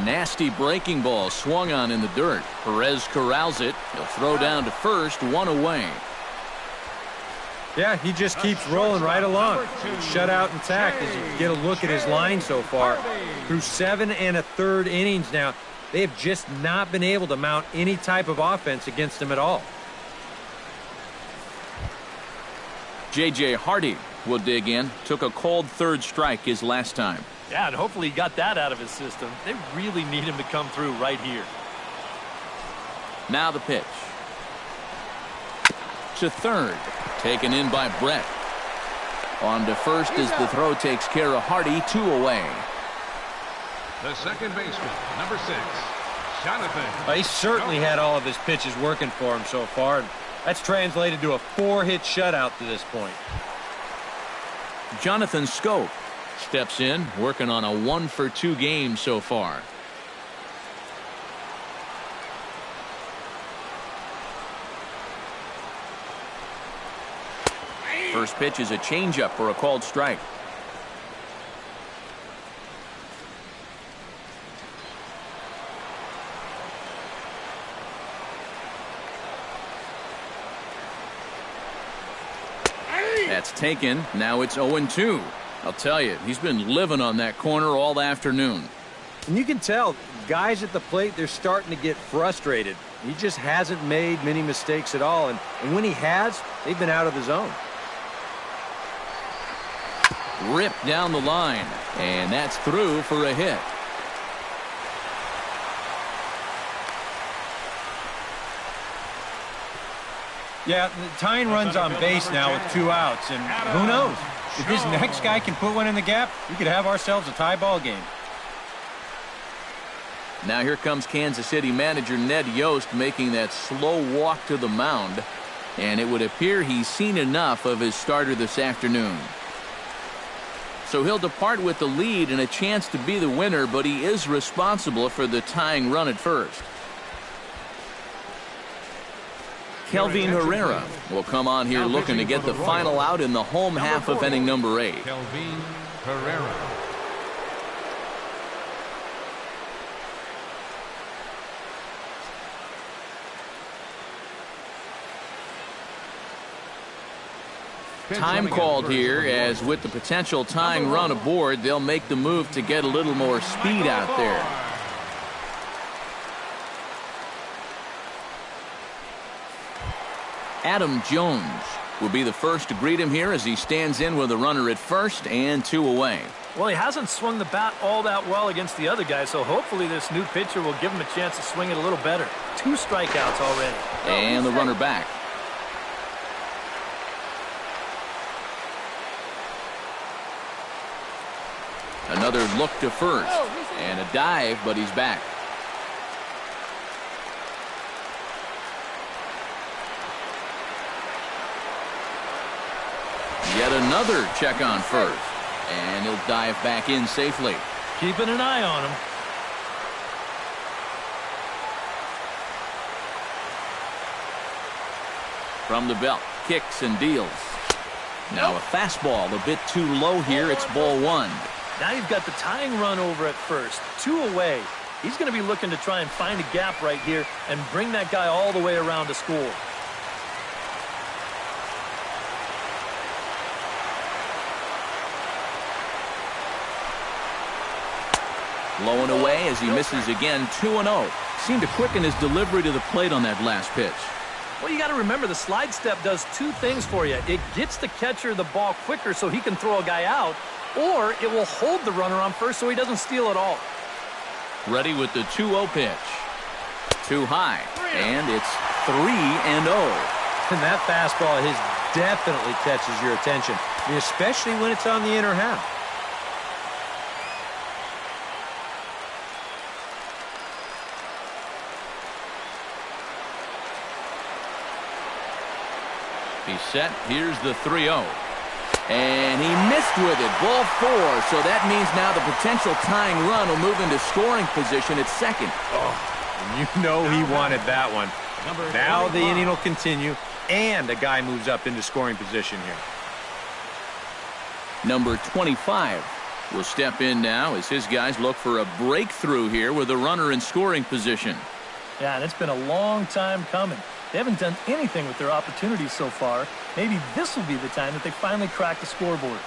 Speaker 1: Nasty breaking ball swung on in the dirt. Perez corrals it. He'll throw down to first, 1 away.
Speaker 5: Yeah, he just keeps rolling right along. Shutout intact as you get a look at his line so far. Through 7 1/3 innings now, they have just not been able to mount any type of offense against him at all.
Speaker 1: J.J. Hardy will dig in. Took a called third strike his last time.
Speaker 4: Yeah, and hopefully he got that out of his system. They really need him to come through right here.
Speaker 1: Now the pitch. To third. Taken in by Brett. On to first as the throw takes care of Hardy, 2 away.
Speaker 3: The second baseman, number 6, Jonathan.
Speaker 5: He certainly had all of his pitches working for him so far. And that's translated to a 4-hit shutout to this point.
Speaker 1: Jonathan Scope steps in, working on a 1 for 2 game so far. First pitch is a changeup for a called strike. That's taken. Now it's 0-2. I'll tell you, he's been living on that corner all afternoon.
Speaker 5: And you can tell, guys at the plate, they're starting to get frustrated. He just hasn't made many mistakes at all. And when he has, they've been out of the zone.
Speaker 1: Ripped down the line, and that's through for a hit.
Speaker 5: Yeah, the tying runs on base now with 2 outs, and who knows? If this next guy can put one in the gap, we could have ourselves a tie ball game.
Speaker 1: Now here comes Kansas City manager Ned Yost making that slow walk to the mound, and it would appear he's seen enough of his starter this afternoon. So he'll depart with the lead and a chance to be the winner, but he is responsible for the tying run at first. Kelvin Herrera will come on here looking to get the final out in the home half of inning number 8.
Speaker 3: Kelvin Herrera.
Speaker 1: Time called here, as with the potential tying run aboard, they'll make the move to get a little more speed out there. Adam Jones will be the first to greet him here as he stands in with a runner at first and 2 away.
Speaker 4: Well, he hasn't swung the bat all that well against the other guy, so hopefully this new pitcher will give him a chance to swing it a little better. 2 strikeouts already.
Speaker 1: And the runner back. Another look to first, and a dive, but he's back. Yet another check on first, and he'll dive back in safely.
Speaker 4: Keeping an eye on him.
Speaker 1: From the belt, kicks and deals. Now a fastball a bit too low here. It's ball 1.
Speaker 4: Now you've got the tying run over at first. 2 away. He's going to be looking to try and find a gap right here and bring that guy all the way around to score.
Speaker 1: Low and away as he misses again. 2-0. Seemed to quicken his delivery to the plate on that last pitch.
Speaker 4: Well, you got to remember the slide step does 2 things for you. It gets the catcher the ball quicker so he can throw a guy out, or it will hold the runner on first so he doesn't steal it all.
Speaker 1: Ready with the 2-0 pitch. Too high, and it's 3-0.
Speaker 5: And that fastball of his definitely catches your attention, especially when it's on the inner half.
Speaker 1: He's set. Here's the 3-0. And he missed with it. Ball 4. So that means now the potential tying run will move into scoring position at second.
Speaker 5: Oh, you know he wanted that one. Now the inning will continue, and a guy moves up into scoring position here.
Speaker 1: Number 25 will step in now as his guys look for a breakthrough here with a runner in scoring position.
Speaker 4: Yeah, and it's been a long time coming. They haven't done anything with their opportunities so far. Maybe this will be the time that they finally crack the scoreboard.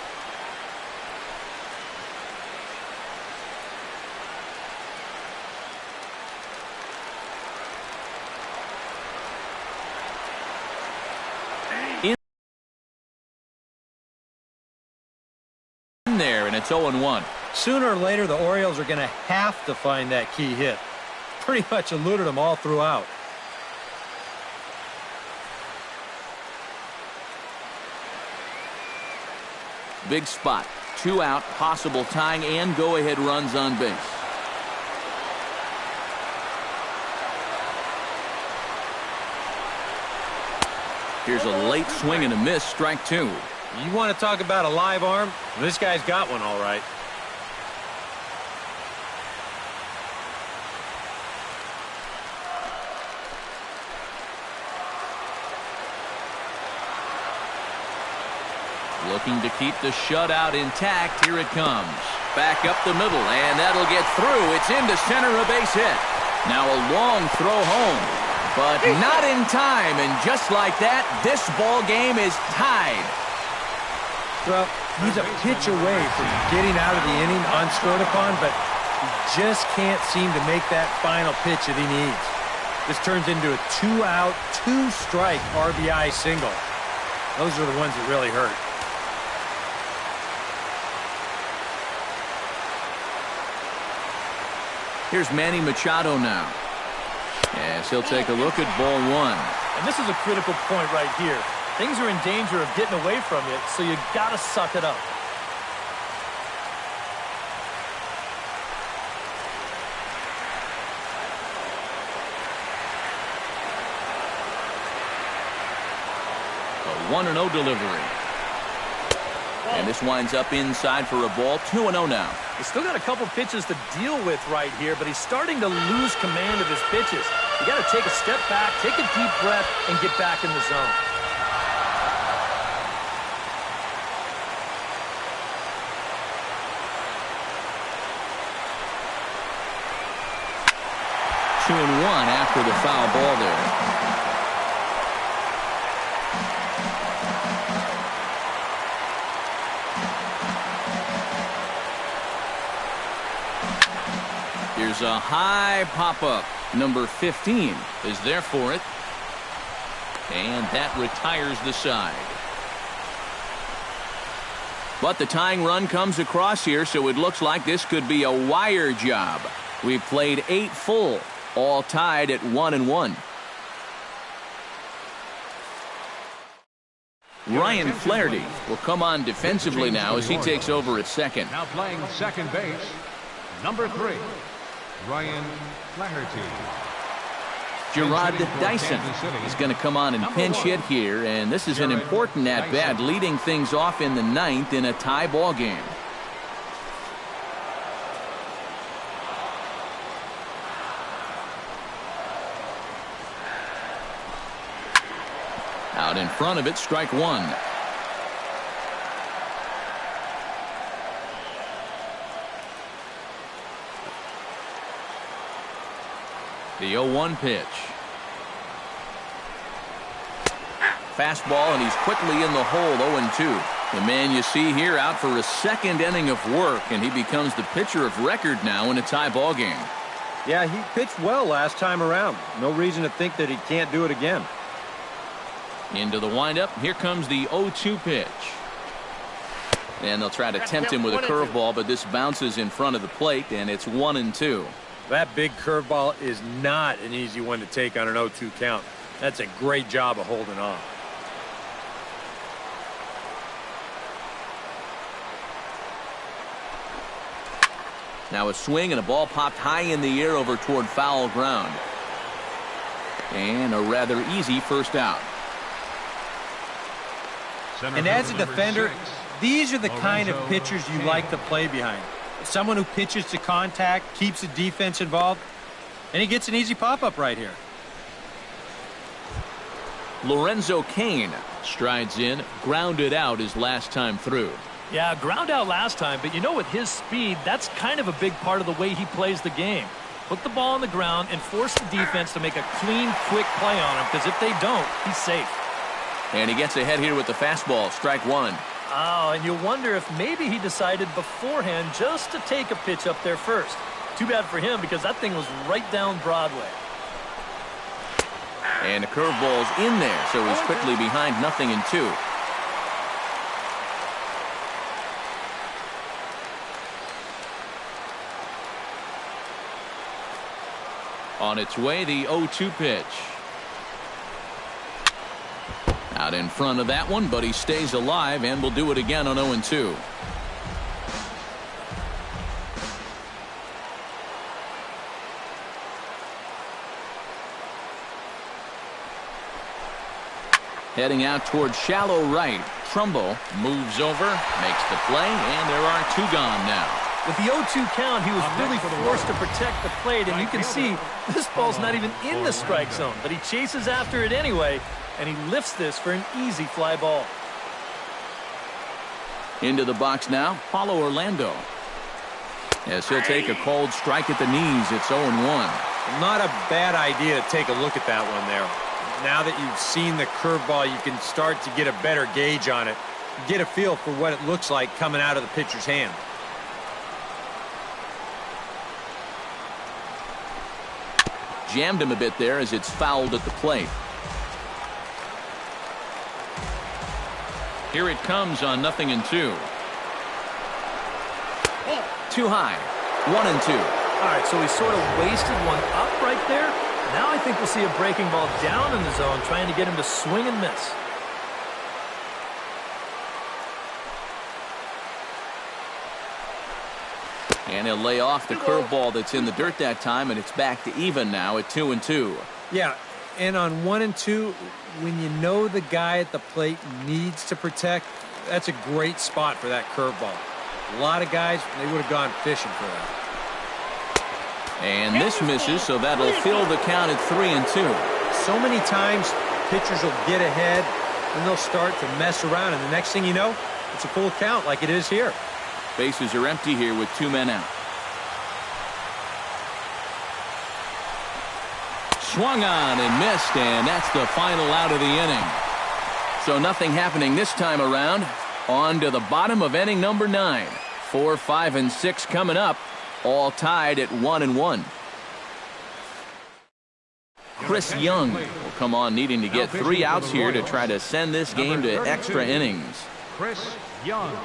Speaker 1: In there, and it's 0-1.
Speaker 5: Sooner or later, the Orioles are going to have to find that key hit. Pretty much eluded them all throughout.
Speaker 1: Big spot. 2 out, possible tying and go-ahead runs on base. Here's a late swing and a miss, strike 2.
Speaker 5: You want to talk about a live arm? This guy's got one all right.
Speaker 1: Looking to keep the shutout intact. Here it comes. Back up the middle, and that'll get through. It's into center, a base hit. Now a long throw home, but not in time. And just like that, this ball game is tied.
Speaker 5: Well, he's a pitch away from getting out of the inning unscored upon, but he just can't seem to make that final pitch that he needs. This turns into a 2-out, 2-strike RBI single. Those are the ones that really hurt.
Speaker 1: Here's Manny Machado now. As As he'll take a look at ball one.
Speaker 4: And this is a critical point right here. Things are in danger of getting away from you, so you got to suck it up.
Speaker 1: A 1-0 delivery. And this winds up inside for a ball. 2-0 now.
Speaker 4: He's still got a couple pitches to deal with right here, but he's starting to lose command of his pitches. You got to take a step back, take a deep breath, and get back in the zone.
Speaker 1: Two and one after the foul ball there. Here's a high pop-up. Number 15 is there for it. And that retires the side. But the tying run comes across here, so it looks like this could be a wire job. We've played 8 full, all tied at 1-1. Ryan Flaherty will come on defensively now as he takes over at second.
Speaker 3: Now playing second base, number 3, Ryan Flaherty.
Speaker 1: Gerard Dyson is going to come on and pinch hit here, and this is an important at-bat, leading things off in the 9th in a tie ball game. Out in front of it, strike one. The 0-1 pitch. Fastball, and he's quickly in the hole. 0-2. The man you see here out for a second inning of work, and he becomes the pitcher of record now in a tie ball game.
Speaker 5: Yeah, he pitched well last time around. No reason to think that he can't do it again.
Speaker 1: Into the windup. Here comes the 0-2 pitch. And they'll try to tempt him with a curveball, but this bounces in front of the plate, and it's 1-2.
Speaker 5: That big curveball is not an easy one to take on an 0-2 count. That's a great job of holding off.
Speaker 1: Now a swing and a ball popped high in the air over toward foul ground. And a rather easy first out.
Speaker 5: And as a defender, these are the kind of pitchers you like to play behind. Someone who pitches to contact, keeps the defense involved, and he gets an easy pop-up right here.
Speaker 1: Lorenzo Cain strides in, grounded out his last time through.
Speaker 4: Yeah, ground out last time, but you know, with his speed, that's kind of a big part of the way he plays the game. Put the ball on the ground and force the defense to make a clean, quick play on him, because if they don't, he's safe.
Speaker 1: And he gets ahead here with the fastball, strike one.
Speaker 4: Oh, and you wonder if maybe he decided beforehand just to take a pitch up there first. Too bad for him, because that thing was right down Broadway.
Speaker 1: And the curveball's in there, so he's quickly behind 0-2. On its way, the 0-2 pitch. Out in front of that one, but he stays alive and will do it again on 0-2. Heading out toward shallow right. Trumbo moves over, makes the play, and there are 2 gone now.
Speaker 4: With the 0-2 count, he was really forced to protect the plate, and you can see this ball's not even in the strike zone, but he chases after it anyway, and he lifts this for an easy fly ball.
Speaker 1: Into the box now, Paulo Orlando. As he'll take a cold strike at the knees, it's 0-1.
Speaker 5: Not a bad idea to take a look at that one there. Now that you've seen the curveball, you can start to get a better gauge on it. Get a feel for what it looks like coming out of the pitcher's hand.
Speaker 1: Jammed him a bit there as it's fouled at the plate. Here it comes on 0-2. Too high. 1-2.
Speaker 4: All right, so he sort of wasted one up right there. Now I think we'll see a breaking ball down in the zone, trying to get him to swing and miss.
Speaker 1: And he'll lay off the curveball that's in the dirt that time, and it's back to even now at 2-2.
Speaker 2: Yeah, and on 1-2, when you know the guy at the plate needs to protect, that's a great spot for that curveball. A lot of guys, they would have gone fishing for that.
Speaker 1: And this misses, so that'll fill the count at 3-2.
Speaker 2: So many times, pitchers will get ahead, and they'll start to mess around, and the next thing you know, it's a full count like it is here.
Speaker 1: Bases are empty here with 2 men out. Swung on and missed, and that's the final out of the inning. So nothing happening this time around. On to the bottom of inning number 9. 4, 5, and 6 coming up, all tied at 1-1. Chris Young will come on needing to get 3 outs here to try to send this game to extra innings.
Speaker 3: Chris Young.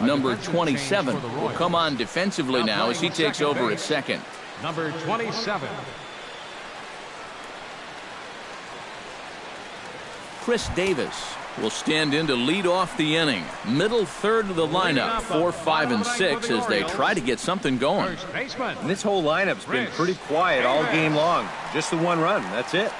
Speaker 1: Number 27 will come on defensively now as he takes over at second.
Speaker 3: Number 27.
Speaker 1: Chris Davis will stand in to lead off the inning. Middle third of the lineup, 4, 5, and 6 as they try to get something going.
Speaker 5: And this whole lineup's been pretty quiet all game long. Just the 1 run. That's it.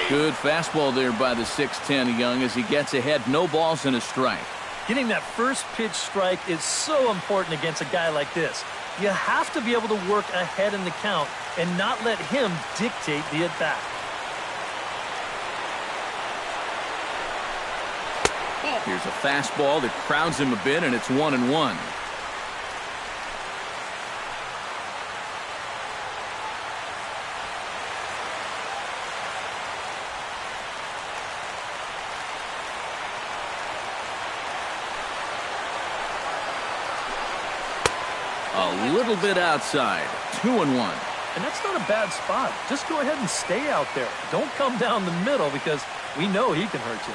Speaker 1: Good fastball there by the 6'10 Young as he gets ahead. No balls and a strike.
Speaker 4: Getting that first pitch strike is so important against a guy like this. You have to be able to work ahead in the count and not let him dictate the at-bat.
Speaker 1: Here's a fastball that crowds him a bit, and it's 1-1. A little bit outside. 2-1.
Speaker 4: And that's not a bad spot. Just go ahead and stay out there. Don't come down the middle because we know he can hurt you.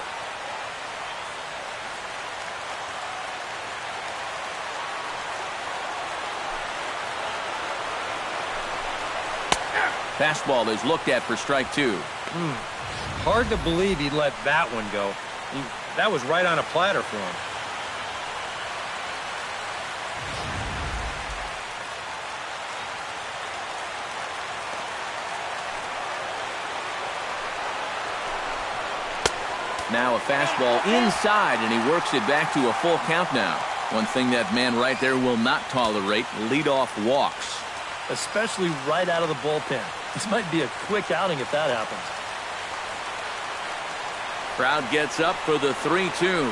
Speaker 1: Fastball is looked at for strike 2.
Speaker 2: Hard to believe he let that one go. That was right on a platter for him.
Speaker 1: Now a fastball inside, and he works it back to a full count now. One thing that man right there will not tolerate, leadoff walks.
Speaker 4: Especially right out of the bullpen. This might be a quick outing if that happens.
Speaker 1: Crowd gets up for the 3-2.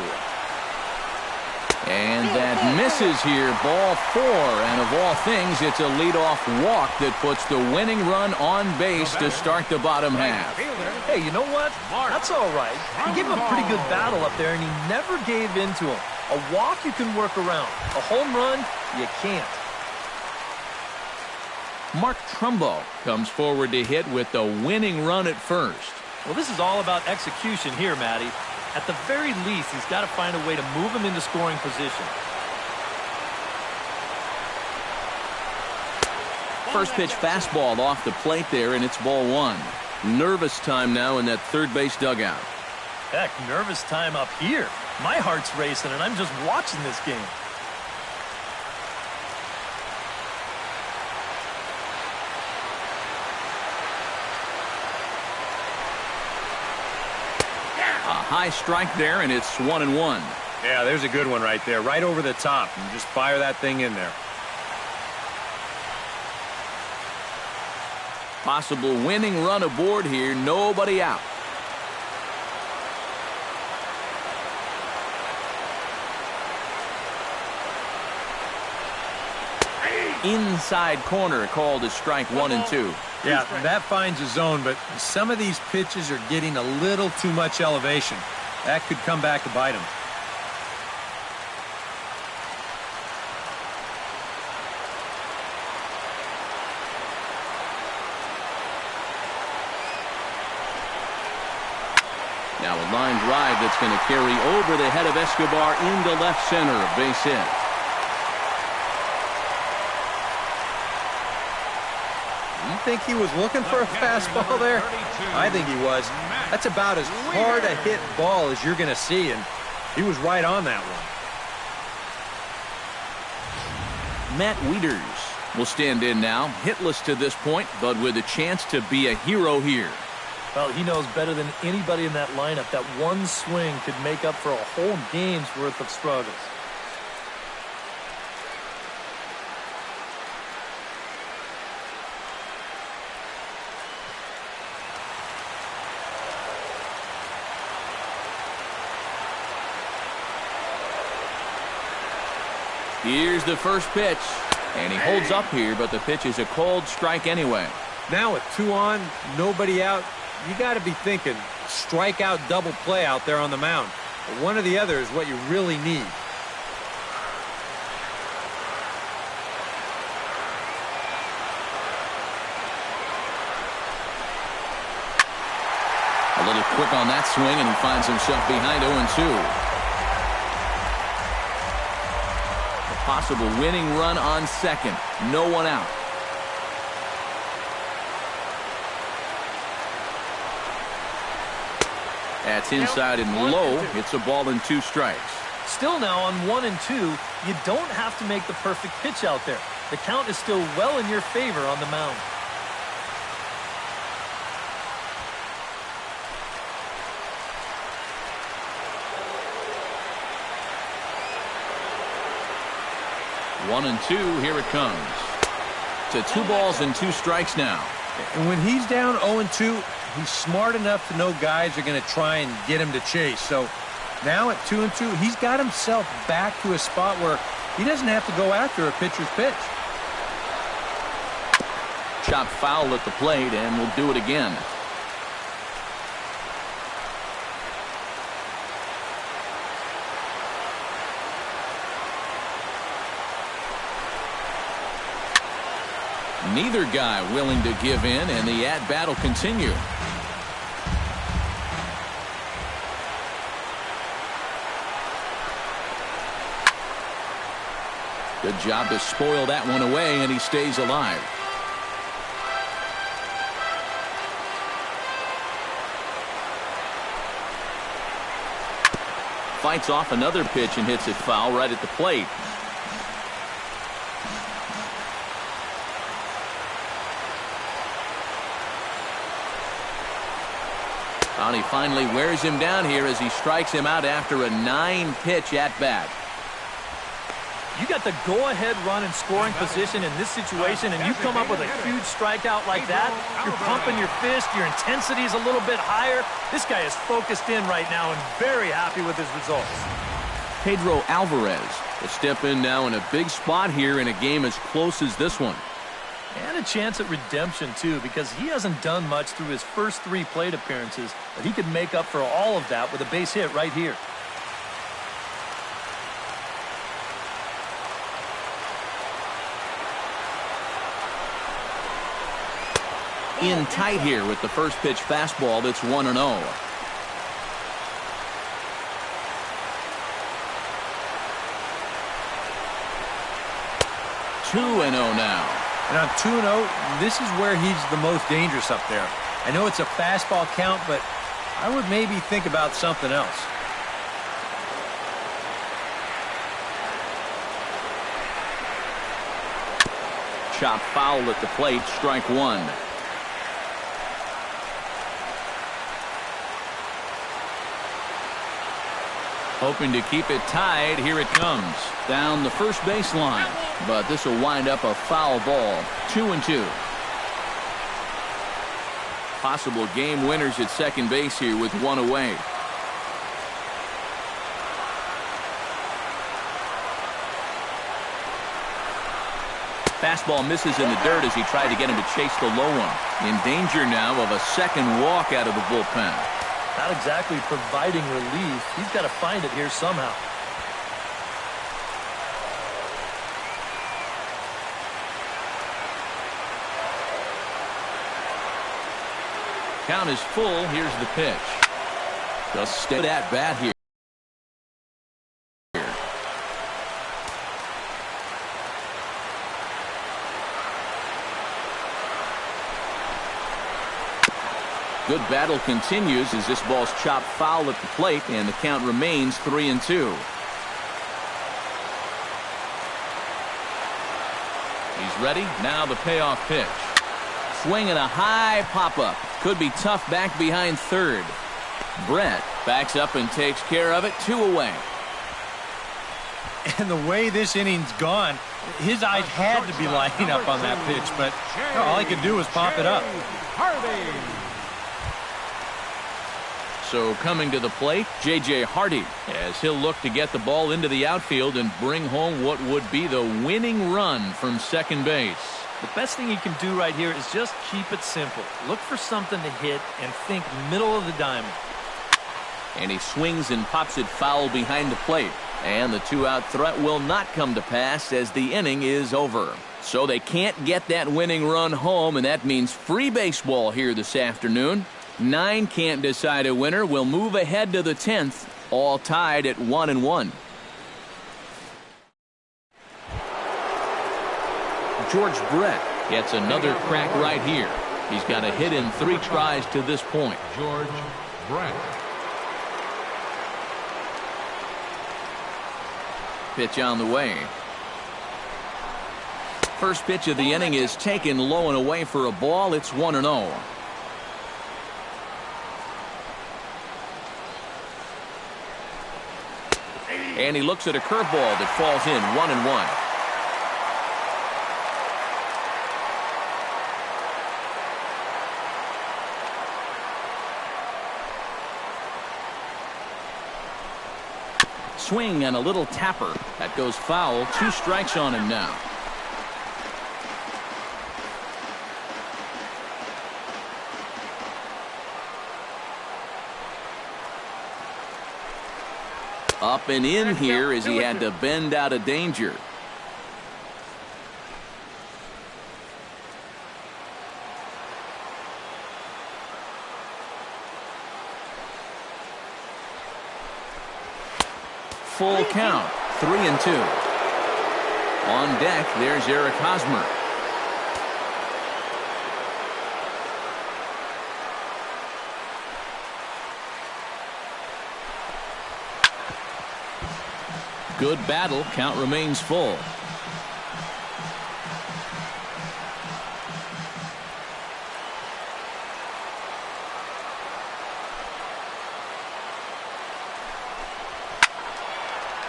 Speaker 1: And that misses here, ball 4. And of all things, it's a leadoff walk that puts the winning run on base to start the bottom half.
Speaker 4: Hey, you know what? That's all right. He gave him a pretty good battle up there, and he never gave in to him. A walk you can work around. A home run, you can't.
Speaker 1: Mark Trumbo comes forward to hit with the winning run at first.
Speaker 4: Well, this is all about execution here, Matty. At the very least, he's got to find a way to move him into scoring position.
Speaker 1: First pitch fastball off the plate there, and it's ball 1. Nervous time now in that third base dugout.
Speaker 4: Heck, nervous time up here. My heart's racing, and I'm just watching this game.
Speaker 1: High strike there, and it's 1-1.
Speaker 5: Yeah, there's a good one right there. Right over the top. And just fire that thing in there.
Speaker 1: Possible winning run aboard here. Nobody out. Inside corner called as strike 1 and 2.
Speaker 2: Yeah, that finds a zone, but some of these pitches are getting a little too much elevation. That could come back to bite him.
Speaker 1: Now a line drive that's going to carry over the head of Escobar into left center. A base hit.
Speaker 5: You think he was looking for a fastball there? I think he was. That's about as hard a hit ball as you're going to see, and he was right on that one.
Speaker 1: Matt Wieters will stand in now, hitless to this point, but with a chance to be a hero here.
Speaker 4: Well, he knows better than anybody in that lineup that one swing could make up for a whole game's worth of struggles.
Speaker 1: Here's the first pitch, and he holds up here, but the pitch is a cold strike anyway.
Speaker 5: Now with 2 on, nobody out, you got to be thinking strikeout double play out there on the mound. But one or the other is what you really need.
Speaker 1: A little quick on that swing, and he finds himself behind 0-2. Possible winning run on second. No one out. That's inside and low. It's a ball and 2 strikes.
Speaker 4: Still now on 1 and 2, you don't have to make the perfect pitch out there. The count is still well in your favor on the mound.
Speaker 1: One and 2, here it comes. To 2 balls and 2 strikes now.
Speaker 5: And when he's down 0-2, he's smart enough to know guys are going to try and get him to chase. So now at 2-2, he's got himself back to a spot where he doesn't have to go after a pitcher's pitch.
Speaker 1: Chopped foul at the plate, and we'll do it again. Neither guy willing to give in, and the at-bat will continue. Good job to spoil that one away, and he stays alive. Fights off another pitch and hits it foul right at the plate. And he finally wears him down here as he strikes him out after a 9-pitch at-bat.
Speaker 4: You got the go-ahead run in scoring position in this situation, and you come up with a huge strikeout like that. You're pumping your fist. Your intensity is a little bit higher. This guy is focused in right now and very happy with his results.
Speaker 1: Pedro Alvarez will step in now in a big spot here in a game as close as this one.
Speaker 4: And a chance at redemption, too, because he hasn't done much through his first 3 plate appearances, but he could make up for all of that with a base hit right here.
Speaker 1: In tight here with the first pitch fastball that's 1-0. 2-0 now.
Speaker 5: And on 2-0, this is where he's the most dangerous up there. I know it's a fastball count, but I would maybe think about something else.
Speaker 1: Chop foul at the plate, strike 1. Hoping to keep it tied. Here it comes. Down the first baseline. But this will wind up a foul ball. 2-2. Possible game winners at second base here with 1 away. Fastball misses in the dirt as he tried to get him to chase the low one. In danger now of a second walk out of the bullpen.
Speaker 4: Not exactly providing relief. He's got to find it here somehow.
Speaker 1: Count is full. Here's the pitch. Just stay at bat here. Good battle continues as this ball's chopped foul at the plate, and the count remains 3-2. He's ready. Now the payoff pitch. Swing and a high pop-up. Could be tough back behind third. Brett backs up and takes care of it. 2 away.
Speaker 5: And the way this inning's gone, his eyes had to be lining up on that pitch, but all he could do was pop it up.
Speaker 1: So coming to the plate, J.J. Hardy, as he'll look to get the ball into the outfield and bring home what would be the winning run from second base.
Speaker 4: The best thing he can do right here is just keep it simple. Look for something to hit and think middle of the diamond.
Speaker 1: And he swings and pops it foul behind the plate. And the 2-out threat will not come to pass as the inning is over. So they can't get that winning run home, and that means free baseball here this afternoon. 9 can't decide a winner. Will move ahead to the 10th, all tied at 1-1. George Brett gets another crack right here. He's got a hit in 3 tries to this point.
Speaker 3: George Brett.
Speaker 1: Pitch on the way. First pitch of the inning is taken low and away for a ball. It's 1-0. And he looks at a curveball that falls in. 1-1. Swing and a little tapper. That goes foul. 2 strikes on him now. Up and in here as he had to bend out of danger. Full count. 3-2. On deck, there's Eric Hosmer. Good battle. Count remains full.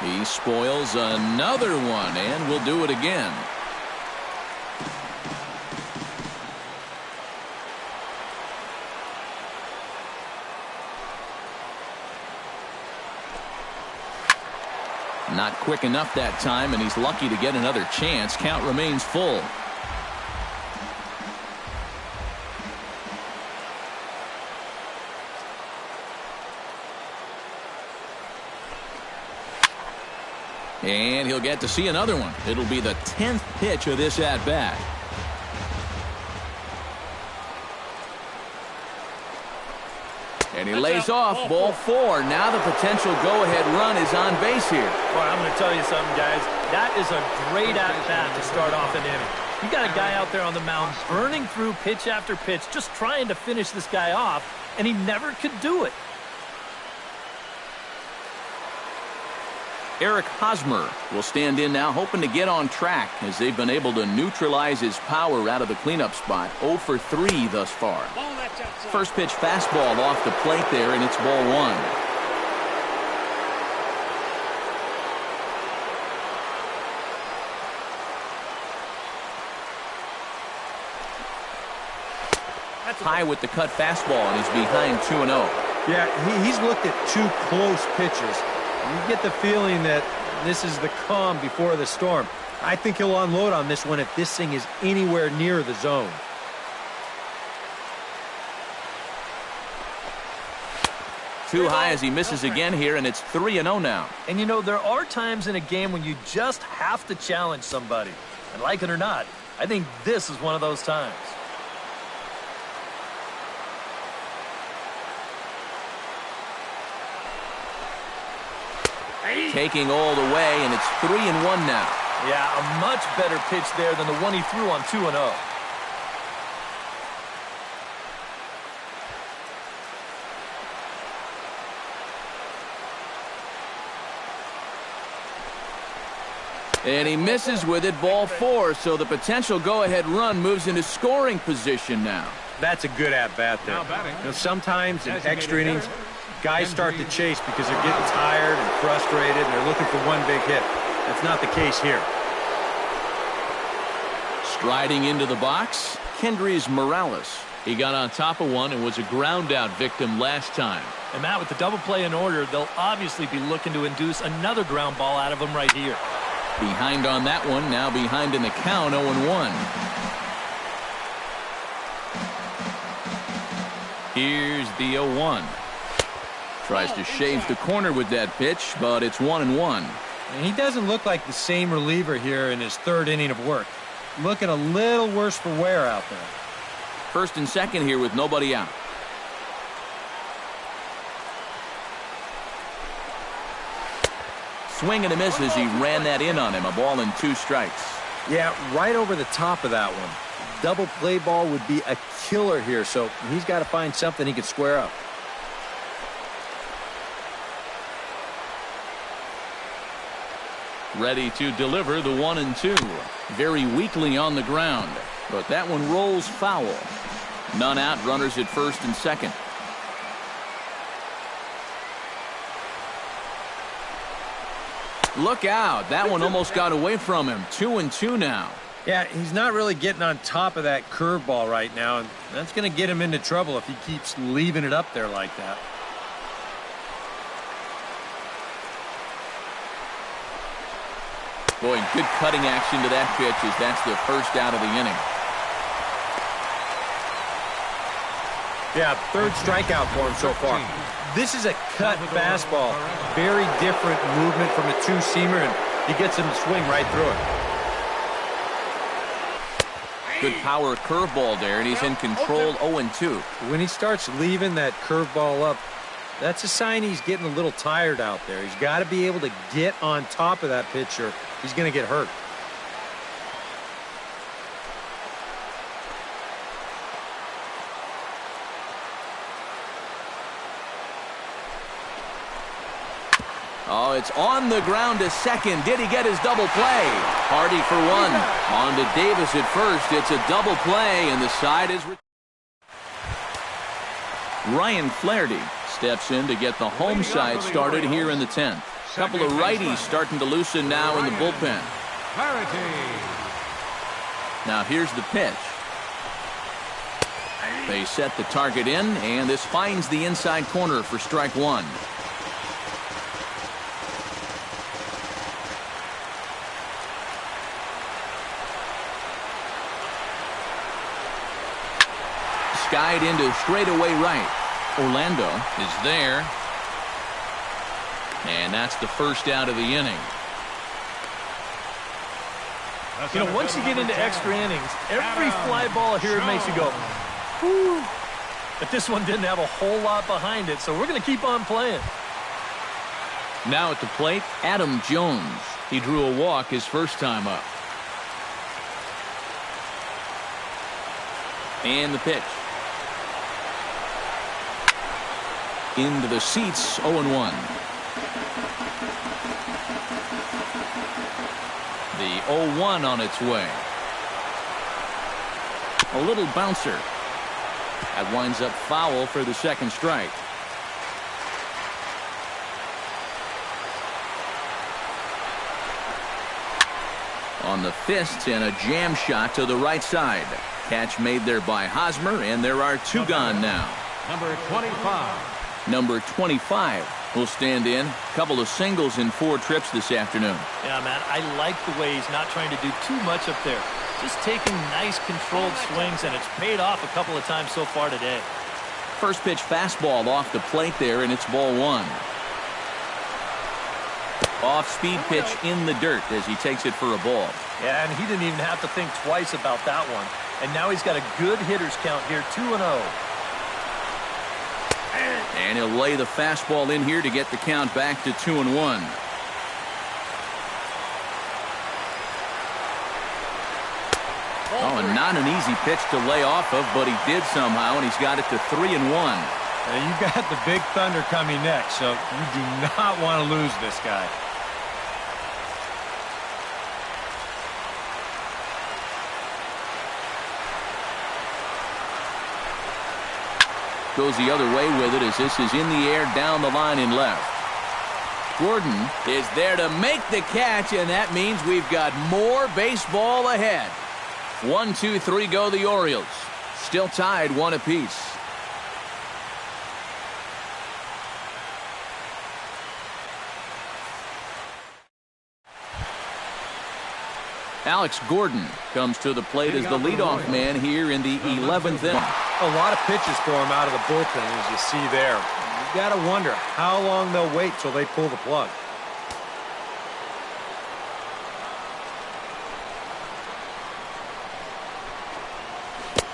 Speaker 1: He spoils another one and will do it again. Not quick enough that time, and he's lucky to get another chance. Count remains full. And he'll get to see another one. It'll be the 10th pitch of this at-bat. And he lays off. Ball 4. Now the potential go-ahead run is on base here.
Speaker 4: Well, I'm going to tell you something, guys. That is a great at-bat to start off an inning. You got a guy out there on the mound burning through pitch after pitch, just trying to finish this guy off, and he never could do it.
Speaker 1: Eric Hosmer will stand in now, hoping to get on track as they've been able to neutralize his power out of the cleanup spot. 0 for 3 thus far. First pitch fastball off the plate there, and it's ball 1. High with the cut fastball, and he's behind 2-0.
Speaker 5: Yeah, he's looked at 2 close pitches. You get the feeling that this is the calm before the storm. I think he'll unload on this one if this thing is anywhere near the zone.
Speaker 1: Too high as he misses again here, and it's 3-0 now.
Speaker 4: And you know, there are times in a game when you just have to challenge somebody. And like it or not, I think this is one of those times.
Speaker 1: taking all the way, and it's 3-1 now.
Speaker 4: Yeah, a much better pitch there than the one he threw on 2-0.
Speaker 1: And he misses with it, ball 4, so the potential go-ahead run moves into scoring position now.
Speaker 5: That's a good at-bat there. You know, sometimes in extra innings, guys start to chase because they're getting tired and frustrated, and they're looking for one big hit. That's not the case here.
Speaker 1: Striding into the box, Kendrys Morales. He got on top of one and was a ground-out victim last time.
Speaker 4: And Matt, with the double play in order, they'll obviously be looking to induce another ground ball out of him right here.
Speaker 1: Behind on that one, now behind in the count, 0-1. Here's the 0-1. Tries to shave the corner with that pitch, but it's 1-1.
Speaker 5: And he doesn't look like the same reliever here in his third inning of work. Looking a little worse for wear out there.
Speaker 1: First and second here with nobody out. Swing and a miss as he ran that in on him. A ball and 2 strikes.
Speaker 5: Yeah, right over the top of that one. Double play ball would be a killer here, so he's got to find something he can square up.
Speaker 1: Ready to deliver the 1-2. Very weakly on the ground, but that one rolls foul. None out, runners at first and second. Look out. That one almost got away from him. 2-2 now.
Speaker 5: Yeah, he's not really getting on top of that curveball right now, and that's going to get him into trouble if he keeps leaving it up there like that.
Speaker 1: Boy, good cutting action to that pitch as that's the first out of the inning.
Speaker 5: Yeah, third strikeout for him so far. This is a cut fastball. Very different movement from a two-seamer, and he gets him to swing right through it.
Speaker 1: Good power curveball there, and he's in control 0-2.
Speaker 5: When he starts leaving that curveball up, that's a sign he's getting a little tired out there. He's got to be able to get on top of that pitcher. He's going to get hurt.
Speaker 1: Oh, it's on the ground to second. Did he get his double play? Hardy for one. On to Davis at first. It's a double play, and the side is... Ryan Flaherty steps in to get the home side started here in the 10th. Couple of righties starting to loosen now in the bullpen. Now here's the pitch. They set the target in, and this finds the inside corner for strike one. Skied into straightaway right. Orlando is there. And that's the first out of the inning.
Speaker 4: You know, once you get into extra innings, every fly ball here makes you go, whew. But this one didn't have a whole lot behind it, so we're going to keep on playing.
Speaker 1: Now at the plate, Adam Jones. He drew a walk his first time up. And the pitch. Into the seats, 0-1. The 0-1 on its way. A little bouncer. That winds up foul for the second strike. On the fist and a jam shot to the right side. Catch made there by Hosmer, and there are two gone now.
Speaker 3: Number 25.
Speaker 1: Number 25 will stand in. Couple of singles in 4 trips this afternoon.
Speaker 4: Yeah, man, I like the way he's not trying to do too much up there. Just taking nice controlled swings, and it's paid off a couple of times so far today.
Speaker 1: First pitch fastball off the plate there, and it's ball 1. Off-speed pitch in the dirt as he takes it for a ball.
Speaker 4: Yeah, and he didn't even have to think twice about that one. And now he's got a good hitter's count here, 2-0.
Speaker 1: And he'll lay the fastball in here to get the count back to 2-1. Oh, and not an easy pitch to lay off of, but he did somehow, and he's got it to 3-1.
Speaker 5: Now, you've got the big thunder coming next, so you do not want to lose this guy.
Speaker 1: Goes the other way with it as this is in the air down the line in left. Gordon is there to make the catch, and that means we've got more baseball ahead. 1, 2, 3 go the Orioles. Still tied 1 apiece. Alex Gordon comes to the plate as the leadoff man here in the 11th inning.
Speaker 5: A lot of pitches for him out of the bullpen, as you see there. You got to wonder how long they'll wait till they pull the plug.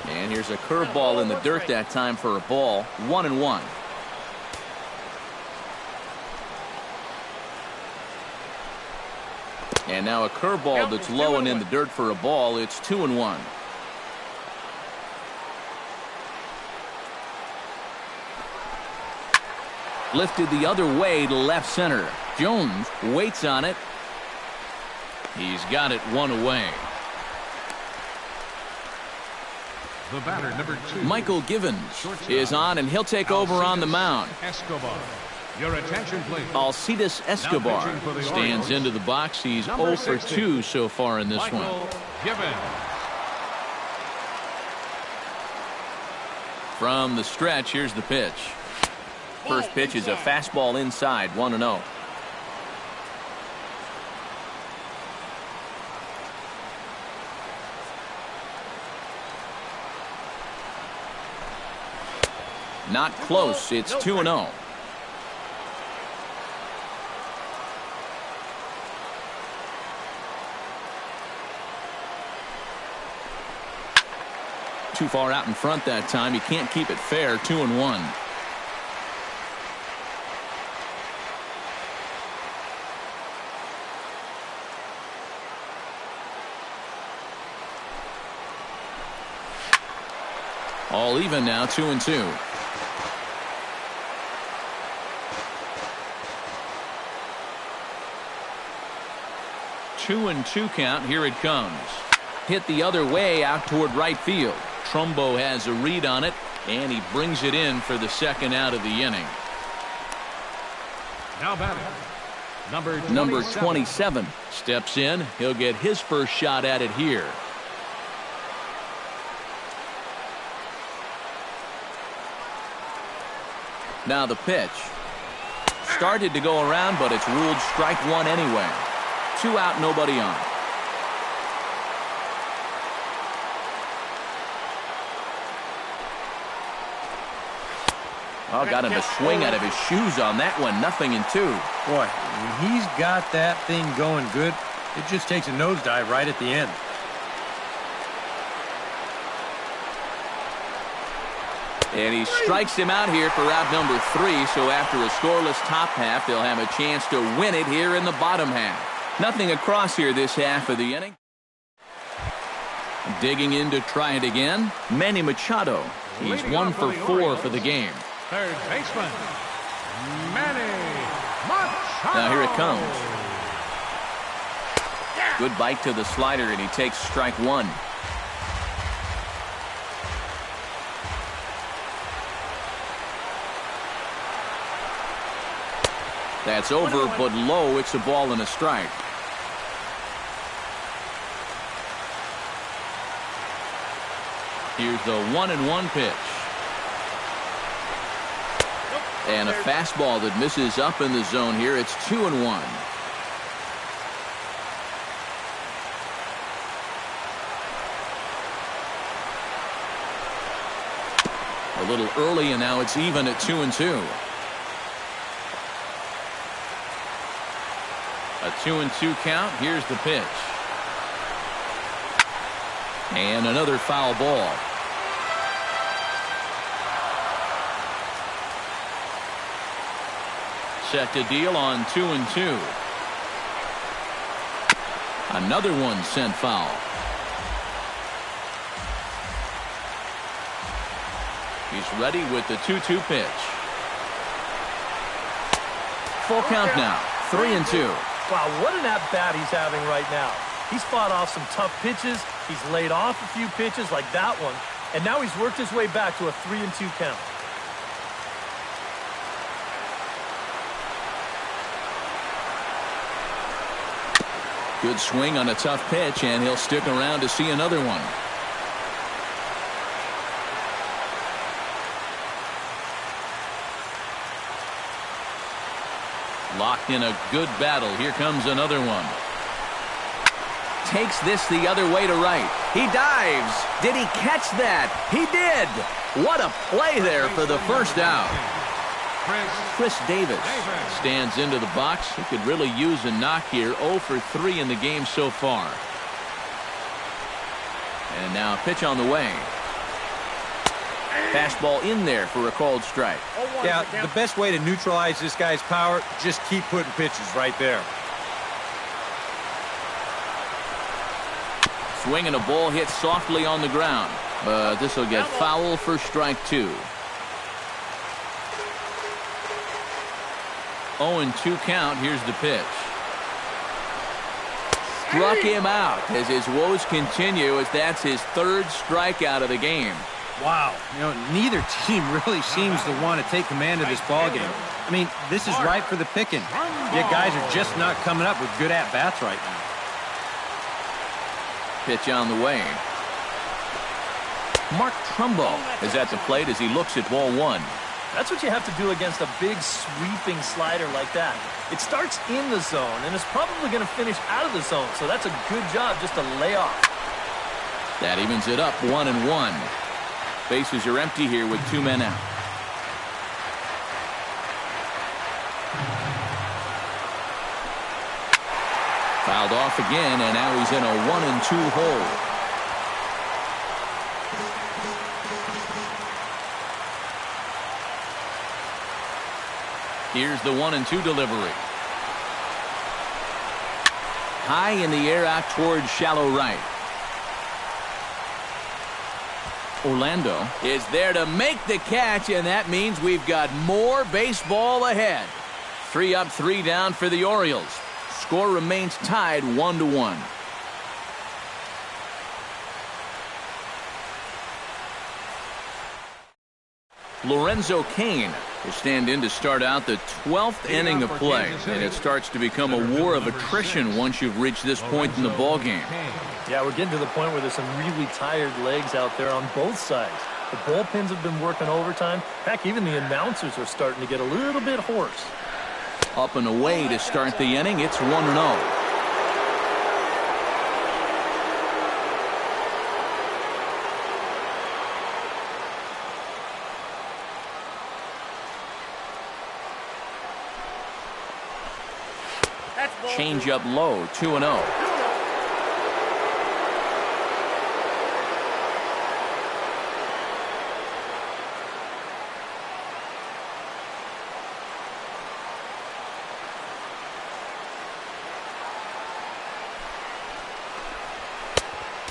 Speaker 1: And here's a curveball in the dirt that time for a ball. 1-1. And now a curveball that's low and in the dirt for a ball. It's 2-1. Lifted the other way to left center. Jones waits on it. He's got it 1 away.
Speaker 3: The batter, number 2.
Speaker 1: Michael Givens is on, and he'll take over on the mound.
Speaker 3: Escobar. Your attention, please.
Speaker 1: Alcides Escobar stands into the box. He's 0 for 2 so far in this one.
Speaker 3: Givens.
Speaker 1: From the stretch, here's the pitch. First pitch is a fastball inside, 1-0. Not close. It's 2-0. Too far out in front that time. You can't keep it fair. 2-1. All even now, 2-2. Two and 2 count. Here it comes. Hit the other way out toward right field. Trumbo has a read on it, and he brings it in for the second out of the inning.
Speaker 3: Now batting,
Speaker 1: number 27 steps in. He'll get his first shot at it here. Now the pitch. Started to go around, but it's ruled strike 1 anyway. 2 out, nobody on. Oh, got him a swing out of his shoes on that one. 0-2.
Speaker 5: Boy, when he's got that thing going good, it just takes a nosedive right at the end.
Speaker 1: And he strikes him out here for out number 3. So after a scoreless top half, they'll have a chance to win it here in the bottom half. Nothing across here this half of the inning. Digging in to try it again, Manny Machado. He's 1 for 4 for the game.
Speaker 3: third baseman, Manny Machado.
Speaker 1: Now here it comes. Good bite to the slider, and he takes strike 1. That's over, but low. It's a ball and a strike. Here's the 1-1 pitch. And a fastball that misses up in the zone here. It's 2-1. A little early, and now it's even at 2-2. A 2-2 count. Here's the pitch. And another foul ball. Set to deal on 2-2. Another one sent foul. He's ready with the 2-2 pitch. Full count now. 3-2.
Speaker 4: Wow, what an at-bat he's having right now. He's fought off some tough pitches. He's laid off a few pitches like that one. And now he's worked his way back to a 3-2 count.
Speaker 1: Good swing on a tough pitch, and he'll stick around to see another one. Locked in a good battle. Here comes another one. Takes this the other way to right. He dives. Did he catch that? He did. What a play there for the first out. Chris Davis stands into the box. He could really use a knock here. 0 for 3 in the game so far. And now pitch on the way. Fastball in there for a called strike.
Speaker 5: Yeah, the best way to neutralize this guy's power, just keep putting pitches right there.
Speaker 1: Swing and a ball hit softly on the ground. But this will get foul for strike 2. 0-2 count. Here's the pitch. Struck him out as his woes continue, as that's his 3rd strikeout of the game.
Speaker 5: Wow. You know, neither team really seems to want to take command of this ballgame. I mean, this is ripe for the picking. Yet guys are just not coming up with good at-bats right now.
Speaker 1: Pitch on the way. Mark Trumbo is at the plate as he looks at ball 1.
Speaker 4: That's what you have to do against a big sweeping slider like that. It starts in the zone and is probably going to finish out of the zone, so that's a good job just to lay off.
Speaker 1: That evens it up 1-1. Bases are empty here with 2 men out. Fouled off again, and now he's in a 1-2 hole. Here's the 1-2 delivery. High in the air out towards shallow right. Orlando is there to make the catch, and that means we've got more baseball ahead. 3 up, 3 down for the Orioles. Score remains tied 1-1. Lorenzo Cain will stand in to start out the 12th inning of play, and it starts to become a war of attrition once you've reached this point in the ballgame.
Speaker 4: Yeah, we're getting to the point where there's some really tired legs out there on both sides. The bullpens have been working overtime. Heck, even the announcers are starting to get a little bit hoarse.
Speaker 1: Up and away to start the inning. It's 1-0. Change up low, 2-0.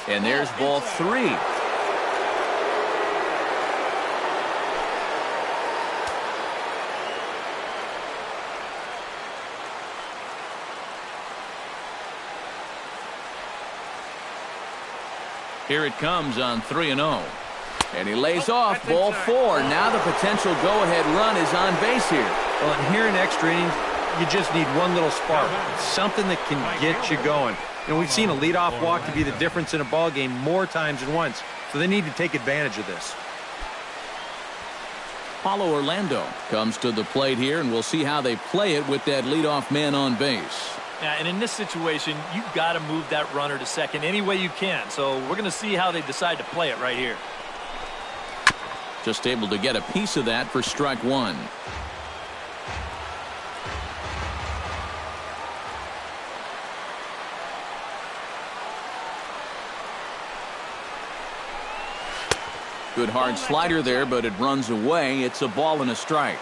Speaker 1: And there's ball 3. Here it comes on 3-0. And he lays off ball 4. Now the potential go-ahead run is on base here.
Speaker 5: Well, and here in extra innings, you just need one little spark. Something that can get you going. You know, we've seen a leadoff walk to be the difference in a ball game more times than once. So they need to take advantage of this.
Speaker 1: Paulo Orlando comes to the plate here, and we'll see how they play it with that leadoff man on base.
Speaker 4: Yeah, and in this situation, you've got to move that runner to second any way you can. So we're going to see how they decide to play it right here.
Speaker 1: Just able to get a piece of that for strike 1. Good hard slider there, but it runs away. It's a ball and a strike.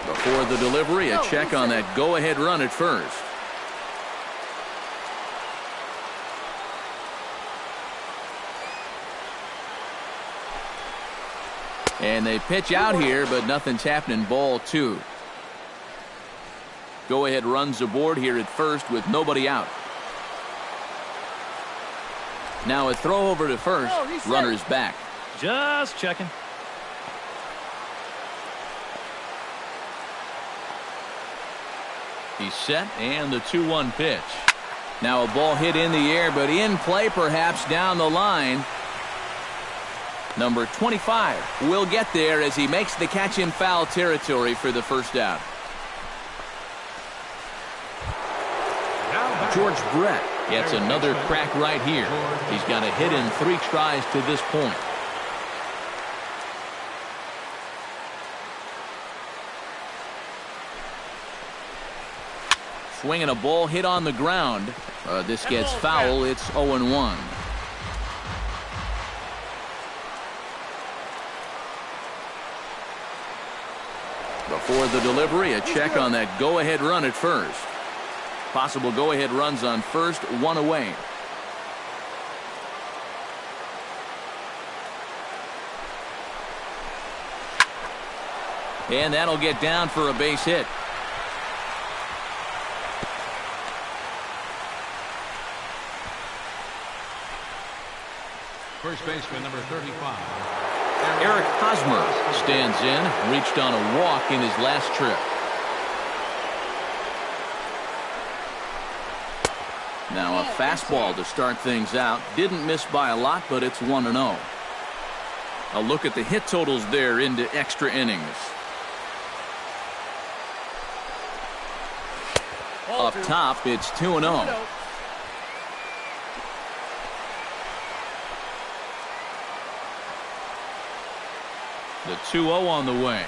Speaker 1: Before the delivery, a check on that go-ahead run at first. And they pitch out here, but nothing's happening. Ball 2. Go ahead runs aboard here at first with nobody out. Now a throw over to first. Runner's back.
Speaker 4: Just checking.
Speaker 1: He's set, and the 2-1 pitch. Now a ball hit in the air, but in play perhaps down the line. Number 25 will get there as he makes the catch in foul territory for the first out. George Brett gets another crack right here. He's got a hit in 3 tries to this point. Swinging a ball hit on the ground. This gets foul. It's 0-1. Before the delivery, a check on that go-ahead run at first. Possible go-ahead runs on first, 1 away. And that'll get down for a base hit.
Speaker 3: First baseman number 35.
Speaker 1: Eric Hosmer stands in, reached on a walk in his last trip. Now a fastball to start things out. Didn't miss by a lot, but it's 1-0. A look at the hit totals there into extra innings. Up top, it's 2-0. The 2-0 on the way.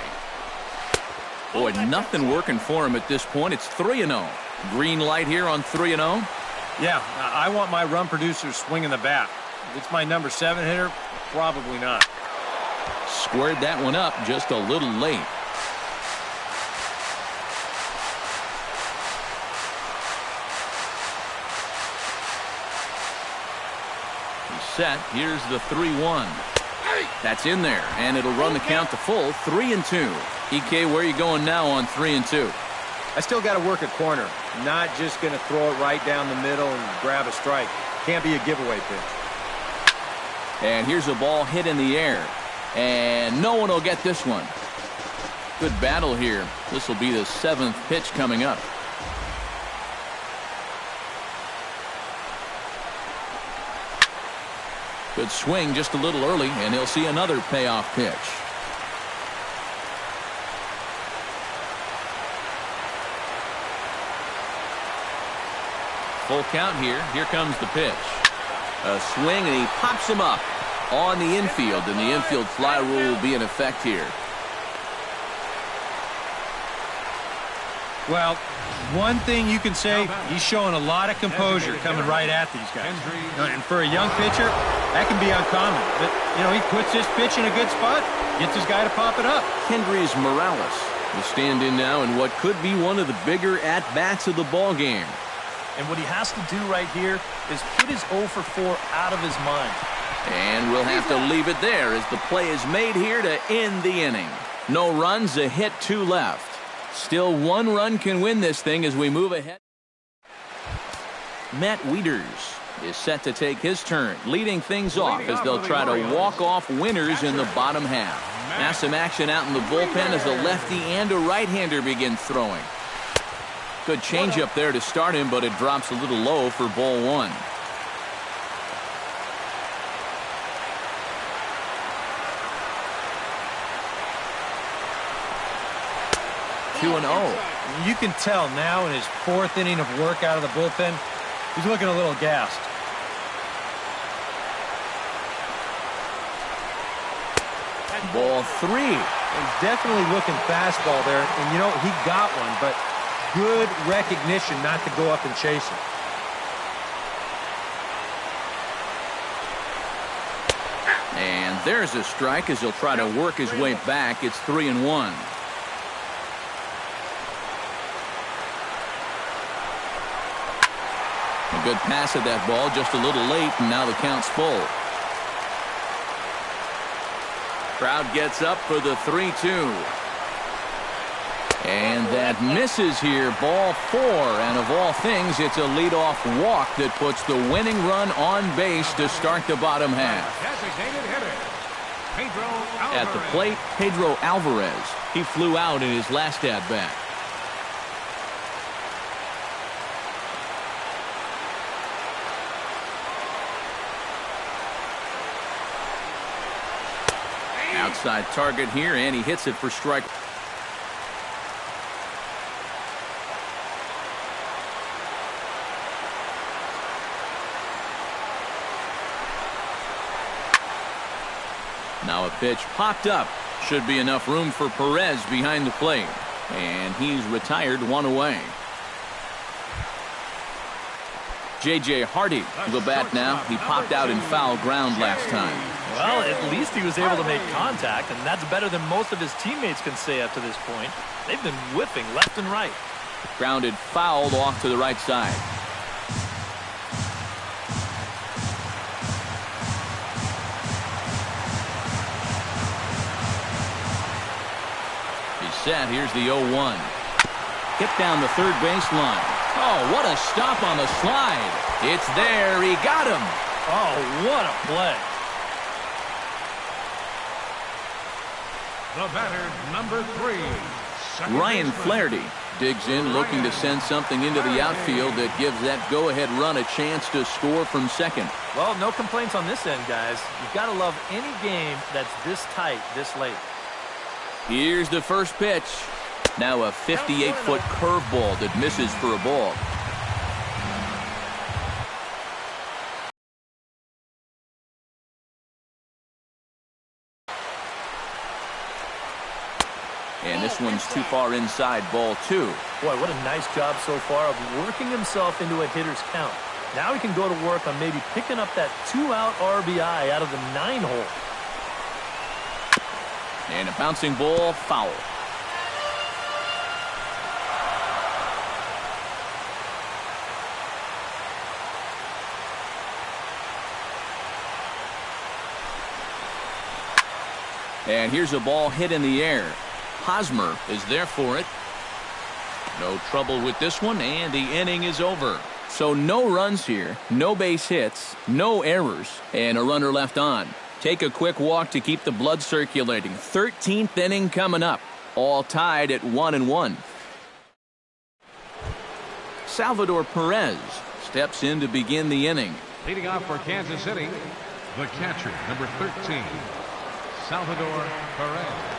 Speaker 1: Boy, nothing working for him at this point. It's 3-0. Green light here on 3-0.
Speaker 5: Yeah, I want my run producer swinging the bat. If it's my number 7 hitter, probably not.
Speaker 1: Squared that one up just a little late. He's set. Here's the 3-1. That's in there, and it'll run the count to full. 3-2. EK, where are you going now on 3-2?
Speaker 5: I still got to work a corner. Not just going to throw it right down the middle and grab a strike. Can't be a giveaway pitch.
Speaker 1: And here's a ball hit in the air. And no one will get this one. Good battle here. This will be the 7th pitch coming up. Good swing just a little early, and he'll see another payoff pitch. Full count here. Here comes the pitch. A swing, and he pops him up on the infield, and the infield fly rule will be in effect here.
Speaker 5: Well, one thing you can say, he's showing a lot of composure coming right at these guys. And for a young pitcher, that can be uncommon. But, he puts this pitch in a good spot, gets his guy to pop it up.
Speaker 1: Kendrys Morales will stand in now in what could be one of the bigger at-bats of the ball game.
Speaker 4: And what he has to do right here is put his 0 for 4 out of his mind.
Speaker 1: And we'll have to leave it there as the play is made here to end the inning. No runs, a hit, 2 left. Still 1 run can win this thing as we move ahead. Matt Wieters is set to take his turn, leading things off as they'll try to walk off winners in the bottom half. Now some action out in the bullpen as a lefty and a right-hander begin throwing. Good changeup there to start him, but it drops a little low for ball 1. Two and 0.
Speaker 5: You can tell now in his 4th inning of work out of the bullpen, he's looking a little gassed.
Speaker 1: Ball 3.
Speaker 5: He's definitely looking fastball there, and he got one, but good recognition not to go up and chase it.
Speaker 1: And there's a strike as he'll try to work his way back. It's 3-1. A good pass at that ball, just a little late, and now the count's full. Crowd gets up for the 3-2. And that misses here, ball 4. And of all things, it's a leadoff walk that puts the winning run on base to start the bottom half.
Speaker 3: Designated hitter, Pedro Alvarez.
Speaker 1: At the plate, Pedro Alvarez. He flew out in his last at-bat. Outside target here, and he hits it for strike. Now a pitch popped up. Should be enough room for Perez behind the plate. And he's retired, 1 away. J.J. Hardy, the bat now. He popped out in foul ground last time.
Speaker 4: Well, at least he was able to make contact, and that's better than most of his teammates can say up to this point. They've been whiffing left and right.
Speaker 1: Grounded fouled off to the right side. He's set. Here's the 0-1. Hit down the third baseline. Oh, what a stop on the slide. It's there. He got him.
Speaker 4: Oh, what a play.
Speaker 3: The batter, number 3.
Speaker 1: Ryan Flaherty digs in, looking to send something into the outfield that gives that go-ahead run a chance to score from second.
Speaker 4: Well, no complaints on this end, guys. You've got to love any game that's this tight, this late.
Speaker 1: Here's the first pitch. Now a 58-foot curveball that misses for a ball. And this one's too far inside, ball 2.
Speaker 4: Boy, what a nice job so far of working himself into a hitter's count. Now he can go to work on maybe picking up that 2-out RBI out of the 9-hole.
Speaker 1: And a bouncing ball, foul. And here's a ball hit in the air. Hosmer is there for it. No trouble with this one, and the inning is over. So no runs here, no base hits, no errors, and a runner left on. Take a quick walk to keep the blood circulating. 13th inning coming up, all tied at 1-1. Salvador Perez steps in to begin the inning.
Speaker 3: Leading off for Kansas City, the catcher, number 13, Salvador Perez.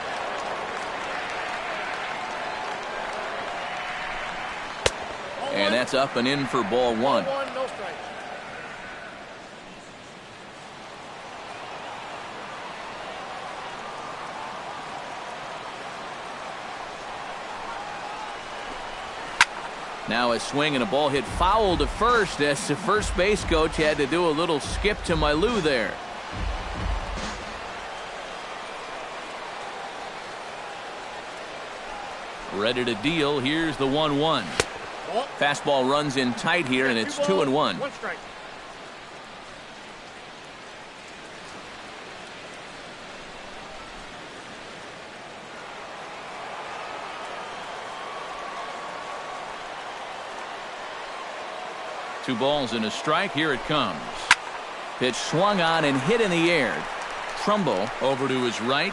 Speaker 1: And that's up and in for ball 1.
Speaker 6: No strike.
Speaker 1: Now a swing and a ball hit foul to first as the first base coach had to do a little skip to my loo there. Ready to deal. Here's the 1-1. Fastball runs in tight here, and it's 2-1.
Speaker 6: 1 strike.
Speaker 1: Two balls and a strike. Here it comes. Pitch swung on and hit in the air. Trumbo over to his right.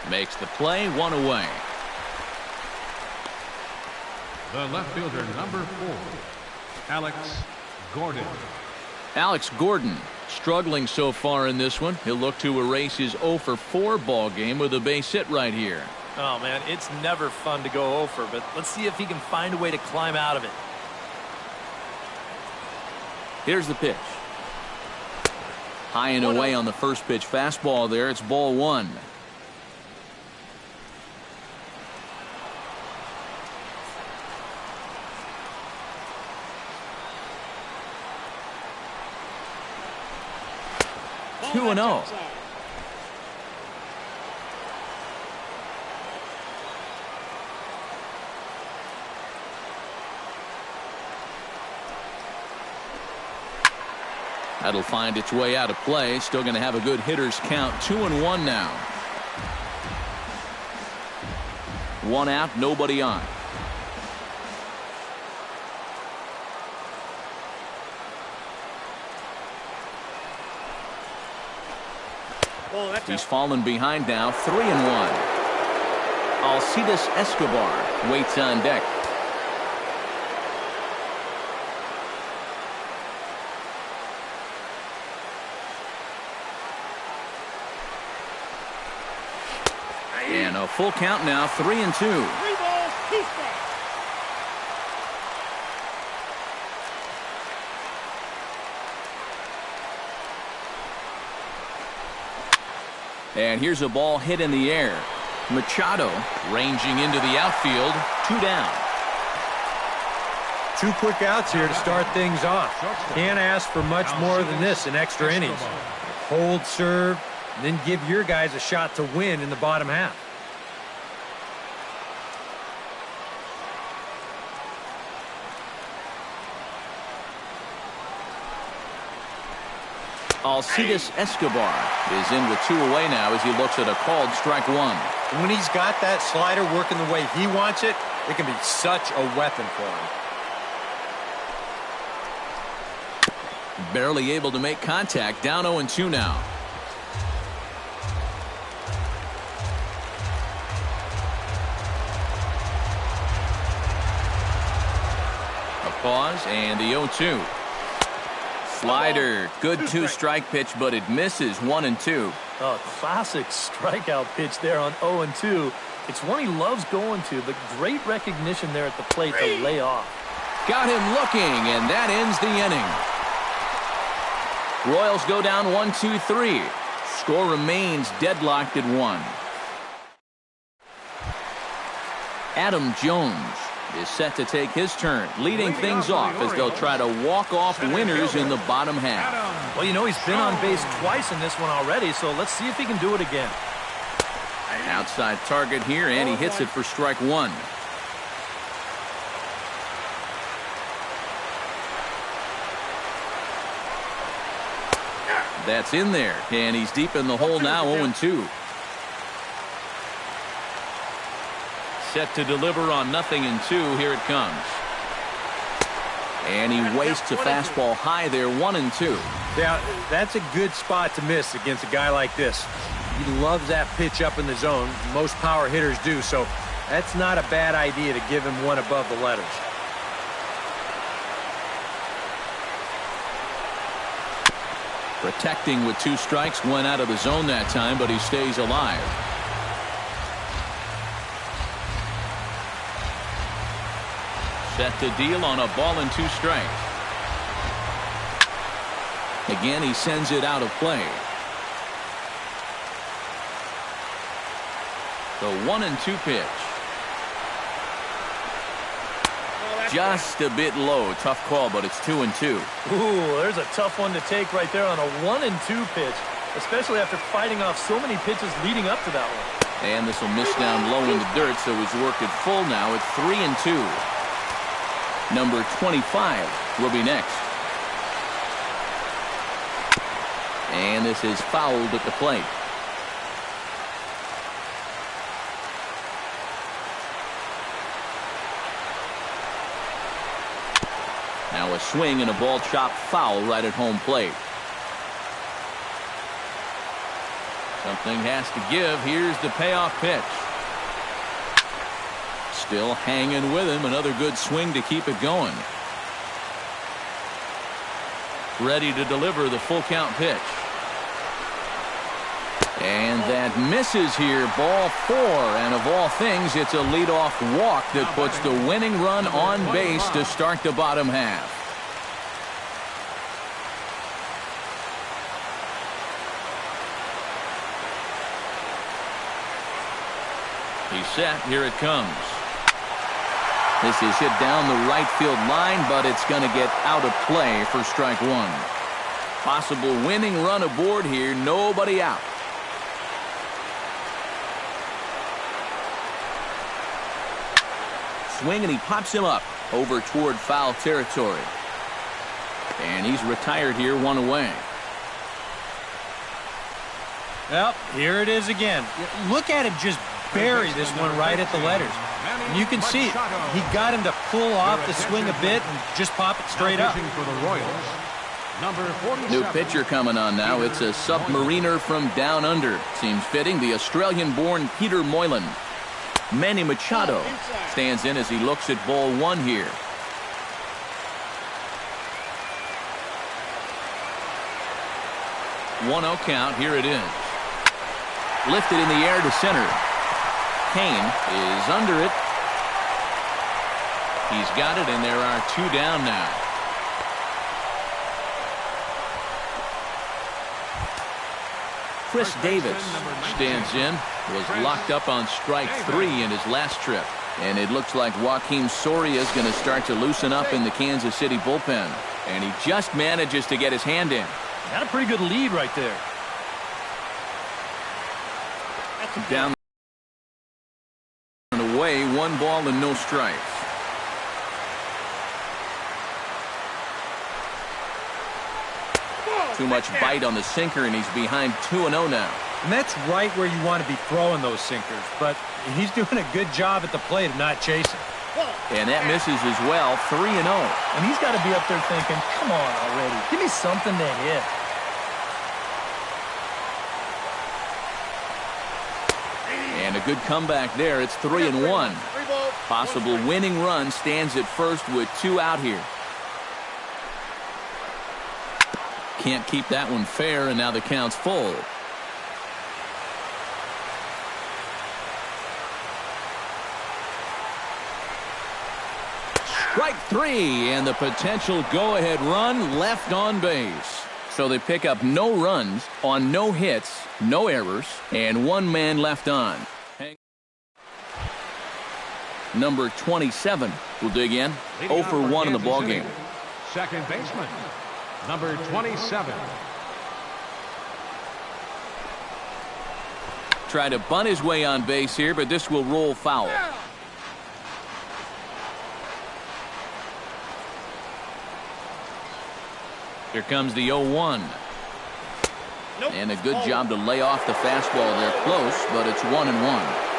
Speaker 1: Makes the play, 1 away.
Speaker 3: The left fielder, number 4, Alex Gordon.
Speaker 1: Alex Gordon struggling so far in this one. He'll look to erase his 0-for-4 ball game with a base hit right here.
Speaker 4: Oh, man, it's never fun to go 0-for, but let's see if he can find a way to climb out of it.
Speaker 1: Here's the pitch. High and away on the first pitch fastball there. It's ball 1. Ball 2-0. That'll find its way out of play. Still going to have a good hitter's count. 2-1 now. 1 out, nobody on. He's fallen behind now. 3-1. Alcides Escobar waits on deck. And a full count now. 3-2.
Speaker 6: 3 balls, 2 strikes.
Speaker 1: And here's a ball hit in the air. Machado ranging into the outfield. 2 down.
Speaker 5: 2 quick outs here to start things off. Can't ask for much more than this in extra innings. Hold, serve, and then give your guys a shot to win in the bottom half.
Speaker 1: Alcides Escobar is in with 2 away now as he looks at a called strike 1.
Speaker 5: When he's got that slider working the way he wants it, it can be such a weapon for him.
Speaker 1: Barely able to make contact. Down 0-2 now. A pause and the 0-2. Slider. Good 2-strike pitch, but it misses. 1-2.
Speaker 4: Oh, classic strikeout pitch there on 0-2. It's one he loves going to, but great recognition there at the plate to lay off.
Speaker 1: Got him looking, and that ends the inning. Royals go down 1-2-3. Score remains deadlocked at 1. Adam Jones is set to take his turn, leading things off as they'll try to walk off winners in the bottom half.
Speaker 4: Well, you know, he's been on base twice in this one already, so let's see if he can do it again.
Speaker 1: Outside target here, and he hits it for strike 1. That's in there, and he's deep in the hole now. 0-2. Set to deliver on 0-2. Here it comes. And he wastes a fastball high there. 1-2.
Speaker 5: Yeah, that's a good spot to miss against a guy like this. He loves that pitch up in the zone. Most power hitters do, so that's not a bad idea to give him one above the letters.
Speaker 1: Protecting with 2 strikes. Went out of the zone that time, but he stays alive. Set to deal on a ball and 2 strikes. Again, he sends it out of play. The 1-2 pitch. Just a bit low. Tough call, but it's 2-2.
Speaker 4: Ooh, there's a tough one to take right there on a 1-2 pitch, especially after fighting off so many pitches leading up to that one.
Speaker 1: And this will miss down low in the dirt, so he's worked it full now at 3-2. Number 25 will be next. And this is fouled at the plate. Now a swing and a ball chopped foul right at home plate. Something has to give. Here's the payoff pitch. Still hanging with him. Another good swing to keep it going. Ready to deliver the full count pitch. And that misses here. Ball 4. And of all things, it's a leadoff walk that puts the winning run on base to start the bottom half. He's set. Here it comes. This is hit down the right field line, but it's going to get out of play for strike 1. Possible winning run aboard here. Nobody out. Swing, and he pops him up over toward foul territory. And he's retired here, one away.
Speaker 5: Well, here it is again. Look at him just bury this one right at the letters. And you can see it. He got him to pull off the swing a bit and just pop it straight up.
Speaker 3: For the Royals, number 47.
Speaker 1: New pitcher coming on now. It's a submariner from down under. Seems fitting, the Australian-born Peter Moylan. Manny Machado stands in as he looks at ball one here. 1-0 count. Here it is. Lifted in the air to center. Kane is under it. He's got it, and there are two down now. Chris Davis stands in. Was locked up on strike 3 in his last trip. And it looks like Joakim Soria is going to start to loosen up in the Kansas City bullpen. And he just manages to get his hand in.
Speaker 4: Got a pretty good lead right there.
Speaker 1: Down and away, 1 ball and no strikes. Too much bite on the sinker, and he's behind 2-0 now.
Speaker 5: And that's right where you want to be throwing those sinkers. But he's doing a good job at the plate of not chasing.
Speaker 1: And that misses as well, 3-0.
Speaker 4: And he's got to be up there thinking, come on already. Give me something to hit.
Speaker 1: And a good comeback there. It's 3-1. Possible winning run stands at first with 2 out here. Can't keep that one fair, and now the count's full. Strike 3, and the potential go-ahead run left on base. So they pick up no runs on no hits, no errors, and 1 man left on. Number 27 will dig in. 0 for 1 in the ballgame.
Speaker 3: Second baseman, number 27.
Speaker 1: Try to bunt his way on base here, but this will roll foul. Here comes the 0-1. And a good job to lay off the fastball there. Close, but it's 1-1.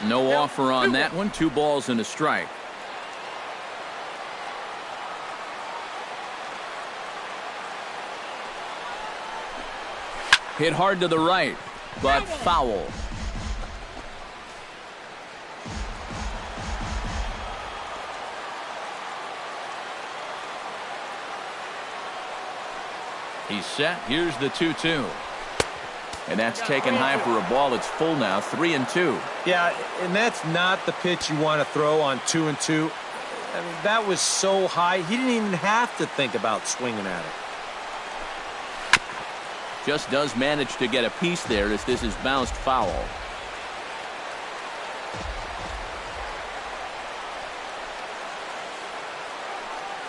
Speaker 1: No offer on that one. 2 balls and a strike. Hit hard to the right, but foul. He's set. Here's the 2-2. And that's taken high for a ball. It's full now, 3-2.
Speaker 5: Yeah, and that's not the pitch you want to throw on 2-2. I mean, that was so high, he didn't even have to think about swinging at it.
Speaker 1: Just does manage to get a piece there as this is bounced foul.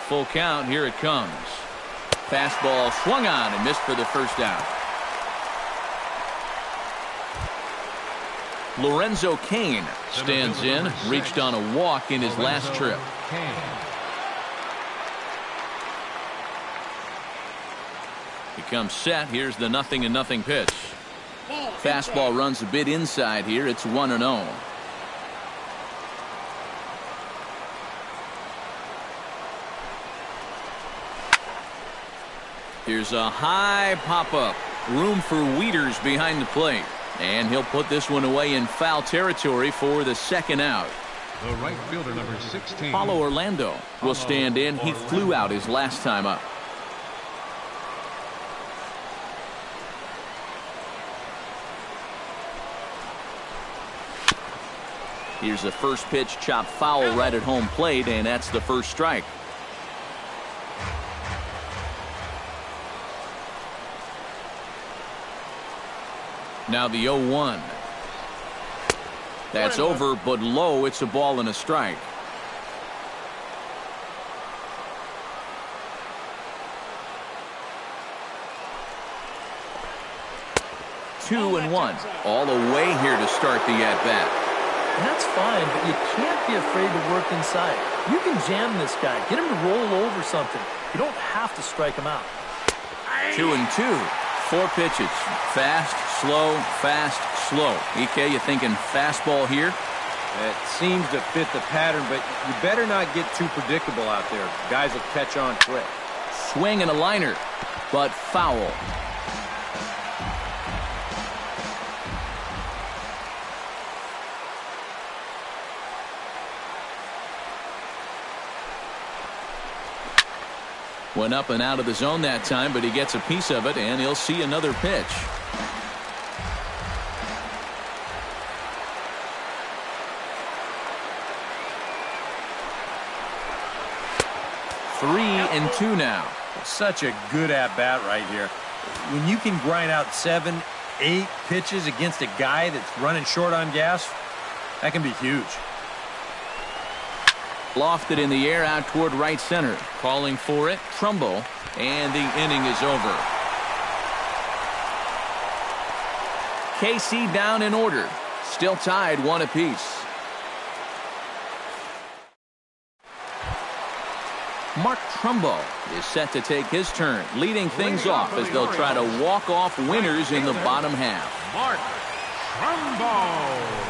Speaker 1: Full count. Here it comes. Fastball swung on and missed for the first out. Lorenzo Cain stands in. Reached on a walk in his last trip. He comes set. Here's the 0-0 pitch. Fastball runs a bit inside here. It's 1-0. Here's a high pop-up. Room for Wieters behind the plate. And he'll put this one away in foul territory for the second out.
Speaker 3: The right fielder, number 16.
Speaker 1: Paulo Orlando will stand in. He flew out his last time up. Here's the first pitch chopped foul right at home plate, and that's the first strike. Now the 0-1. That's over, but low. It's a ball and a strike. 2-1. All the way here to start the at-bat.
Speaker 4: That's fine, but you can't be afraid to work inside. You can jam this guy. Get him to roll over something. You don't have to strike him out.
Speaker 1: 2-2. 4 pitches. Fast, slow, fast, slow. EK, you thinking fastball here?
Speaker 5: It seems to fit the pattern, but you better not get too predictable out there. Guys will catch on quick.
Speaker 1: Swing and a liner, but foul. Went up and out of the zone that time, but he gets a piece of it, and he'll see another pitch. Three and two now.
Speaker 5: Such a good at-bat right here. When you can grind out 7, 8 pitches against a guy that's running short on gas, that can be huge.
Speaker 1: Lofted in the air out toward right center. Calling for it, Trumbo, and the inning is over. KC down in order. Still tied 1 apiece. Mark Trumbo is set to take his turn, leading things off as they'll try to walk off winners in the bottom half.
Speaker 3: Mark Trumbo.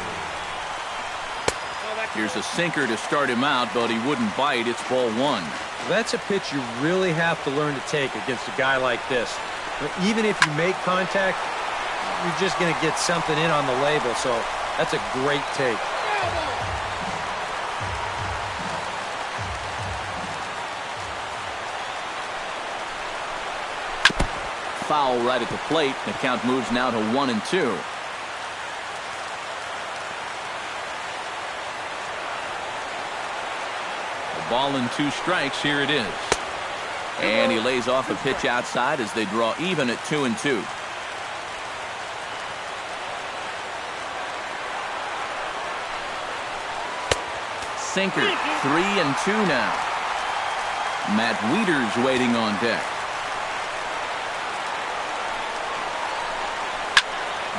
Speaker 1: Here's a sinker to start him out, but he wouldn't bite. It's ball 1.
Speaker 5: That's a pitch you really have to learn to take against a guy like this. But even if you make contact, you're just going to get something in on the label, so that's a great take.
Speaker 1: Foul right at the plate. The count moves now to 1-2. Ball and 2 strikes. Here it is. And he lays off a pitch outside as they draw even at 2-2. Sinker. 3-2 now. Matt Wieters waiting on deck.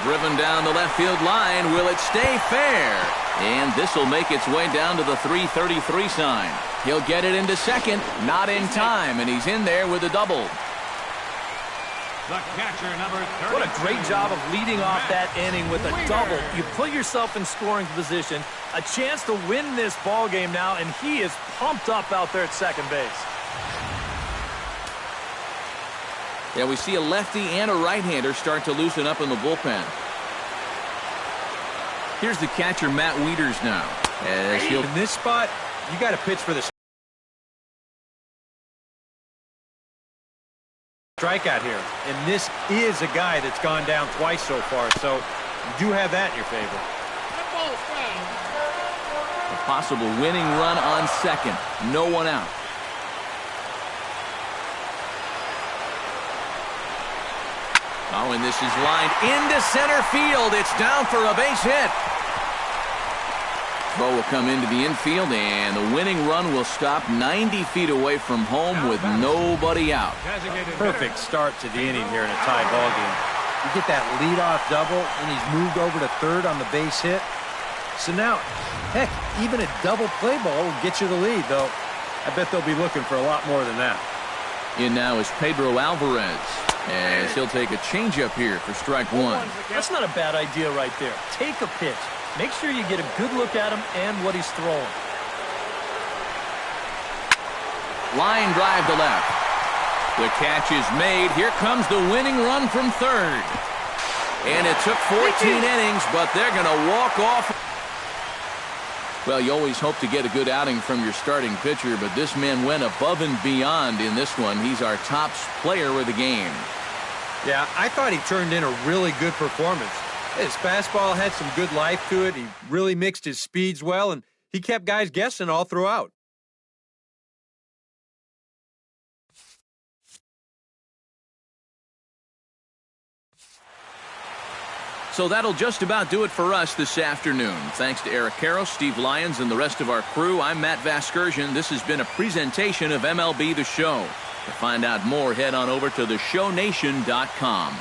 Speaker 1: Driven down the left field line. Will it stay fair? And this will make its way down to the 333 sign. He'll get it into second. Not in time, and he's in there with a double.
Speaker 3: The catcher, number 30.
Speaker 4: What a great job of leading off that inning with a double. You put yourself in scoring position, a chance to win this ball game now, and he is pumped up out there at second base.
Speaker 1: Yeah, we see a lefty and a right-hander start to loosen up in the bullpen. Here's the catcher, Matt Wieters now. As he'll
Speaker 5: in this spot, you got to pitch for the strikeout here. And this is a guy that's gone down twice so far, so you do have that in your favor.
Speaker 1: A possible winning run on second. No one out. Oh, and this is lined into center field. It's down for a base hit. Throw will come into the infield, and the winning run will stop 90 feet away from home with nobody out.
Speaker 5: Perfect start to the inning here in a tie ball game. You get that leadoff double, and he's moved over to third on the base hit. So now, heck, even a double play ball will get you the lead, though I bet they'll be looking for a lot more than that.
Speaker 1: In now is Pedro Alvarez, as he'll take a changeup here for strike 1.
Speaker 4: That's not a bad idea right there. Take a pitch. Make sure you get a good look at him and what he's throwing.
Speaker 1: Line drive to left. The catch is made. Here comes the winning run from third. And it took 14 innings, but they're going to walk off. Well, you always hope to get a good outing from your starting pitcher, but this man went above and beyond in this one. He's our top player of the game.
Speaker 5: Yeah, I thought he turned in a really good performance. His fastball had some good life to it. He really mixed his speeds well, and he kept guys guessing all throughout.
Speaker 1: So that'll just about do it for us this afternoon. Thanks to Eric Karros, Steve Lyons, and the rest of our crew. I'm Matt Vasgersian. This has been a presentation of MLB The Show. To find out more, head on over to theshownation.com.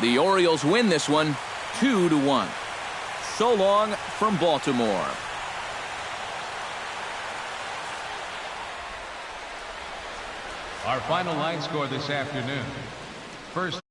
Speaker 1: The Orioles win this one 2-1. So long from Baltimore.
Speaker 3: Our final line score this afternoon. First.